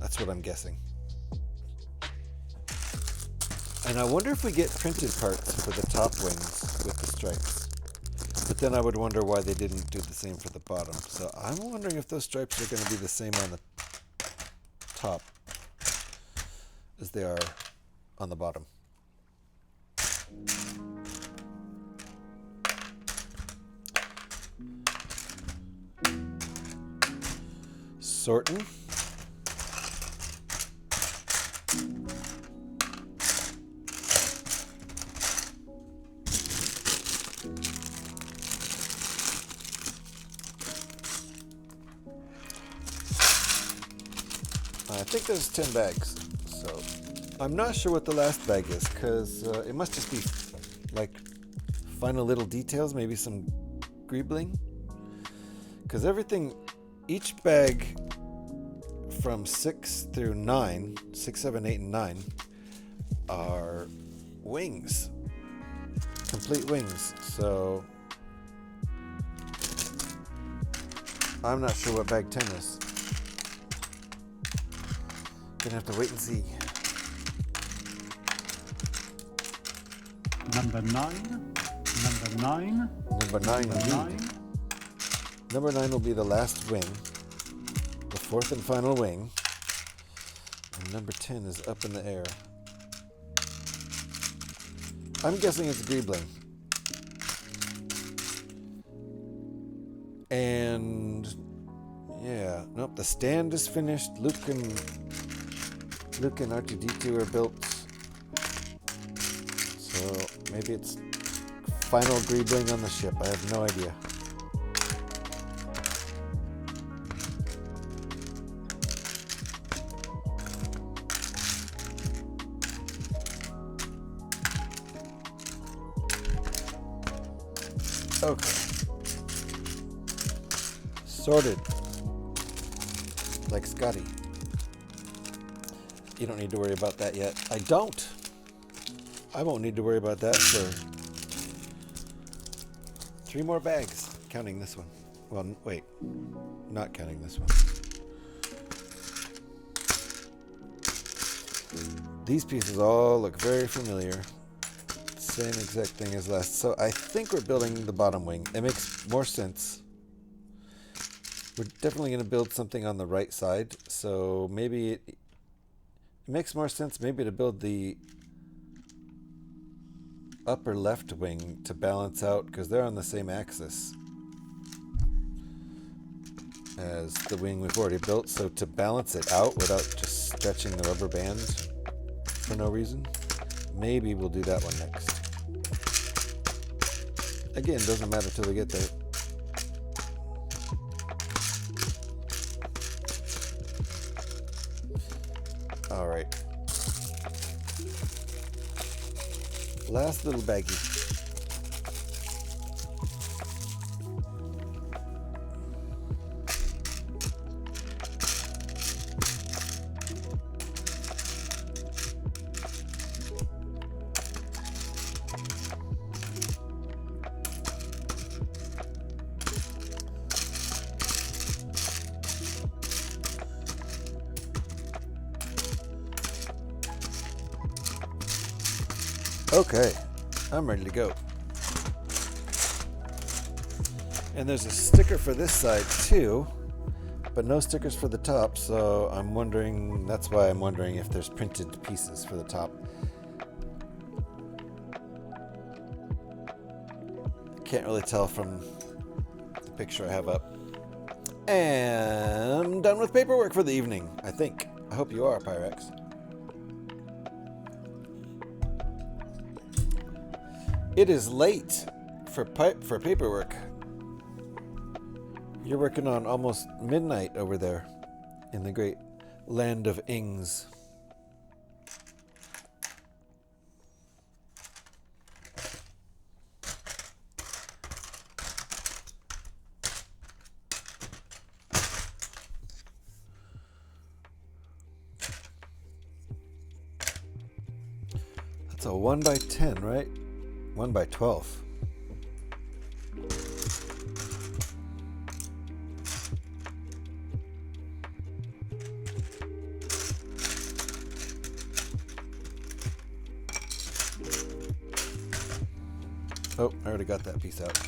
That's what I'm guessing. And I wonder if we get printed parts for the top wings with the stripes. But then I would wonder why they didn't do the same for the bottom. So I'm wondering if those stripes are going to be the same on the top as they are on the bottom. Sorting. I think there's 10 bags, so I'm not sure what the last bag is, because it must just be like final little details, maybe some greebling, because everything, each bag from 6 through 9, 6, 7, 8, and 9 are wings, complete wings, so I'm not sure what bag 10 is. Gonna have to wait and see. Number 9. Number 9. Number 9 Number indeed. 9. Number 9 will be the last wing, the fourth and final wing. And number 10 is up in the air. I'm guessing it's greebling. And yeah, nope, the stand is finished. Luke and R2D2 are built. So maybe it's final greebling on the ship. I have no idea. Okay. Sorted. Like Scotty. You don't need to worry about that yet. I don't. I won't need to worry about that for 3 more bags, counting this one. Well, wait, not counting this one. These pieces all look very familiar. Same exact thing as last. So I think we're building the bottom wing. It makes more sense. We're definitely going to build something on the right side. So maybe it makes more sense maybe to build the upper left wing to balance out, because they're on the same axis as the wing we've already built. So to balance it out without just stretching the rubber band for no reason, maybe we'll do that one next. Again, doesn't matter till we get there. All right. Last little baggie. Okay, I'm ready to go. And there's a sticker for this side too, but no stickers for the top, so I'm wondering, that's why I'm wondering if there's printed pieces for the top. Can't really tell from the picture I have up. And done with paperwork for the evening, I think. I hope you are, Pyrex. It is late for paperwork. You're working on almost midnight over there in the great land of Ings. That's a 1x10, right? 1x12. Oh, I already got that piece out.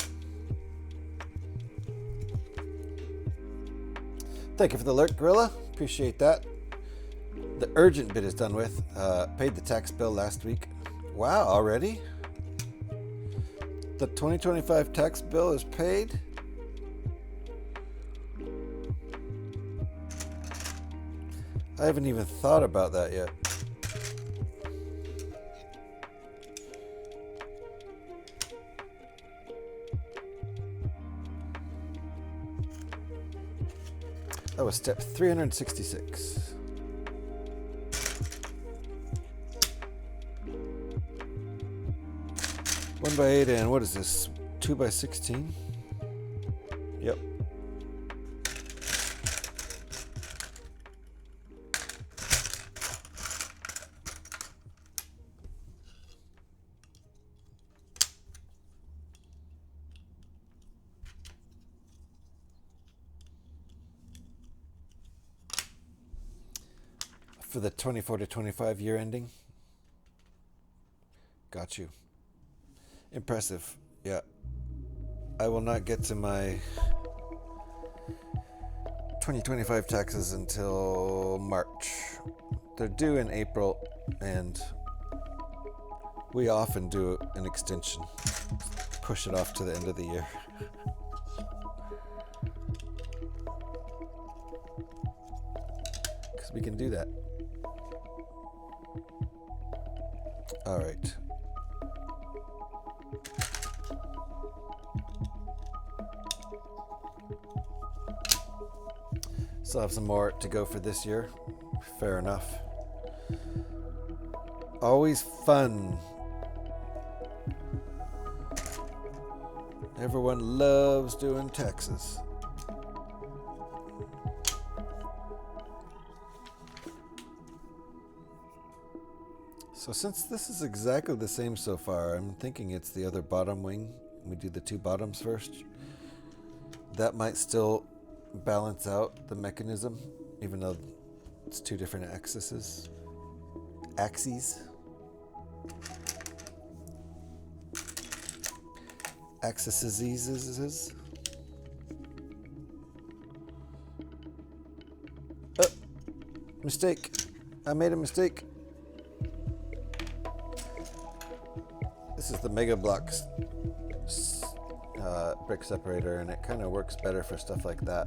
Thank you for the alert, Gorilla. Appreciate that. The urgent bit is done with. Paid the tax bill last week. Wow, already? The 2025 tax bill is paid? I haven't even thought about that yet. That was step 366. 1x8 and what is this? 2x16? Yep. For the 24 to 25 year ending. Got you. Impressive. Yeah. I will not get to my 2025 taxes until March. They're due in April, and we often do an extension. Push it off to the end of the year. Because we can do that. All right. Still have some more to go for this year. Fair enough. Always fun. Everyone loves doing taxes. So since this is exactly the same so far, I'm thinking it's the other bottom wing. We do the two bottoms first. That might still balance out the mechanism, even though it's two different axes. Axes. Oh, mistake. I made a mistake. This is the Mega Blocks brick separator, and it kind of works better for stuff like that.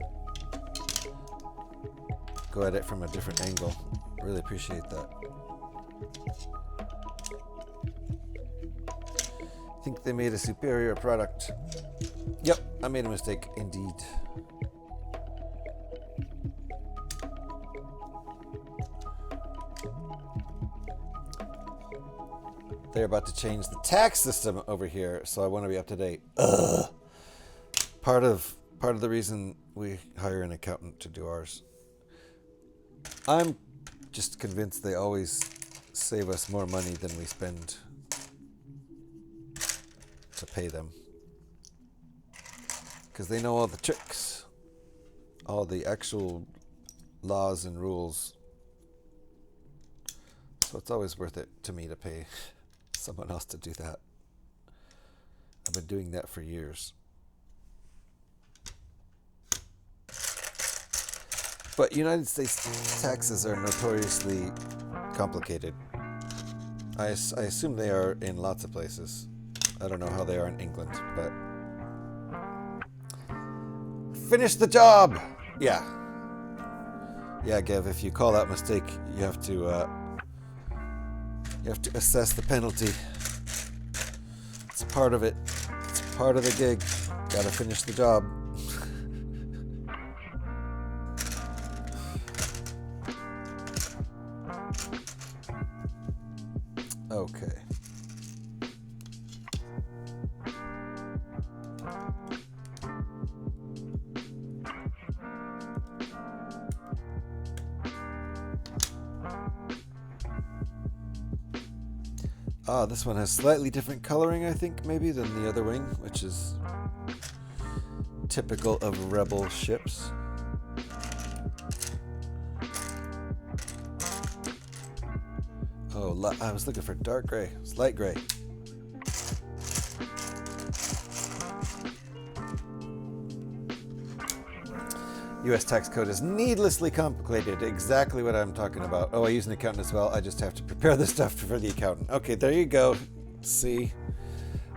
Go at it from a different angle. Really appreciate that. I think they made a superior product. Yep, I made a mistake indeed. they're about to change the tax system over here, so I want to be up to date. Ugh. Part of the reason we hire an accountant to do ours. I'm just convinced they always save us more money than we spend to pay them. Because they know all the tricks, all the actual laws and rules. So it's always worth it to me to pay someone else to do that. I've been doing that for years. But United States taxes are notoriously complicated. I assume they are in lots of places. I don't know how they are in England, but... Finish the job! Yeah. Yeah, Gav, if you call that mistake, you have to assess the penalty. It's part of it. It's part of the gig. Gotta finish the job. Okay. Ah, this one has slightly different coloring, I think, maybe, than the other wing, which is typical of Rebel ships. Oh, I was looking for dark gray. It's light gray. U.S. tax code is needlessly complicated. Exactly what I'm talking about. Oh, I use an accountant as well. I just have to prepare the stuff for the accountant. Okay, there you go. See?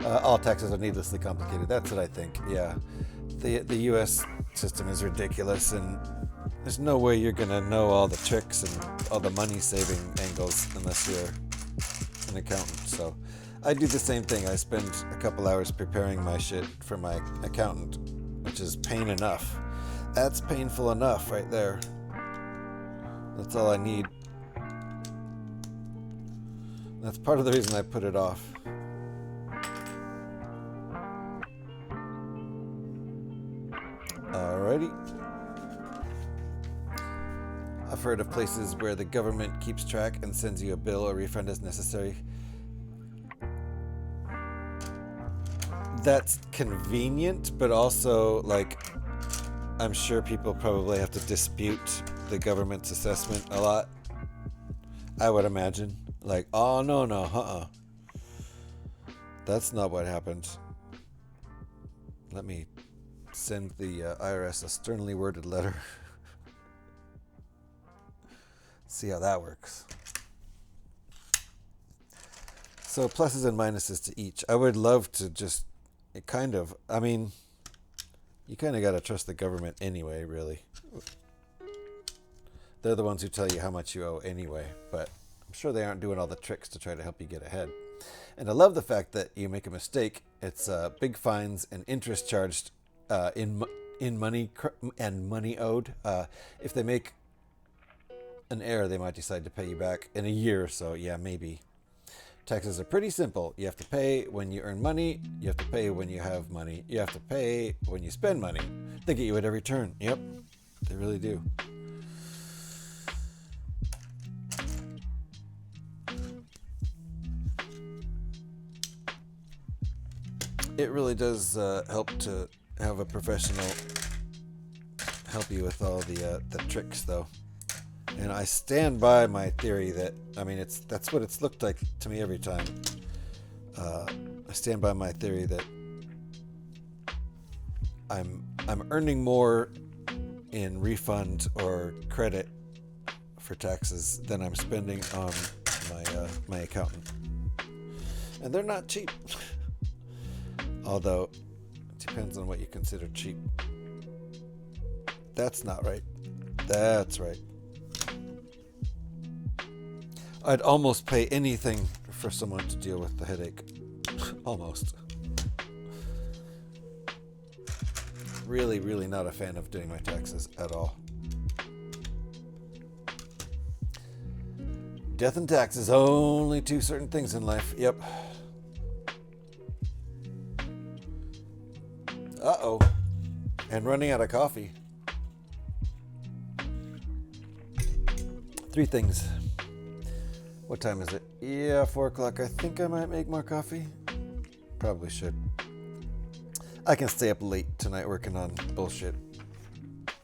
All taxes are needlessly complicated. That's what I think. Yeah. The U.S. system is ridiculous, and there's no way you're going to know all the tricks and all the money-saving angles unless you're an accountant. So I do the same thing. I spend a couple hours preparing my shit for my accountant, which is pain enough. That's painful enough right there. That's all I need. That's part of the reason I put it off. Alrighty. I've heard of places where the government keeps track and sends you a bill or refund as necessary. That's convenient, but also, like, I'm sure people probably have to dispute the government's assessment a lot. I would imagine. Like, oh, no, that's not what happened. Let me send the IRS a sternly worded letter. See how that works. So pluses and minuses to each. I would love to just you kind of got to trust the government anyway, really. They're the ones who tell you how much you owe anyway, but I'm sure they aren't doing all the tricks to try to help you get ahead. And I love the fact that you make a mistake, it's big fines and interest charged in money and money owed. If they make an error, they might decide to pay you back in a year or so. Yeah, maybe. Taxes are pretty simple. You have to pay when you earn money. You have to pay when you have money. You have to pay when you spend money. They get you at every turn. Yep, they really do. It really does help to have a professional help you with all the tricks, though. And I stand by my theory that, that's what it's looked like to me every time. I stand by my theory that I'm earning more in refund or credit for taxes than I'm spending on my accountant. And they're not cheap. Although, it depends on what you consider cheap. That's not right. That's right. I'd almost pay anything for someone to deal with the headache. Almost. Really, really not a fan of doing my taxes at all. Death and taxes, only two certain things in life. Yep. Uh-oh. And running out of coffee. Three things. What time is it? Yeah, 4 o'clock. I think I might make more coffee. Probably should. I can stay up late tonight working on bullshit.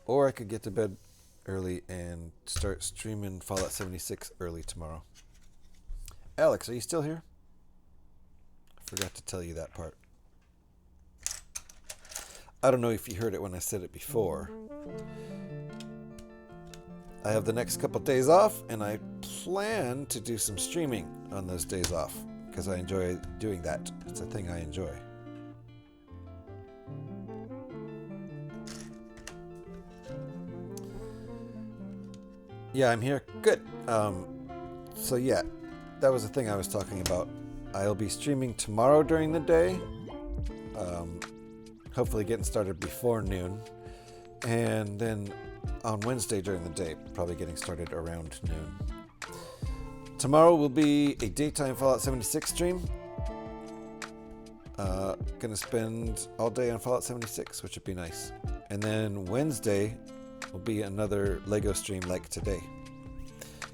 Or I could get to bed early and start streaming Fallout 76 early tomorrow. Alex, are you still here? I forgot to tell you that part. I don't know if you heard it when I said it before. I have the next couple days off, and I plan to do some streaming on those days off because I enjoy doing that. It's a thing I enjoy. Yeah, I'm here. Good. So yeah, that was the thing I was talking about. I'll be streaming tomorrow during the day. Hopefully getting started before noon. And then on Wednesday during the day, probably getting started around noon. Tomorrow will be a daytime Fallout 76 stream. Gonna spend all day on Fallout 76, which would be nice. And then Wednesday will be another LEGO stream like today.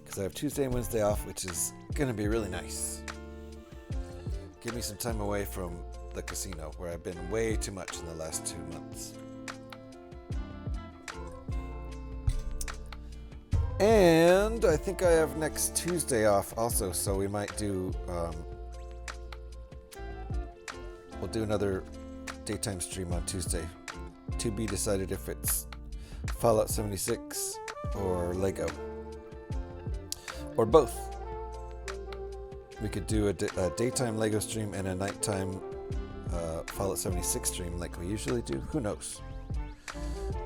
Because I have Tuesday and Wednesday off, which is gonna be really nice. Give me some time away from the casino, where I've been way too much in the last 2 months. And I think I have next Tuesday off also, so we might do, we'll do another daytime stream on Tuesday. To be decided if it's Fallout 76 or LEGO. Or both. We could do a daytime LEGO stream and a nighttime Fallout 76 stream like we usually do. Who knows?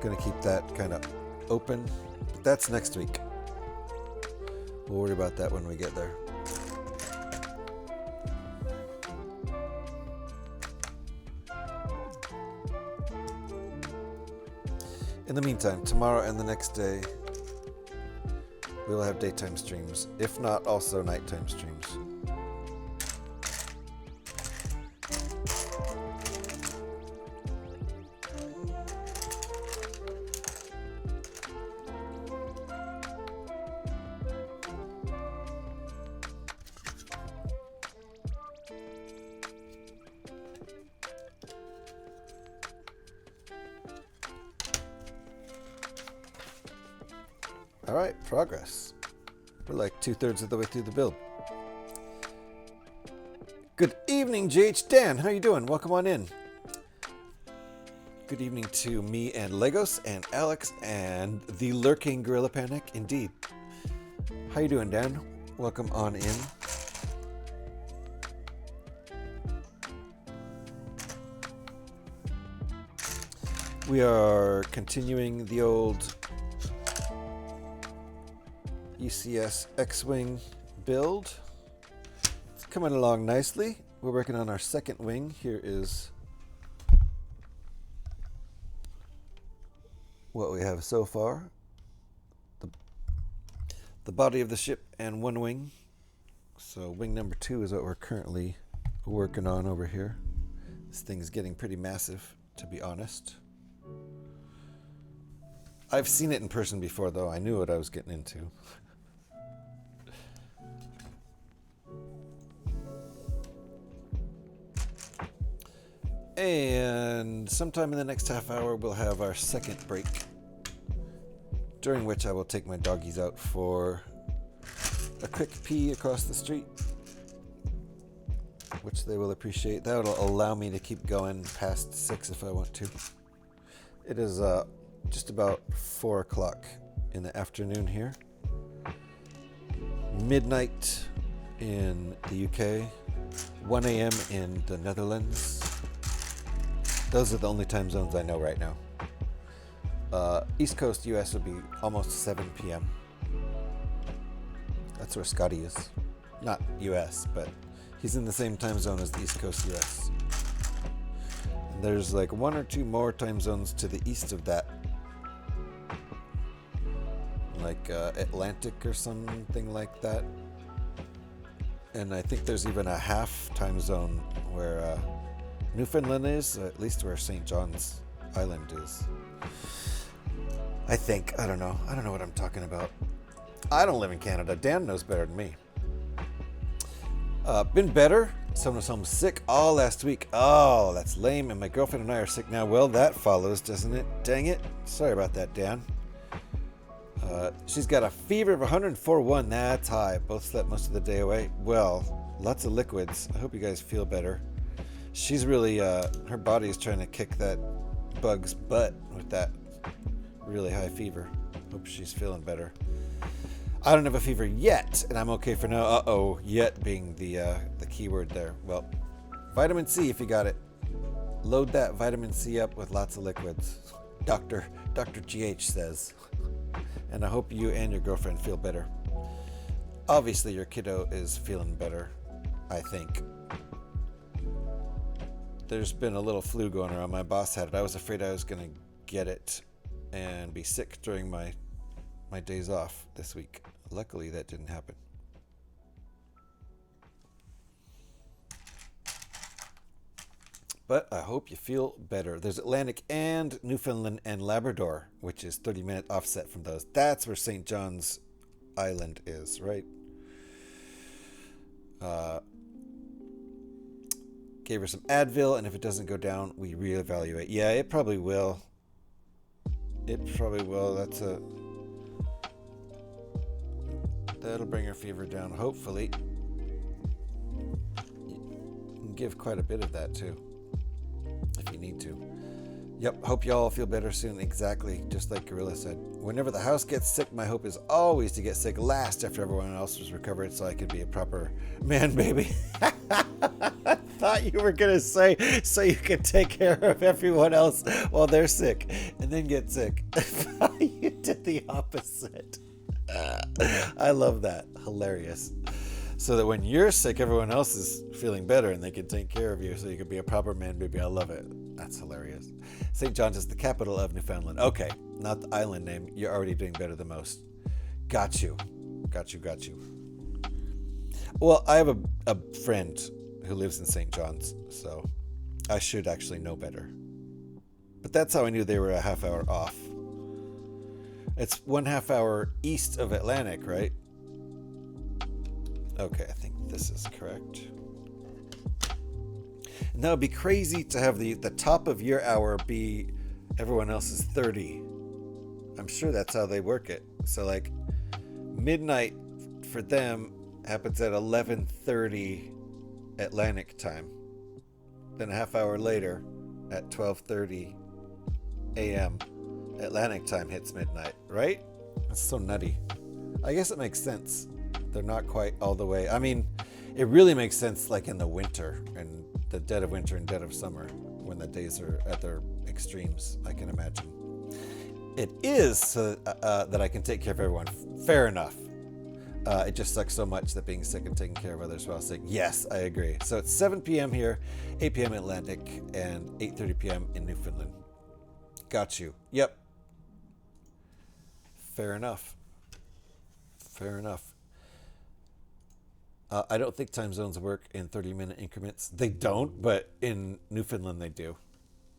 Gonna keep that kind of open. But that's next week. We'll worry about that when we get there. In the meantime, tomorrow and the next day, we will have daytime streams. If not, also nighttime streams. Alright, progress. We're like 2/3 of the way through the build. Good evening, JH Dan. How you doing? Welcome on in. Good evening to me and Legos and Alex and the lurking Gorilla Panic. Indeed. How you doing, Dan? Welcome on in. We are continuing the old UCS X-Wing build. It's coming along nicely. We're working on our second wing. Here is what we have so far. The body of the ship and one wing. So wing number 2 is what we're currently working on over here. This thing is getting pretty massive, to be honest. I've seen it in person before, though. I knew what I was getting into. And sometime in the next half hour, we'll have our second break, during which I will take my doggies out for a quick pee across the street, which they will appreciate. That will allow me to keep going past 6 if I want to. It is just about 4 o'clock in the afternoon here. Midnight in the UK, 1 a.m. in the Netherlands. Those are the only time zones I know right now. East Coast US would be almost 7 p.m. That's where Scotty is. Not US, but he's in the same time zone as the East Coast US. And there's like 1 or 2 more time zones to the east of that. Like Atlantic or something like that. And I think there's even a half time zone where Newfoundland is, at least where St. John's Island is. I think. I don't know. I don't know what I'm talking about. I don't live in Canada. Dan knows better than me. Been better. Someone was home sick all last week. Oh, that's lame. And my girlfriend and I are sick now. Well, that follows, doesn't it? Dang it. Sorry about that, Dan. She's got a fever of 104.1. That's high. Both slept most of the day away. Well, lots of liquids. I hope you guys feel better. She's really, her body is trying to kick that bug's butt with that really high fever. Hope she's feeling better. I don't have a fever yet, and I'm okay for now. Uh-oh, yet being the key word there. Well, vitamin C if you got it. Load that vitamin C up with lots of liquids. Dr. GH says. And I hope you and your girlfriend feel better. Obviously, your kiddo is feeling better, I think. There's been a little flu going around. My boss had it. I was afraid I was going to get it and be sick during my days off this week. Luckily, that didn't happen. But I hope you feel better. There's Atlantic and Newfoundland and Labrador, which is 30-minute offset from those. That's where St. John's Island is, right? Gave her some Advil, and if it doesn't go down, we reevaluate. Yeah, it probably will. It probably will. That'll bring her fever down, hopefully. You can give quite a bit of that, too, if you need to. Yep, hope you all feel better soon. Exactly, just like Gorilla said. Whenever the house gets sick, my hope is always to get sick last after everyone else was recovered so I could be a proper man baby. I thought you were going to say so you could take care of everyone else while they're sick and then get sick. You did the opposite. I love that. Hilarious. So that when you're sick, everyone else is feeling better and they can take care of you so you can be a proper man baby. I love it. That's hilarious. St. John's is the capital of Newfoundland. Okay, not the island name. You're already doing better than most. Got you. Well, I have a friend who lives in St. John's, so I should actually know better. But that's how I knew they were a half hour off. It's 1/2 hour east of Atlantic, right? Okay, I think this is correct. And that would be crazy to have the top of your hour be everyone else's 30. I'm sure that's how they work it. So like midnight for them happens at 11:30 Atlantic time. Then a half hour later at 12:30 a.m. Atlantic time hits midnight, right? That's so nutty. I guess it makes sense. They're not quite all the way. I mean, it really makes sense like in the winter and the dead of winter and dead of summer when the days are at their extremes, I can imagine. It is so that I can take care of everyone. Fair enough. It just sucks so much that being sick and taking care of others while sick. Yes, I agree. So it's 7 p.m. here, 8 p.m. Atlantic, and 8:30 p.m. in Newfoundland. Got you. Yep. Fair enough. I don't think time zones work in 30-minute increments. They don't, but in Newfoundland they do.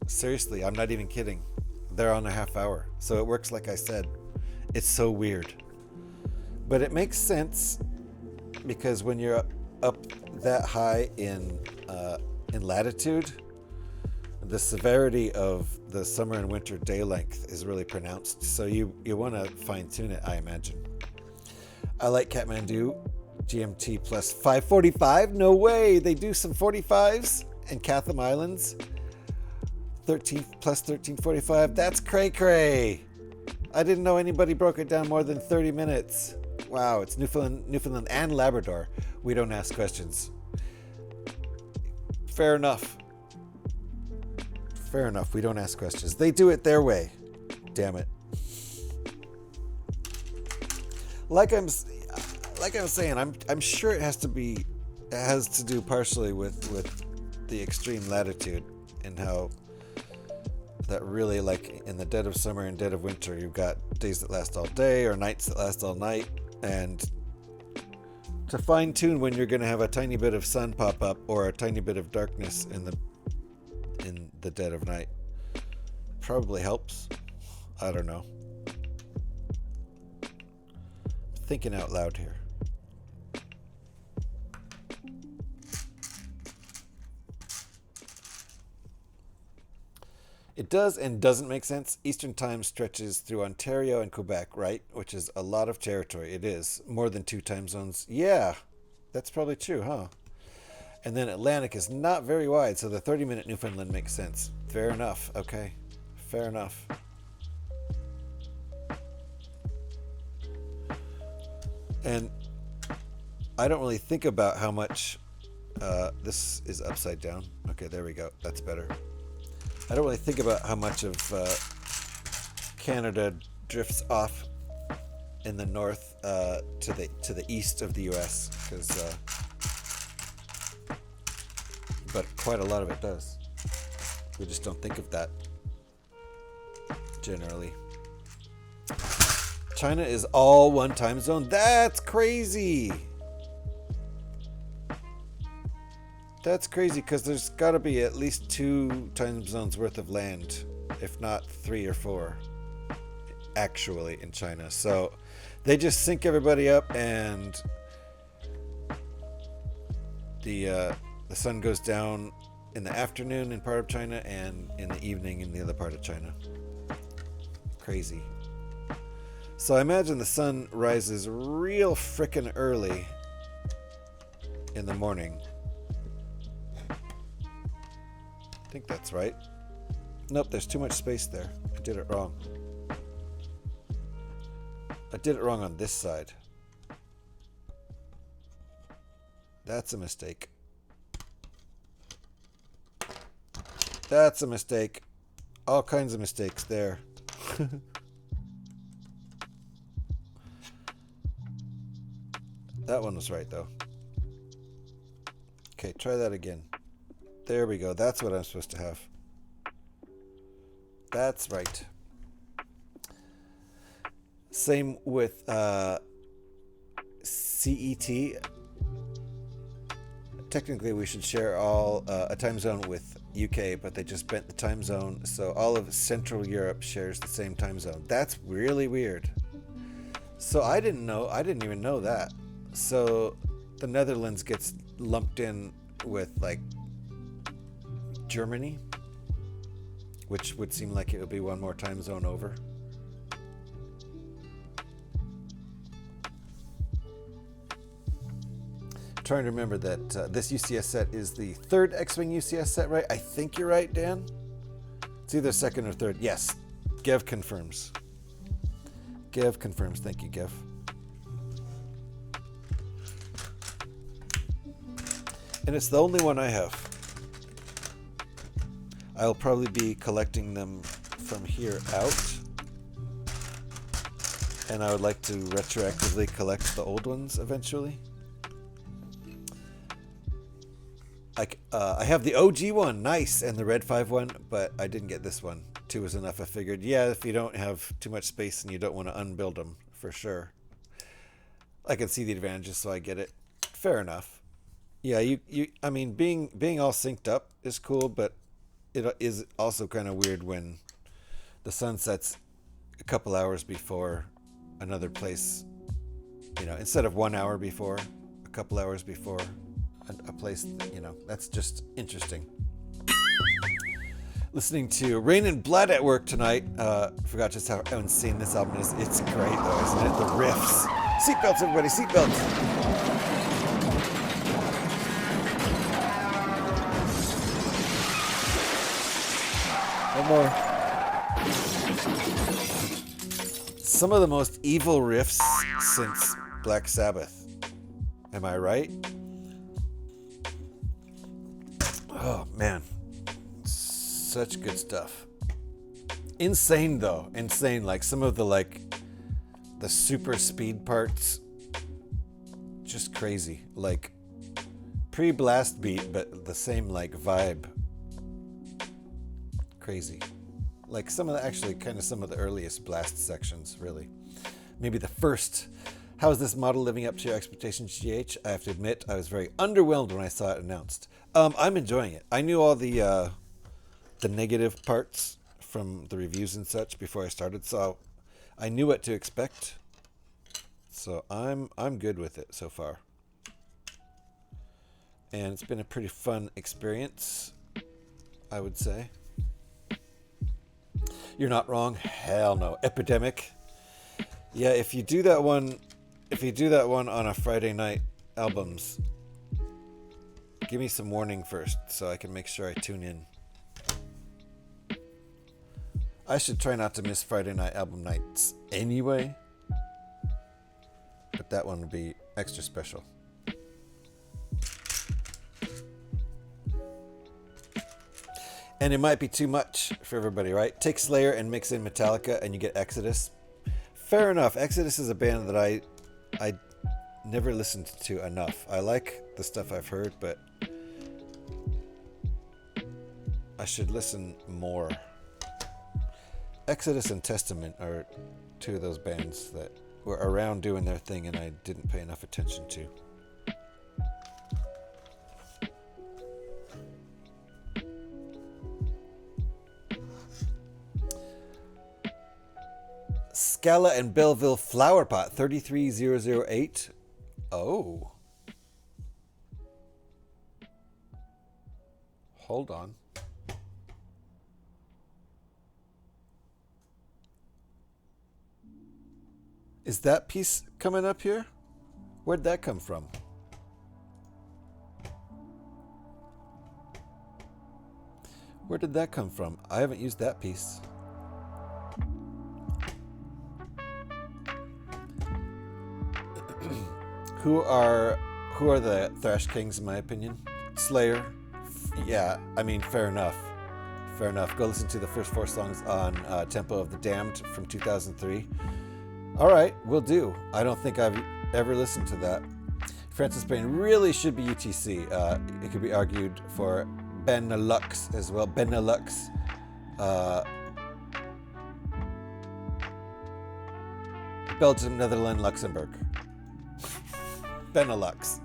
Seriously, I'm not even kidding. They're on a half hour. So it works like I said. It's so weird. But it makes sense because when you're up that high in latitude, the severity of the summer and winter day length is really pronounced. So you want to fine tune it, I imagine. I like Kathmandu. GMT plus 545. No way. They do some 45s and Chatham Islands. 13 plus 1345. That's cray. I didn't know anybody broke it down more than 30 minutes. Wow, it's Newfoundland and Labrador. We don't ask questions. Fair enough. We don't ask questions. They do it their way. Damn it. Like I'm saying, I'm sure it has to do partially with the extreme latitude and how that really, like in the dead of summer and dead of winter, you've got days that last all day or nights that last all night, and to fine tune when you're going to have a tiny bit of sun pop up or a tiny bit of darkness in the dead of night. Probably helps. I don't know. Thinking out loud here. It does and doesn't make sense. Eastern time stretches through Ontario and Quebec, right? Which is a lot of territory. It is. More than 2 time zones. Yeah, that's probably true, huh? And then Atlantic is not very wide, so the 30-minute Newfoundland makes sense. Fair enough. Okay. Fair enough. And I don't really think about how much... this is upside down. Okay, there we go. That's better. I don't really think about how much of Canada drifts off in the north to the east of the U.S. because, but quite a lot of it does. We just don't think of that generally. China is all one time zone. That's crazy. That's crazy because there's got to be at least 2 time zones worth of land, if not 3 or 4, actually, in China. So they just sync everybody up, and the sun goes down in the afternoon in part of China and in the evening in the other part of China. Crazy. So I imagine the sun rises real frickin' early in the morning. I think that's right. Nope, there's too much space there. I did it wrong. I did it wrong on this side. That's a mistake. That's a mistake. All kinds of mistakes there. That one was right, though. Okay, try that again. There we go. That's what I'm supposed to have. That's right. Same with CET. Technically, we should share all a time zone with UK, but they just bent the time zone, so all of Central Europe shares the same time zone. That's really weird. So I didn't even know that. So the Netherlands gets lumped in with like Germany, which would seem like it would be one more time zone over. Trying to remember that this UCS set is the 3rd X-Wing UCS set, right? I think you're right, Dan. It's either 2nd or 3rd. Yes, Gev confirms. Gev confirms. Thank you, Gev. And it's the only one I have. I'll probably be collecting them from here out. And I would like to retroactively collect the old ones eventually. I have the OG one, nice, and the Red 5 one, but I didn't get this one. 2 was enough. I figured, yeah, if you don't have too much space and you don't want to unbuild them, for sure. I can see the advantages, so I get it. Fair enough. Yeah, I mean, being all synced up is cool, but it is also kind of weird when the sun sets a couple hours before another place, you know, instead of 1 hour before, a couple hours before a place, you know, that's just interesting. Listening to Rain and Blood at work tonight. Forgot just how insane this album is. It's great though, isn't it? The riffs. Seatbelts, everybody, seatbelts. One more. Some of the most evil riffs since Black Sabbath. Am I right? Oh, man. Such good stuff. Insane, though. Insane. Like, some of the, the super speed parts. Just crazy. Like, pre-blast beat, but the same, vibe. Crazy. Like, some of the earliest blast sections, really. Maybe the first How is this model living up to your expectations, GH? I have to admit, I was very underwhelmed when I saw it announced. I'm enjoying it. I knew all the negative parts from the reviews and such before I started, so I knew what to expect. So I'm good with it so far. And it's been a pretty fun experience, I would say. You're not wrong. Hell no. Epidemic. Yeah, if you do that one on a Friday night albums, give me some warning first so I can make sure I tune in. I should try not to miss Friday night album nights anyway, but that one would be extra special. And it might be too much for everybody, right? Take Slayer and mix in Metallica and you get Exodus. Fair enough. Exodus is a band that I never listened to enough. I like the stuff I've heard, but I should listen more. Exodus and Testament are two of those bands that were around doing their thing and I didn't pay enough attention to. Scala and Belleville Flower Pot 33008. Oh. Hold on. Is that piece coming up here? Where'd that come from? Where did that come from? I haven't used that piece. Who are the Thrash Kings in my opinion? Slayer. Yeah, I mean fair enough. Fair enough. Go listen to the first 4 songs on Tempo of the Damned from 2003. All right, will do. I don't think I've ever listened to that. Francis Payne really should be UTC. It could be argued for Benelux as well. Benelux. Belgium, Netherlands, Luxembourg. Benelux.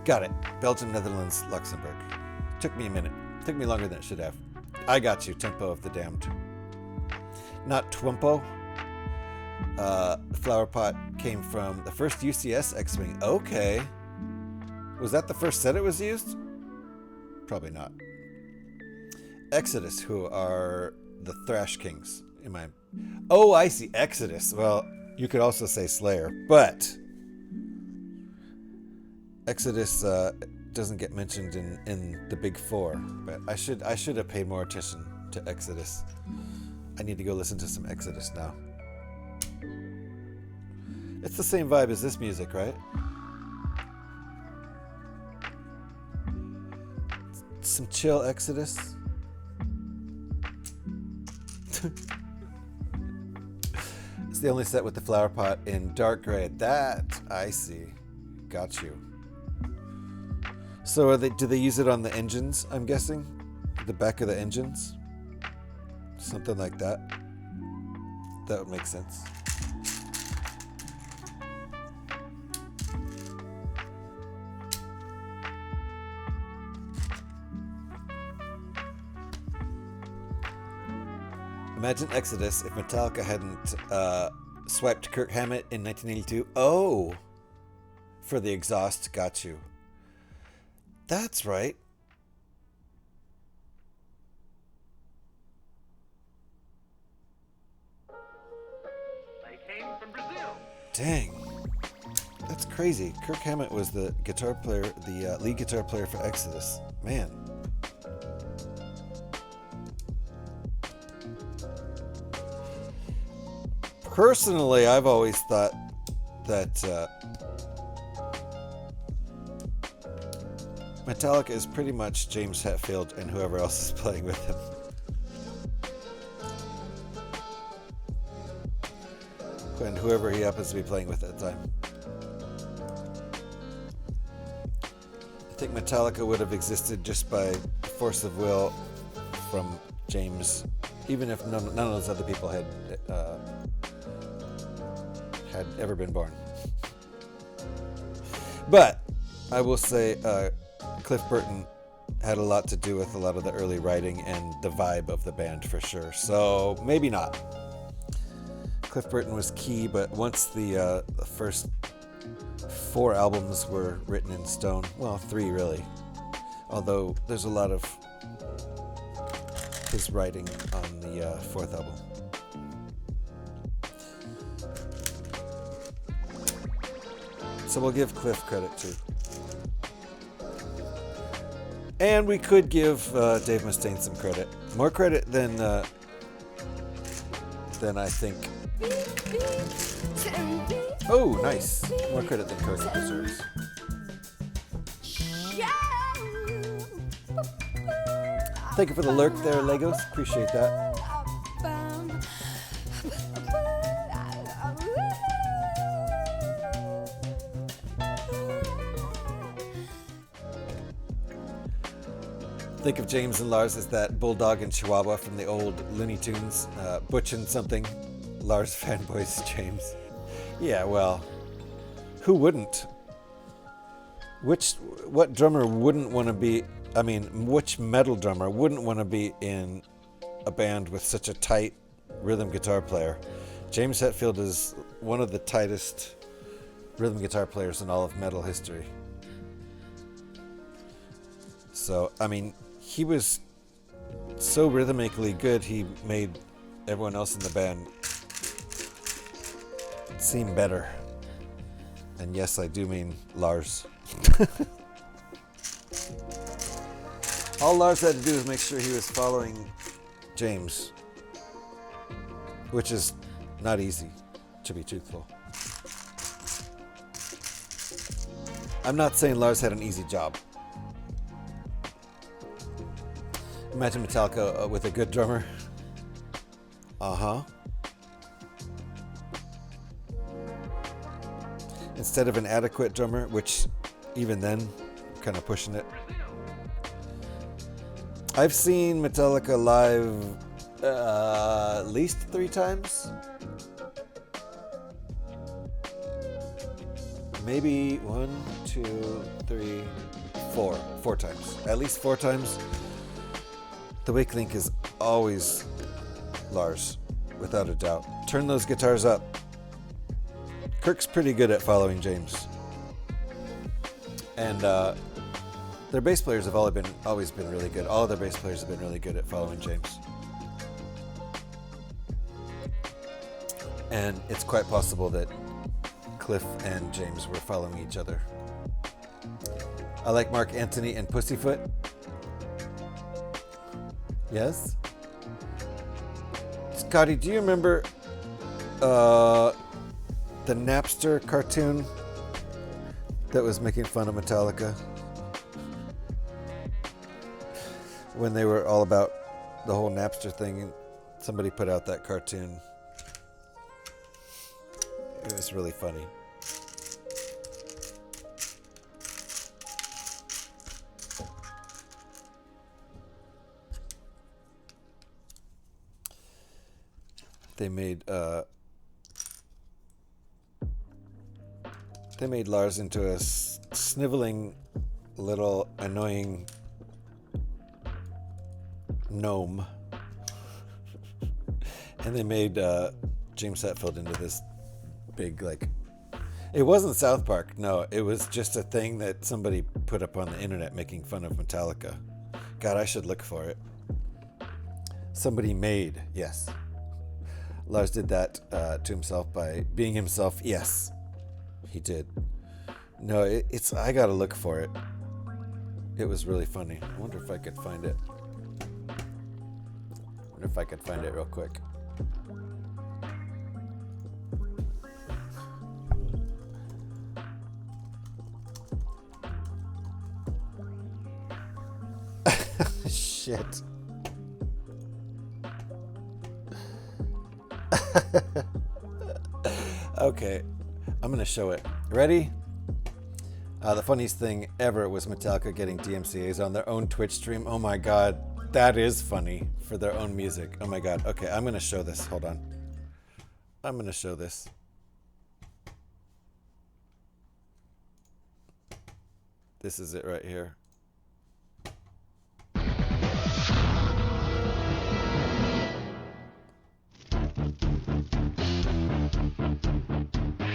Got it. Belgium, Netherlands, Luxembourg. Took me a minute. Took me longer than it should have. I got you. Tempo of the Damned. Not Twumpo. Flower Pot came from the first UCS X-Wing. Okay. Was that the first set it was used? Probably not. Exodus, who are the Thrash Kings. Oh, I see. Exodus. Well, you could also say Slayer, but Exodus doesn't get mentioned in the big 4. But I should have paid more attention to Exodus. I need to go listen to some Exodus now. It's the same vibe as this music, right? Some chill Exodus. It's the only set with the flower pot in dark gray. That I see. Got you. So do they use it on the engines, I'm guessing? The back of the engines? Something like that. That would make sense. Imagine Exodus if Metallica hadn't swiped Kirk Hammett in 1982. Oh! For the exhaust. Got you. That's right. They came from Brazil. Dang. That's crazy. Kirk Hammett was the guitar player, the lead guitar player for Exodus. Man. Personally, I've always thought that Metallica is pretty much James Hetfield and whoever else is playing with him. And whoever he happens to be playing with at the time. I think Metallica would have existed just by force of will from James, even if none of those other people had ever been born. But I will say Cliff Burton had a lot to do with a lot of the early writing and the vibe of the band for sure. So maybe not. Cliff Burton was key, but once the first 4 albums were written in stone, well, 3 really, although there's a lot of his writing on the 4th album. So we'll give Cliff credit too. And we could give Dave Mustaine some credit. More credit than I think. Oh, nice. More credit than Cody deserves. Thank you for the lurk there, Legos. Appreciate that. Think of James and Lars as that bulldog and chihuahua from the old Looney Tunes, Butch and something. Lars fanboys James. Yeah, well, who wouldn't? What drummer wouldn't want to be, which metal drummer wouldn't want to be in a band with such a tight rhythm guitar player? James Hetfield is one of the tightest rhythm guitar players in all of metal history. So, he was so rhythmically good, he made everyone else in the band seem better. And yes, I do mean Lars. All Lars had to do was make sure he was following James, which is not easy, to be truthful. I'm not saying Lars had an easy job. Imagine Metallica with a good drummer. Instead of an adequate drummer, which even then, kind of pushing it. I've seen Metallica live at least 3 times. Maybe 1, 2, 3, 4. 4 times. At least 4 times. The weak link is always Lars, without a doubt. Turn those guitars up. Kirk's pretty good at following James. And their bass players have always been really good. All of their bass players have been really good at following James. And it's quite possible that Cliff and James were following each other. I like Mark Antony and Pussyfoot. Yes? Scotty, do you remember the Napster cartoon that was making fun of Metallica? When they were all about the whole Napster thing, and somebody put out that cartoon. It was really funny. They made Lars into a sniveling little annoying gnome, and they made James Hetfield into this big, it wasn't South Park, no, it was just a thing that somebody put up on the internet making fun of Metallica. God, I should look for it. Somebody made, yes. Lars did that to himself by being himself. Yes, he did. No, it's. I gotta look for it. It was really funny. I wonder if I could find it. Real quick. Shit. Okay, I'm gonna show it. Ready? The funniest thing ever was Metallica getting DMCAs on their own Twitch stream. Oh my god, that is funny, for their own music. Oh my god. Okay, I'm gonna show this. Hold on. I'm gonna show this. This is it right here.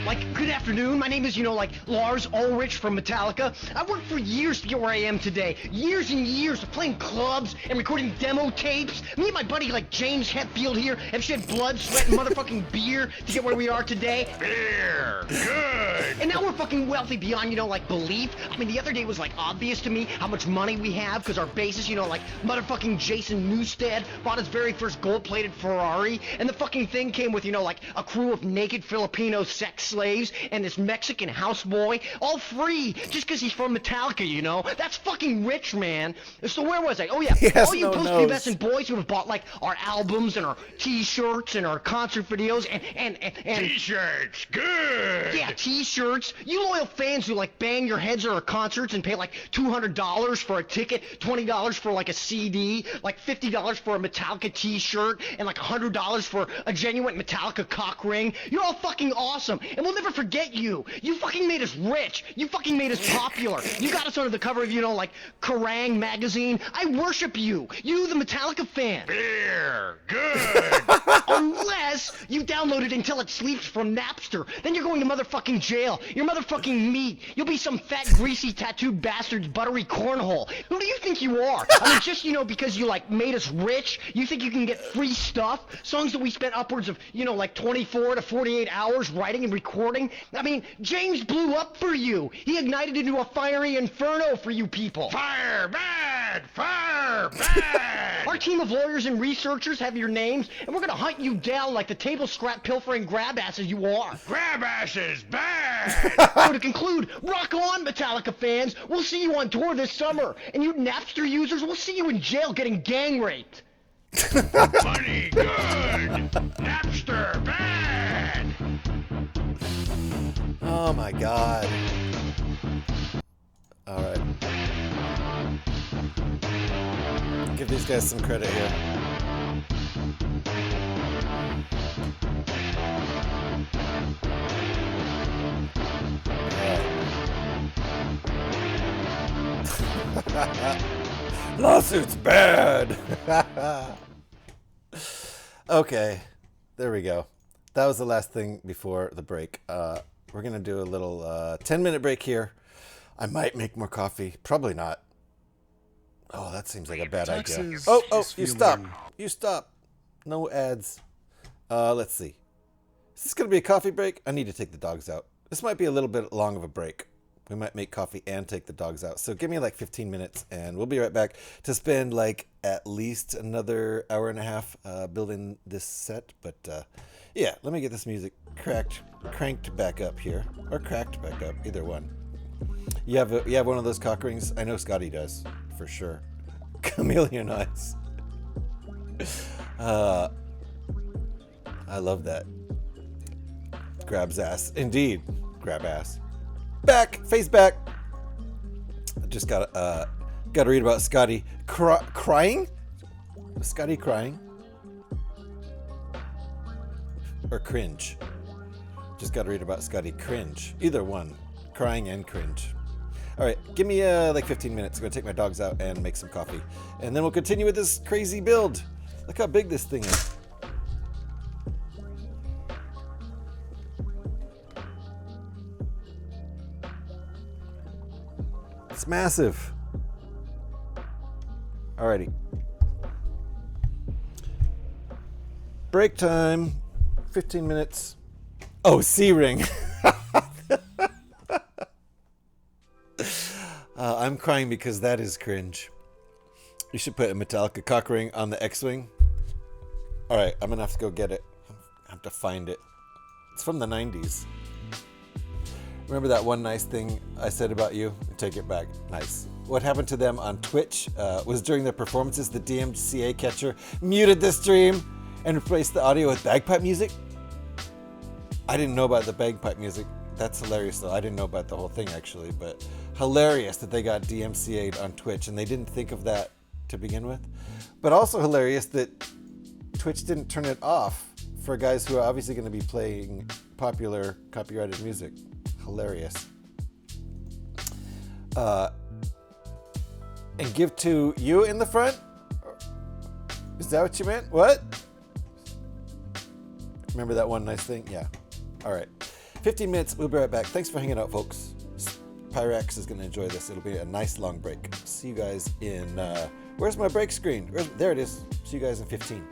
Like, good afternoon. My name is, Lars Ulrich from Metallica. I worked for years to get where I am today. Years and years of playing clubs and recording demo tapes. Me and my buddy, James Hetfield here, have shed blood, sweat, and motherfucking beer to get where we are today. Beer! Good! And now we're fucking wealthy beyond, belief. I mean, the other day was, obvious to me how much money we have, because our bassist, motherfucking Jason Newsted bought his very first gold-plated Ferrari, and the fucking thing came with, a crew of naked Filipino sex slaves and this Mexican houseboy, all free, just because he's from Metallica, That's fucking rich, man. So where was I? Oh, yeah. All you post-pubescent boys who have bought, our albums and our T-shirts and our concert videos and T-shirts! Good! Yeah, T-shirts. You loyal fans who, bang your heads at our concerts and pay, $200 for a ticket, $20 for, a CD, $50 for a Metallica T-shirt, and, $100 for a genuine Metallica cock ring. You're all fucking awesome, and we'll never forget you. You fucking made us rich. You fucking made us popular. You got us under the cover of, Kerrang! Magazine. I worship you. You, the Metallica fan. Beer! Good! Unless you downloaded Until It Sleeps from Napster. Then you're going to motherfucking jail. You're motherfucking meat. You'll be some fat, greasy, tattooed bastard's buttery cornhole. Who do you think you are? I mean, just, because you, made us rich, you think you can get free stuff? Songs that we spent upwards of, 24 to 48 hours writing and recording? I mean, James blew up for you. He ignited into a fiery inferno for you people. Fire bad! Fire bad! Our team of lawyers and researchers have your names, and we're gonna hunt you down like the table scrap pilfering grab asses you are. Grab asses bad! So to conclude, rock on, Metallica fans. We'll see you on tour this summer. And you Napster users, we'll see you in jail getting gang raped. Money good! Napster bad! Oh my god. Alright. Give these guys some credit here. Lawsuit's bad! Okay, there we go. That was the last thing before the break. We're going to do a little 10-minute break here. I might make more coffee. Probably not. Oh, that seems like a bad idea. Oh, you stop. You stop. No ads. Let's see. Is this going to be a coffee break? I need to take the dogs out. This might be a little bit long of a break. We might make coffee and take the dogs out. So give me 15 minutes and we'll be right back to spend at least another hour and a half building this set. But yeah, let me get this music cranked back up here, or cracked back up, either one. You have one of those cock rings? I know Scotty does, for sure. Chameleon eyes. I love that. Grabs ass. Indeed. Grab ass. Back! Face back! I just gotta read about Scotty crying? Was Scotty crying? Or cringe? Just gotta read about Scotty cringe. Either one. Crying and cringe. Alright, give me 15 minutes. I'm gonna take my dogs out and make some coffee. And then we'll continue with this crazy build. Look how big this thing is. It's massive. Alrighty. Break time. 15 minutes. Oh, C-ring. I'm crying because that is cringe. You should put a Metallica cock ring on the X-Wing. Alright, I'm gonna have to go get it. I have to find it. It's from the 90s. Remember that one nice thing I said about you? Take it back. Nice. What happened to them on Twitch was during their performances, the DMCA catcher muted the stream and replaced the audio with bagpipe music. I didn't know about the bagpipe music. That's hilarious, though. I didn't know about the whole thing, actually, but hilarious that they got DMCA'd on Twitch, and they didn't think of that to begin with. But also hilarious that Twitch didn't turn it off for guys who are obviously going to be playing popular copyrighted music. Hilarious. And give to you in the front? Is that what you meant? What? Remember that one nice thing? Yeah. All right. 15 minutes. We'll be right back. Thanks for hanging out, folks. Pyrex is going to enjoy this. It'll be a nice long break. See you guys in... where's my break screen? There it is. See you guys in 15.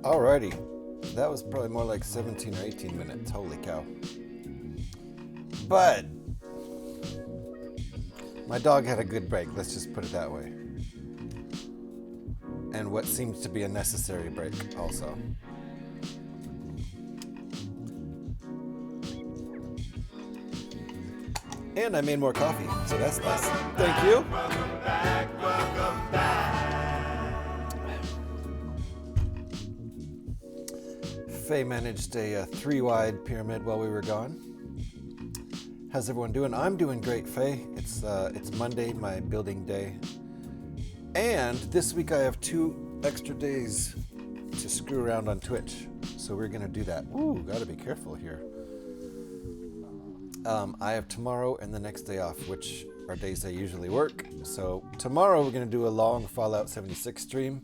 Alrighty. That was probably more like 17 or 18 minutes. Holy cow. But my dog had a good break. Let's just put it that way. And what seems to be a necessary break also. And I made more coffee, so that's nice. Thank you. Faye managed a 3-wide pyramid while we were gone. How's everyone doing? I'm doing great, Faye. It's Monday, my building day. And this week I have 2 extra days to screw around on Twitch. So we're gonna do that. Ooh, gotta be careful here. I have tomorrow and the next day off, which are days I usually work. So tomorrow we're gonna do a long Fallout 76 stream,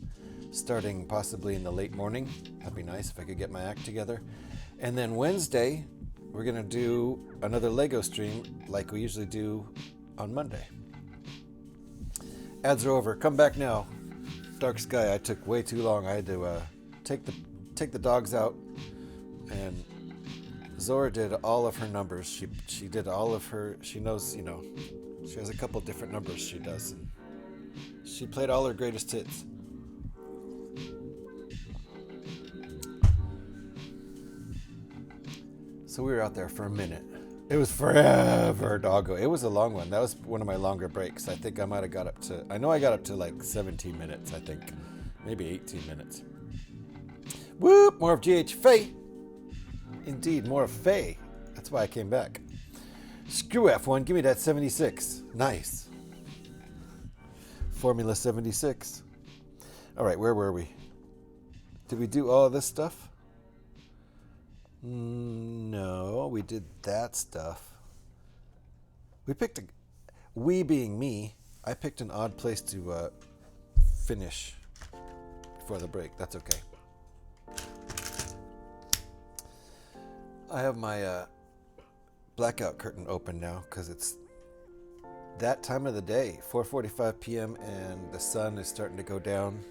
starting possibly in the late morning. That'd be nice if I could get my act together. And then Wednesday, we're gonna do another Lego stream like we usually do on Monday. Ads are over. Come back now. Dark Sky, I took way too long. I had to take the dogs out, and Zora did all of her numbers. She did all of her. She knows, you know, she has a couple different numbers she does. And she played all her greatest hits. So we were out there for a minute. It was forever, doggo. It was a long one. That was one of my longer breaks. I think I might have got up to, I know I got up to like 17 minutes, I think. Maybe 18 minutes. Whoop, more of GH Faye. Indeed, more of Faye. That's why I came back. Screw F1, give me that 76. Nice. Formula 76. All right, where were we? Did we do all of this stuff? No, we did that stuff. We being me, I picked an odd place to finish before the break. That's okay. I have my blackout curtain open now because it's that time of the day, 4:45 p.m. and the sun is starting to go down.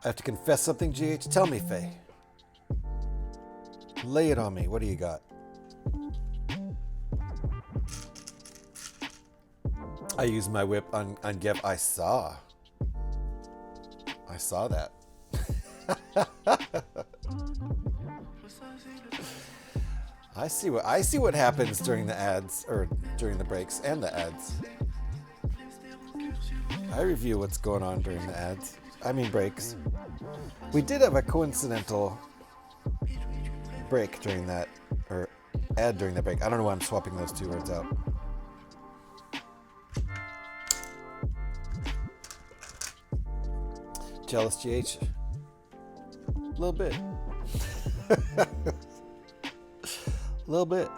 I have to confess something, GH? Tell me, Faye. Lay it on me. What do you got? I used my whip on Gev. I saw that. I see what happens during the ads, or during the breaks and the ads. I review what's going on during the ads. I mean breaks. We did have a coincidental break during that, or ad during the break. I don't know why I'm swapping those two words out. Jealous, GH? A little bit. A little bit.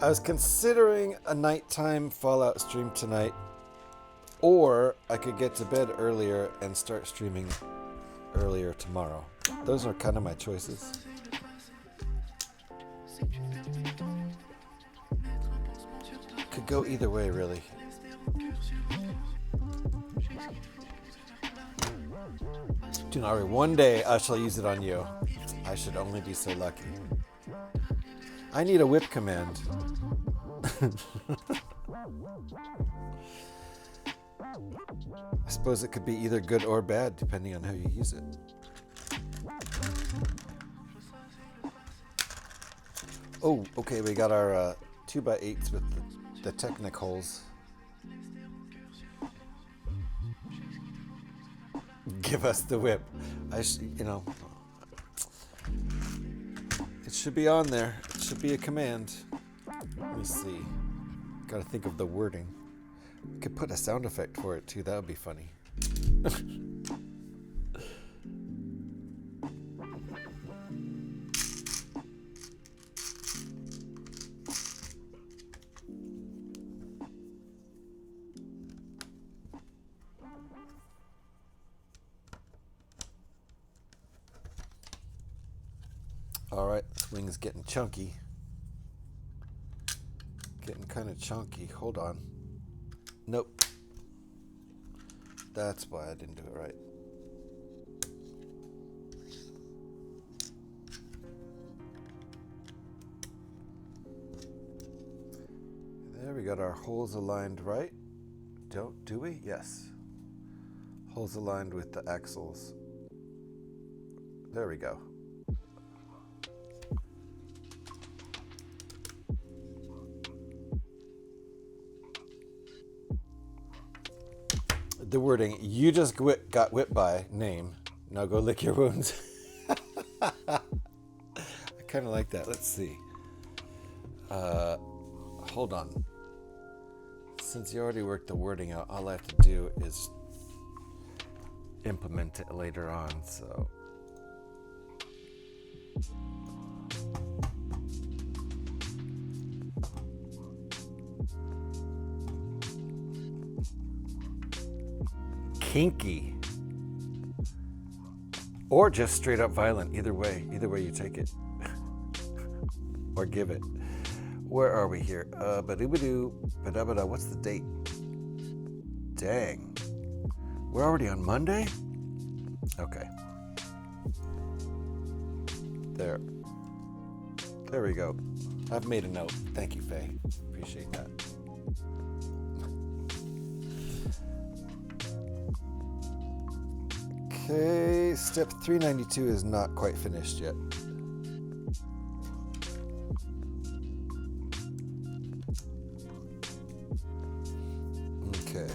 I was considering a nighttime Fallout stream tonight, or I could get to bed earlier and start streaming earlier tomorrow. Those are kind of my choices. Could go either way, really. Do not worry, one day I shall use it on you. I should only be so lucky. I need a whip command. I suppose it could be either good or bad, depending on how you use it. Oh, okay, we got our 2x8s with the Technic holes. Give us the whip. You know, it should be on there. It should be a command. Let me see. Gotta think of the wording. We could put a sound effect for it too. That would be funny. Alright, this wing is getting chunky. Getting kind of chunky. Hold on. Nope. That's why I didn't do it right. There, we got our holes aligned right. Do we? Yes. Holes aligned with the axles. There we go. The wording, you just got whipped by, name. Now go lick your wounds. I kind of like that. Let's see. Hold on. Since you already worked the wording out, all I have to do is implement it later on, so. Kinky. Or just straight up violent. Either way you take it. Or give it. Where are we here? Ba-doo-ba-doo, ba-da-ba-da. What's the date? Dang. We're already on Monday? Okay. There. There we go. I've made a note. Thank you, Faye. Appreciate that. Okay, step 392 is not quite finished yet. Okay.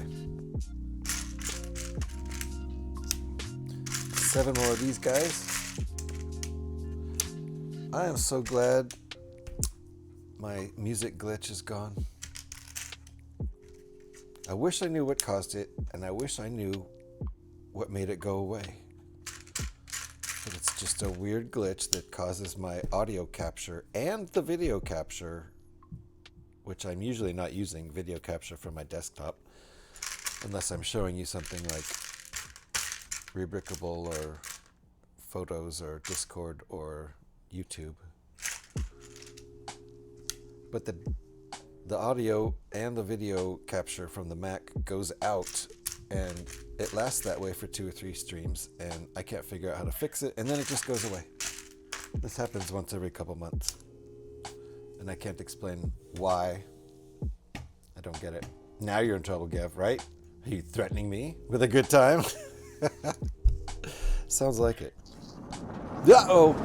7 more of these guys. I am so glad my music glitch is gone. I wish I knew what caused it, and I wish I knew what made it go away. But it's just a weird glitch that causes my audio capture and the video capture, which I'm usually not using video capture from my desktop, unless I'm showing you something like Rebrickable or Photos or Discord or YouTube. But the audio and the video capture from the Mac goes out, and it lasts that way for 2 or 3 streams, and I can't figure out how to fix it, and then it just goes away. This happens once every couple months, and I can't explain why. I don't get it. Now you're in trouble, Gav, right? Are you threatening me with a good time? Sounds like it. Uh-oh!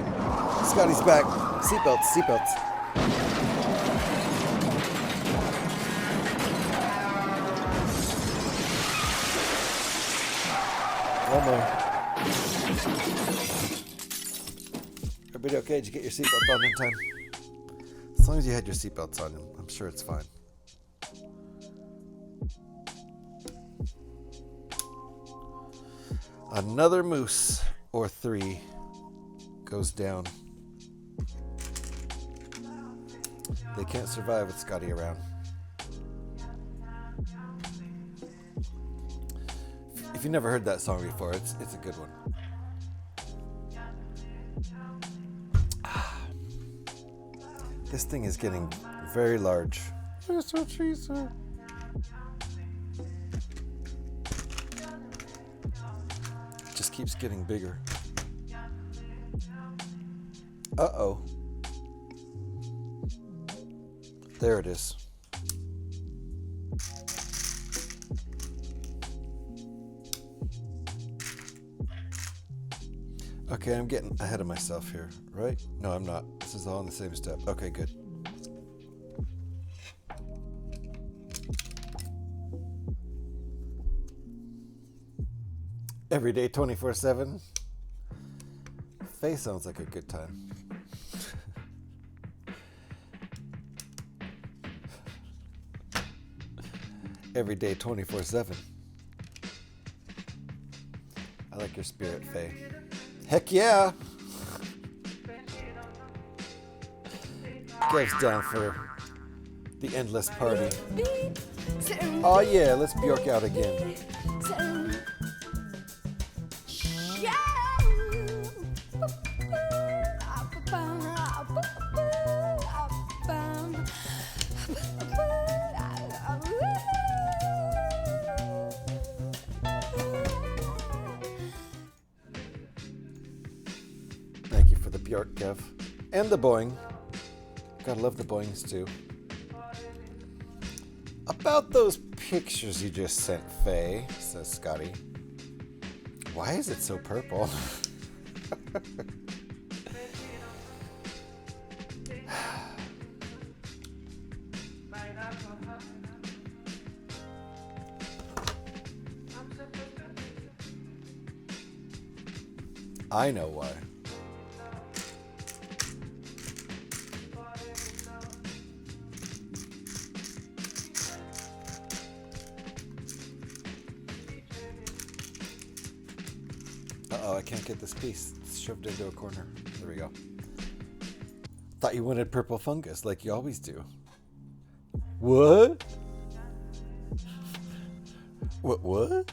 Scotty's back. Seatbelts, seatbelts. One more. Everybody okay? Did you get your seatbelt on in time? As long as you had your seatbelts on, I'm sure it's fine. Another moose, or 3, goes down. They can't survive with Scotty around. If you've never heard that song before, it's a good one. This thing is getting very large. That's what she said. Just keeps getting bigger. Uh-oh. There it is. Okay, I'm getting ahead of myself here, right? No, I'm not. This is all in the same step. Okay, good. Every day, 24/7. Faye sounds like a good time. Every day, 24/7. I like your spirit, Faye. Heck yeah! Gav's down for the endless party. Oh yeah, let's Bjork out again. the Bjork Kev. And the Boing. Gotta love the Boings too. About those pictures you just sent, Faye, says Scotty. Why is it so purple? I know why. Uh-oh, I can't get this piece. It's shoved into a corner. There we go. Thought you wanted purple fungus, like you always do. What? What?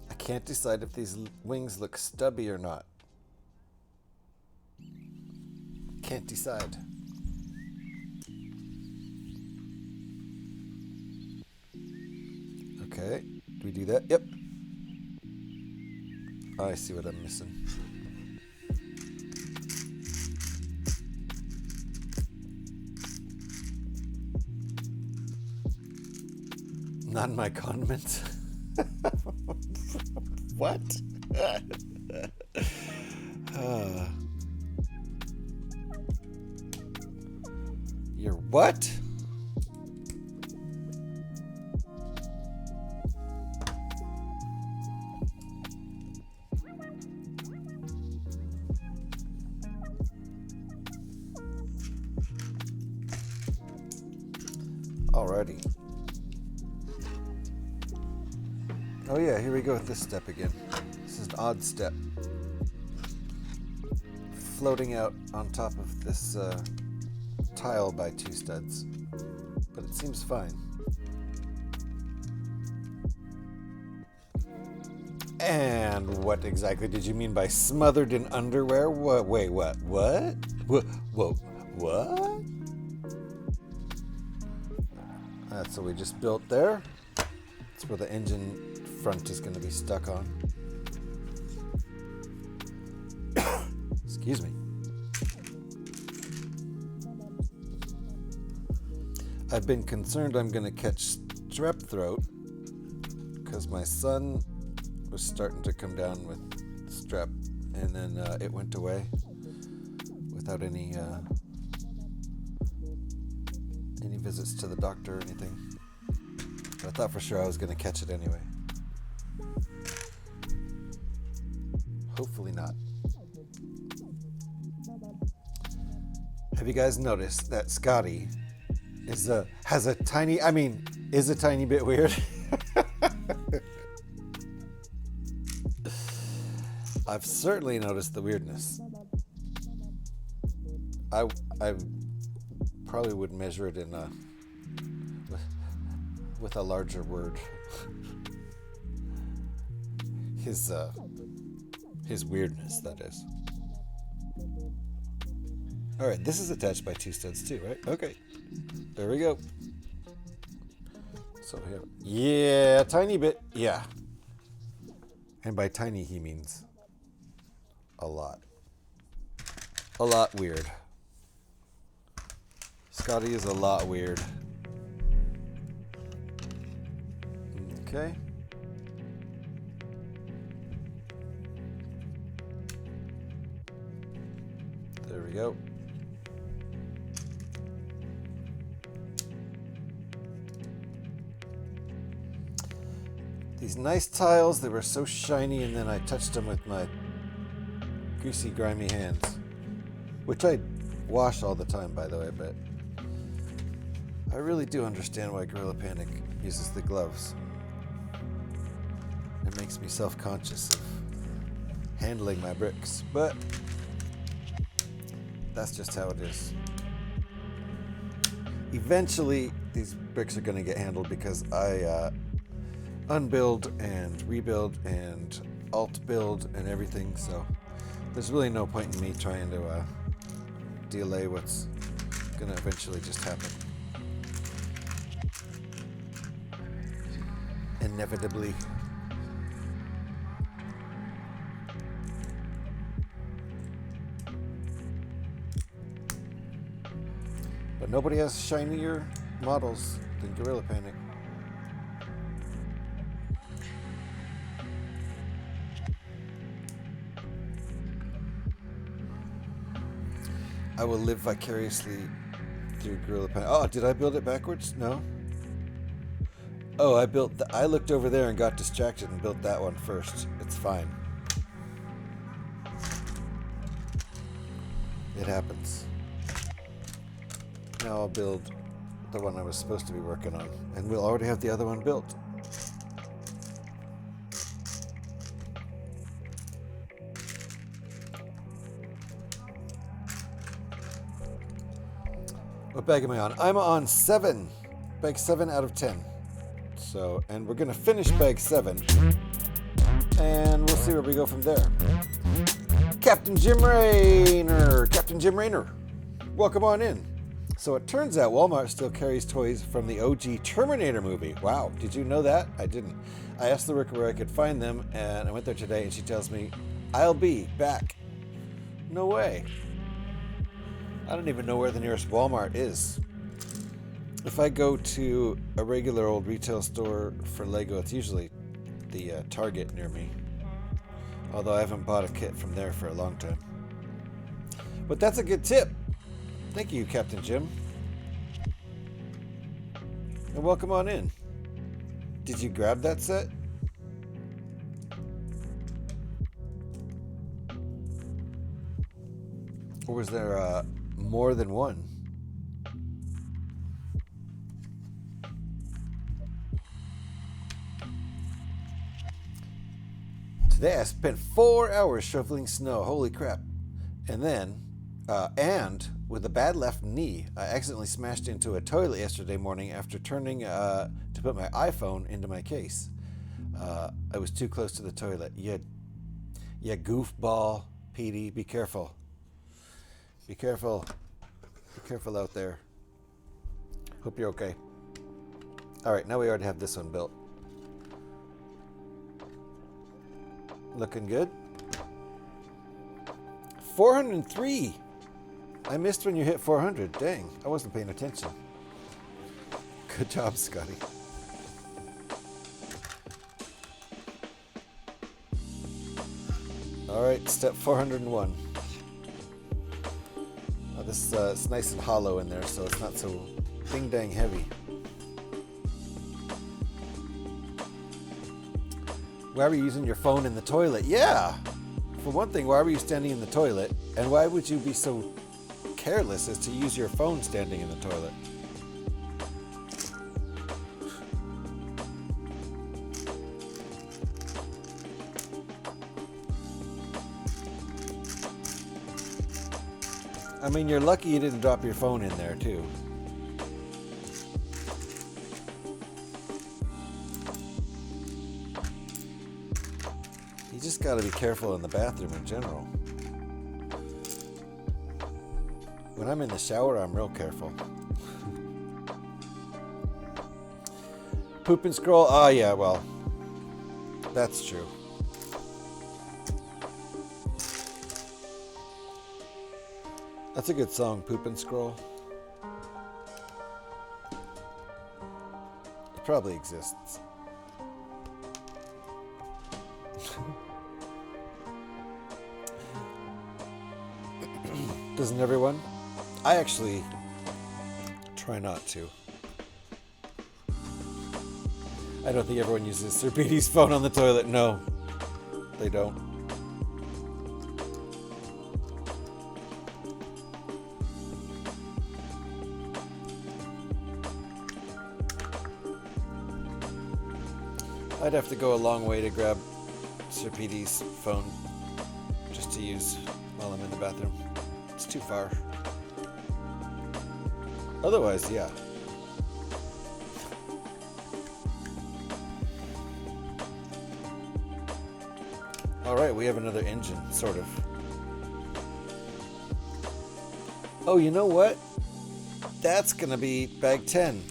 I can't decide if these wings look stubby or not. Can't decide. Okay, do we do that? Yep. I see what I'm missing. Not my condiment. What? You're what? Alrighty. Oh yeah, here we go with this step again. This is an odd step. Floating out on top of this tile by 2 studs. But it seems fine. And what exactly did you mean by smothered in underwear? What? Wait, what? What? Whoa, what? That's what we just built there. That's where the engine front is going to be stuck on. Excuse me. I've been concerned I'm going to catch strep throat because my son was starting to come down with strep, and then it went away without any visits to the doctor or anything. But I thought for sure I was going to catch it anyway. Hopefully not. Have you guys noticed that Scotty is a tiny bit weird? I've certainly noticed the weirdness. I probably would measure it in with a larger word. His weirdness, that is. All right, this is attached by 2 studs too, right? Okay, there we go. So here, yeah, tiny bit, yeah. And by tiny, he means a lot. A lot weird. Scotty is a lot weird. Okay. There we go. These nice tiles, they were so shiny, and then I touched them with my greasy, grimy hands. Which I wash all the time, by the way, but I really do understand why Gorilla Panic uses the gloves. It makes me self-conscious of handling my bricks, but that's just how it is. Eventually, these bricks are going to get handled because I unbuild and rebuild and alt build and everything, so there's really no point in me trying to delay what's going to eventually just happen. And Inevitably. But nobody has shinier models than Gorilla Panic. I will live vicariously through Gorilla Panic. Oh, did I build it backwards? No. Oh, I looked over there and got distracted and built that one first. It's fine. It happens. Now I'll build the one I was supposed to be working on, and we'll already have the other one built. What bag am I on? I'm on 7. Bag 7 out of 10. So, and we're gonna finish bag 7, and we'll see where we go from there. Captain Jim Raynor! Captain Jim Raynor! Welcome on in. So it turns out Walmart still carries toys from the OG Terminator movie. Wow, did you know that? I didn't. I asked the worker where I could find them, and I went there today, and she tells me, I'll be back. No way. I don't even know where the nearest Walmart is. If I go to a regular old retail store for Lego, it's usually the Target near me. Although I haven't bought a kit from there for a long time. But that's a good tip. Thank you, Captain Jim. And welcome on in. Did you grab that set? Or was there more than one? Today I spent 4 hours shoveling snow. Holy crap. And then, and with a bad left knee, I accidentally smashed into a toilet yesterday morning after turning to put my iPhone into my case. I was too close to the toilet. Yeah, goofball, Petey, be careful. Be careful. Be careful out there. Hope you're okay. All right, now we already have this one built. Looking good. 403. I missed when you hit 400. Dang, I wasn't paying attention. Good job, Scotty. All right, step 401. Oh, this it's nice and hollow in there, so it's not so ding-dang heavy. Why were you using your phone in the toilet? Yeah! For one thing, why were you standing in the toilet? And why would you be so careless as to use your phone standing in the toilet? I mean, you're lucky you didn't drop your phone in there, too. You just gotta be careful in the bathroom in general. When I'm in the shower, I'm real careful. Poop and scroll? Oh, yeah, well, that's true. That's a good song, Poop and Scroll. It probably exists. Doesn't everyone? I actually try not to. I don't think everyone uses Sir Petey's phone on the toilet. No, they don't. I'd have to go a long way to grab Sir Petey's phone just to use while I'm in the bathroom. It's too far. Otherwise, yeah. Alright, we have another engine, sort of. Oh, you know what? That's gonna be bag 10.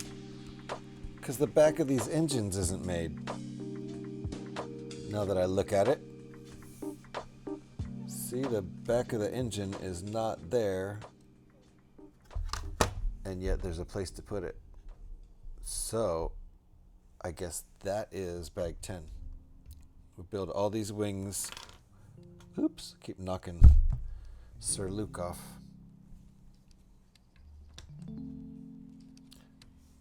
Because the back of these engines isn't made. Now that I look at it. See, the back of the engine is not there. And yet there's a place to put it. So, I guess that is bag 10. We build all these wings. Oops, keep knocking Sir Luke off.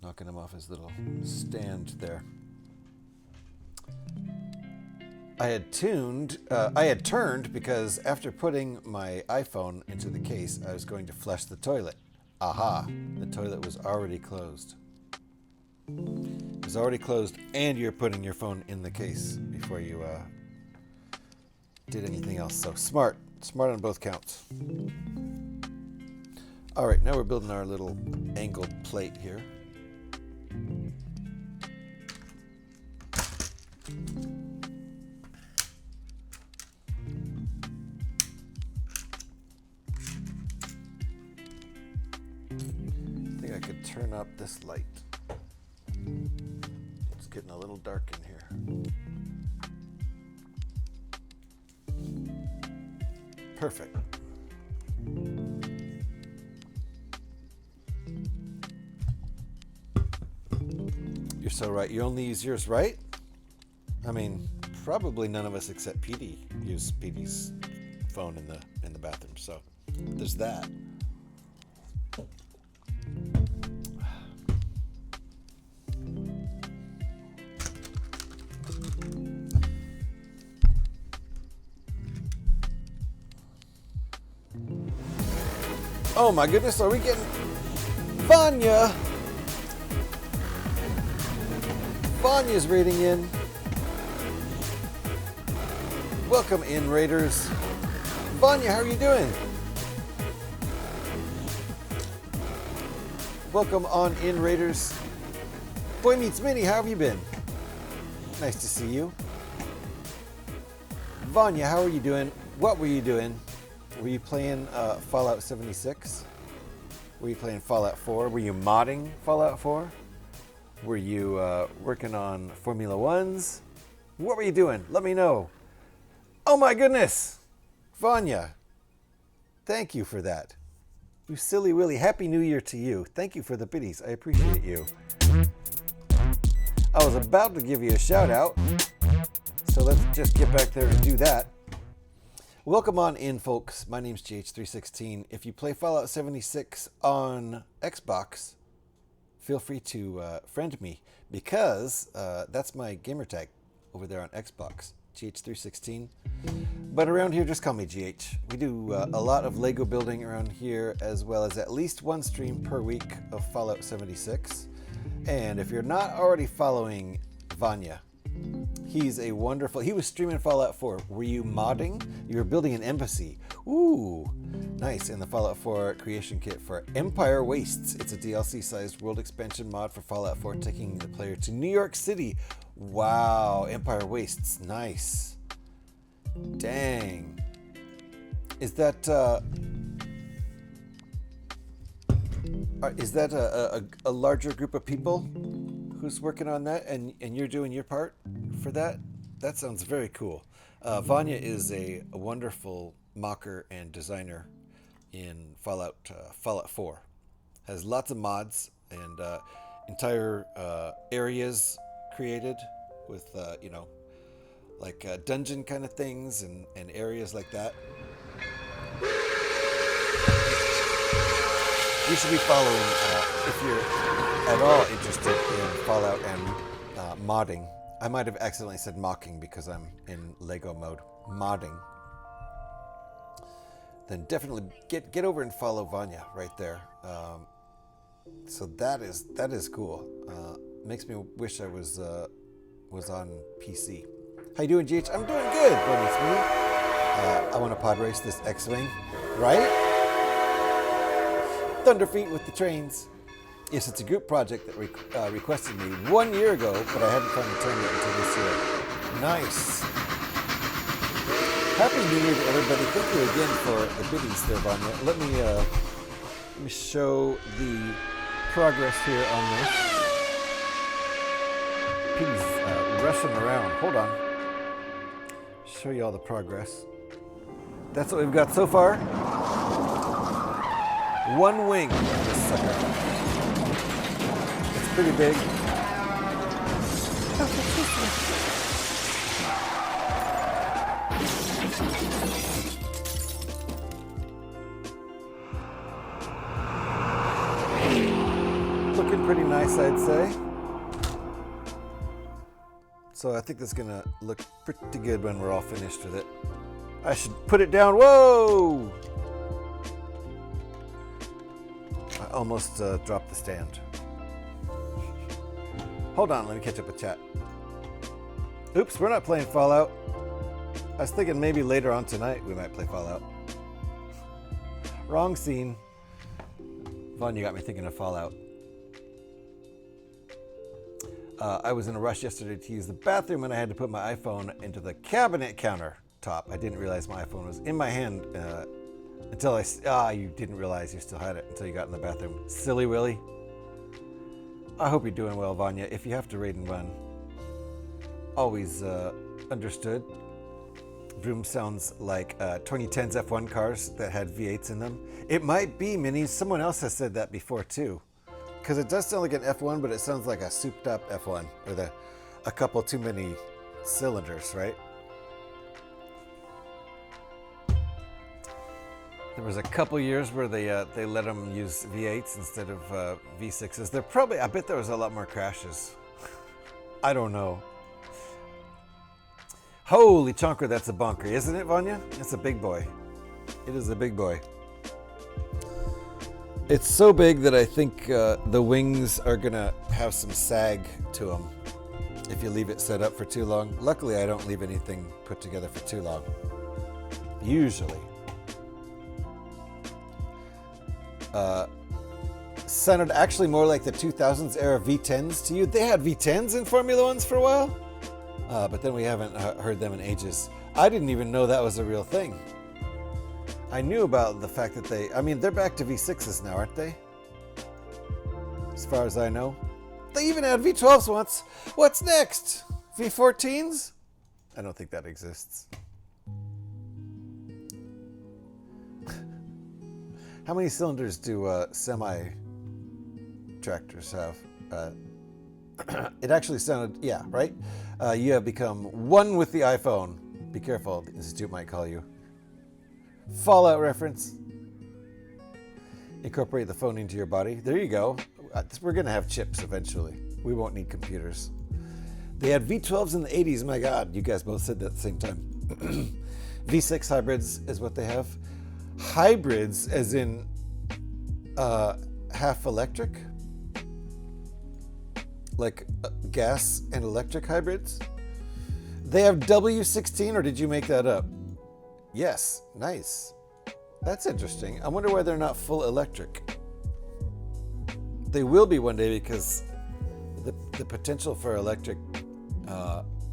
Knocking him off his little stand there. I had turned because after putting my iPhone into the case, I was going to flush the toilet. Aha, the toilet was already closed. It was already closed, and you're putting your phone in the case before you did anything else. So smart on both counts. All right, now we're building our little angled plate here. I think I could turn up this light. It's getting a little dark in here. Perfect. You're so right. You only use yours, right? I mean, probably none of us except PD use PD's phone in the bathroom. So there's that. Oh my goodness, are we getting Vanya? Vanya's raiding in. Welcome in, Raiders. Vanya, how are you doing? Welcome on in, Raiders. Boy Meets Mini, how have you been? Nice to see you. Vanya, how are you doing? What were you doing? Were you playing Fallout 76? Were you playing Fallout 4? Were you modding Fallout 4? Were you working on Formula 1s? What were you doing? Let me know. Oh my goodness! Vanya, thank you for that. You silly Willy. Happy New Year to you. Thank you for the biddies. I appreciate you. I was about to give you a shout out, so let's just get back there and do that. Welcome on in, folks. My name's GH316. If you play Fallout 76 on Xbox, feel free to friend me, because that's my gamer tag over there on Xbox, GH316. But around here, just call me GH. We do a lot of Lego building around here, as well as at least one stream per week of Fallout 76. And if you're not already following Vanya, he's a wonderful... He was streaming Fallout 4. Were you modding? You were building an embassy. Ooh, nice. In the Fallout 4 creation kit for Empire Wastes. It's a DLC-sized world expansion mod for Fallout 4, taking the player to New York City. Wow, Empire Wastes. Nice. Dang. Is that a larger group of people who's working on that, and you're doing your part for that? That sounds very cool. Vanya is a wonderful mocker and designer in Fallout 4. Has lots of mods and entire areas created with like dungeon kind of things and areas like that. You should be following if you're at all interested in Fallout and modding. I might have accidentally said mocking because I'm in Lego mode. Modding. Then definitely get over and follow Vanya right there. So that is cool. Makes me wish I was on PC. How you doing, GH? I'm doing good. It's me. I want to pod race this X-Wing, right? Thunderfeet with the trains. Yes, it's a group project that requested me 1 year ago, but I hadn't found the time yet until this year. Nice. Happy New Year to everybody. Thank you again for the biddies there, Vanya. Let me show the progress here on this. rushing around. Hold on. Show you all the progress. That's what we've got so far. One wing of this sucker. It's pretty big. Looking pretty nice, I'd say. So I think this is gonna look pretty good when we're all finished with it. I should put it down. Whoa! I almost dropped the stand. Hold on, let me catch up with chat. Oops, we're not playing Fallout. I was thinking maybe later on tonight we might play Fallout. Wrong scene. Vaughn, you got me thinking of Fallout. I was in a rush yesterday to use the bathroom and I had to put my iPhone into the cabinet countertop. I didn't realize my iPhone was in my hand until you didn't realize you still had it until you got in the bathroom. Silly Willy. I hope you're doing well, Vanya. If you have to raid and run, always understood. Vroom sounds like 2010's F1 cars that had V8s in them. It might be, Minnie. Someone else has said that before too. Because it does sound like an F1, but it sounds like a souped up F1 with a couple too many cylinders, right? There was a couple years where they let them use V8s instead of V6s. I bet there was a lot more crashes. I don't know. Holy chonker, that's a bonker, isn't it, Vanya? It's a big boy. It is a big boy. It's so big that I think the wings are gonna have some sag to them if you leave it set up for too long. Luckily, I don't leave anything put together for too long. Usually. Sounded actually more like the 2000s era V10s to you. They had V10s in Formula Ones for a while, but then we haven't heard them in ages. I didn't even know that was a real thing. I knew about the fact that they're back to V6s now, aren't they? As far as I know. They even had V12s once. What's next? V14s? I don't think that exists. How many cylinders do semi-tractors have? It actually sounded, yeah, right? You have become one with the iPhone. Be careful, the Institute might call you. Fallout reference. Incorporate the phone into your body. There you go. We're going to have chips eventually. We won't need computers. They had V12s in the 80s. My God, you guys both said that at the same time. V6 hybrids is what they have. Hybrids as in half electric? Like gas and electric hybrids? They have W16, or did you make that up? Yes, nice. That's interesting. I wonder why they're not full electric. They will be one day because the potential for electric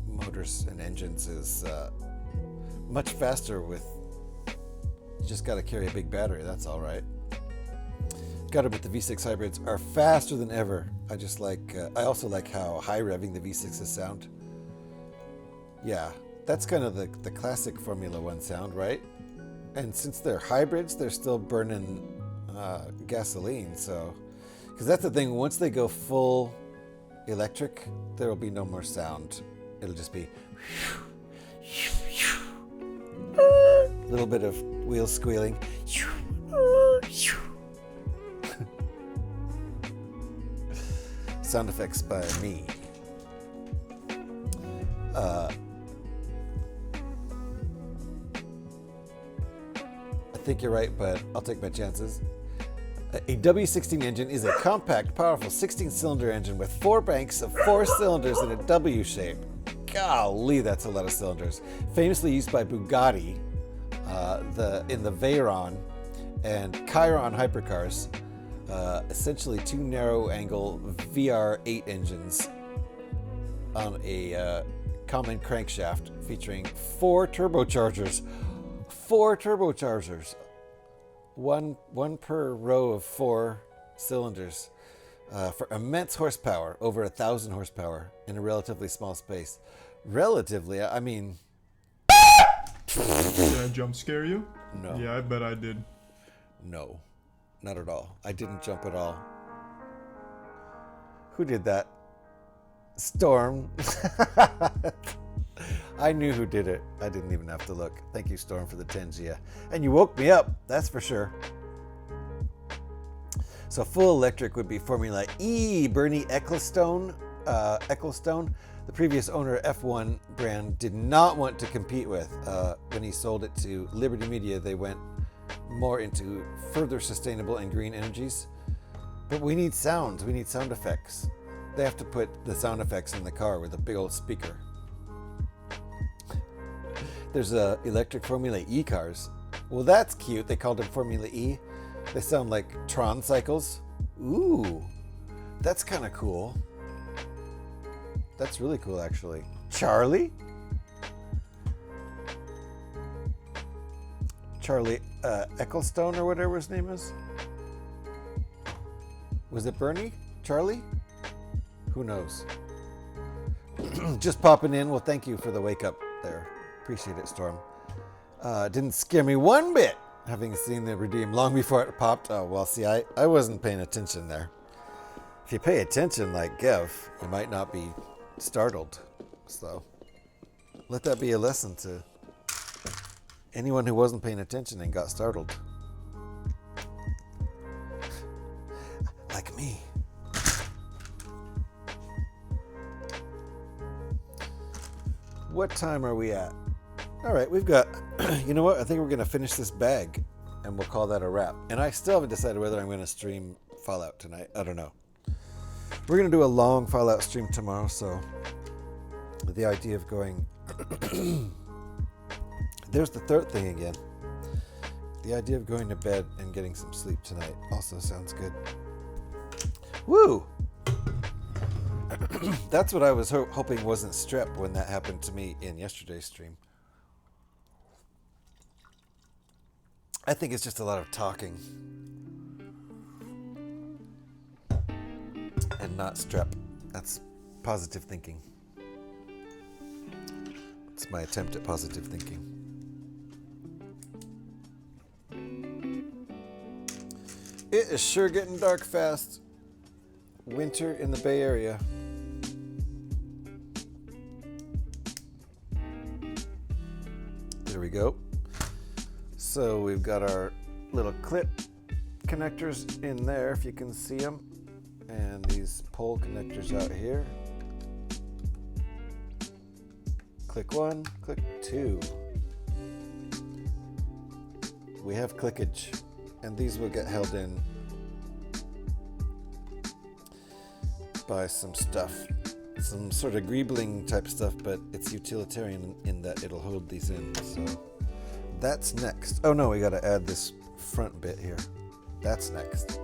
motors and engines is much faster with, you just got to carry a big battery, that's all right. Got to admit the V6 hybrids are faster than ever. I also like how high revving the V6s sound. Yeah. That's kind of the classic Formula One sound, right? And since they're hybrids, they're still burning gasoline. So, because that's the thing, once they go full electric, there will be no more sound. It'll just be a little bit of wheel squealing. Sound effects by me. I think you're right, but I'll take my chances. A W16 engine is a compact, powerful 16-cylinder engine with 4 banks of 4 cylinders in a W shape. Golly, that's a lot of cylinders. Famously used by Bugatti in the Veyron and Chiron hypercars. Essentially 2 narrow-angle VR8 engines on a common crankshaft featuring 4 turbochargers. 4 turbochargers. One per row of 4 cylinders. for immense horsepower, over 1,000 horsepower in a relatively small space. Relatively, I mean... Did I jump scare you? No. Yeah, I bet I did. No, not at all. I didn't jump at all. Who did that? Storm. I knew who did it. I didn't even have to look. Thank you, Storm, for the 10 Gia. And you woke me up, that's for sure. So full electric would be Formula E. Bernie Ecclestone, the previous owner of F1 brand, did not want to compete with. When he sold it to Liberty Media, they went more into further sustainable and green energies. But we need sounds. We need sound effects. They have to put the sound effects in the car with a big old speaker. There's electric Formula E cars. Well, that's cute. They called them Formula E. They sound like Tron cycles. Ooh, that's kind of cool. That's really cool, actually. Charlie? Charlie Ecclestone or whatever his name is? Was it Bernie? Charlie? Who knows? Just popping in. Well, thank you for the wake up there. Appreciate it, Storm. Didn't scare me one bit, having seen the redeem long before it popped. Oh, well, see, I wasn't paying attention there. If you pay attention like Gev, you might not be startled. So let that be a lesson to anyone who wasn't paying attention and got startled. Like me. What time are we at? All right, we've got, you know what? I think we're going to finish this bag and we'll call that a wrap. And I still haven't decided whether I'm going to stream Fallout tonight. I don't know. We're going to do a long Fallout stream tomorrow, so the idea of going... There's the third thing again. The idea of going to bed and getting some sleep tonight also sounds good. Woo! That's what I was hoping wasn't strep when that happened to me in yesterday's stream. I think it's just a lot of talking. And not strep. That's positive thinking. It's my attempt at positive thinking. It is sure getting dark fast. Winter in the Bay Area. There we go. So we've got our little clip connectors in there, if you can see them. And these pole connectors out here. Click one, click two. We have clickage, and these will get held in by some stuff. Some sort of greebling type stuff, but it's utilitarian in that it'll hold these in. So that's next. Oh no, we gotta add this front bit here. That's next.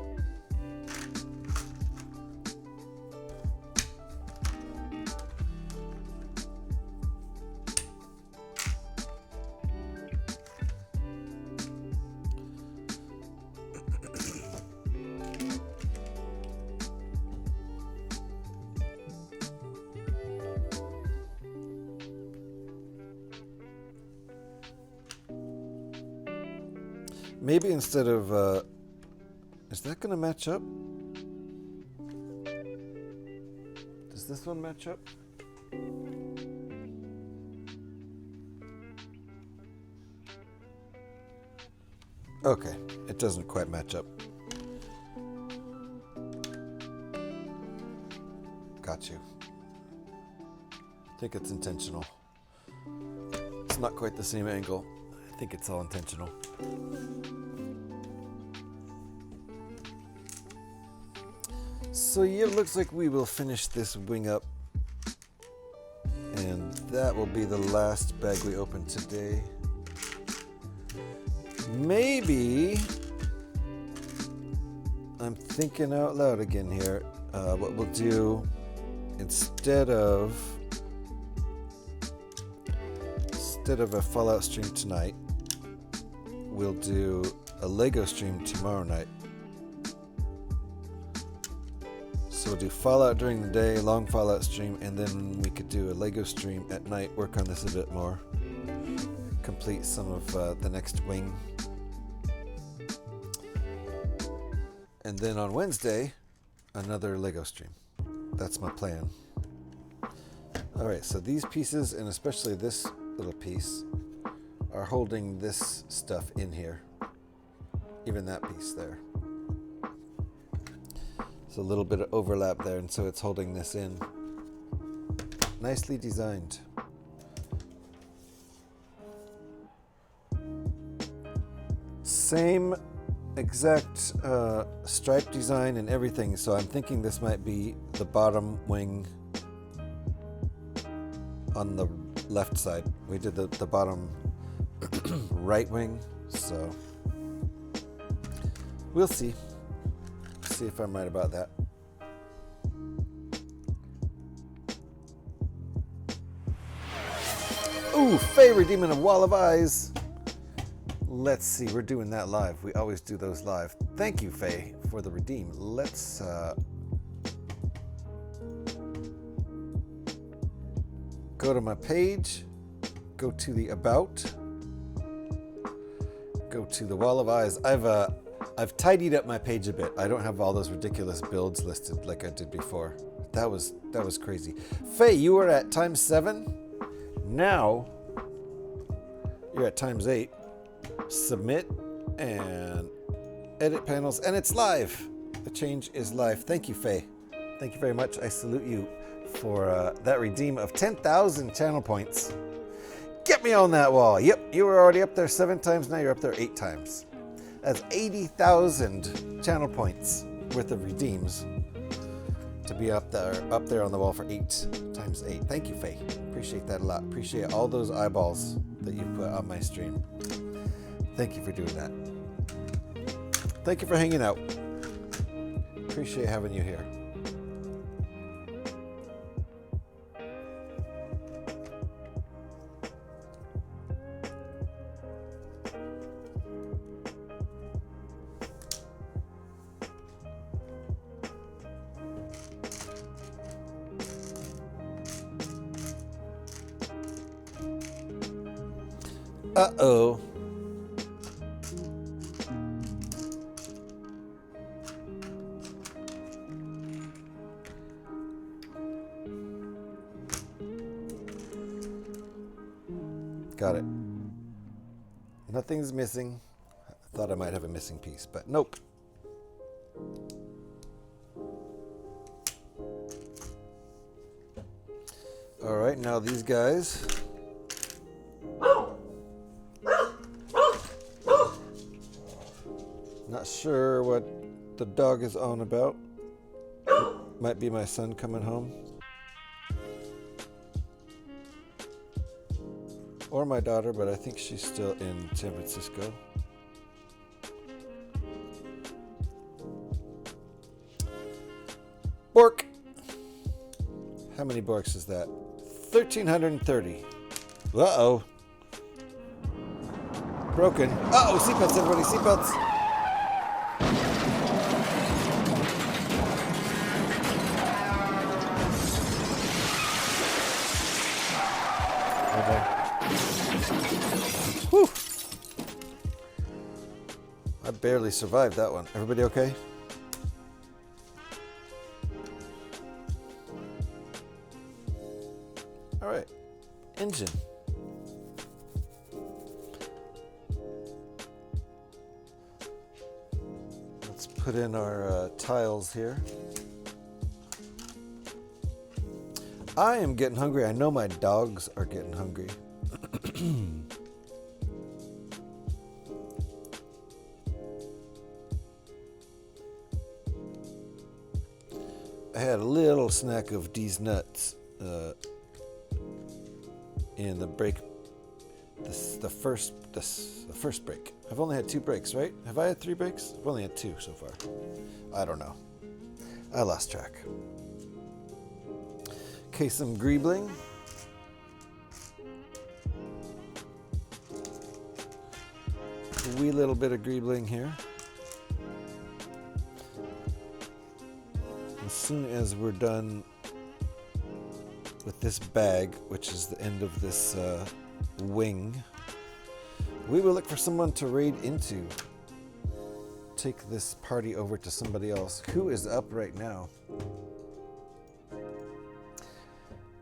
Maybe instead of, is that going to match up? Does this one match up? Okay, it doesn't quite match up. Got you. I think it's intentional. It's not quite the same angle. I think it's all intentional. So yeah, it looks like we will finish this wing up, and that will be the last bag we open today. Maybe, I'm thinking out loud again here, what we'll do instead of a Fallout stream tonight, we'll do a Lego stream tomorrow night. we'll do Fallout during the day, long Fallout stream, and then we could do a Lego stream at night, work on this a bit more, complete some of the next wing. And then on Wednesday, another Lego stream. That's my plan. Alright, so these pieces, and especially this little piece, are holding this stuff in here. Even that piece there. So a little bit of overlap there, and so it's holding this in. Nicely designed. Same exact stripe design and everything, so I'm thinking this might be the bottom wing on the left side. We did the bottom right wing, so we'll see. See if I'm right about that. Ooh, Faye redeeming a wall of eyes. Let's see, we're doing that live. We always do those live. Thank you, Faye, for the redeem. Let's go to my page, go to the about, go to the wall of eyes. I've tidied up my page a bit. I don't have all those ridiculous builds listed like I did before. That was crazy. Faye, you were at ×7. Now you're at ×8. Submit and edit panels, and it's live. The change is live. Thank you, Faye. Thank you very much. I salute you for that redeem of 10,000 channel points. Get me on that wall. Yep, you were already up there 7 times. Now you're up there 8 times. That's 80,000 channel points worth of redeems to be up there on the wall for 8 × 8. Thank you, Faye. Appreciate that a lot. Appreciate all those eyeballs that you put on my stream. Thank you for doing that. Thank you for hanging out. Appreciate having you here. Uh-oh. Got it. Nothing's missing. I thought I might have a missing piece, but nope. All right, now these guys. Not sure what the dog is on about. Might be my son coming home. Or my daughter, but I think she's still in San Francisco. Bork! How many Borks is that? 1,330. Uh-oh. Broken. Uh-oh, seatbelts, everybody, seatbelts. Okay. Whew. I barely survived that one. Everybody okay? All right. Engine. Let's put in our tiles here. I am getting hungry. I know my dogs are getting hungry. I had a little snack of these nuts in the break. The first break. I've only had 2 breaks, right? Have I had 3 breaks? I've only had 2 so far. I don't know. I lost track. Okay, some greebling. A wee little bit of greebling here. And as soon as we're done with this bag, which is the end of this wing, we will look for someone to raid into. Take this party over to somebody else. Who is up right now?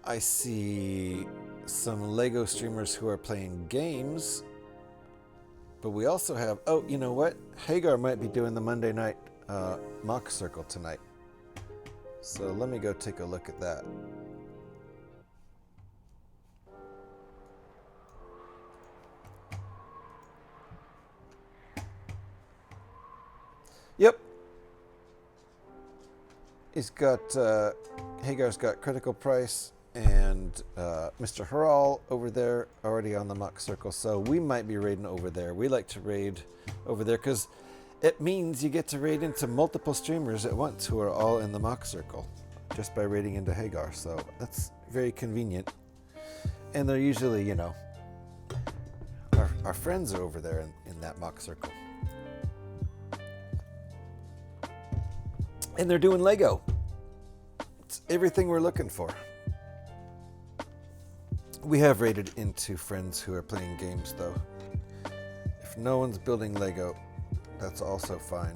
I see some LEGO streamers who are playing games, but we also have, oh, you know what? Hagar might be doing the Monday night mock circle tonight. So let me go take a look at that. Yep. He's got, Hagar's got Critical Price and Mr. Haral over there already on the mock circle. So we might be raiding over there. We like to raid over there because it means you get to raid into multiple streamers at once who are all in the mock circle just by raiding into Hagar. So that's very convenient. And they're usually, you know, our friends are over there in that mock circle. And they're doing Lego. It's everything we're looking for. We have raided into friends who are playing games, though. If no one's building Lego, that's also fine.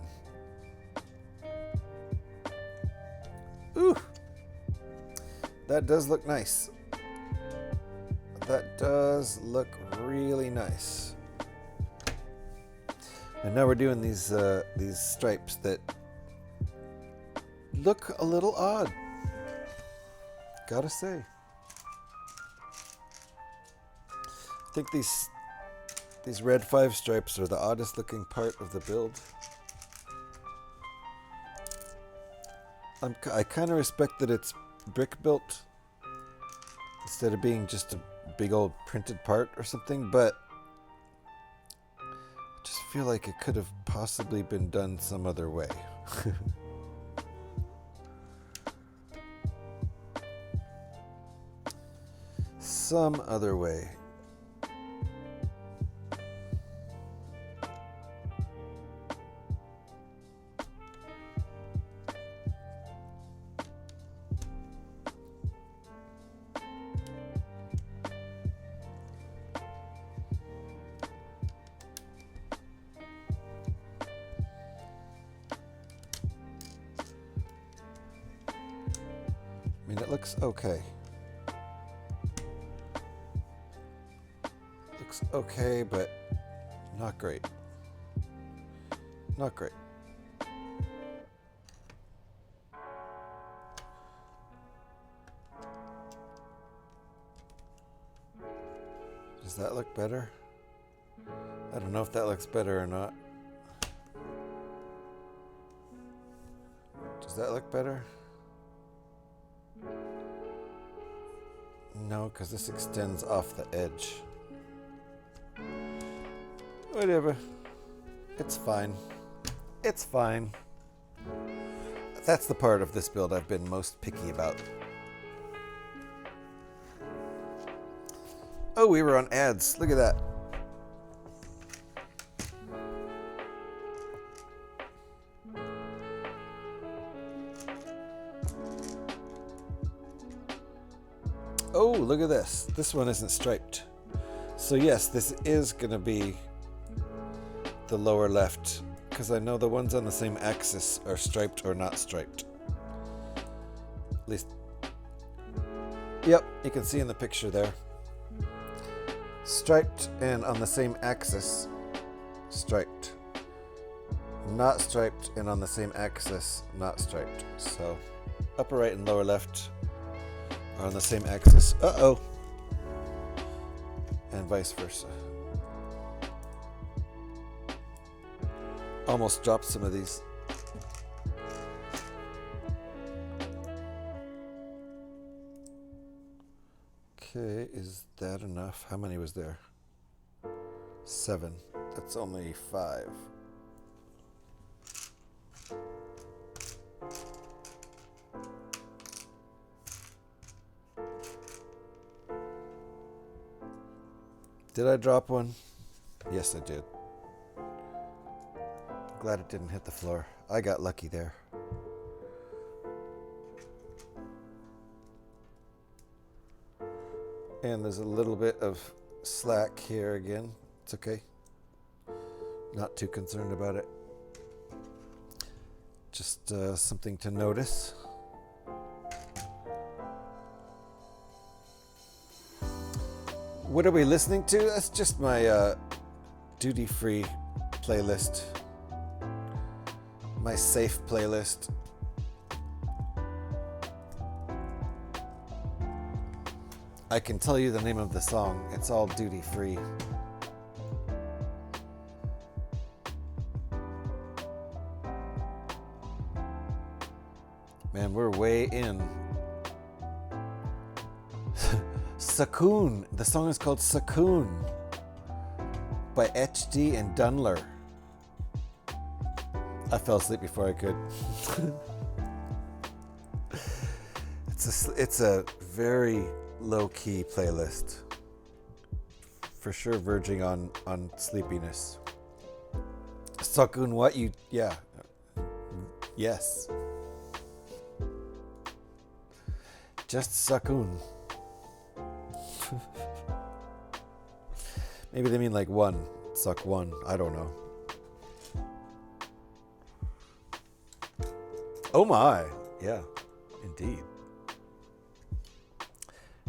Ooh! That does look nice. That does look really nice. And now we're doing these stripes that look a little odd. Gotta say. I think these red 5 stripes are the oddest looking part of the build. I kind of respect that it's brick built instead of being just a big old printed part or something, but I just feel like it could have possibly been done some other way. Some other way. I mean, it looks okay. Looks okay, but not great. Not great. Does that look better? I don't know if that looks better or not. Does that look better? No, because this extends off the edge. Whatever. It's fine. It's fine. That's the part of this build I've been most picky about. Oh, we were on ads. Look at that. Oh, look at this. This one isn't striped. So yes, this is going to be the lower left, because I know the ones on the same axis are striped or not striped. At least, yep, you can see in the picture there. Striped and on the same axis, striped. Not striped and on the same axis, not striped. So upper right and lower left are on the same axis. Uh-oh. And vice versa. Almost dropped some of these. Okay, is that enough? How many was there? 7. That's only 5. Did I drop one? Yes, I did. Glad it didn't hit the floor. I got lucky there. And there's a little bit of slack here again. It's okay. Not too concerned about it. Just something to notice. What are we listening to? That's just my duty-free playlist. My safe playlist. I can tell you the name of the song. It's all duty-free. Man, we're way in. Sakoon. The song is called Sakoon by HD and Dunler. I fell asleep before I could. It's a very low-key playlist. For sure verging on sleepiness. Sakoon, what you... Yeah. Yes. Just Sakoon. Maybe they mean like one. Suck one. I don't know. Oh my. Yeah, indeed.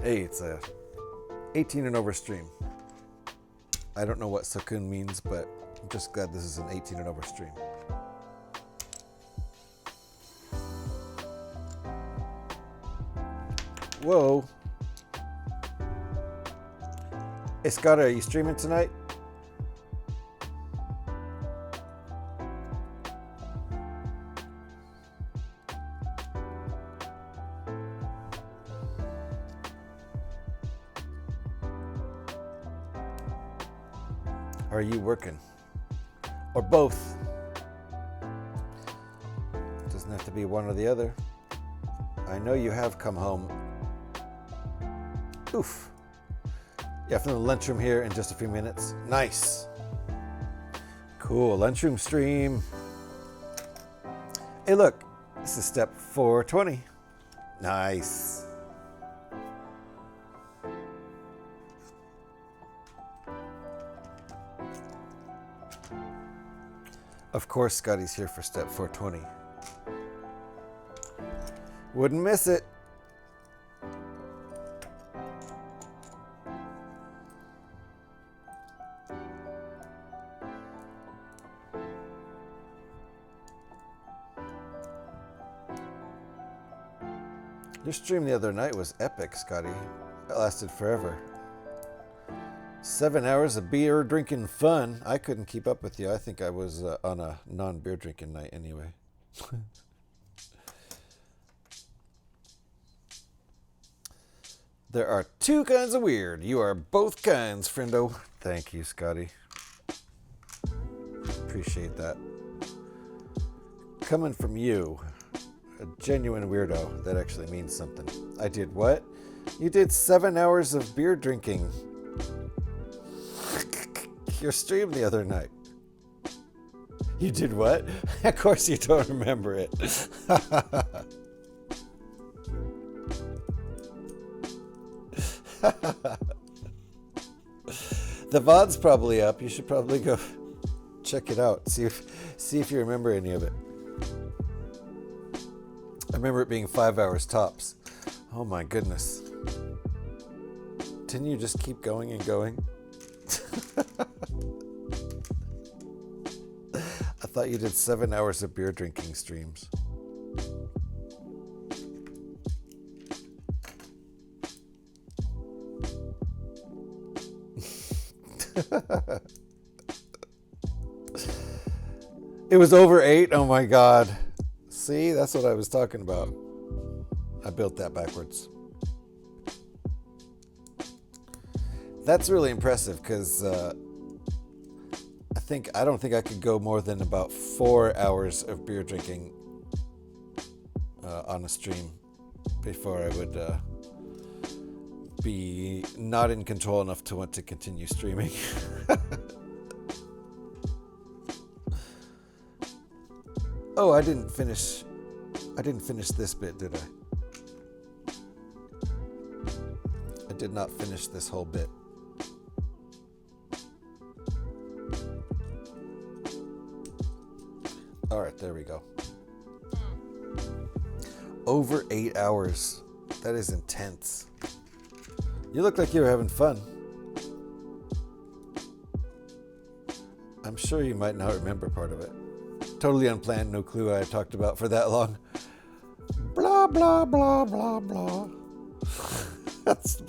Hey, it's a 18 and over stream. I don't know what Sakoon means, but I'm just glad this is an 18 and over stream. Whoa. Hey Scott, are you streaming tonight? Are you working? Or both? Doesn't have to be one or the other. I know you have come home. Oof. Yeah, from the lunchroom here in just a few minutes. Nice. Cool, lunchroom stream. Hey look, this is step 420. Nice. Of course, Scotty's here for step 420. Wouldn't miss it. Your stream the other night was epic, Scotty. It lasted forever. 7 hours of beer drinking fun. I couldn't keep up with you. I think I was on a non-beer drinking night anyway. There are two kinds of weird. You are both kinds, friendo. Thank you, Scotty. Appreciate that. Coming from you, a genuine weirdo, that actually means something. I did what? You did 7 hours of beer drinking. Your stream the other night. You did what? Of course you don't remember it. The VOD's probably up. You should probably go check it out. See if you remember any of it. I remember it being 5 hours tops. Oh my goodness. Didn't you just keep going and going? I thought you did 7 hours of beer drinking streams. It was over 8? Oh my god. See, that's what I was talking about. I built that backwards. That's really impressive because I don't think I could go more than about 4 hours of beer drinking on a stream before I would be not in control enough to want to continue streaming. Oh, I didn't finish this bit, did I? I did not finish this whole bit. All right, there we go. Over 8 hours. That is intense. You look like you were having fun. I'm sure you might not remember part of it. Totally unplanned, no clue I talked about for that long. Blah, blah, blah, blah, blah.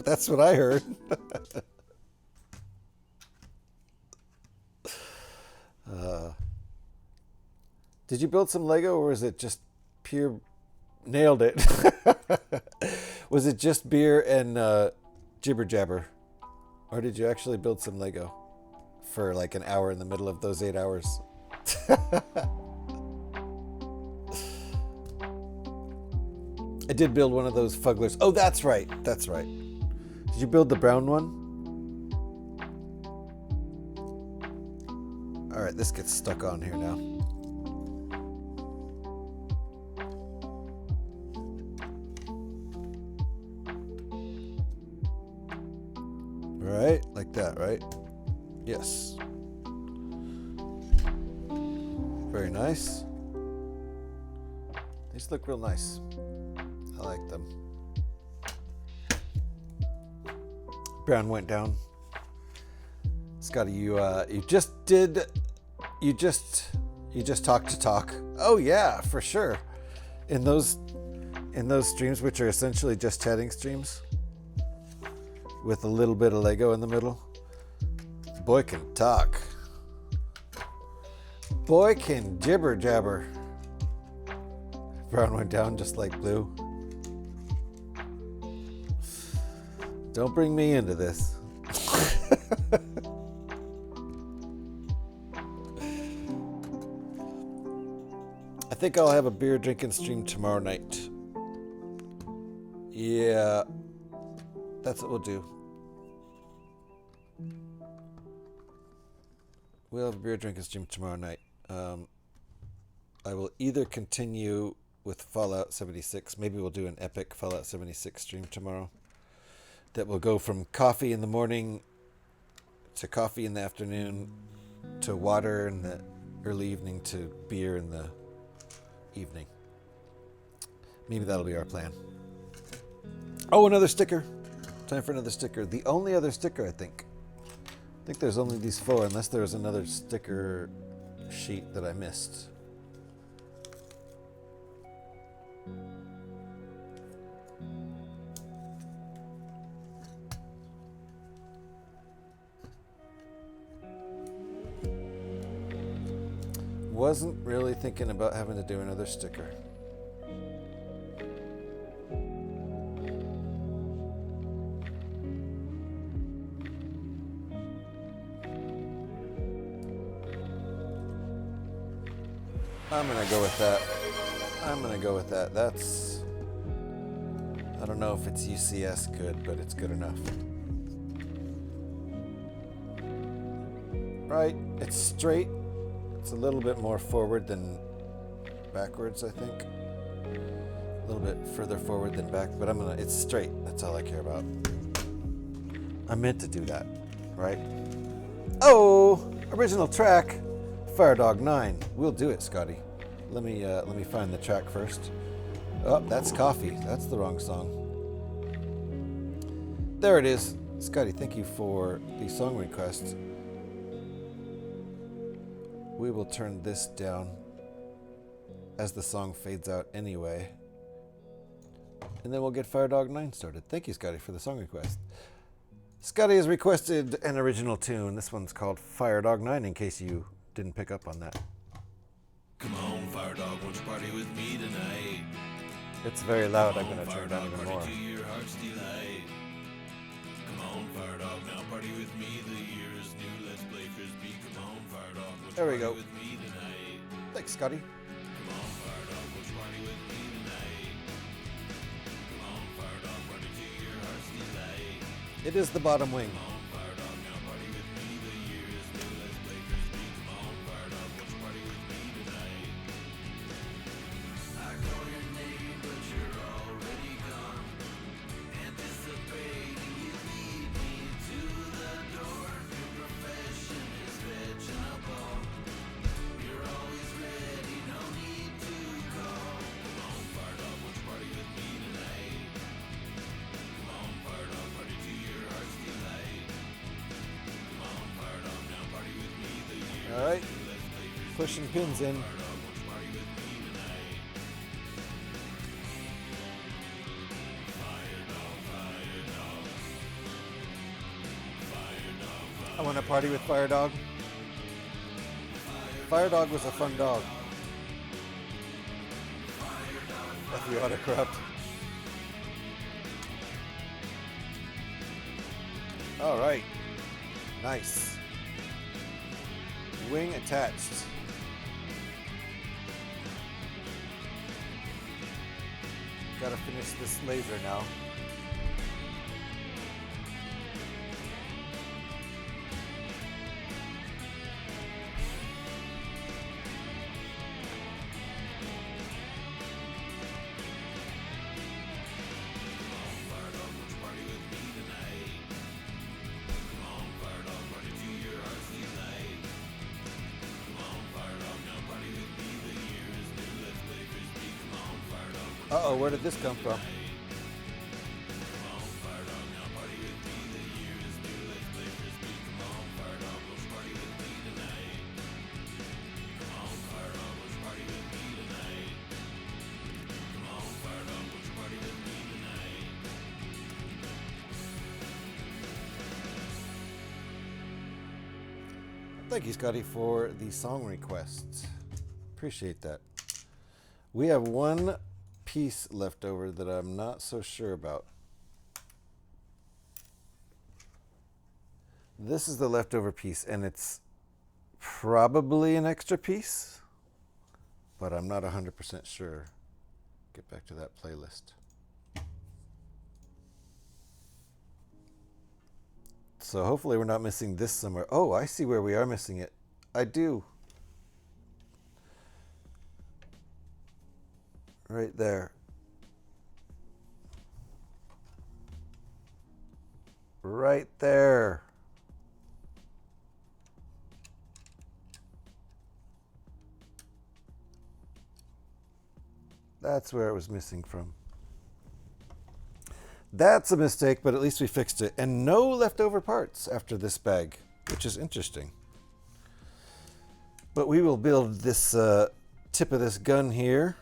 That's what I heard. Did you build some Lego, or was it just pure... Nailed it. Was it just beer and jibber jabber? Or did you actually build some Lego for like an hour in the middle of those 8 hours? I did build one of those fugglers. Oh, that's right. That's right. Did you build the brown one? All right, this gets stuck on here now. Right, like that, right? Yes. Very nice. These look real nice. I like them. Brown went down. Scotty, you just talked to talk. Oh yeah, for sure. In those streams, which are essentially just chatting streams, with a little bit of Lego in the middle. Boy can talk. Boy can jibber jabber. Brown went down just like blue. Don't bring me into this. I think I'll have a beer drinking stream tomorrow night. Yeah, that's what we'll do. We'll have a beer drinking stream tomorrow night. I will either continue with Fallout 76. Maybe we'll do an epic Fallout 76 stream tomorrow. That will go from coffee in the morning to coffee in the afternoon to water in the early evening to beer in the evening. Maybe that'll be our plan. Oh, another sticker. Time for another sticker. The only other sticker, I think. I think there's only these 4, unless there was another sticker sheet that I missed. Wasn't really thinking about having to do another sticker. I'm gonna go with that. I'm gonna go with that. That's... I don't know if it's UCS good, but it's good enough. Right, it's straight. It's a little bit more forward than backwards, I think. A little bit further forward than back, but it's straight. That's all I care about. I meant to do that, right? Oh, original track, Firedog 9. We'll do it, Scotty. Let me find the track first. Oh, that's Coffee. That's the wrong song. There it is. Scotty, thank you for the song request. We will turn this down as the song fades out anyway. And then we'll get Firedog 9 started. Thank you, Scotty, for the song request. Scotty has requested an original tune. This one's called Firedog 9, in case you didn't pick up on that. Come on, Firedog, won't you party with me tonight? It's very loud. I'm going to turn it down even more. To your heart's delight. Come on, Firedog, now party with me. The year is new. Let's play Frisbee. Come on, Firedog, won't there we you go. party with me tonight? Thanks, Scotty. Come on, Firedog, won't you party with me tonight? Come on, Firedog, party to your heart's delight. It is the bottom wing. Come on, Firedog, now party with me. The year is new. Let's play Frisbee. Come on, Firedog, won't you party with me tonight? I call your name, but you're already gone. Anticipating you Alright. Pushing pins in. I want to party with Fire Dog. Fire Dog was a fun dog. F you autocorrupt. Alright. Nice. Wing attached. Gotta finish this laser now. Uh-oh, where did this come from? Thank you, Scotty, for the song requests. Appreciate that. We have one piece left over that I'm not so sure about. This is the leftover piece, and it's probably an extra piece, but I'm not 100% sure. Get back to that playlist. So hopefully we're not missing this somewhere. Oh, I see where we are missing it. I do. Right there. Right there. That's where it was missing from. That's a mistake, but at least we fixed it. And no leftover parts after this bag, which is interesting. But we will build this tip of this gun here.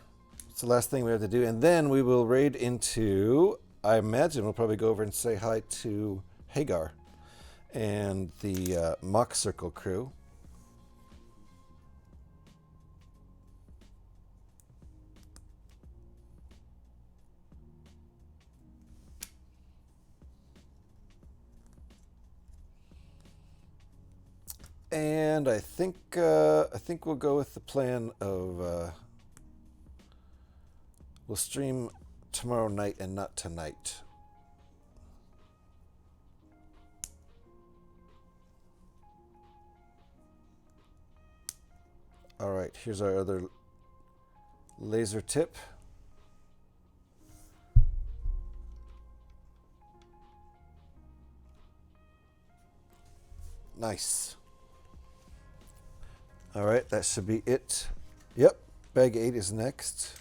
It's the last thing we have to do. And then we will raid into, I imagine we'll probably go over and say hi to Hagar and the Mock Circle crew. And I think we'll go with the plan of we'll stream tomorrow night and not tonight. All right, here's our other laser tip. Nice. All right, that should be it. Yep, bag 8 is next.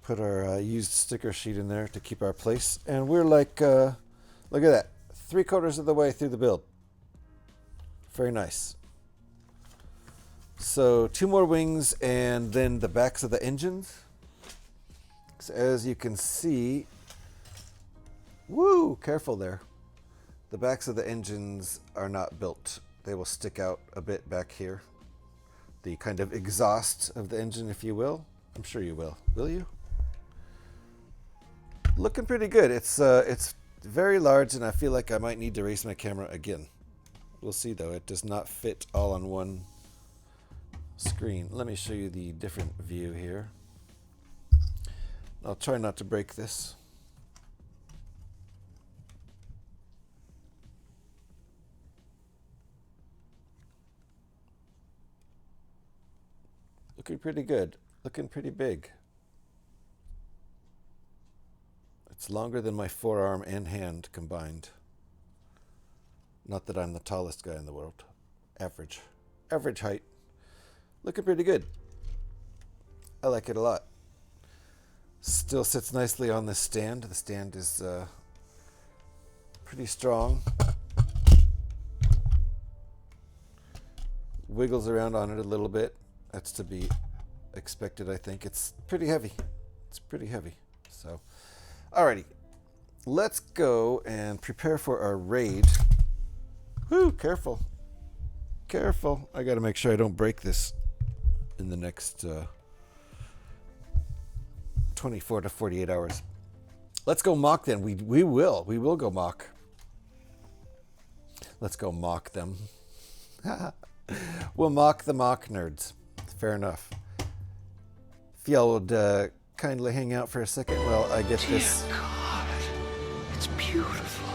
Put our used sticker sheet in there to keep our place. And we're like, look at that, 3/4 of the way through the build. Very nice. So 2 more wings and then the backs of the engines. So as you can see, woo, careful there. The backs of the engines are not built. They will stick out a bit back here. The kind of exhaust of the engine, if you will. I'm sure you will. Will you? Looking pretty good. It's very large, and I feel like I might need to raise my camera again. We'll see, though. It does not fit all on one screen. Let me show you the different view here. I'll try not to break this. Looking pretty good. Looking pretty big. It's longer than my forearm and hand combined. Not that I'm the tallest guy in the world. Average. Average height. Looking pretty good. I like it a lot. Still sits nicely on this stand. The stand is pretty strong. wiggles around on it a little bit. That's to be expected, I think. It's pretty heavy. It's pretty heavy. So, alrighty. Let's go and prepare for our raid. Whoo, careful. Careful. I got to make sure I don't break this in the next 24 to 48 hours. Let's go mock then. We will go mock. Let's go mock them. We'll mock the mock nerds. Fair enough. If y'all would kindly hang out for a second while I get this. God, it's beautiful.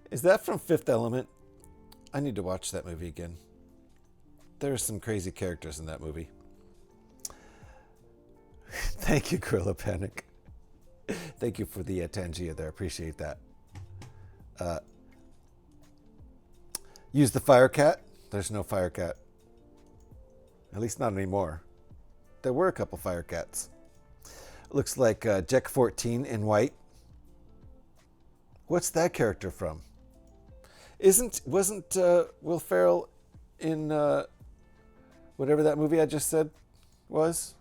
Is that from Fifth Element? I need to watch that movie again. There's some crazy characters in that movie. Thank you, Gorilla Panic. Thank you for the Tangia there. Appreciate that. Use the Fire Cat. There's no Fire Cat. At least not anymore. There were a couple Fire Cats. Looks like Jack 14 in white. What's that character from? Wasn't Will Ferrell in whatever that movie I just said was?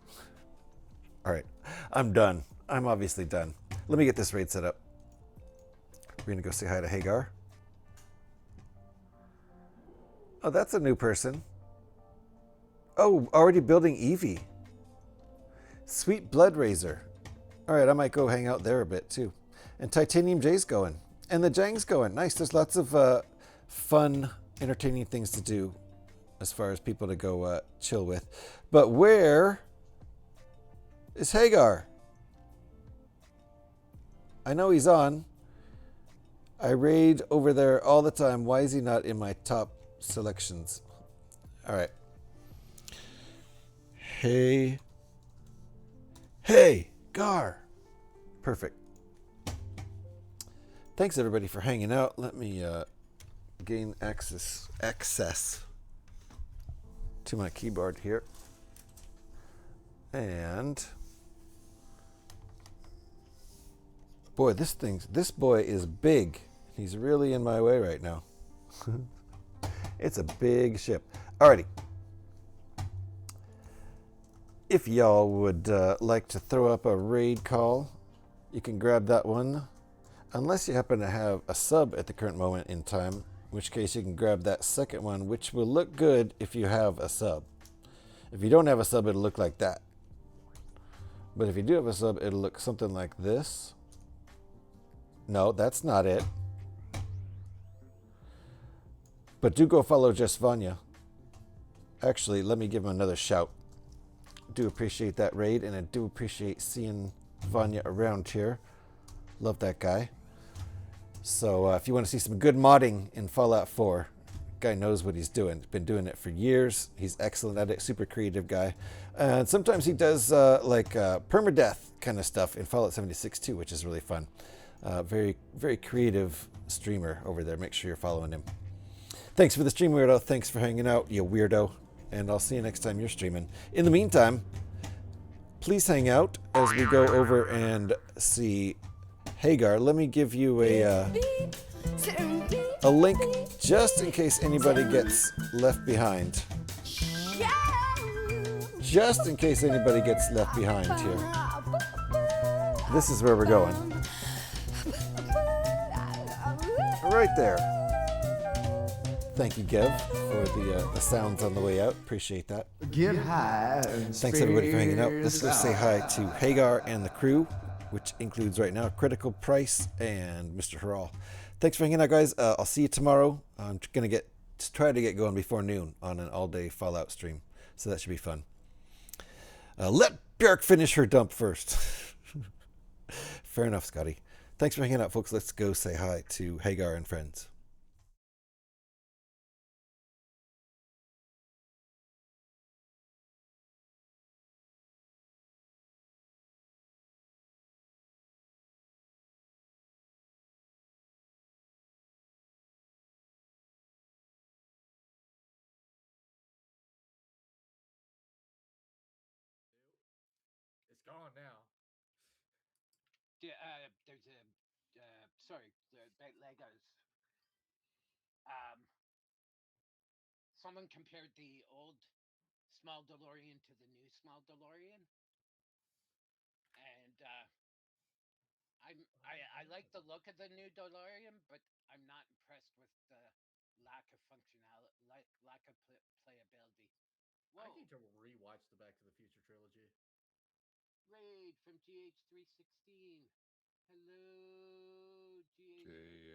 All right, I'm done. I'm obviously done. Let me get this raid set up. We're gonna go say hi to Hagar. Oh, that's a new person. Oh, already building Eevee. Sweet Blood Razor. All right, I might go hang out there a bit too. And Titanium J's going. And the Jang's going. Nice. There's lots of fun, entertaining things to do as far as people to go chill with. But where is Hagar? I know he's on. I raid over there all the time. Why is he not in my top selections? All right. Hey, Gar. Perfect. Thanks everybody for hanging out. Let me gain access to my keyboard here. And boy, this boy is big. He's really in my way right now. It's a big ship. Alrighty. If y'all would like to throw up a raid call, you can grab that one. Unless you happen to have a sub at the current moment in time, in which case you can grab that second one, which will look good if you have a sub. If you don't have a sub, it'll look like that. But if you do have a sub, it'll look something like this. No, that's not it. But do go follow Just Vanya. Actually, let me give him another shout. Do appreciate that raid, and I do appreciate seeing Vanya around here. Love that guy. So if you want to see some good modding in Fallout 4, guy knows what he's doing. He's been doing it for years. He's excellent at it. Super creative guy. And sometimes he does permadeath kind of stuff in Fallout 76 too, which is really fun. Very, very creative streamer over there. Make sure you're following him. Thanks for the stream, weirdo. Thanks for hanging out, you weirdo. And I'll see you next time you're streaming. In the meantime, please hang out as we go over and see Hagar. Let me give you a link just in case anybody gets left behind. Just in case anybody gets left behind here. This is where we're going. Right there. Thank you, Gev, for the sounds on the way out. Appreciate that. Get high and Thanks everybody for hanging out. Let's go say hi to Hagar and the crew, which includes right now Critical Price and Mr. Harral. Thanks for hanging out, guys. I'll see you tomorrow. I'm gonna try to get going before noon on an all-day Fallout stream, so that should be fun. Let Björk finish her dump first. Fair enough, Scotty. Thanks for hanging out, folks. Let's go say hi to Hagar and friends. It's gone now. There's a sorry about Legos. someone compared the old small DeLorean to the new small DeLorean, and I like the look of the new DeLorean, but I'm not impressed with the lack of functionality, lack of playability. I need to rewatch the Back to the Future trilogy. Raid from GH316. Hello, GH.